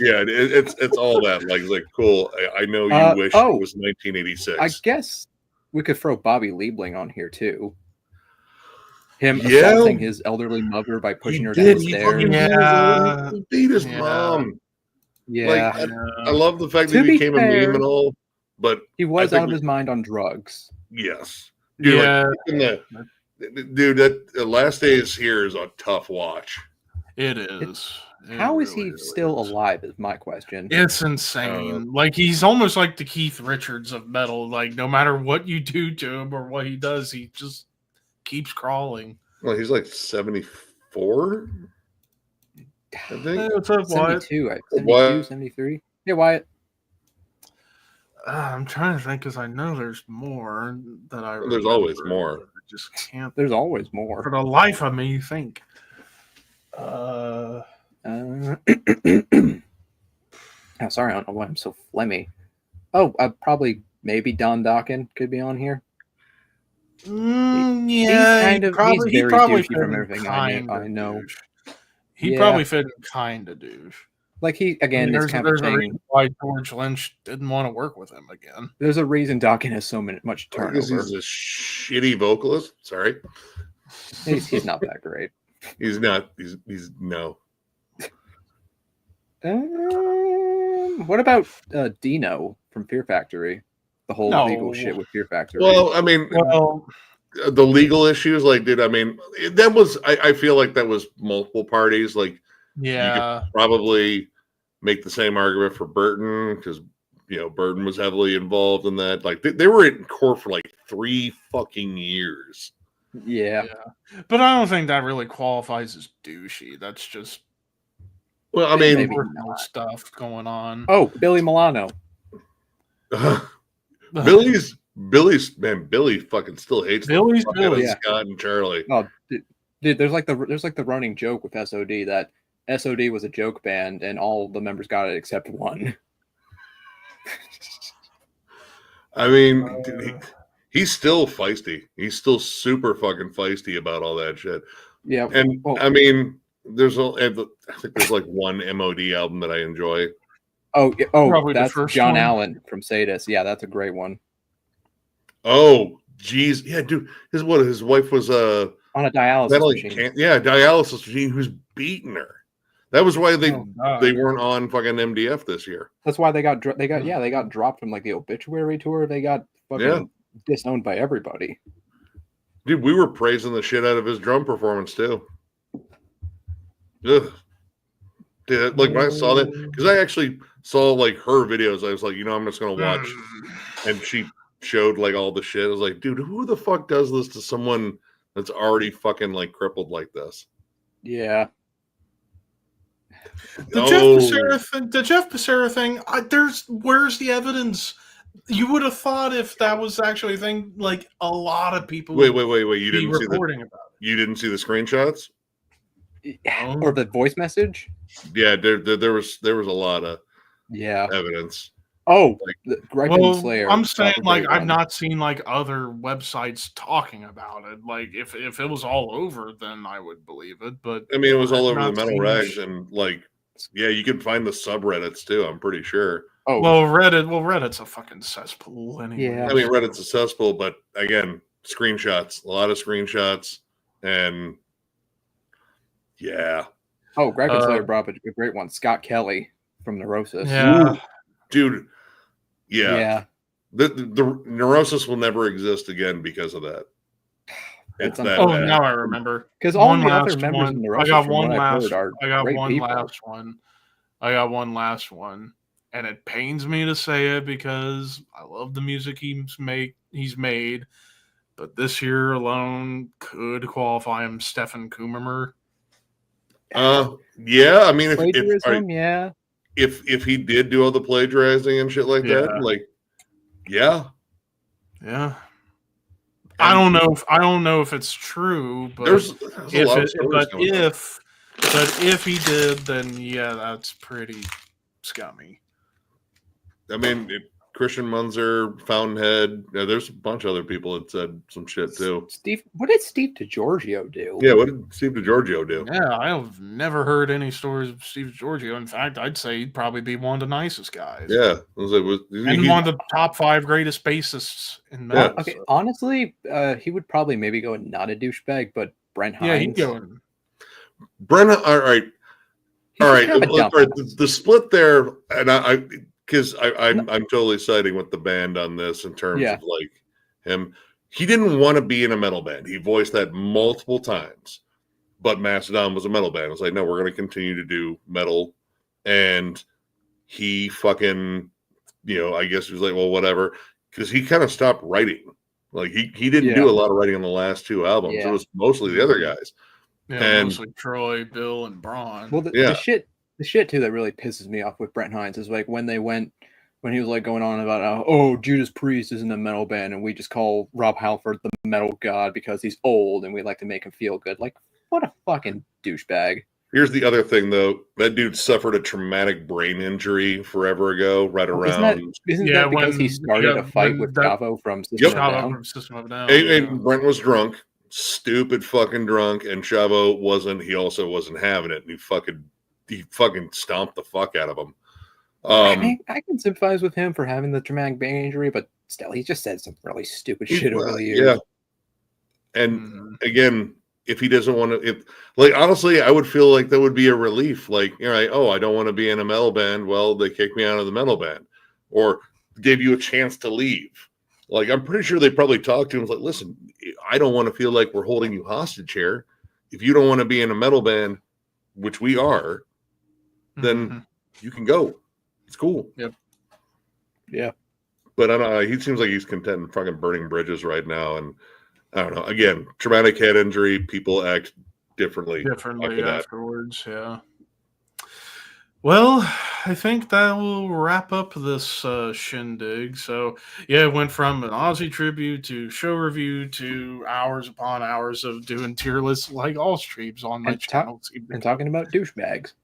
yeah, it's all that. Like cool. I know you wish it was 1986. I guess we could throw Bobby Liebling on here too. Him assaulting his elderly mother by pushing her down the stairs. He beat his mom. Yeah. Like, I love the fact that he became a meme and all, but he was out of his mind on drugs. Yes. Dude, dude, that Last Days Here is a tough watch. It is. How is he still alive is my question. It's insane. Like, he's almost like the Keith Richards of metal. Like, no matter what you do to him or what he does, he just keeps crawling. Well, he's like 74, I think. Hey, what's up, 72, Wyatt? 72, 73. Yeah, Wyatt. I'm trying to think because I know there's more that I. There's always more. I just can't. There's always more. For the life of me, think. Oh, sorry, I don't know why I'm so phlegmy. Oh, probably maybe Don Dokken could be on here. Yeah, he's very douchey from everything I know. He probably fit kind of douche. Like he again, there's a reason why George Lynch didn't want to work with him again. There's a reason Dokken has so much turnover. He's a shitty vocalist. Sorry, he's not that great. He's not. He's no. What about Dino from Fear Factory? The whole legal shit with Fear Factory. Well, I mean, the legal issues, like, dude, I mean, that was. I feel like that was multiple parties. Like, you could probably make the same argument for Burton because Burton was heavily involved in that. Like, they were in court for like 3 fucking years. Yeah, but I don't think that really qualifies as douchey. That's just I mean, stuff going on. Oh, Billy Milano. Billy fucking still hates Billy Scott and Charlie. Oh, dude, there's like the running joke with SOD that SOD was a joke band and all the members got it except one. I mean, dude, he's still feisty. He's still super fucking feisty about all that shit. Yeah, and I mean, I think there's like one MOD album that I enjoy. Probably that's John Allen from Sadist. Yeah, that's a great one. Oh, geez, yeah, dude. His wife was on a dialysis machine. Dialysis machine. Who's beating her? That was why they weren't on fucking MDF this year. That's why they got dropped from like the obituary tour. They got fucking disowned by everybody. Dude, we were praising the shit out of his drum performance too. Ugh. Dude, like when I saw that, because I actually saw like her videos, I was like, I'm just gonna watch, and she showed like all the shit. I was like, dude, who the fuck does this to someone that's already fucking like crippled like this? Yeah. The Jeff Becerra thing. Where's the evidence? You would have thought if that was actually a thing, like a lot of people. Wait! You didn't see about it. You didn't see the screenshots or the voice message? Yeah, there was a lot of evidence. Oh, Slayer. I'm saying like I've not seen like other websites talking about it. Like if it was all over, then I would believe it. But I mean, it was all over the metal rags and like, you can find the subreddits too. I'm pretty sure. Oh, well, Reddit's a fucking cesspool anyway. Yeah, I mean, Reddit's a cesspool, but again, screenshots, a lot of screenshots, and yeah. Oh, Greg Slayer brought up a great one. Scott Kelly from Neurosis. Yeah. Ooh, dude. Yeah. The Neurosis will never exist again because of that. It's That's that Oh, bad. now I remember. Because all One the other last members one. in the I Russians, got from one what I've last. heard, are I got great one people. last one. I got one last one, and it pains me to say it because I love the music he's made, but this year alone could qualify him Stefan Kummermer. Yeah. I mean, Plagiarism, yeah. if he did do all the plagiarizing and shit like that, like, yeah. I don't know if it's true, but there's a lot of stories coming up. if he did, then yeah, that's pretty scummy. I mean, Christian Munzer, Fountainhead. There's a bunch of other people that said some shit too. What did Steve DiGiorgio do? Yeah, what did Steve DiGiorgio do? Yeah, I've never heard any stories of Steve DiGiorgio. In fact, I'd say he'd probably be one of the nicest guys. Yeah, and one of the top 5 greatest bassists in metal. Yeah. Okay, honestly, he would probably maybe go not a douchebag, but Brent Hines. Yeah, he'd go. All right. The split there, and because I'm totally siding with the band on this in terms of like him. He didn't want to be in a metal band. He voiced that multiple times. But Mastodon was a metal band. It was like, no, we're going to continue to do metal. And he fucking, I guess he was like, well, whatever. Because he kind of stopped writing. Like, he didn't do a lot of writing on the last 2 albums. It was mostly the other guys. Yeah, and mostly Troy, Bill, and Braun. Well, the shit too that really pisses me off with Brent Hines is like when he was like going on about Judas Priest isn't a metal band and we just call Rob Halford the metal god because he's old and we like to make him feel good. Like, what a fucking douchebag. Here's the other thing though. That dude suffered a traumatic brain injury forever ago, right around. Isn't that because he started a fight with Chavo from System of a Down? And Brent was drunk, stupid fucking drunk, and Chavo wasn't. He also wasn't having it, and he fucking stomped the fuck out of him. I can sympathize with him for having the traumatic brain injury, but still, he just said some really stupid shit over the years. Yeah, and again, if he doesn't want to, honestly, I would feel like that would be a relief. Like, I don't want to be in a metal band. Well, they kicked me out of the metal band, or gave you a chance to leave. Like, I'm pretty sure they probably talked to him. Like, listen, I don't want to feel like we're holding you hostage here. If you don't want to be in a metal band, which we are, then you can go. It's cool. Yep. Yeah. But I don't know. He seems like he's content in fucking burning bridges right now. And I don't know. Again, traumatic head injury. People act differently afterwards. Yeah. Well, I think that will wrap up this shindig. So, yeah, it went from an Ozzy tribute to show review to hours upon hours of doing tier lists like all streams on my channel. And talking about douchebags.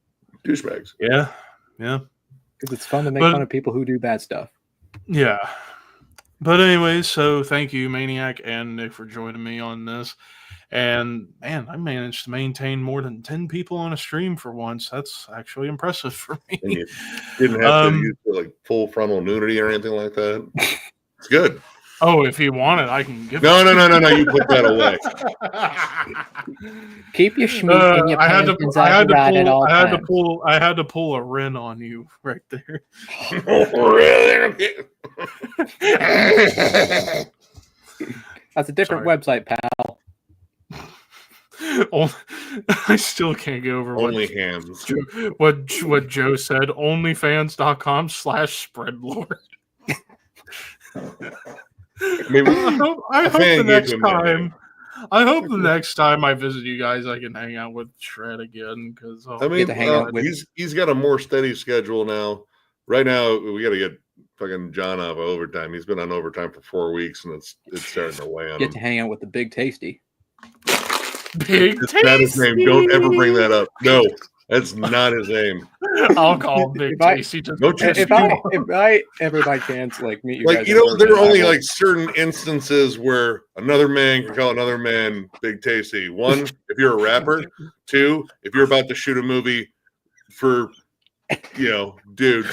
Yeah. Yeah. Because it's fun to make fun of people who do bad stuff. Yeah. But anyways, so thank you, Maniac and Nick, for joining me on this. And man, I managed to maintain more than 10 people on a stream for once. That's actually impressive for me. And you didn't have to use like full frontal nudity or anything like that. It's good. Oh, if you want it, I can give No. You put that away. Keep your schmeat in your pants inside your ride at all times. I had to pull a Ren on you right there. That's a different website, pal. I still can't get over Only hands. What Joe said. Onlyfans.com/spreadlord. I hope the next time I visit you guys, I can hang out with Shred again. Because he's got a more steady schedule now. Right now, we got to get fucking John off of overtime. He's been on overtime for 4 weeks, and it's starting to weigh on him. Get to hang out with the Big Tasty. That's not his name. Don't ever bring that up. No, that's not his name. I'll call him Big Tasty. If I ever by chance meet you guys, there are only certain instances where another man can call another man Big Tasty. 1, if you're a rapper. 2, if you're about to shoot a movie for, dude.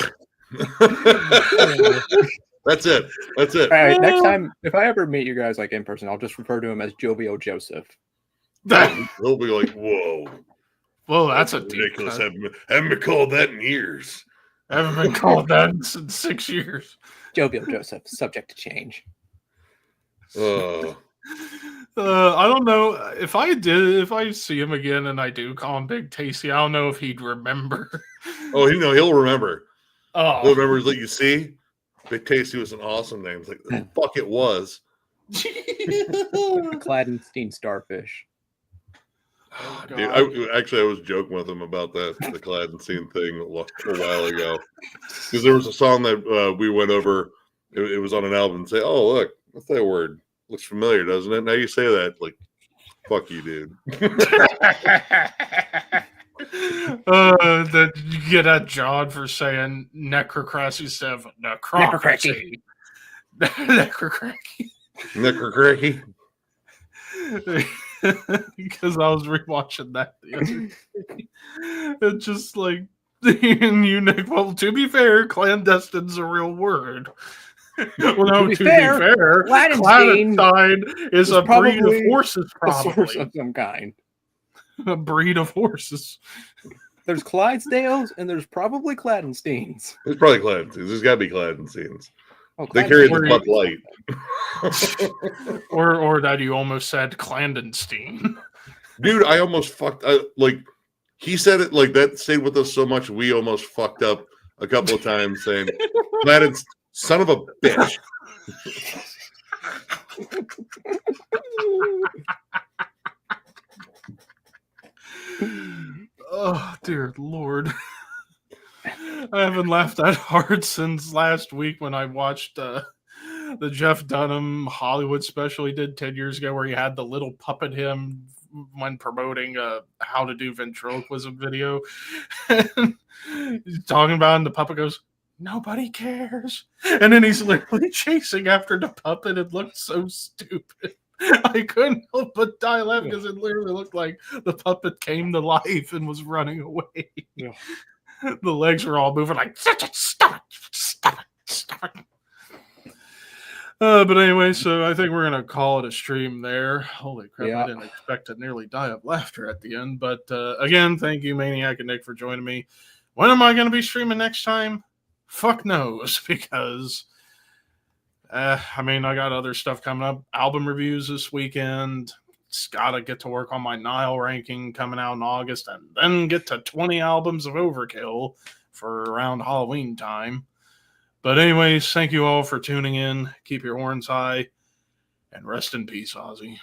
That's it. All right, next time, if I ever meet you guys in person, I'll just refer to him as Jovial Joseph. He'll be like, whoa. Well, that's a ridiculous. Haven't been called that in years. I haven't been called that in 6 years. Jovial Joseph, subject to change. I don't know if I see him again and I do call him Big Tasty, I don't know if he'd remember. Oh, he'll remember. Oh, He'll remember that you see, Big Tasty was an awesome name. It's like, the fuck it was. The Claddenstein starfish. Oh, Dude, I was joking with him about that, the Claddenstein thing a while ago. Because there was a song that we went over, it was on an album, and say, oh, look, what's that word? Looks familiar, doesn't it? Now you say that, like, fuck you, dude. That you get at John for saying Necrocracy 7. Necrocracy. Necrocracy. Necrocracky. Because I was rewatching that the other day. It's just like, Nick, well, to be fair, clandestine's a real word. Well, no, to be fair, clandestine is a breed of horses, probably. A source of some kind. A breed of horses. There's Clydesdales and there's probably Claddensteins. There's probably Claddensteins. There's got to be Claddensteins. Oh, they carry the Bud Light. or that you almost said Clandestine. Dude, I almost fucked. Like, he said it like that, stayed with us so much, we almost fucked up a couple of times saying, Claddenstein, son of a bitch. Oh, dear Lord. I haven't laughed that hard since last week when I watched the Jeff Dunham Hollywood special he did 10 years ago where he had the little puppet him when promoting how to do ventriloquism video. He's talking about it, and the puppet goes, nobody cares. And then he's literally chasing after the puppet. It looked so stupid. I couldn't help but die laughing because it literally looked like the puppet came to life and was running away. Yeah. The legs were all moving like, stop it, stop it. But anyway, so I think we're going to call it a stream there. Holy crap, yeah. I didn't expect to nearly die of laughter at the end. But again, thank you, Maniac and Nick, for joining me. When am I going to be streaming next time? Fuck knows, because... I mean, I got other stuff coming up. Album reviews this weekend. Just gotta get to work on my Nile ranking coming out in August, and then get to 20 albums of Overkill for around Halloween time. But anyways, thank you all for tuning in. Keep your horns high, and rest in peace, Ozzy.